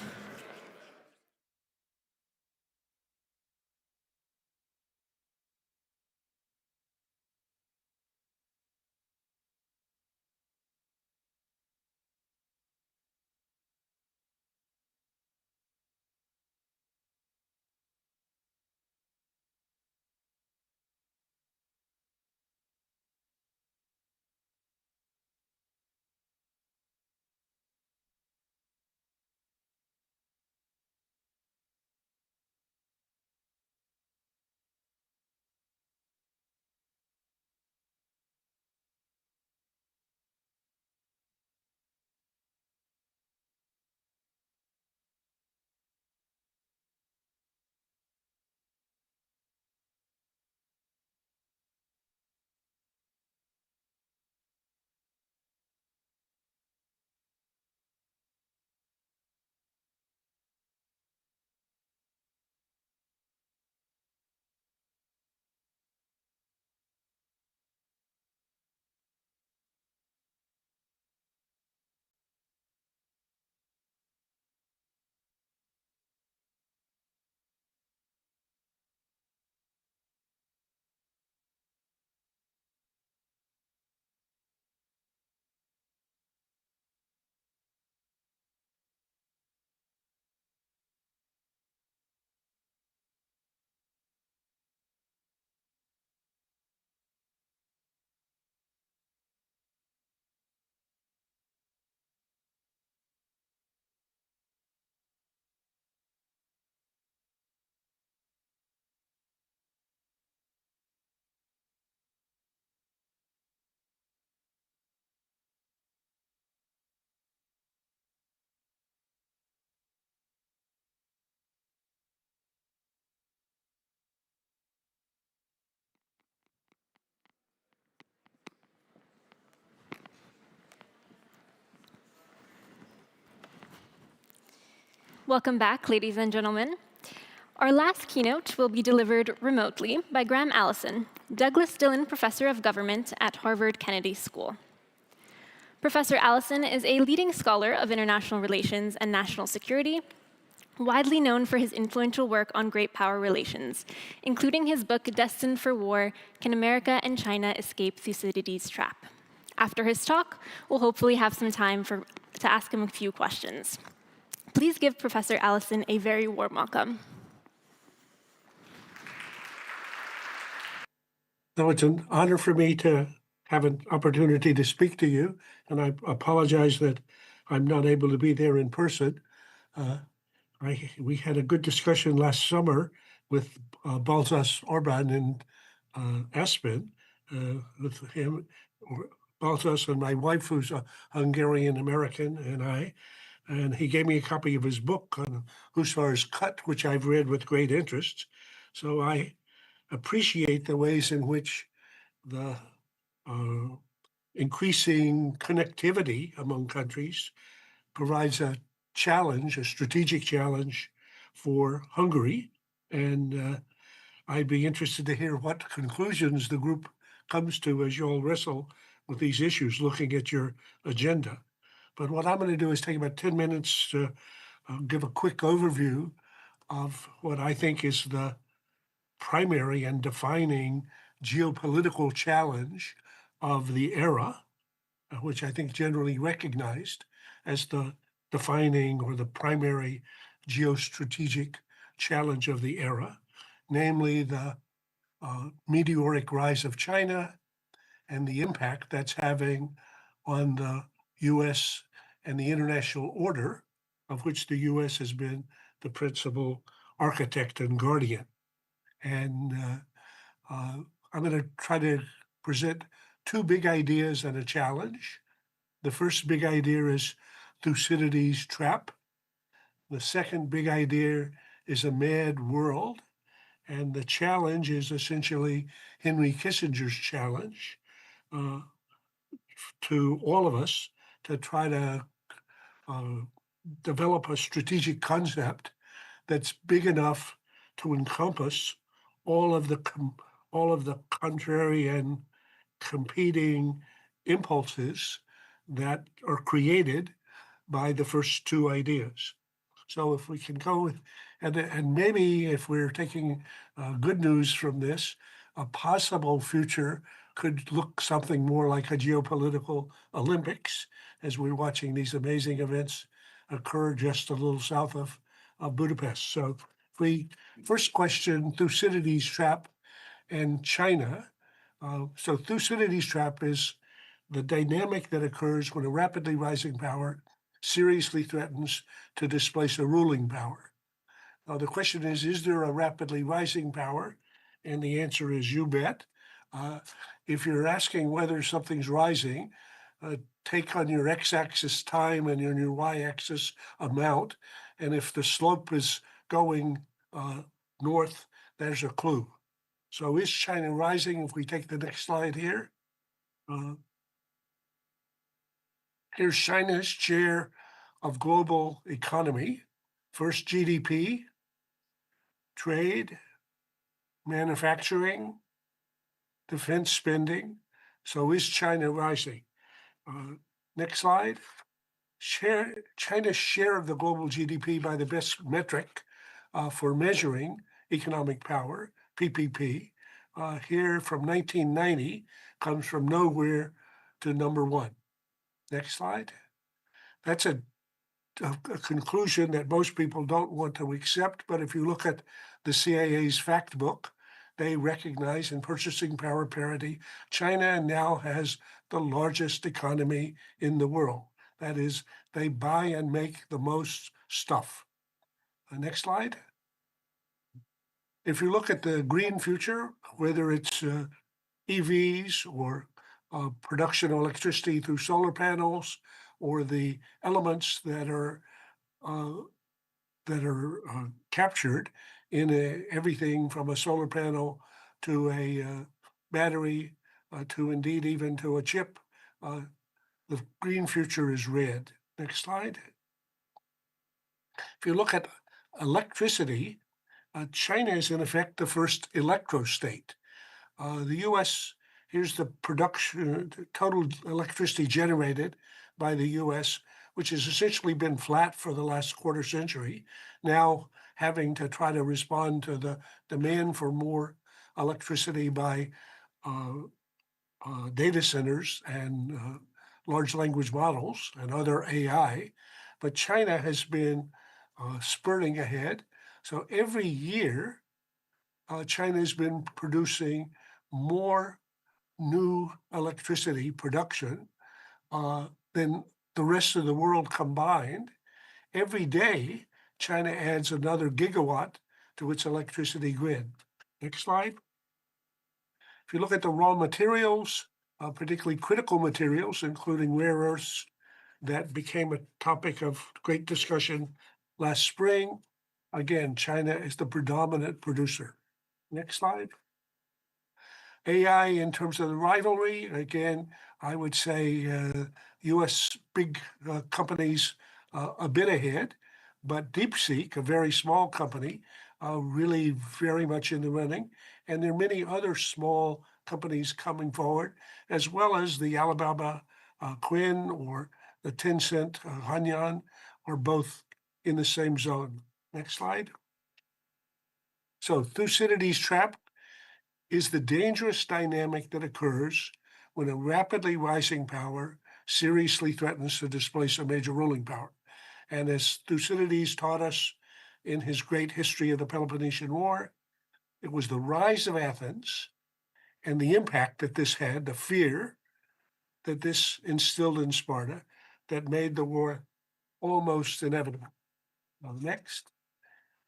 Welcome back, ladies and gentlemen. Our last keynote will be delivered remotely by Graham Allison, Douglas Dillon Professor of Government at Harvard Kennedy School. Professor Allison is a leading scholar of international relations and national security, widely known for his influential work on great power relations, including his book, Destined for War: Can America and China Escape Thucydides' Trap? After his talk, we'll hopefully have some time to ask him a few questions. Please give Professor Allison a very warm welcome. So it's an honor for me to have an opportunity to speak to you, and I apologize that I'm not able to be there in person. We had a good discussion last summer with Balzas Orban in Aspen, with him, Balzas and my wife, who's a Hungarian American, and he gave me a copy of his book on Husserl's Cut, which I've read with great interest. So I appreciate the ways in which the increasing connectivity among countries provides a challenge, a strategic challenge for Hungary. And I'd be interested to hear what conclusions the group comes to as you all wrestle with these issues, looking at your agenda. But what I'm going to do is take about 10 minutes to give a quick overview of what I think is the primary and defining geopolitical challenge of the era, which I think generally recognized as the defining or the primary geostrategic challenge of the era, namely the meteoric rise of China and the impact that's having on the US and the international order, of which the US has been the principal architect and guardian. And I'm going to try to present two big ideas and a challenge. The first big idea is Thucydides' trap. The second big idea is a mad world. And the challenge is essentially Henry Kissinger's challenge to all of us to try to develop a strategic concept that's big enough to encompass all of the contrary and competing impulses that are created by the first two ideas. So if we can go with, and maybe if we're taking good news from this, a possible future could look something more like a geopolitical Olympics, as we're watching these amazing events occur just a little south of Budapest. So first question, Thucydides' trap and China. So Thucydides' trap is the dynamic that occurs when a rapidly rising power seriously threatens to displace a ruling power. Now, the question is there a rapidly rising power? And the answer is you bet. If you're asking whether something's rising, take on your x-axis time and on your y-axis amount. And if the slope is going north, there's a clue. So is China rising? If we take the next slide here. Here's China's share of global economy. First, GDP, trade, manufacturing, defense spending. So is China rising? Next slide. China's share of the global GDP by the best metric for measuring economic power, PPP, here from 1990 comes from nowhere to number one. Next slide. That's a conclusion that most people don't want to accept, but if you look at the CIA's fact book, they recognize in purchasing power parity, China now has the largest economy in the world. That is, they buy and make the most stuff. Next slide. If you look at the green future, whether it's EVs or production of electricity through solar panels, or the elements that are captured in everything from a solar panel to a battery to indeed even to a chip, the green future is red. Next slide. If you look at electricity, China is in effect the first electrostate. The US, here's the production, total electricity generated by the US, which has essentially been flat for the last quarter century, now having to try to respond to the demand for more electricity by data centers and large language models and other AI. But China has been spurting ahead. So every year, China has been producing more new electricity production than the rest of the world combined. Every day, China adds another gigawatt to its electricity grid. Next slide. If you look at the raw materials, particularly critical materials, including rare earths, that became a topic of great discussion last spring. Again, China is the predominant producer. Next slide. AI in terms of the rivalry, again, I would say US big companies a bit ahead, but DeepSeek, a very small company, really very much in the running. And there are many other small companies coming forward, as well as the Alibaba Quinn or the Tencent Hainan are both in the same zone. Next slide. So Thucydides' trap is the dangerous dynamic that occurs when a rapidly rising power seriously threatens to displace a major ruling power. And as Thucydides taught us in his great history of the Peloponnesian War, it was the rise of Athens and the impact that this had, the fear that this instilled in Sparta, that made the war almost inevitable. Next.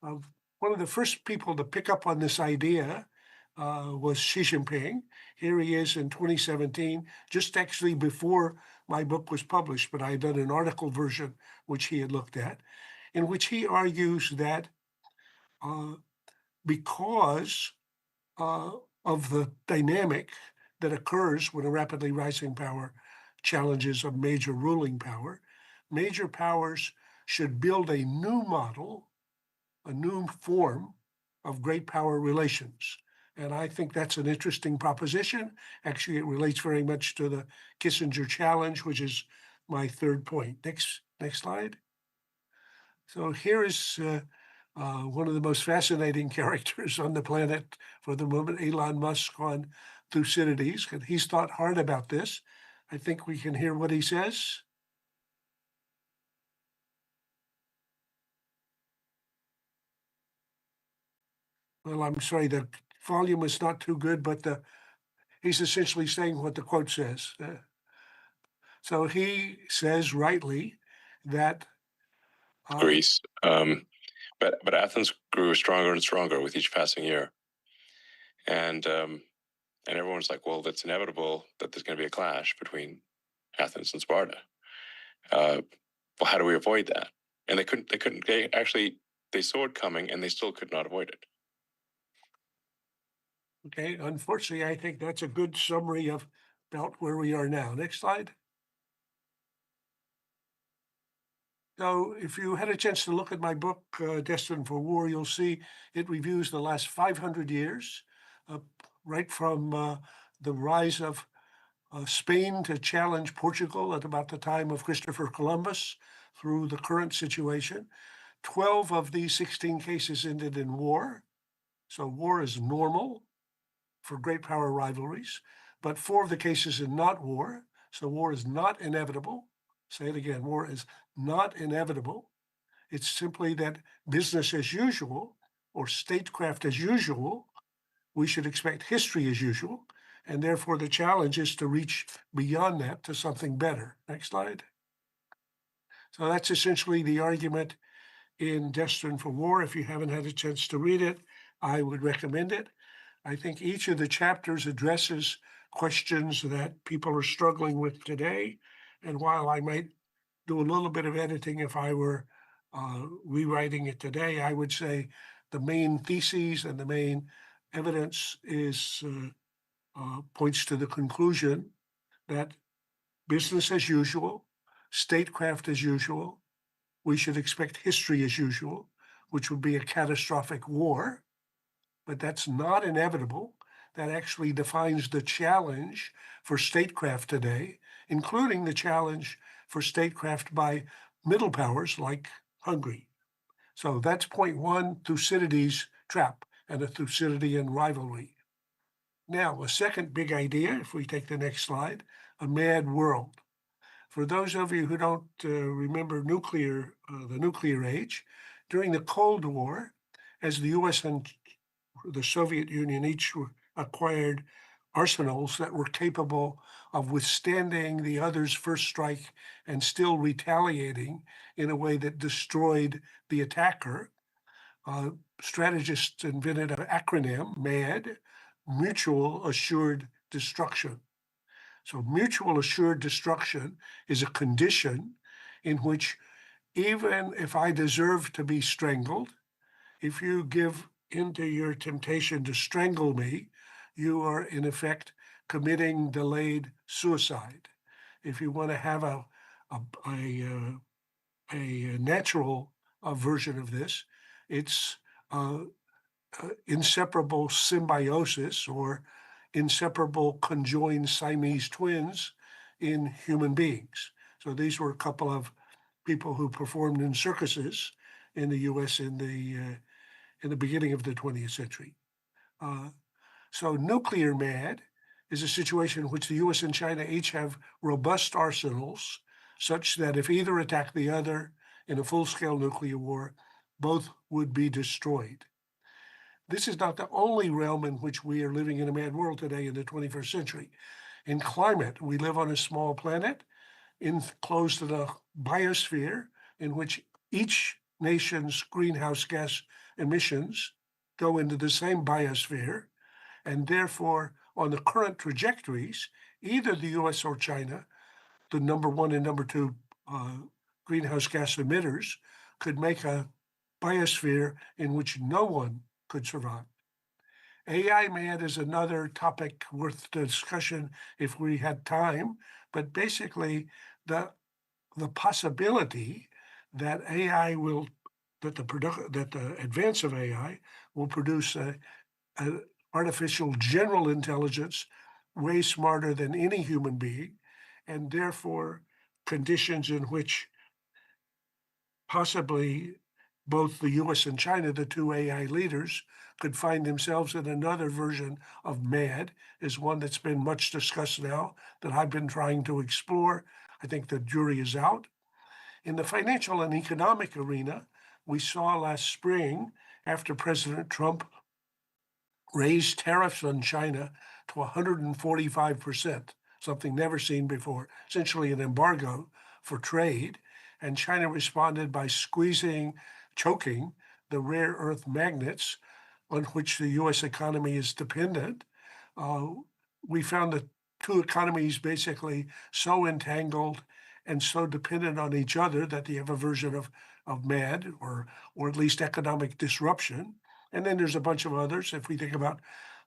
One of the first people to pick up on this idea was Xi Jinping. Here he is in 2017, just actually before my book was published, but I had done an article version, which he had looked at, in which he argues that because of the dynamic that occurs when a rapidly rising power challenges a major ruling power, major powers should build a new model, a new form of great power relations. And I think that's an interesting proposition. Actually, it relates very much to the Kissinger challenge, which is my third point. Next slide. So here is one of the most fascinating characters on the planet for the moment, Elon Musk on Thucydides. And he's thought hard about this. I think we can hear what he says. Well, I'm sorry, the volume is not too good, but he's essentially saying what the quote says. So he says rightly that Greece, but Athens grew stronger and stronger with each passing year, and everyone's like, well, that's inevitable that there's going to be a clash between Athens and Sparta. Well, how do we avoid that? And they saw it coming, and they still could not avoid it. Okay, unfortunately, I think that's a good summary of about where we are now. Next slide. So if you had a chance to look at my book, Destined for War, you'll see it reviews the last 500 years, right from the rise of Spain to challenge Portugal at about the time of Christopher Columbus through the current situation. 12 of these 16 cases ended in war. So war is normal for great power rivalries, but 4 of the cases in not war. So war is not inevitable. Say it again, war is not inevitable. It's simply that business as usual or statecraft as usual, we should expect history as usual. And therefore the challenge is to reach beyond that to something better. Next slide. So that's essentially the argument in Destined for War. If you haven't had a chance to read it, I would recommend it. I think each of the chapters addresses questions that people are struggling with today. And while I might do a little bit of editing if I were rewriting it today, I would say the main theses and the main evidence is points to the conclusion that business as usual, statecraft as usual, we should expect history as usual, which would be a catastrophic war, but that's not inevitable. That actually defines the challenge for statecraft today, including the challenge for statecraft by middle powers like Hungary. So that's point 1, Thucydides' trap and a Thucydidean rivalry. Now, a second big idea, if we take the next slide, a mad world. For those of you who don't remember the nuclear age, during the Cold War, as the US and the Soviet Union each acquired arsenals that were capable of withstanding the other's first strike and still retaliating in a way that destroyed the attacker, strategists invented an acronym, MAD, Mutual Assured Destruction. So mutual assured destruction is a condition in which even if I deserve to be strangled, if you give into your temptation to strangle me, you are in effect committing delayed suicide. If you want to have a natural version of this, it's inseparable symbiosis or inseparable conjoined Siamese twins in human beings. So these were a couple of people who performed in circuses in the US in the beginning of the 20th century. So nuclear mad is a situation in which the US and China each have robust arsenals such that if either attacked the other in a full-scale nuclear war, both would be destroyed. This is not the only realm in which we are living in a mad world today in the 21st century. In climate, we live on a small planet enclosed in a biosphere in which each nation's greenhouse gas emissions go into the same biosphere, and therefore, on the current trajectories, either the US or China, the number 1 and number 2 greenhouse gas emitters, could make a biosphere in which no one could survive. AI mad is another topic worth discussion if we had time, but basically the possibility that AI will, that the advance of AI will produce an artificial general intelligence way smarter than any human being, and therefore conditions in which possibly both the US and China, the two AI leaders, could find themselves in another version of MAD, is one that's been much discussed now that I've been trying to explore. I think the jury is out. In the financial and economic arena, we saw last spring, after President Trump raised tariffs on China to 145%, something never seen before, essentially an embargo for trade. And China responded by choking the rare earth magnets on which the US economy is dependent. We found the two economies basically so entangled and so dependent on each other that they have a version of MAD, or at least economic disruption. And then there's a bunch of others. If we think about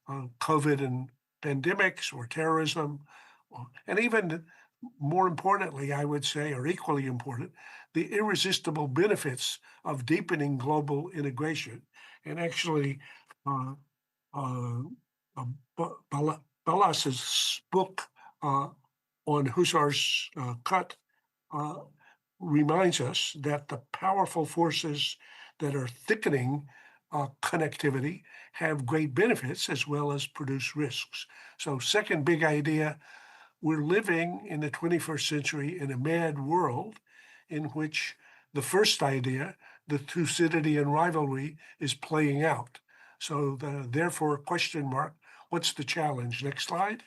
COVID and pandemics or terrorism, and even more importantly, I would say, or equally important, the irresistible benefits of deepening global integration. And actually, Ballas's book on Husserl's cut reminds us that the powerful forces that are thickening connectivity have great benefits as well as produce risks. So second big idea, we're living in the 21st century in a mad world in which the first idea, the Thucydidee and rivalry, is playing out. So therefore, question mark, what's the challenge? Next slide.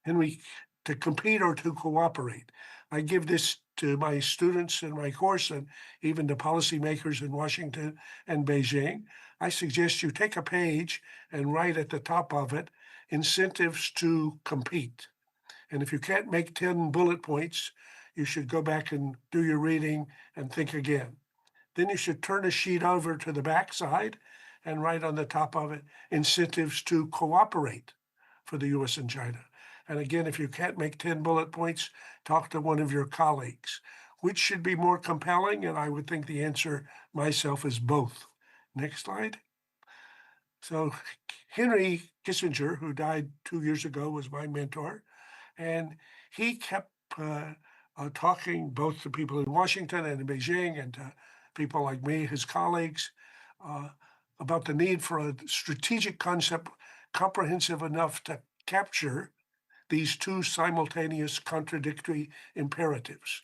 Henry, to compete or to cooperate. I give this to my students in my course and even to policymakers in Washington and Beijing. I suggest you take a page and write at the top of it, incentives to compete. And if you can't make 10 bullet points, you should go back and do your reading and think again. Then you should turn a sheet over to the back side and write on the top of it, incentives to cooperate for the US and China. And again, if you can't make 10 bullet points, talk to one of your colleagues. Which should be more compelling? And I would think the answer myself is both. Next slide. So Henry Kissinger, who died 2 years ago, was my mentor. And he kept talking both to people in Washington and in Beijing and to people like me, his colleagues, about the need for a strategic concept comprehensive enough to capture these two simultaneous contradictory imperatives: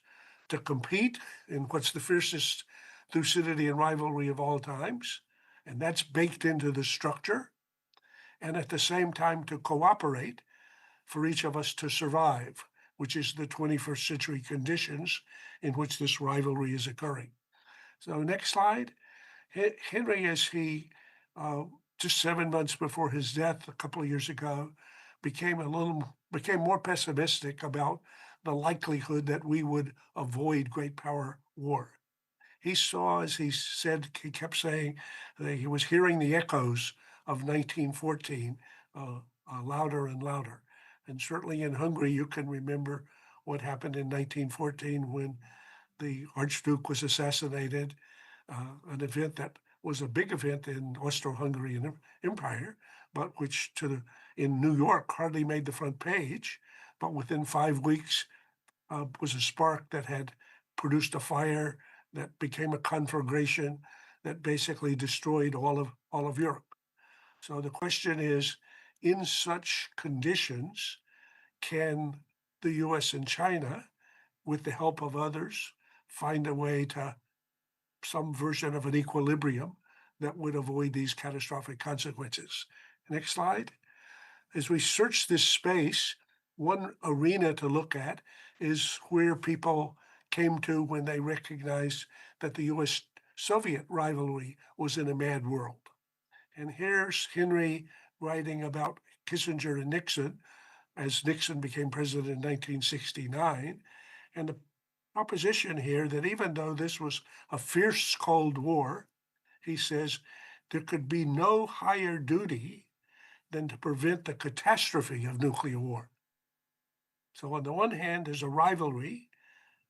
to compete in what's the fiercest Thucydidee and rivalry of all times, and that's baked into the structure, and at the same time to cooperate for each of us to survive, which is the 21st century conditions in which this rivalry is occurring. So next slide. Henry, as he, just 7 months before his death a couple of years ago, became more pessimistic about the likelihood that we would avoid great power war. He saw, as he said, he kept saying that he was hearing the echoes of 1914 louder and louder. And certainly in Hungary, you can remember what happened in 1914 when the Archduke was assassinated, an event that was a big event in Austro-Hungarian Empire, but which in New York hardly made the front page, but within 5 weeks was a spark that had produced a fire that became a conflagration that basically destroyed all of Europe. So the question is, in such conditions, can the US and China, with the help of others, find a way to some version of an equilibrium that would avoid these catastrophic consequences? Next slide. As we search this space, one arena to look at is where people came to when they recognized that the US-Soviet rivalry was in a mad world. And here's Henry writing about Kissinger and Nixon as Nixon became president in 1969. And the proposition here that even though this was a fierce Cold War, he says there could be no higher duty than to prevent the catastrophe of nuclear war. So on the one hand, there's a rivalry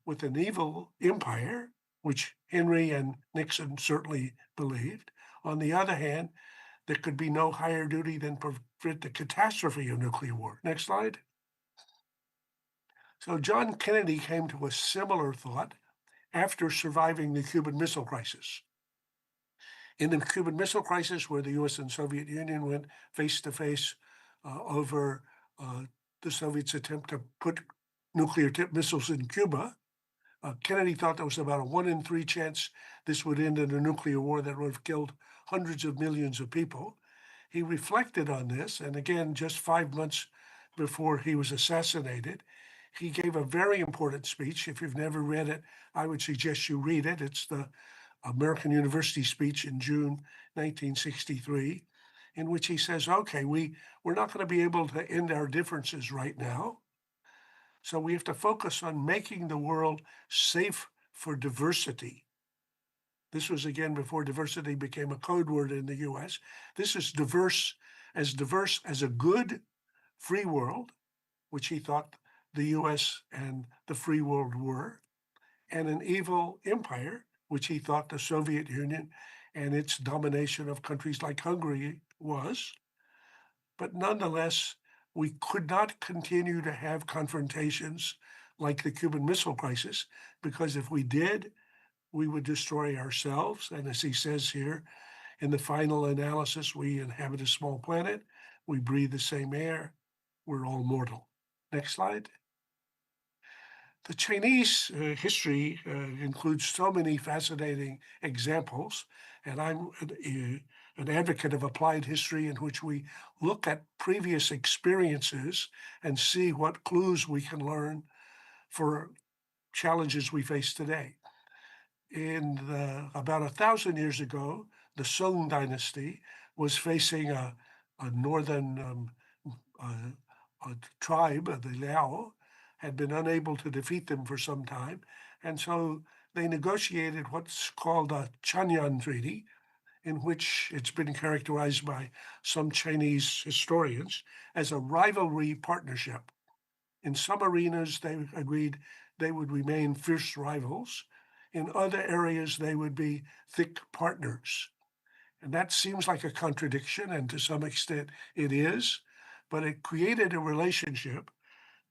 with an evil empire, which Henry and Nixon certainly believed. On the other hand, there could be no higher duty than prevent the catastrophe of nuclear war. Next slide. So John Kennedy came to a similar thought after surviving the Cuban Missile Crisis. In the Cuban Missile Crisis, where the US and Soviet Union went face to face over the Soviets' attempt to put nuclear tipped missiles in Cuba, Kennedy thought there was about a 1 in 3 chance this would end in a nuclear war that would have killed hundreds of millions of people. He reflected on this, and again, just 5 months before he was assassinated, he gave a very important speech. If you've never read it, I would suggest you read it. It's the American University speech in June 1963, in which he says, okay, we're not going to be able to end our differences right now. So we have to focus on making the world safe for diversity. This was, again, before diversity became a code word in the US. This is diverse as a good free world, which he thought the US and the free world were, and an evil empire, which he thought the Soviet Union and its domination of countries like Hungary was. But nonetheless, we could not continue to have confrontations like the Cuban Missile Crisis, because if we did, we would destroy ourselves. And as he says here, in the final analysis, we inhabit a small planet, we breathe the same air, we're all mortal. Next slide. The Chinese history includes so many fascinating examples, and I'm an advocate of applied history in which we look at previous experiences and see what clues we can learn for challenges we face today. About 1,000 years ago, the Song dynasty was facing a northern tribe, the Liao, had been unable to defeat them for some time. And so they negotiated what's called a Chanyan Treaty, in which it's been characterized by some Chinese historians as a rivalry partnership. In some arenas, they agreed they would remain fierce rivals. In other areas, they would be thick partners. And that seems like a contradiction, and to some extent it is, but it created a relationship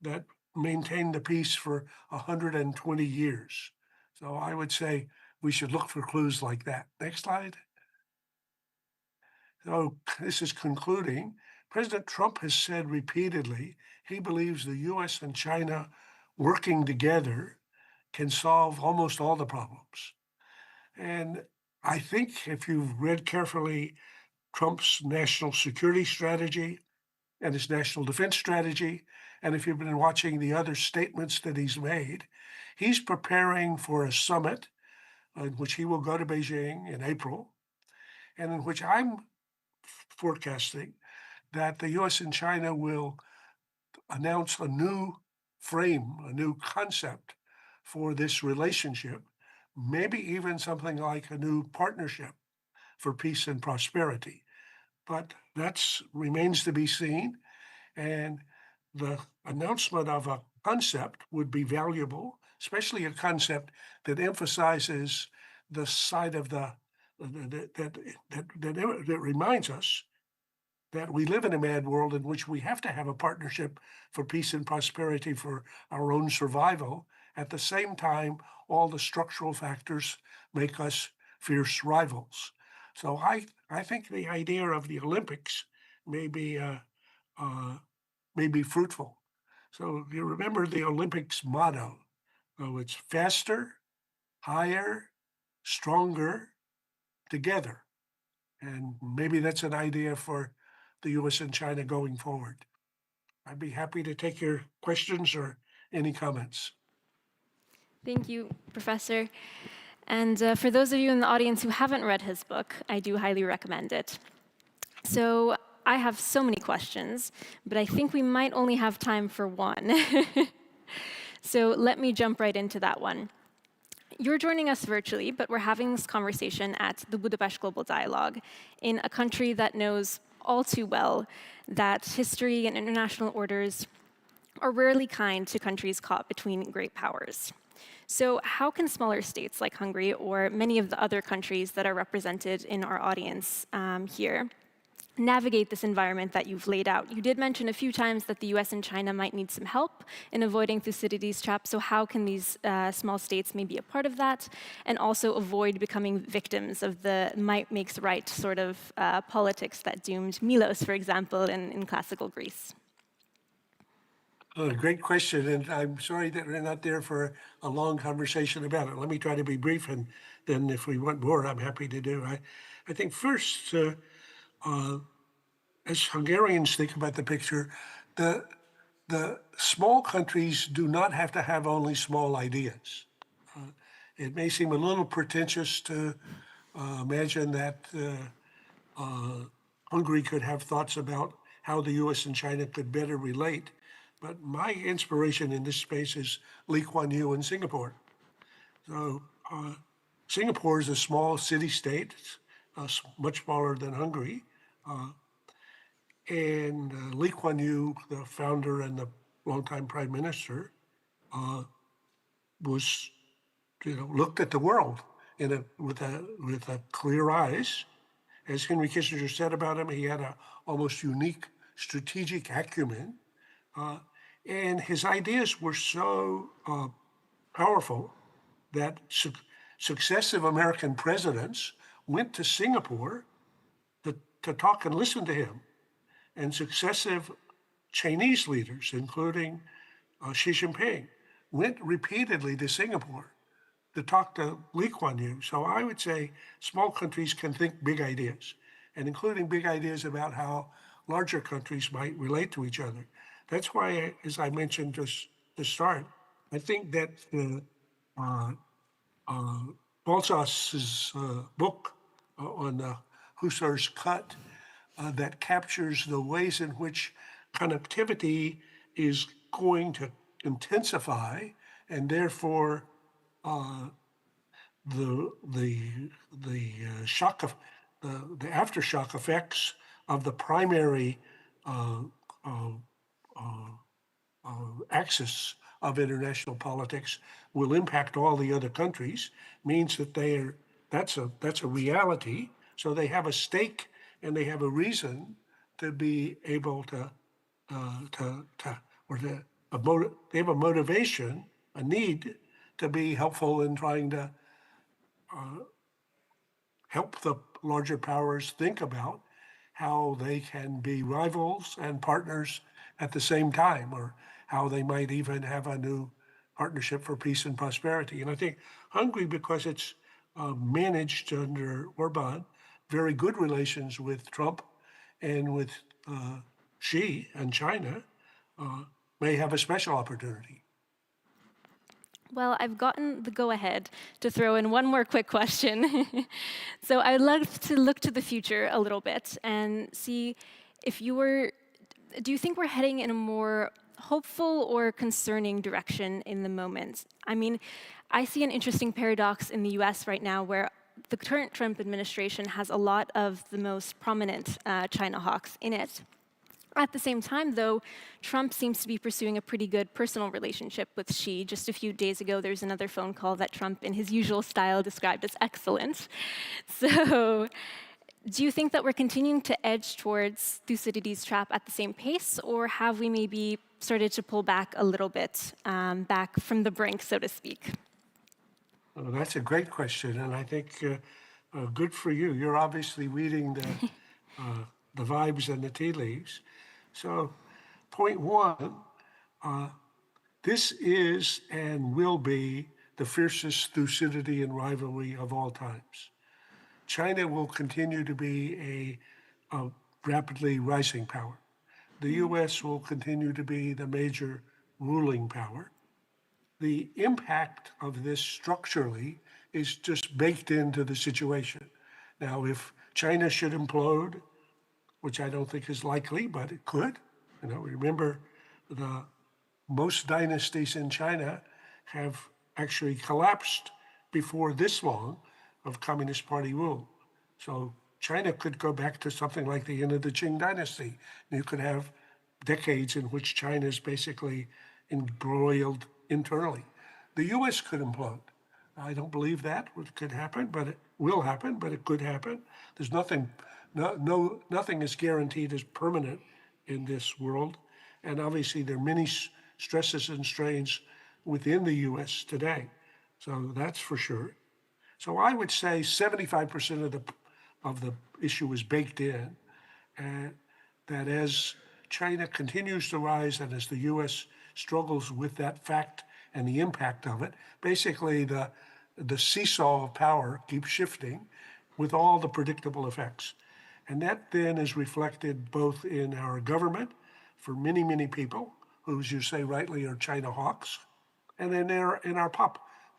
that maintained the peace for 120 years. So I would say we should look for clues like that. Next slide. So this is concluding. President Trump has said repeatedly he believes the US and China working together can solve almost all the problems. And I think if you've read carefully Trump's national security strategy and his national defense strategy, and if you've been watching the other statements that he's made, he's preparing for a summit in which he will go to Beijing in April, and in which I'm forecasting that the US and China will announce a new frame, a new concept for this relationship, maybe even something like a new partnership for peace and prosperity. But that remains to be seen. And the announcement of a concept would be valuable, especially a concept that emphasizes the side of that reminds us that we live in a mad world in which we have to have a partnership for peace and prosperity for our own survival. At the same time, all the structural factors make us fierce rivals. So I think the idea of the Olympics may be fruitful. So you remember the Olympics motto. Oh, it's faster, higher, stronger, together. And maybe that's an idea for the US and China going forward. I'd be happy to take your questions or any comments. Thank you, Professor. And for those of you in the audience who haven't read his book, I do highly recommend it. So I have so many questions, but I think we might only have time for one. So let me jump right into that one. You're joining us virtually, but we're having this conversation at the Budapest Global Dialogue in a country that knows all too well that history and international orders are rarely kind to countries caught between great powers. So how can smaller states like Hungary or many of the other countries that are represented in our audience here navigate this environment that you've laid out? You did mention a few times that the US and China might need some help in avoiding Thucydides' trap, so how can these small states maybe be a part of that, and also avoid becoming victims of the might makes right sort of politics that doomed Milos, for example, in classical Greece? Great question, and I'm sorry that we're not there for a long conversation about it. Let me try to be brief, and then if we want more, I'm happy to do. I think first, as Hungarians think about the picture, the small countries do not have to have only small ideas. It may seem a little pretentious to imagine that Hungary could have thoughts about how the US and China could better relate. But my inspiration in this space is Lee Kuan Yew in Singapore. So Singapore is a small city-state, much smaller than Hungary. And Lee Kuan Yew, the founder and the longtime prime minister, was, looked at the world with a clear eyes. As Henry Kissinger said about him, he had an almost unique strategic acumen. And his ideas were so powerful that successive American presidents went to Singapore to talk and listen to him. And successive Chinese leaders, including Xi Jinping, went repeatedly to Singapore to talk to Lee Kuan Yew. So I would say small countries can think big ideas, and including big ideas about how larger countries might relate to each other. That's why, as I mentioned just to start, I think that Balzas's book on the Husserl's Cut that captures the ways in which connectivity is going to intensify, and therefore the aftershock effects of the primary axis of international politics will impact all the other countries, means that that's a reality. So they have a stake and they have a reason to be able to they have a motivation, a need to be helpful in trying to help the larger powers think about how they can be rivals and partners at the same time, or how they might even have a new partnership for peace and prosperity. And I think Hungary, because it's managed under Orban, very good relations with Trump and with Xi and China, may have a special opportunity. Well, I've gotten the go-ahead to throw in one more quick question. So I'd love to look to the future a little bit and see if do you think we're heading in a more hopeful or concerning direction in the moment? I mean, I see an interesting paradox in the US right now where the current Trump administration has a lot of the most prominent China hawks in it. At the same time, though, Trump seems to be pursuing a pretty good personal relationship with Xi. Just a few days ago, there's another phone call that Trump, in his usual style, described as excellent. So do you think that we're continuing to edge towards Thucydides' trap at the same pace, or have we maybe started to pull back a little bit, back from the brink, so to speak? Well, that's a great question, and I think good for you. You're obviously reading the vibes and the tea leaves. So, point one, this is and will be the fiercest Thucydidean rivalry of all times. China will continue to be a rapidly rising power. The US will continue to be the major ruling power. The impact of this structurally is just baked into the situation. Now, if China should implode, which I don't think is likely, but it could. Remember, most dynasties in China have actually collapsed before this long of Communist Party rule. So China could go back to something like the end of the Qing dynasty. You could have decades in which China is basically embroiled internally. The US could implode. I don't believe that could happen, but it will happen, but it could happen. There's nothing nothing is guaranteed as permanent in this world. And obviously there are many stresses and strains within the US today. So that's for sure. So I would say 75% of the issue is baked in, and that as China continues to rise and as the US struggles with that fact and the impact of it, basically the seesaw of power keeps shifting with all the predictable effects. And that then is reflected both in our government for many, many people, who, as you say rightly, are China hawks, and in our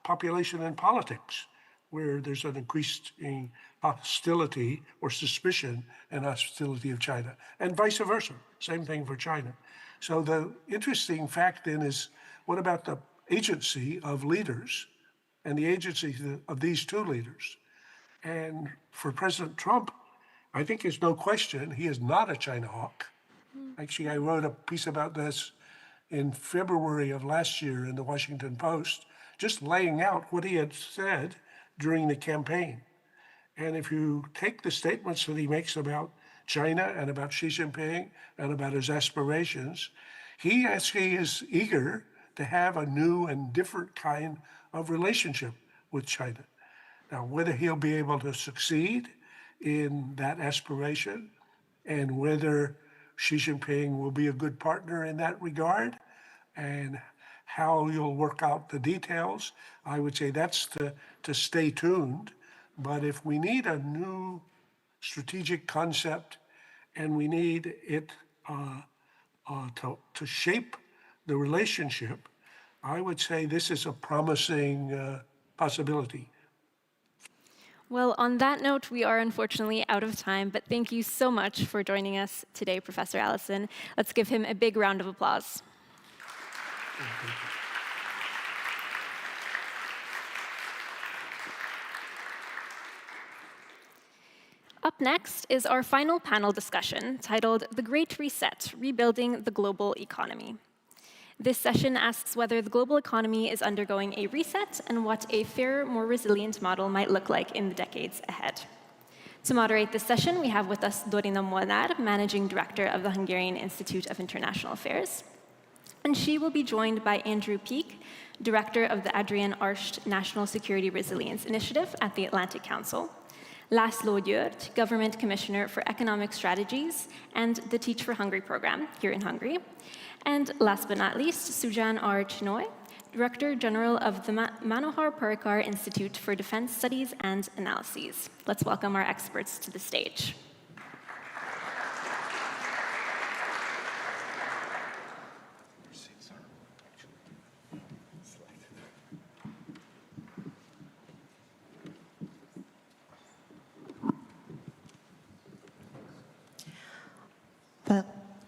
population and politics, where there's an increased hostility or suspicion and hostility of China, and vice versa, same thing for China. So the interesting fact then is, what about the agency of leaders and the agency of these two leaders? And for President Trump, I think there's no question he is not a China hawk. Actually, I wrote a piece about this in February of last year in the Washington Post, just laying out what he had said during the campaign. And if you take the statements that he makes about China and about Xi Jinping and about his aspirations, he actually is eager to have a new and different kind of relationship with China. Now, whether he'll be able to succeed in that aspiration and whether Xi Jinping will be a good partner in that regard, and how you'll work out the details, I would say that's to stay tuned. But if we need a new strategic concept and we need it to shape the relationship, I would say this is a promising possibility. Well, on that note, we are unfortunately out of time, but thank you so much for joining us today, Professor Allison. Let's give him a big round of applause. Up next is our final panel discussion titled The Great Reset, Rebuilding the Global Economy. This session asks whether the global economy is undergoing a reset and what a fairer, more resilient model might look like in the decades ahead. To moderate this session, we have with us Dorina Molnár, Managing Director of the Hungarian Institute of International Affairs. And she will be joined by Andrew Peake, Director of the Adrian Arsht National Security Resilience Initiative at the Atlantic Council, László György, Government Commissioner for Economic Strategies and the Teach for Hungary program here in Hungary, and last but not least, Sujan R. Chinoy, Director General of the Manohar Parrikar Institute for Defense Studies and Analyses. Let's welcome our experts to the stage.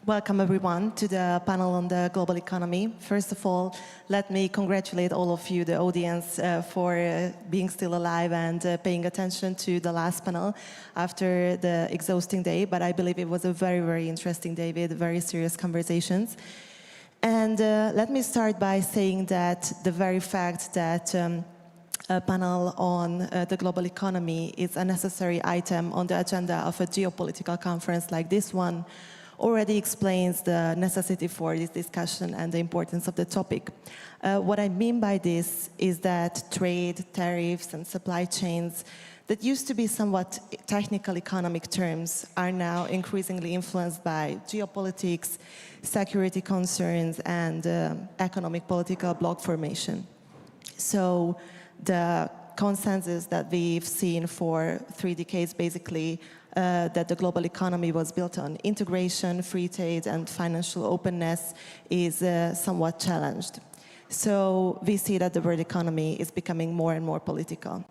Welcome everyone to the panel on the global economy. First of all, let me congratulate all of you, the audience, for being still alive and paying attention to the last panel after the exhausting day. But I believe it was a very, very interesting day with very serious conversations. And let me start by saying that the very fact that a panel on the global economy is a necessary item on the agenda of a geopolitical conference like this one already explains the necessity for this discussion and the importance of the topic. What I mean by this is that trade, tariffs, and supply chains that used to be somewhat technical economic terms are now increasingly influenced by geopolitics, security concerns, and economic political bloc formation. So the consensus that we've seen for 3 decades, basically, that the global economy was built on integration, free trade, and financial openness is somewhat challenged. So we see that the world economy is becoming more and more political.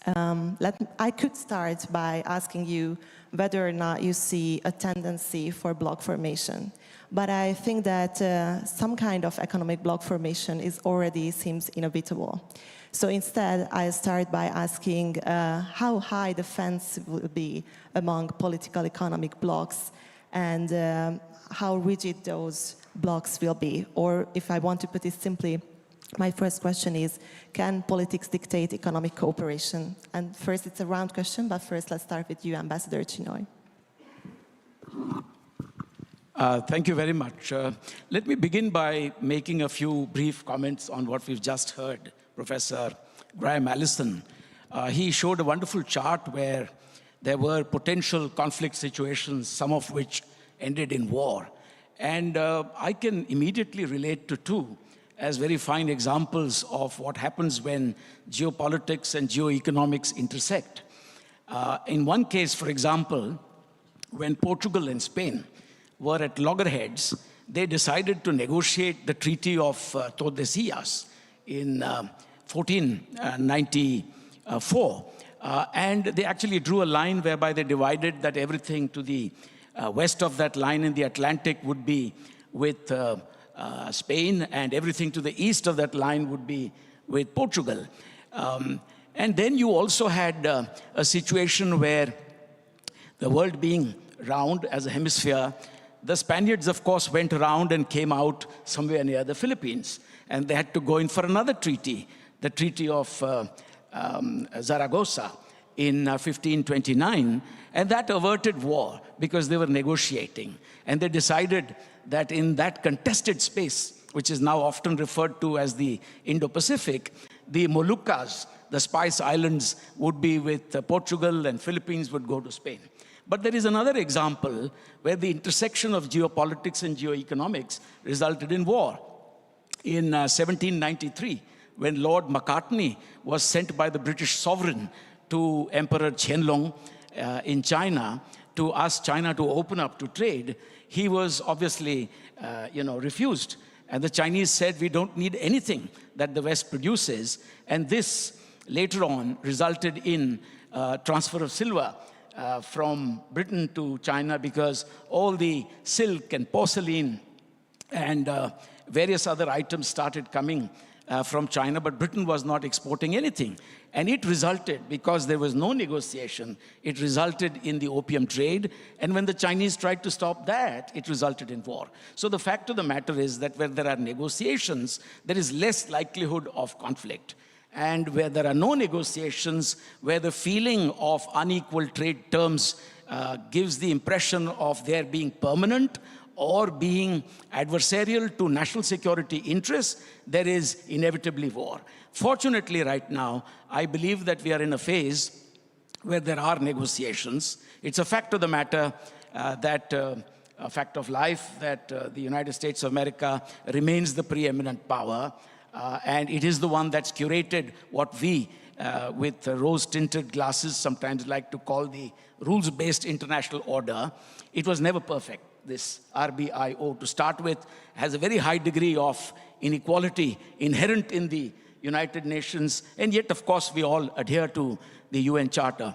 I could start by asking you whether or not you see a tendency for bloc formation. But I think that some kind of economic bloc formation already seems inevitable. So instead, I start by asking how high the fence will be among political economic blocs and how rigid those blocs will be. Or if I want to put it simply, My first question is, can politics dictate economic cooperation? And first, it's a round question, but first let's start with you, Ambassador Chinoy. Thank you very much. Let me begin by making a few brief comments on what we've just heard, Professor Graham Allison. He showed a wonderful chart where there were potential conflict situations, some of which ended in war. And I can immediately relate to two as very fine examples of what happens when geopolitics and geoeconomics intersect. In one case, for example, when Portugal and Spain were at loggerheads, they decided to negotiate the Treaty of Tordesillas in 1494. And they actually drew a line whereby they divided that everything to the west of that line in the Atlantic would be with Spain, and everything to the east of that line would be with Portugal. And then you also had a situation where the world being round as a hemisphere, the Spaniards, of course, went around and came out somewhere near the Philippines. And they had to go in for another treaty, the Treaty of Zaragoza in 1529. And that averted war because they were negotiating. And they decided that in that contested space, which is now often referred to as the Indo-Pacific, the Moluccas, the Spice Islands, would be with Portugal, and Philippines would go to Spain. But there is another example where the intersection of geopolitics and geoeconomics resulted in war. In 1793, when Lord Macartney was sent by the British sovereign to Emperor Qianlong in China to ask China to open up to trade, he was obviously refused. And the Chinese said, we don't need anything that the West produces. And this later on resulted in transfer of silver from Britain to China, because all the silk and porcelain and various other items started coming from China, but Britain was not exporting anything. And it resulted, because there was no negotiation, it resulted in the opium trade. And when the Chinese tried to stop that, it resulted in war. So the fact of the matter is that where there are negotiations, there is less likelihood of conflict. And where there are no negotiations, where the feeling of unequal trade terms gives the impression of their being permanent or being adversarial to national security interests, there is inevitably war. Fortunately, right now, I believe that we are in a phase where there are negotiations. It's a fact of the matter a fact of life that the United States of America remains the preeminent power. And it is the one that's curated what we, with rose-tinted glasses, sometimes like to call the rules-based international order. It was never perfect. This RBIO, to start with, has a very high degree of inequality inherent in the United Nations, and yet, of course, we all adhere to the UN Charter.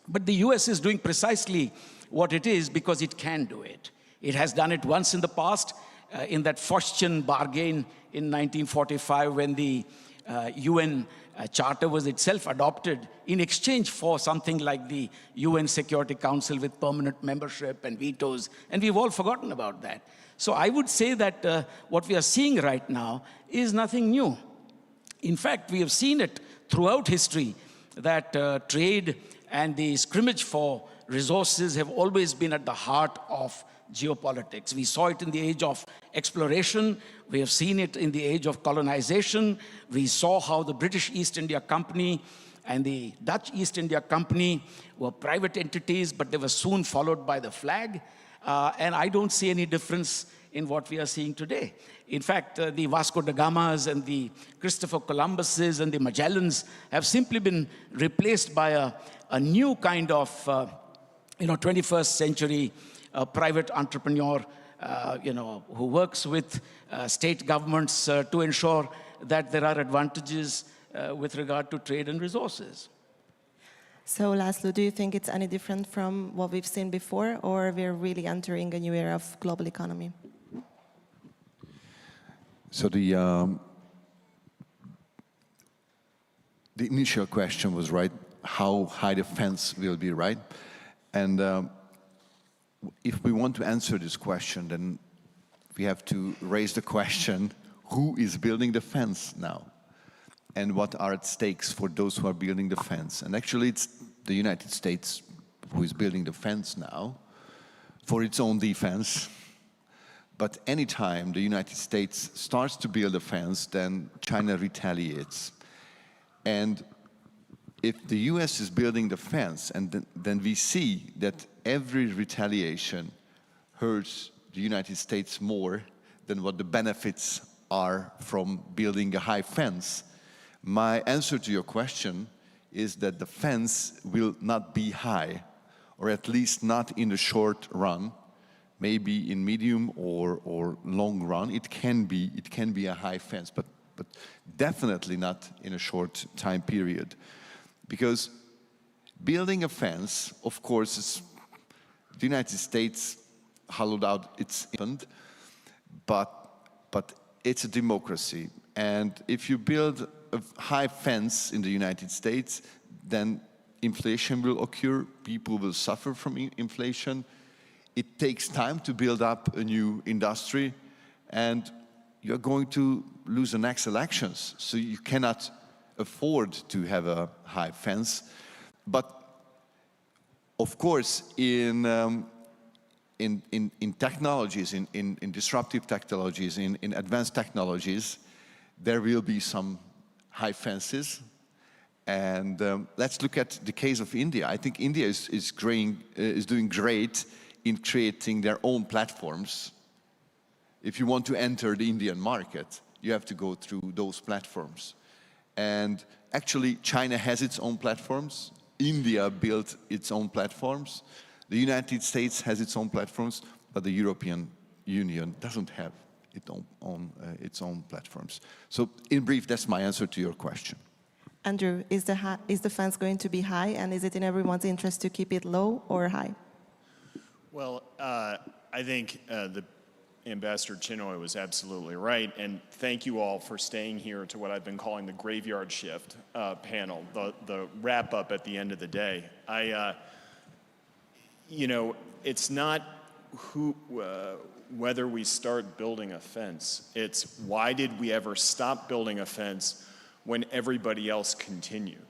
But the US is doing precisely what it is because it can do it. It has done it once in the past, in that Foschtchen bargain in 1945, when the UN Charter was itself adopted in exchange for something like the UN Security Council with permanent membership and vetoes, and we've all forgotten about that. So I would say that what we are seeing right now is nothing new. In fact, we have seen it throughout history that trade and the scrimmage for resources have always been at the heart of geopolitics. We saw it in the age of exploration. We have seen it in the age of colonization. We saw how the British East India Company and the Dutch East India Company were private entities, but they were soon followed by the flag. And I don't see any difference in what we are seeing today. In fact, the Vasco da Gamas and the Christopher Columbuses and the Magellans have simply been replaced by a new kind of 21st century private entrepreneur who works with state governments to ensure that there are advantages with regard to trade and resources. So, Laszlo, do you think it's any different from what we've seen before, or we're really entering a new era of global economy? So the initial question was right, how high the fence will be, right? And if we want to answer this question, then we have to raise the question, who is building the fence now and what are at stakes for those who are building the fence. And actually it's the United States who is building the fence now for its own defense. But anytime the United States starts to build a fence, then China retaliates. And if the US is building the fence, and then we see that every retaliation hurts the United States more than what the benefits are from building a high fence, my answer to your question is that the fence will not be high, or at least not in the short run. Maybe in medium or long run, it can be a high fence, but definitely not in a short time period. Because building a fence, of course, the United States hollowed out its infant, but it's a democracy. And if you build a high fence in the United States, then inflation will occur, people will suffer from inflation. It takes time to build up a new industry, and you're going to lose the next elections. So you cannot afford to have a high fence. But of course, in technologies, in disruptive technologies, in advanced technologies, there will be some high fences. And let's look at the case of India. I think India is doing great in creating their own platforms. If you want to enter the Indian market, you have to go through those platforms. And actually, China has its own platforms. India built its own platforms. The United States has its own platforms, but the European Union doesn't have its own platforms. So in brief, that's my answer to your question. Andrew, is the fence going to be high, and is it in everyone's interest to keep it low or high? Well, I think the Ambassador Chinoy was absolutely right, and thank you all for staying here to what I've been calling the graveyard shift panel, the wrap-up at the end of the day. It's not whether we start building a fence. It's why did we ever stop building a fence when everybody else continued?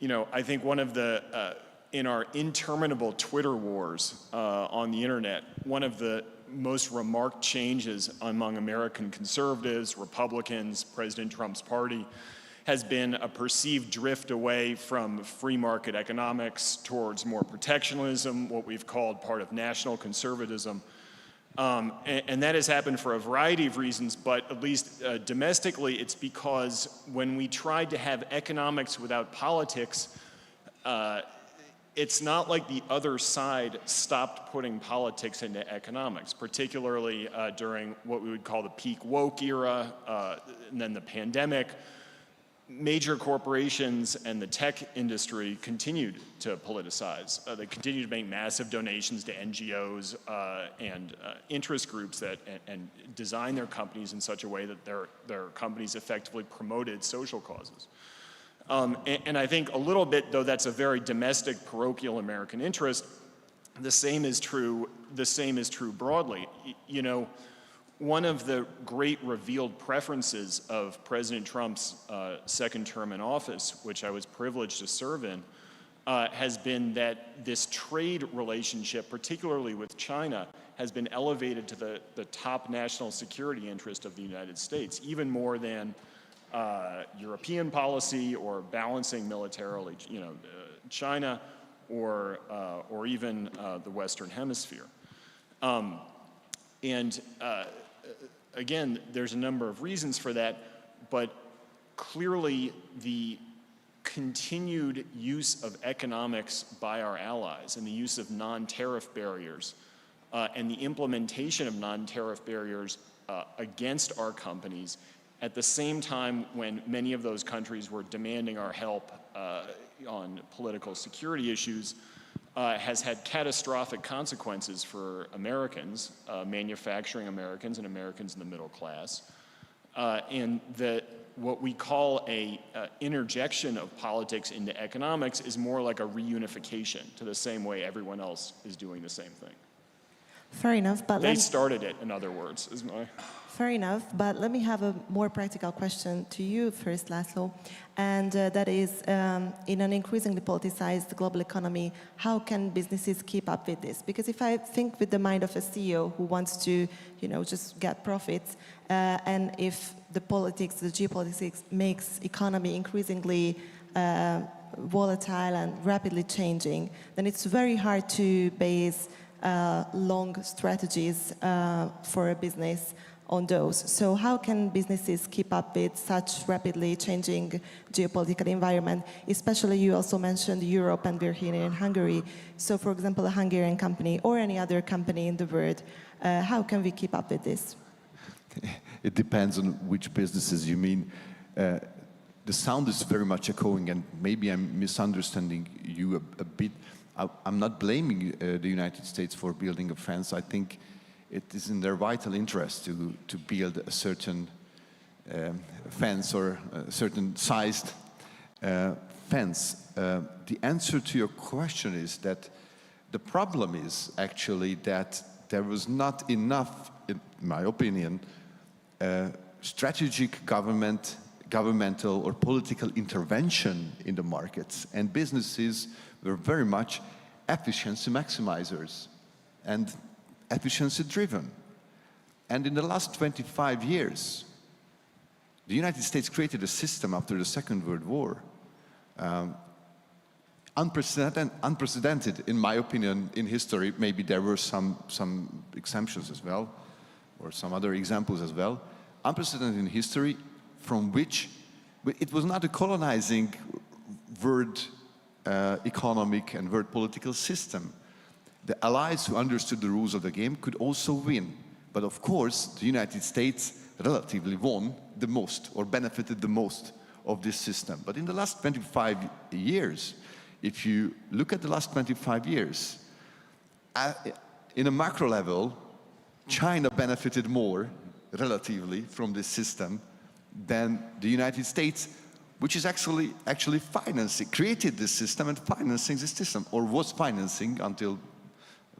I think one of the in our interminable Twitter wars on the internet, one of the most remarked changes among American conservatives, Republicans, President Trump's party, has been a perceived drift away from free market economics towards more protectionism, what we've called part of national conservatism. And that has happened for a variety of reasons, but at least domestically, it's because when we tried to have economics without politics, it's not like the other side stopped putting politics into economics, particularly during what we would call the peak woke era, and then the pandemic. Major corporations and the tech industry continued to politicize. They continued to make massive donations to NGOs and interest groups and design their companies in such a way that their companies effectively promoted social causes. And I think a little bit, though that's a very domestic, parochial American interest, the same is true broadly. One of the great revealed preferences of President Trump's second term in office, which I was privileged to serve in, has been that this trade relationship, particularly with China, has been elevated to the top national security interest of the United States, even more than European policy or balancing militarily, China or even the Western Hemisphere. Again, there's a number of reasons for that, but clearly the continued use of economics by our allies and the use of non-tariff barriers and the implementation of non-tariff barriers against our companies at the same time when many of those countries were demanding our help on political security issues has had catastrophic consequences for Americans, manufacturing Americans and Americans in the middle class. And what we call a interjection of politics into economics is more like a reunification to the same way everyone else is doing the same thing. Fair enough, but they started it, in other words, is my... fair enough, but let me have a more practical question to you first, Laszlo. And that is, in an increasingly politicized global economy, how can businesses keep up with this? Because if I think with the mind of a CEO who wants to, just get profits, and if the politics, the geopolitics makes economy increasingly volatile and rapidly changing, then it's very hard to base long strategies for a business on those. So how can businesses keep up with such rapidly changing geopolitical environment? Especially you also mentioned Europe, and we're here in Hungary. So for example, a Hungarian company or any other company in the world, how can we keep up with this? It depends on which businesses you mean. The sound is very much echoing, and maybe I'm misunderstanding you a bit. I'm not blaming the United States for building a fence. I think it is in their vital interest to build a certain fence or a certain sized fence. The answer to your question is that the problem is actually that there was not enough, in my opinion, strategic governmental or political intervention in the markets, and businesses were very much efficiency maximizers and efficiency driven. And in the last 25 years, the United States created a system after the Second World War, unprecedented in my opinion in history. Maybe there were some exemptions as well, or some other examples as well. Unprecedented in history, from which it was not a colonizing world economic and world political system. The allies who understood the rules of the game could also win. But of course, the United States relatively won the most, or benefited the most of this system. But in the last 25 years, if you look at the last 25 years, in a macro level, China benefited more relatively from this system than the United States, which is actually financing, created this system and financing this system, or was financing until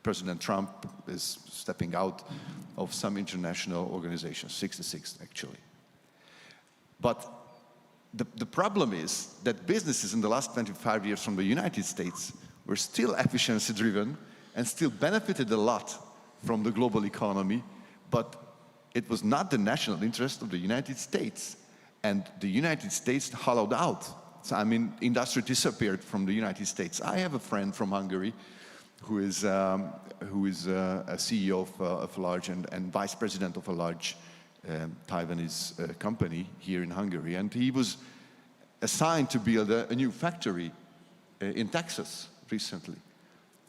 President Trump is stepping out of some international organizations, 66 actually. But the problem is that businesses in the last 25 years from the United States were still efficiency driven and still benefited a lot from the global economy, but it was not the national interest of the United States. And the United States hollowed out. So, I mean, industry disappeared from the United States. I have a friend from Hungary who is a CEO of a large and vice president of a large Taiwanese company here in Hungary. And he was assigned to build a new factory in Texas recently.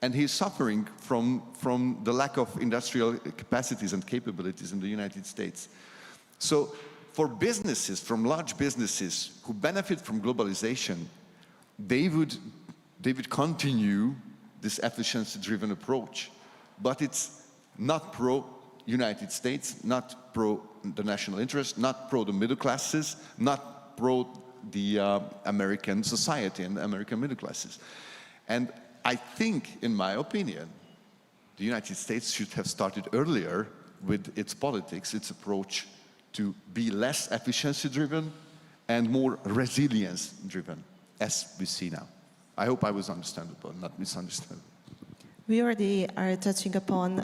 And he's suffering from the lack of industrial capacities and capabilities in the United States. So for businesses, from large businesses who benefit from globalization, they would continue this efficiency-driven approach. But it's not pro-United States, not pro the national interest, not pro the middle classes, not pro the American society and the American middle classes. And I think, in my opinion, the United States should have started earlier with its politics, its approach to be less efficiency-driven and more resilience-driven, as we see now. I hope I was understandable, not misunderstood. We already are touching upon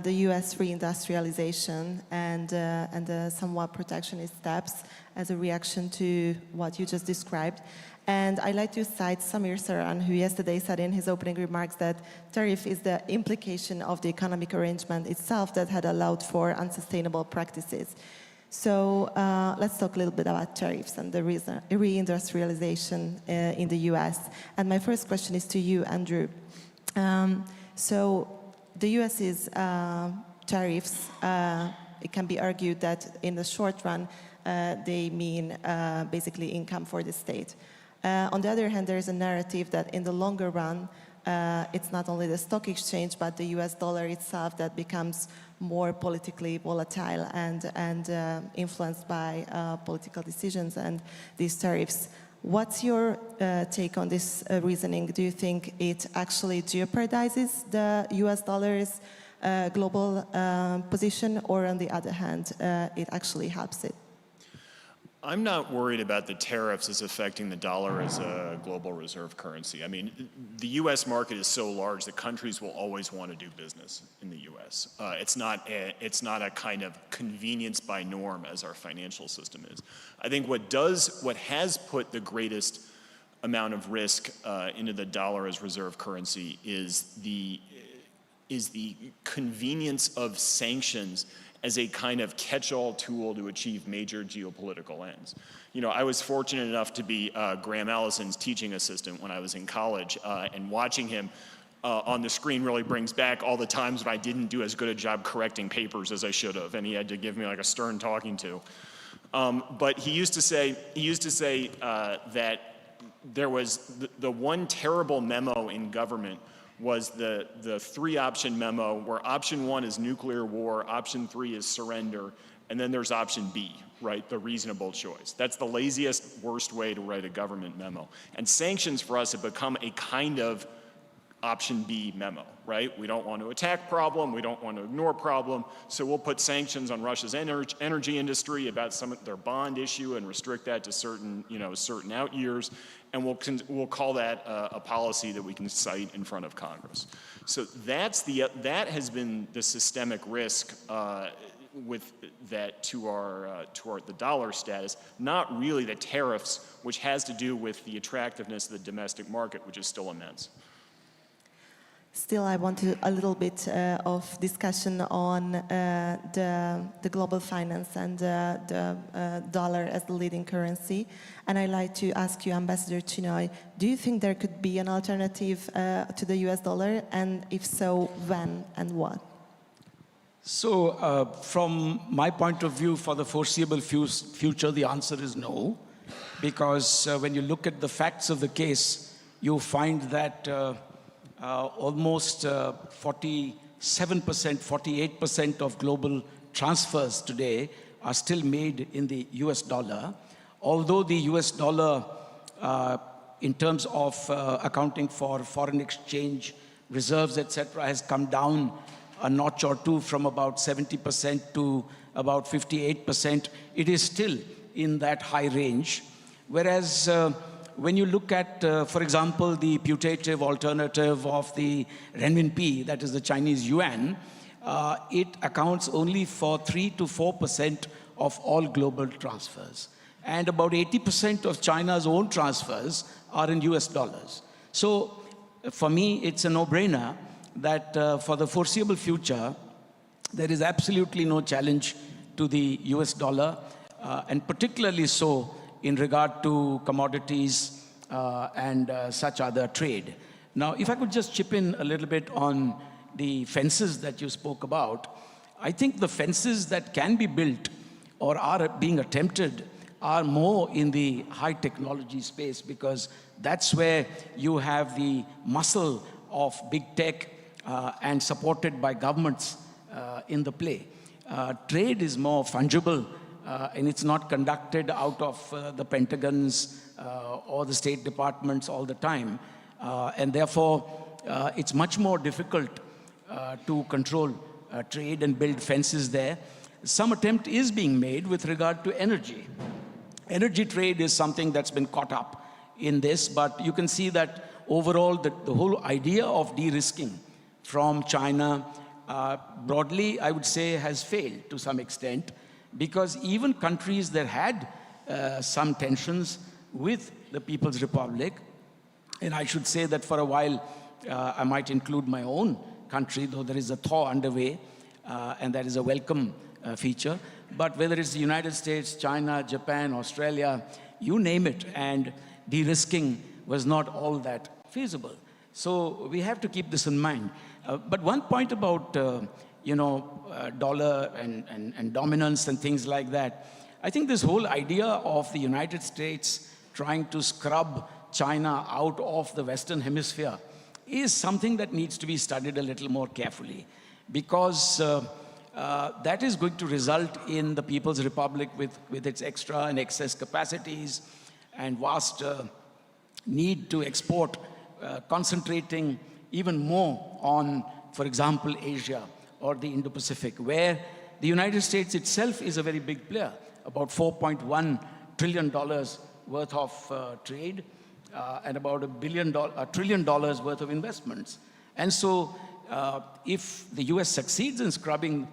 the U.S. reindustrialization and the somewhat protectionist steps as a reaction to what you just described. And I'd like to cite Samir Saran, who yesterday said in his opening remarks that tariff is the implication of the economic arrangement itself that had allowed for unsustainable practices. So let's talk a little bit about tariffs and the reindustrialization in the US. And my first question is to you, Andrew. So the US's tariffs, it can be argued that in the short run, they mean basically income for the state. On the other hand, there is a narrative that in the longer run, it's not only the stock exchange, but the US dollar itself that becomes more politically volatile and influenced by political decisions and these tariffs. What's your take on this reasoning? Do you think it actually jeopardizes the US dollar's global position, or on the other hand, it actually helps it? I'm not worried about the tariffs as affecting the dollar as a global reserve currency. I mean, the U.S. market is so large that countries will always want to do business in the U.S. It's not a kind of convenience by norm as our financial system is. I think what has put the greatest amount of risk into the dollar as reserve currency is the convenience of sanctions as a kind of catch-all tool to achieve major geopolitical ends. You know, I was fortunate enough to be Graham Allison's teaching assistant when I was in college, and watching him on the screen really brings back all the times when I didn't do as good a job correcting papers as I should have, and he had to give me like a stern talking to. But he used to say that there was the one terrible memo in government was the 3-option memo, where option 1 is nuclear war, option 3 is surrender, and then there's option B, right, the reasonable choice. That's the laziest, worst way to write a government memo. And sanctions for us have become a kind of option B memo, right? We don't want to attack problem, we don't want to ignore problem, so we'll put sanctions on Russia's energy industry about some of their bond issue and restrict that to certain out years, and we'll call that a policy that we can cite in front of Congress. So that has been the systemic risk with that to the dollar status, not really the tariffs, which has to do with the attractiveness of the domestic market, which is still immense. Still, I want a little bit of discussion on the global finance and the dollar as the leading currency. And I'd like to ask you, Ambassador Chinoy, do you think there could be an alternative to the US dollar? And if so, when and what? So from my point of view, for the foreseeable future, the answer is no. Because when you look at the facts of the case, you find that almost 47%, 48% of global transfers today are still made in the US dollar. Although the US dollar, in terms of accounting for foreign exchange reserves, etc., has come down a notch or two from about 70% to about 58%, it is still in that high range. Whereas when you look at, for example, the putative alternative of the renminbi, that is the Chinese yuan, it accounts only for 3 to 4% of all global transfers. And about 80% of China's own transfers are in US dollars. So for me, it's a no-brainer that for the foreseeable future, there is absolutely no challenge to the US dollar, and particularly so in regard to commodities and such other trade. Now, if I could just chip in a little bit on the fences that you spoke about, I think the fences that can be built or are being attempted are more in the high technology space, because that's where you have the muscle of big tech and supported by governments in the play. Trade is more fungible, and it's not conducted out of the Pentagons or the State Departments all the time. And therefore, it's much more difficult to control trade and build fences there. Some attempt is being made with regard to energy. Energy trade is something that's been caught up in this, but you can see that overall the whole idea of de-risking from China broadly, I would say, has failed to some extent, because even countries that had some tensions with the People's Republic, and I should say that for a while I might include my own country, though there is a thaw underway, and that is a welcome feature. But whether it's the United States, China, Japan, Australia, you name it, and de-risking was not all that feasible. So we have to keep this in mind. But one point about dollar and dominance and things like that, I think this whole idea of the United States trying to scrub China out of the Western Hemisphere is something that needs to be studied a little more carefully, because that is going to result in the People's Republic with its extra and excess capacities and vast need to export, concentrating even more on, for example, Asia or the Indo-Pacific, where the United States itself is a very big player, about $4.1 trillion worth of trade and about $1 trillion worth of investments. And so if the US succeeds in scrubbing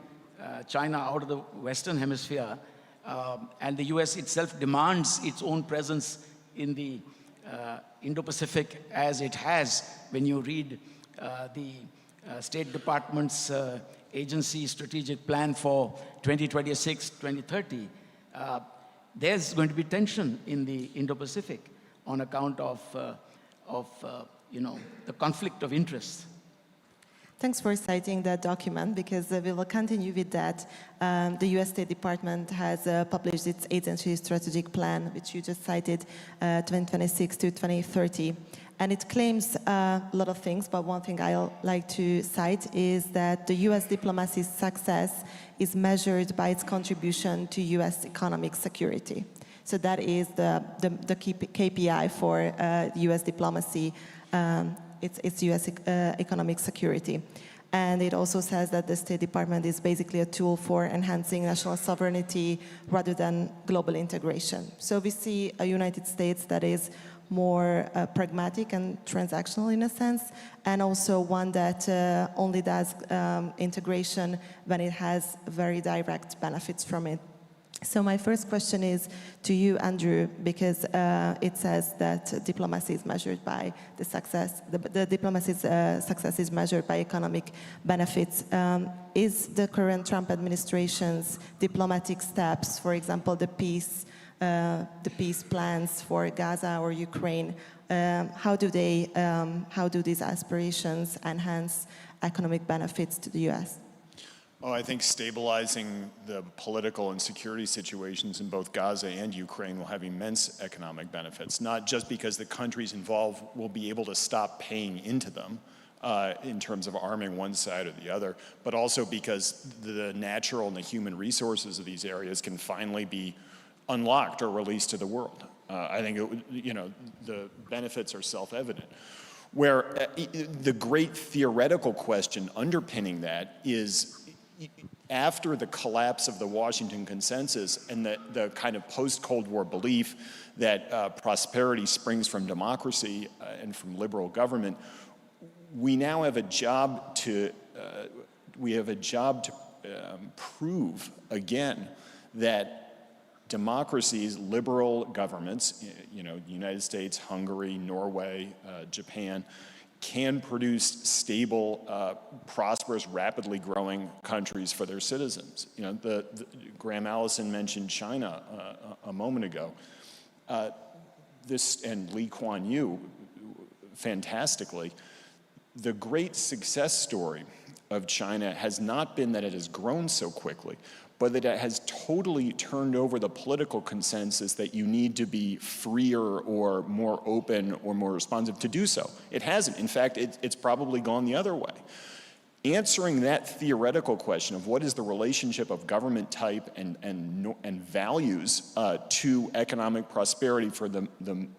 China out of the Western Hemisphere, and the US itself demands its own presence in the Indo-Pacific as it has, when you read the State Department's agency strategic plan for 2026-2030, there's going to be tension in the Indo-Pacific on account of the conflict of interest. Thanks for citing that document, because we will continue with that. The US State Department has published its agency strategic plan, which you just cited, 2026 to 2030. And it claims a lot of things, but one thing I'll like to cite is that the US diplomacy's success is measured by its contribution to US economic security. So that is the key KPI for US diplomacy. It's US economic security. And it also says that the State Department is basically a tool for enhancing national sovereignty rather than global integration. So we see a United States that is more pragmatic and transactional in a sense, and also one that only does integration when it has very direct benefits from it. So my first question is to you, Andrew, because it says that diplomacy is measured by the success. The diplomacy's success is measured by economic benefits. Is the current Trump administration's diplomatic steps, for example, the peace plans for Gaza or Ukraine, how do these aspirations enhance economic benefits to the U.S.? Oh, I think stabilizing the political and security situations in both Gaza and Ukraine will have immense economic benefits, not just because the countries involved will be able to stop paying into them in terms of arming one side or the other, but also because the natural and the human resources of these areas can finally be unlocked or released to the world. I think the benefits are self-evident. Where the great theoretical question underpinning that is, after the collapse of the Washington Consensus and the kind of post-Cold War belief that prosperity springs from democracy and from liberal government, we now have a job to prove again that democracies, liberal governments, the United States, Hungary, Norway, Japan, can produce stable, prosperous, rapidly growing countries for their citizens. Graham Allison mentioned China a moment ago. And Lee Kuan Yew, fantastically. The great success story of China has not been that it has grown so quickly, but that it has totally turned over the political consensus that you need to be freer or more open or more responsive to do so. It hasn't. In fact, it's probably gone the other way. Answering that theoretical question of what is the relationship of government type and values to economic prosperity for the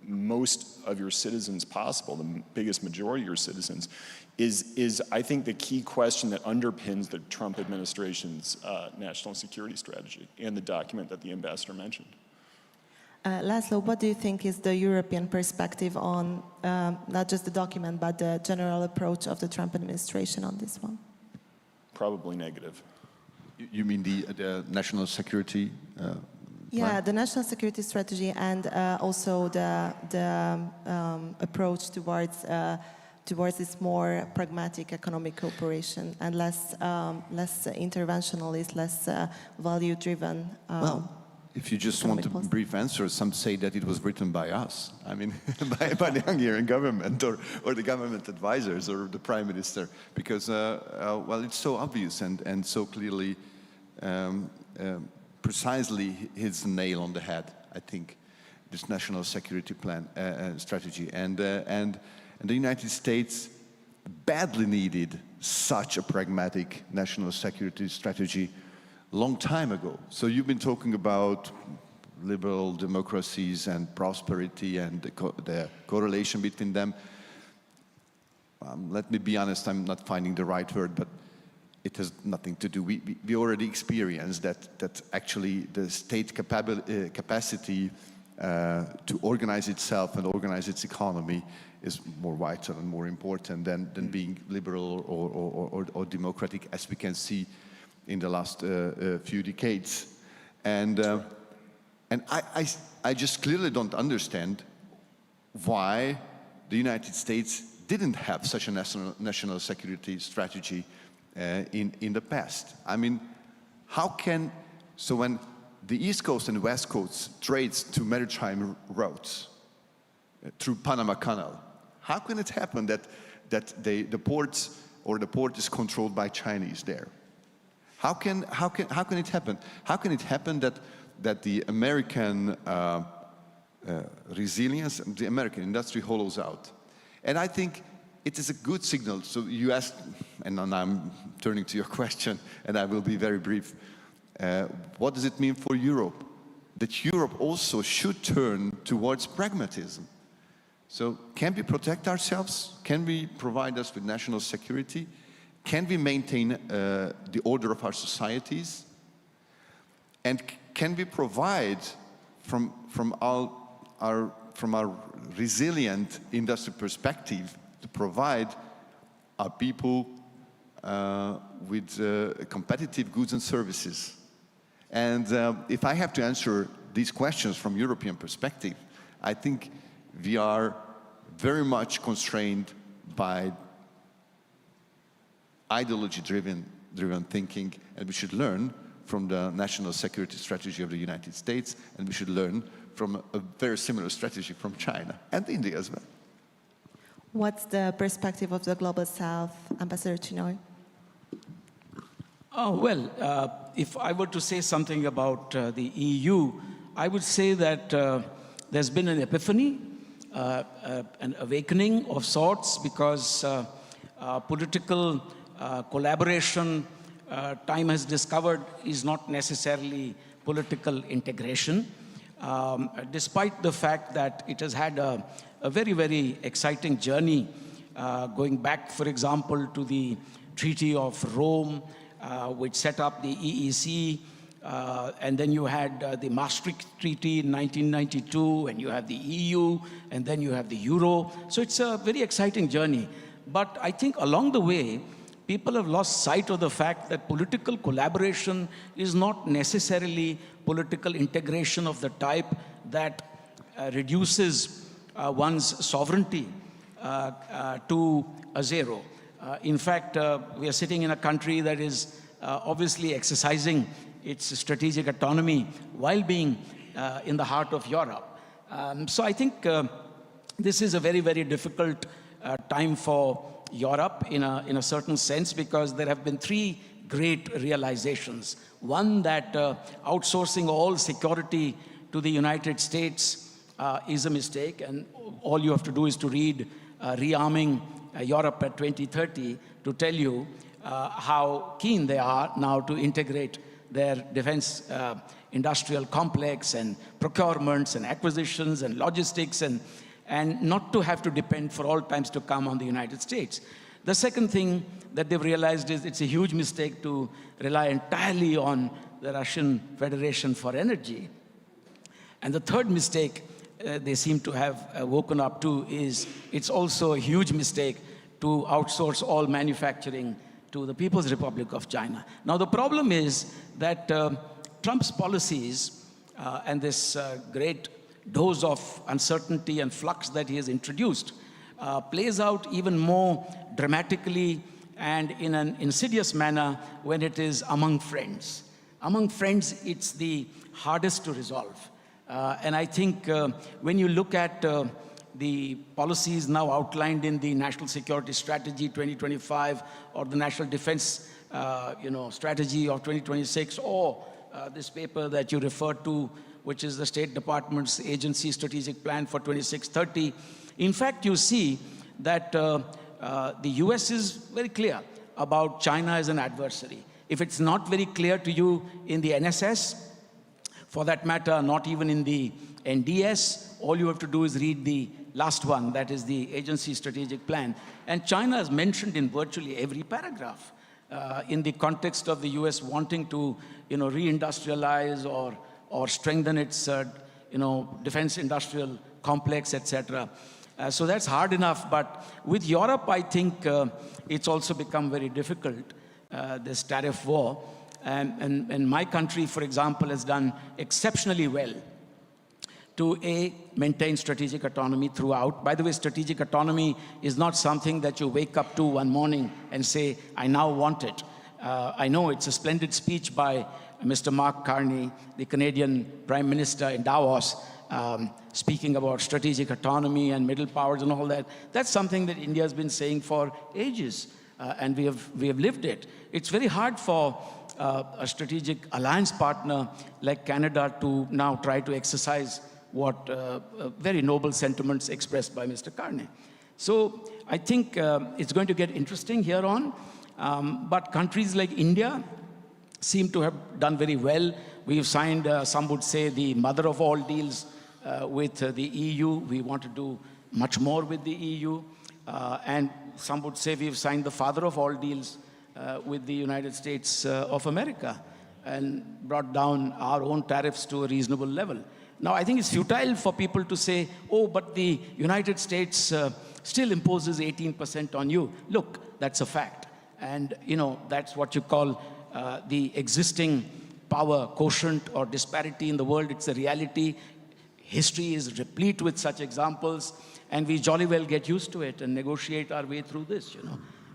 most of your citizens possible, the biggest majority of your citizens, is I think the key question that underpins the Trump administration's national security strategy and the document that the ambassador mentioned. Laszlo, what do you think is the European perspective on not just the document, but the general approach of the Trump administration on this one? Probably negative. You mean the national security Yeah, the national security strategy and also the approach towards this more pragmatic economic cooperation and less interventionalist, less value-driven. Well, if you just want a brief answer, some say that it was written by us. I mean, by the Hungarian government or the government advisors or the prime minister, because, well, it's so obvious and so clearly, precisely hits the nail on the head, I think, this national security plan strategy. And the United States badly needed such a pragmatic national security strategy long time ago. So you've been talking about liberal democracies and prosperity and the correlation between them. Let me be honest, I'm not finding the right word, but it has nothing to do. We already experienced that actually the state capacity to organize itself and organize its economy is more vital and more important than being liberal or democratic, as we can see in the last few decades. And I just clearly don't understand why the United States didn't have such a national security strategy in the past. I mean, how can, so when the East Coast and West Coast trades to maritime routes through Panama Canal, how can it happen that the ports or the port is controlled by Chinese there? How can it happen? How can it happen that the American resilience, the American industry hollows out? And I think it is a good signal. So you asked, and I'm turning to your question, and I will be very brief. What does it mean for Europe? That Europe also should turn towards pragmatism. So can we protect ourselves? Can we provide us with national security? Can we maintain the order of our societies? And can we provide from our resilient industry perspective to provide our people with competitive goods and services? And if I have to answer these questions from European perspective, I think we are very much constrained by ideology-driven thinking, and we should learn from the national security strategy of the United States, and we should learn from a very similar strategy from China and India as well. What's the perspective of the Global South, Ambassador Chinoy? Oh, well, if I were to say something about the EU, I would say that there's been an epiphany, an awakening of sorts, because political collaboration, time has discovered, is not necessarily political integration, despite the fact that it has had a very, very exciting journey, going back, for example, to the Treaty of Rome, which set up the EEC, and then you had the Maastricht Treaty in 1992, and you have the EU, and then you have the Euro. So it's a very exciting journey. But I think along the way, people have lost sight of the fact that political collaboration is not necessarily political integration of the type that reduces one's sovereignty to a zero. In fact, we are sitting in a country that is obviously exercising its strategic autonomy while being in the heart of Europe. So I think this is a very, very difficult time for Europe in a certain sense, because there have been three great realizations. One, that outsourcing all security to the United States is a mistake, and all you have to do is to read Rearming Europe at 2030 to tell you how keen they are now to integrate their defense industrial complex and procurements and acquisitions and logistics, and not to have to depend for all times to come on the United States. The second thing that they've realized is it's a huge mistake to rely entirely on the Russian Federation for energy. And the third mistake they seem to have woken up to is it's also a huge mistake to outsource all manufacturing to the People's Republic of China. Now, the problem is that Trump's policies and this great dose of uncertainty and flux that he has introduced plays out even more dramatically and in an insidious manner when it is among friends. Among friends, it's the hardest to resolve. And I think when you look at the policies now outlined in the National Security Strategy 2025 or the National Defense Strategy of 2026, or this paper that you referred to, which is the State Department's Agency Strategic Plan for 2630, in fact, you see that the US is very clear about China as an adversary. If it's not very clear to you in the NSS, for that matter, not even in the NDS, all you have to do is read the last one, that is the Agency Strategic Plan. And China is mentioned in virtually every paragraph. in the context of the US wanting to, reindustrialize or strengthen its, defense industrial complex, etc. So that's hard enough. But with Europe, I think it's also become very difficult, this tariff war. And my country, for example, has done exceptionally well to maintain strategic autonomy throughout. By the way, strategic autonomy is not something that you wake up to one morning and say, I now want it. I know it's a splendid speech by Mr. Mark Carney, the Canadian Prime Minister in Davos, speaking about strategic autonomy and middle powers and all that. That's something that India has been saying for ages, and we have lived it. It's very hard for a strategic alliance partner like Canada to now try to exercise what very noble sentiments expressed by Mr. Carney. So I think it's going to get interesting here on, but countries like India seem to have done very well. We've signed, some would say, the mother of all deals with the EU. We want to do much more with the EU. And some would say we've signed the father of all deals with the United States of America and brought down our own tariffs to a reasonable level. Now, I think it's futile for people to say, oh, but the United States still imposes 18% on you. Look, that's a fact. And, that's what you call the existing power quotient or disparity in the world. It's a reality. History is replete with such examples, and we jolly well get used to it and negotiate our way through this,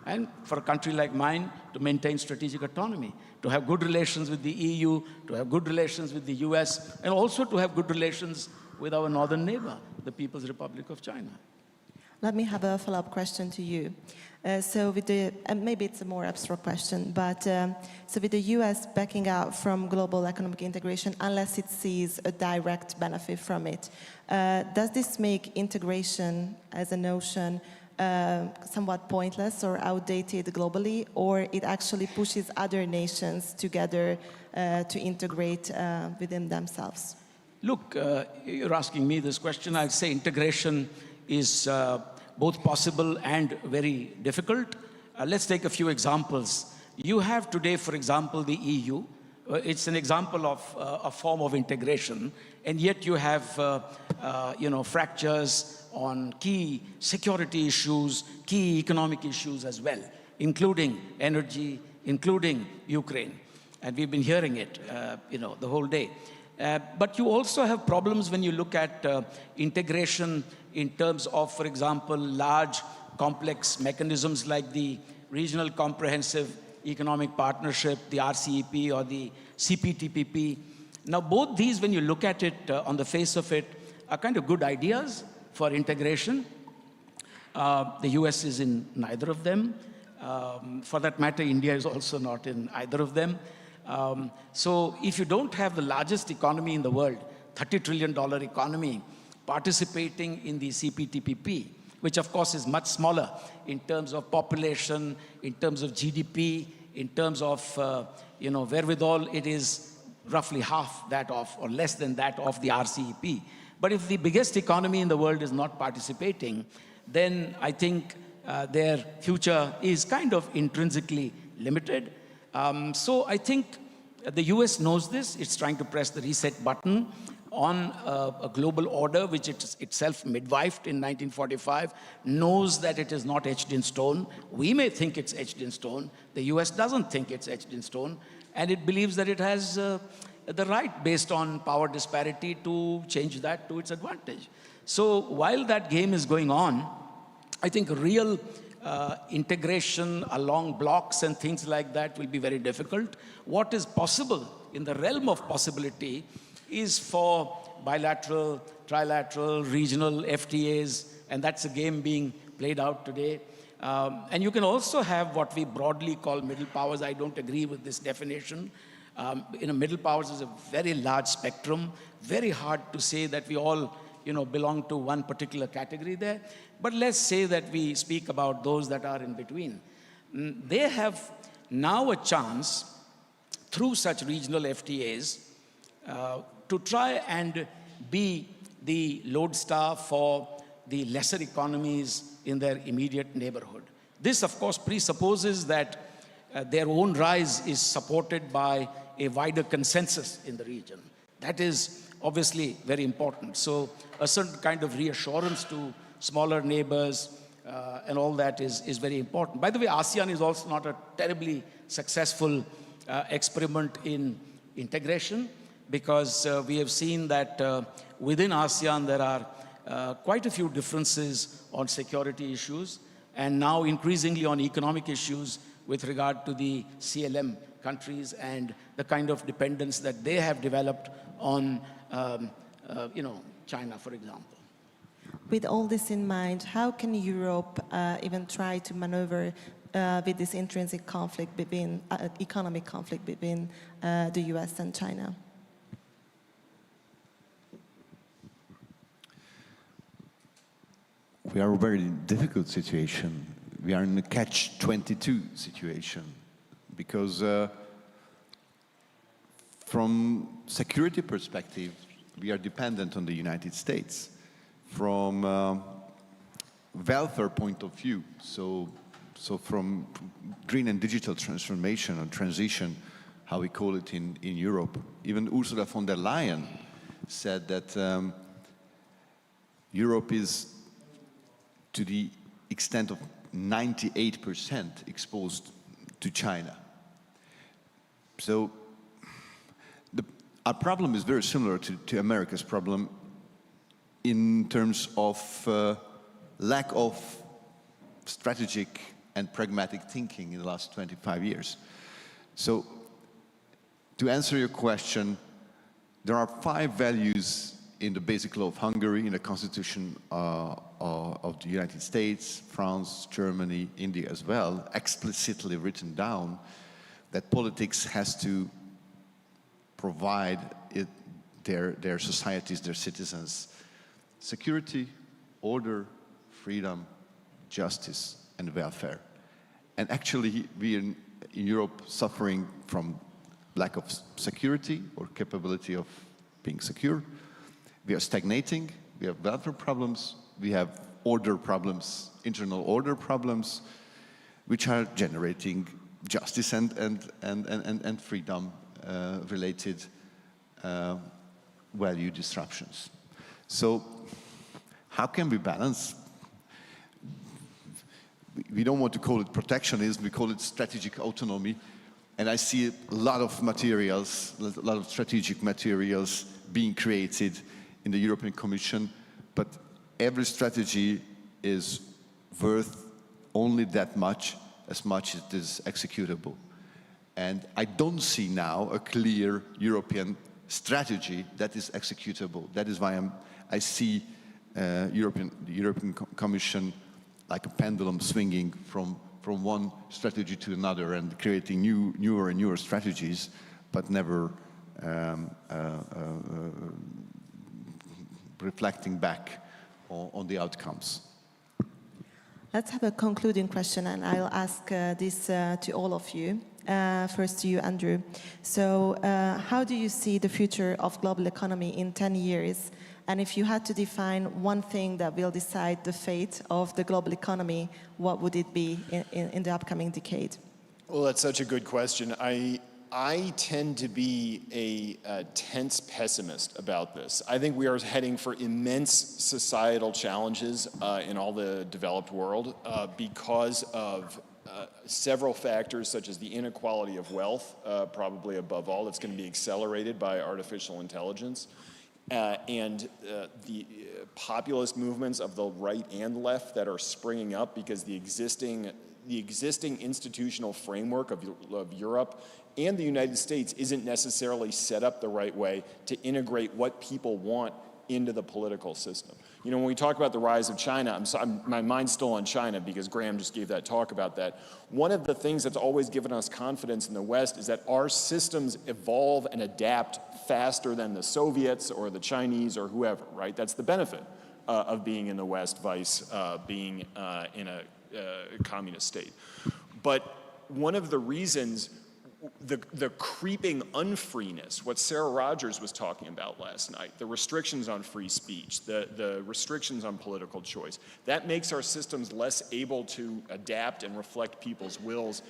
And for a country like mine to maintain strategic autonomy, to have good relations with the EU, to have good relations with the US, and also to have good relations with our northern neighbor, the People's Republic of China. Let me have a follow-up question to you. So with the, maybe it's a more abstract question, but so with the US backing out from global economic integration, unless it sees a direct benefit from it, does this make integration as a notion somewhat pointless or outdated globally, or it actually pushes other nations together to integrate within themselves? Look, you're asking me this question. I'd say integration is both possible and very difficult. Let's take a few examples. You have today, for example, the EU. It's an example of a form of integration, and yet you have fractures on key security issues, key economic issues as well, including energy, including Ukraine. And we've been hearing it, the whole day. But you also have problems when you look at integration in terms of, for example, large, complex mechanisms like the Regional Comprehensive Economic Partnership, the RCEP, or the CPTPP. Now, both these, when you look at it on the face of it, are kind of good ideas for integration. The US is in neither of them. For that matter, India is also not in either of them. So if you don't have the largest economy in the world, $30 trillion economy, participating in the CPTPP, which of course is much smaller in terms of population, in terms of GDP, in terms of wherewithal, it is roughly half that of, or less than that of the RCEP. But if the biggest economy in the world is not participating, then I think their future is kind of intrinsically limited. So I think the US knows this. It's trying to press the reset button on a global order, which it itself midwifed in 1945, knows that it is not etched in stone. We may think it's etched in stone. The US doesn't think it's etched in stone, and it believes that it has the right, based on power disparity, to change that to its advantage. So while that game is going on, I think real integration along blocks and things like that will be very difficult. What is possible in the realm of possibility is for bilateral, trilateral, regional FTAs, and that's a game being played out today. And you can also have what we broadly call middle powers. I don't agree with this definition. Middle powers is a very large spectrum, very hard to say that we all belong to one particular category there. But let's say that we speak about those that are in between. They have now a chance, through such regional FTAs, to try and be the lodestar for the lesser economies in their immediate neighborhood. This, of course, presupposes that their own rise is supported by a wider consensus in the region. That is obviously very important. So a certain kind of reassurance to smaller neighbors and all that is very important. By the way, ASEAN is also not a terribly successful experiment in integration, because we have seen that within ASEAN there are quite a few differences on security issues, and now increasingly on economic issues with regard to the CLM countries and the kind of dependence that they have developed on China, for example. With all this in mind, how can Europe even try to maneuver with this intrinsic conflict between, economic conflict between the US and China? We are in a very difficult situation. We are in a catch-22 situation because from security perspective, we are dependent on the United States. From welfare point of view, so from green and digital transformation or transition, how we call it in Europe, even Ursula von der Leyen said that Europe is to the extent of 98% exposed to China. So our problem is very similar to America's problem in terms of lack of strategic and pragmatic thinking in the last 25 years. So to answer your question, there are 5 values in the basic law of Hungary, in the constitution of the United States, France, Germany, India as well, explicitly written down that politics has to provide their societies, their citizens, security, order, freedom, justice, and welfare. And actually, we in Europe suffering from lack of security or capability of being secure. We are stagnating, we have welfare problems, we have order problems, internal order problems, which are generating justice and freedom related value disruptions. So how can we balance? We don't want to call it protectionism, we call it strategic autonomy. And I see a lot of materials, a lot of strategic materials being created in the European Commission, but every strategy is worth only that much as it is executable. And I don't see now a clear European strategy that is executable. That is why I see the European Commission like a pendulum swinging from one strategy to another and creating newer and newer strategies, but never reflecting back on the outcomes. Let's have a concluding question, and I'll ask this to all of you. First to you, Andrew. So how do you see the future of global economy in 10 years? And if you had to define one thing that will decide the fate of the global economy, what would it be in the upcoming decade? Well, that's such a good question. I tend to be a tense pessimist about this. I think we are heading for immense societal challenges in all the developed world because of several factors, such as the inequality of wealth, probably above all, that's going to be accelerated by artificial intelligence, and the populist movements of the right and left that are springing up because the existing institutional framework of Europe and the United States isn't necessarily set up the right way to integrate what people want into the political system. You know, when we talk about the rise of China, my mind's still on China because Graham just gave that talk about that. One of the things that's always given us confidence in the West is that our systems evolve and adapt faster than the Soviets or the Chinese or whoever, right? That's the benefit of being in the West vice being in a communist state. But one of the reasons the creeping unfreeness, what Sarah Rogers was talking about last night, the restrictions on free speech, the restrictions on political choice, that makes our systems less able to adapt and reflect people's wills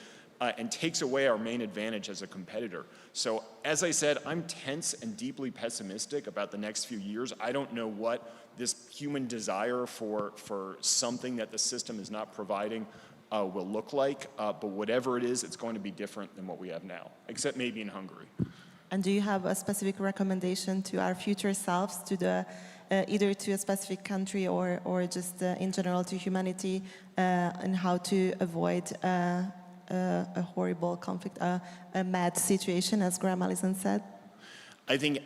and takes away our main advantage as a competitor. So as I said, I'm tense and deeply pessimistic about the next few years. I don't know what this human desire for something that the system is not providing will look like, but whatever it is, it's going to be different than what we have now, except maybe in Hungary. And do you have a specific recommendation to our future selves, to the either to a specific country or just in general to humanity, and how to avoid a horrible conflict, a mad situation, as Graham Allison said? I think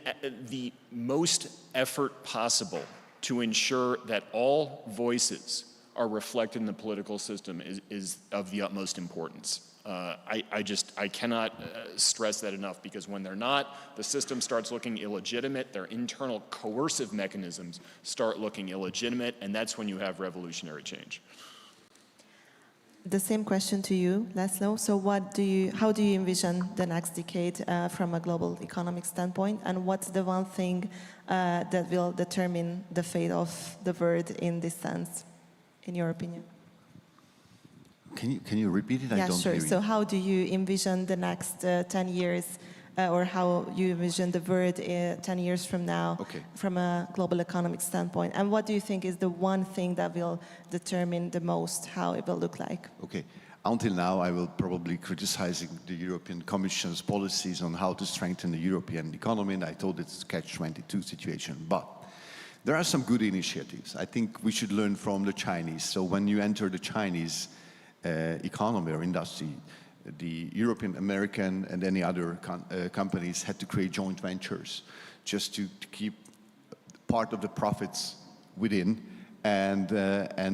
the most effort possible to ensure that all voices are reflected in the political system is of the utmost importance. I cannot stress that enough, because when they're not, the system starts looking illegitimate, their internal coercive mechanisms start looking illegitimate, and that's when you have revolutionary change. The same question to you, Laszlo. So how do you envision the next decade from a global economic standpoint, and what's the one thing that will determine the fate of the world in this sense, in your opinion? Can you repeat it? Yeah, I don't sure. hear you. So how do you envision the next 10 years, or how you envision the world 10 years from now, from a global economic standpoint? And what do you think is the one thing that will determine the most how it will look like? Okay. Until now, I will probably criticizing the European Commission's policies on how to strengthen the European economy, and I told it's a catch-22 situation. But there are some good initiatives. I think we should learn from the Chinese. So when you enter the Chinese economy or industry, the European, American, and any other companies had to create joint ventures just to keep part of the profits within and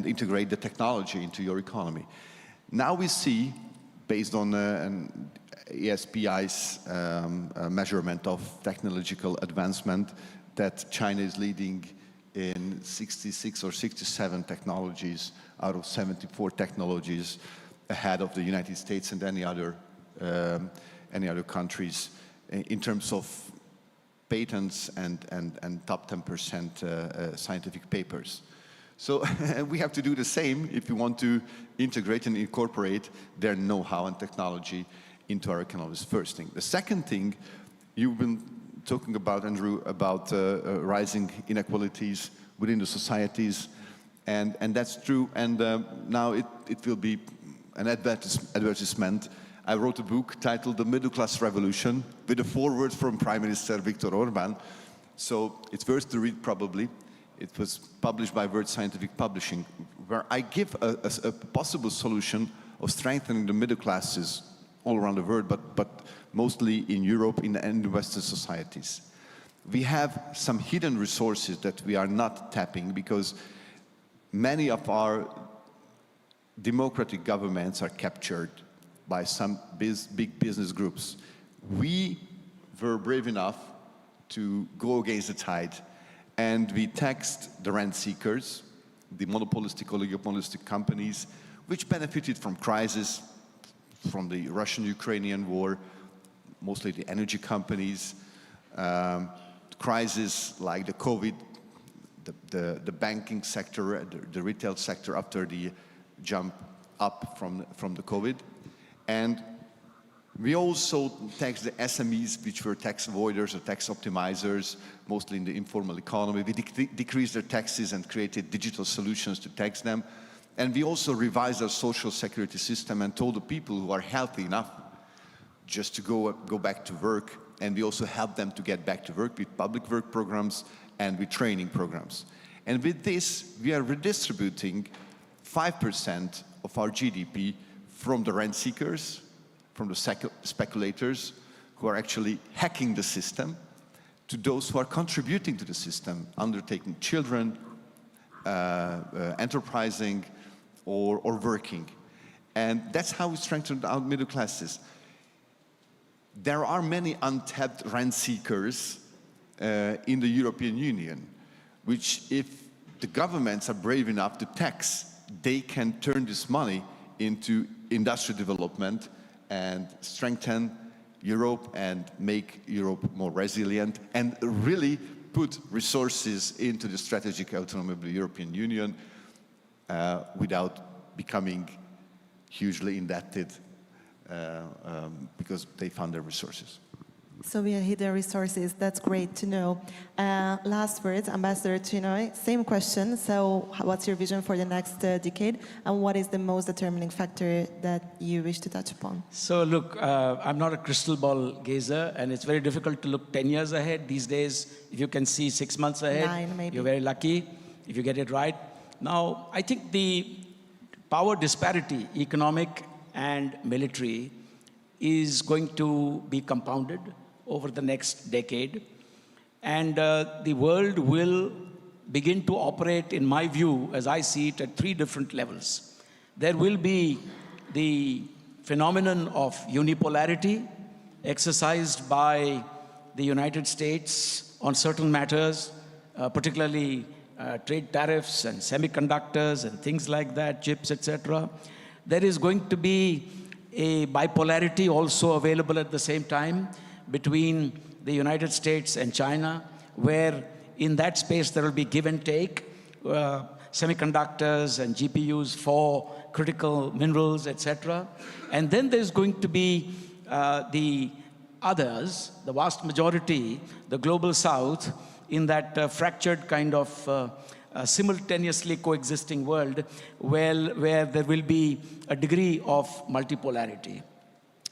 integrate the technology into your economy. Now we see, based on an ESPI's measurement of technological advancement, that China is leading in 66 or 67 technologies out of 74 technologies, ahead of the United States and any other countries in terms of patents and top 10% scientific papers. So we have to do the same if we want to integrate and incorporate their know-how and technology into our economies. First thing. The second thing, you've been talking about, Andrew, about rising inequalities within the societies, and that's true. And now it will be an advertisement. I wrote a book titled The Middle Class Revolution, with a foreword from Prime Minister Viktor Orbán. So it's worth to read, probably. It was published by World Scientific Publishing, where I give a possible solution of strengthening the middle classes all around the world, but mostly in Europe and in Western societies. We have some hidden resources that we are not tapping, because many of our democratic governments are captured by some big business groups. We were brave enough to go against the tide, and we taxed the rent seekers, the monopolistic, oligopolistic companies, which benefited from crisis, from the Russian-Ukrainian war, mostly the energy companies, crisis like the COVID, the banking sector, the retail sector after the jump up from the COVID. And we also taxed the SMEs, which were tax avoiders or tax optimizers, mostly in the informal economy. We decreased their taxes and created digital solutions to tax them. And we also revised our social security system and told the people who are healthy enough just to go back to work. And we also helped them to get back to work with public work programs and with training programs. And with this, we are redistributing 5% of our GDP from the rent seekers, from the speculators who are actually hacking the system, to those who are contributing to the system, undertaking children, enterprising, or working. And that's how we strengthen our middle classes. There are many untapped rent seekers in the European Union, which, if the governments are brave enough to tax, they can turn this money into industrial development and strengthen Europe and make Europe more resilient, and really put resources into the strategic autonomy of the European Union without becoming hugely indebted because they found their resources. So we hit the resources. That's great to know. Last words, Ambassador Chinoy, same question. So what's your vision for the next decade? And what is the most determining factor that you wish to touch upon? So look, I'm not a crystal ball gazer, and it's very difficult to look 10 years ahead. These days, if you can see 6 months ahead, 9 maybe. You're very lucky if you get it right. Now, I think the power disparity, economic and military, is going to be compounded over the next decade. And the world will begin to operate, in my view, as I see it, at 3 different levels. There will be the phenomenon of unipolarity exercised by the United States on certain matters, particularly trade tariffs and semiconductors and things like that, chips, etc. There is going to be a bipolarity also available at the same time between the United States and China, where in that space there will be give and take, semiconductors and GPUs for critical minerals, etc. And then there's going to be the others, the vast majority, the global south, in that fractured kind of simultaneously coexisting world where there will be a degree of multipolarity.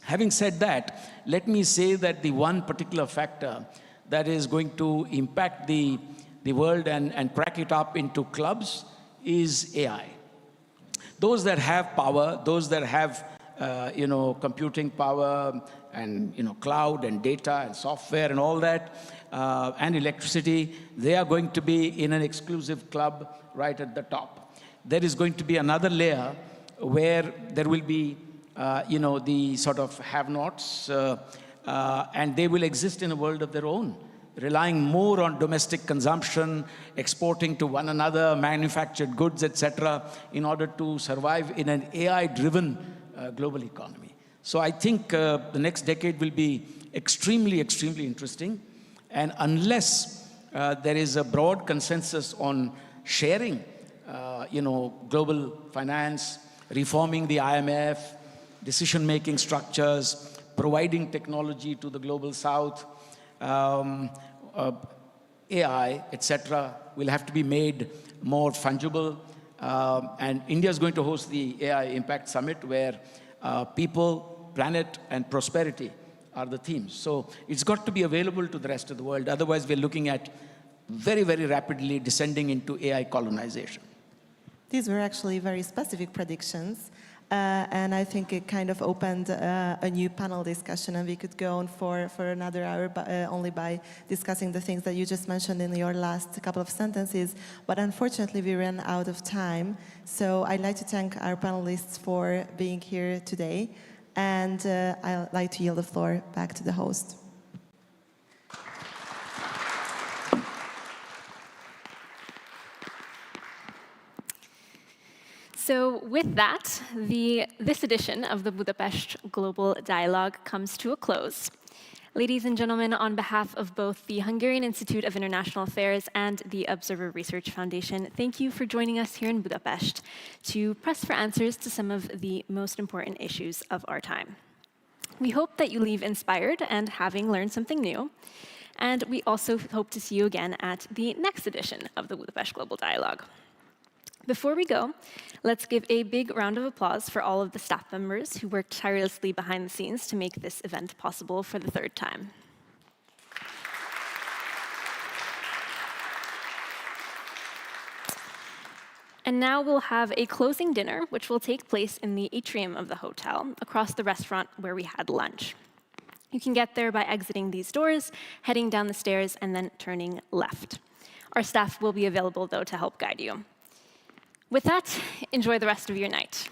Having said that, let me say that the one particular factor that is going to impact the world and crack it up into clubs is AI. Those that have power, those that have computing power and cloud and data and software and all that, and electricity, they are going to be in an exclusive club right at the top. There is going to be another layer where there will be the sort of have-nots, and they will exist in a world of their own, relying more on domestic consumption, exporting to one another, manufactured goods, etc., in order to survive in an AI-driven global economy. So I think the next decade will be extremely, extremely interesting. And unless there is a broad consensus on sharing, global finance, reforming the IMF, decision-making structures, providing technology to the global south, AI, etc., will have to be made more fungible. And India is going to host the AI Impact Summit, where people, planet, and prosperity are the themes. So it's got to be available to the rest of the world. Otherwise, we're looking at very, very rapidly descending into AI colonization. These were actually very specific predictions. And I think it kind of opened a new panel discussion, and we could go on for another hour only by discussing the things that you just mentioned in your last couple of sentences. But unfortunately, we ran out of time. So I'd like to thank our panelists for being here today. And I'd like to yield the floor back to the host. So with that, this edition of the Budapest Global Dialogue comes to a close. Ladies and gentlemen, on behalf of both the Hungarian Institute of International Affairs and the Observer Research Foundation, thank you for joining us here in Budapest to press for answers to some of the most important issues of our time. We hope that you leave inspired and having learned something new. And we also hope to see you again at the next edition of the Budapest Global Dialogue. Before we go, let's give a big round of applause for all of the staff members who worked tirelessly behind the scenes to make this event possible for the 3rd time. And now we'll have a closing dinner, which will take place in the atrium of the hotel, across the restaurant where we had lunch. You can get there by exiting these doors, heading down the stairs, and then turning left. Our staff will be available, though, to help guide you. With that, enjoy the rest of your night.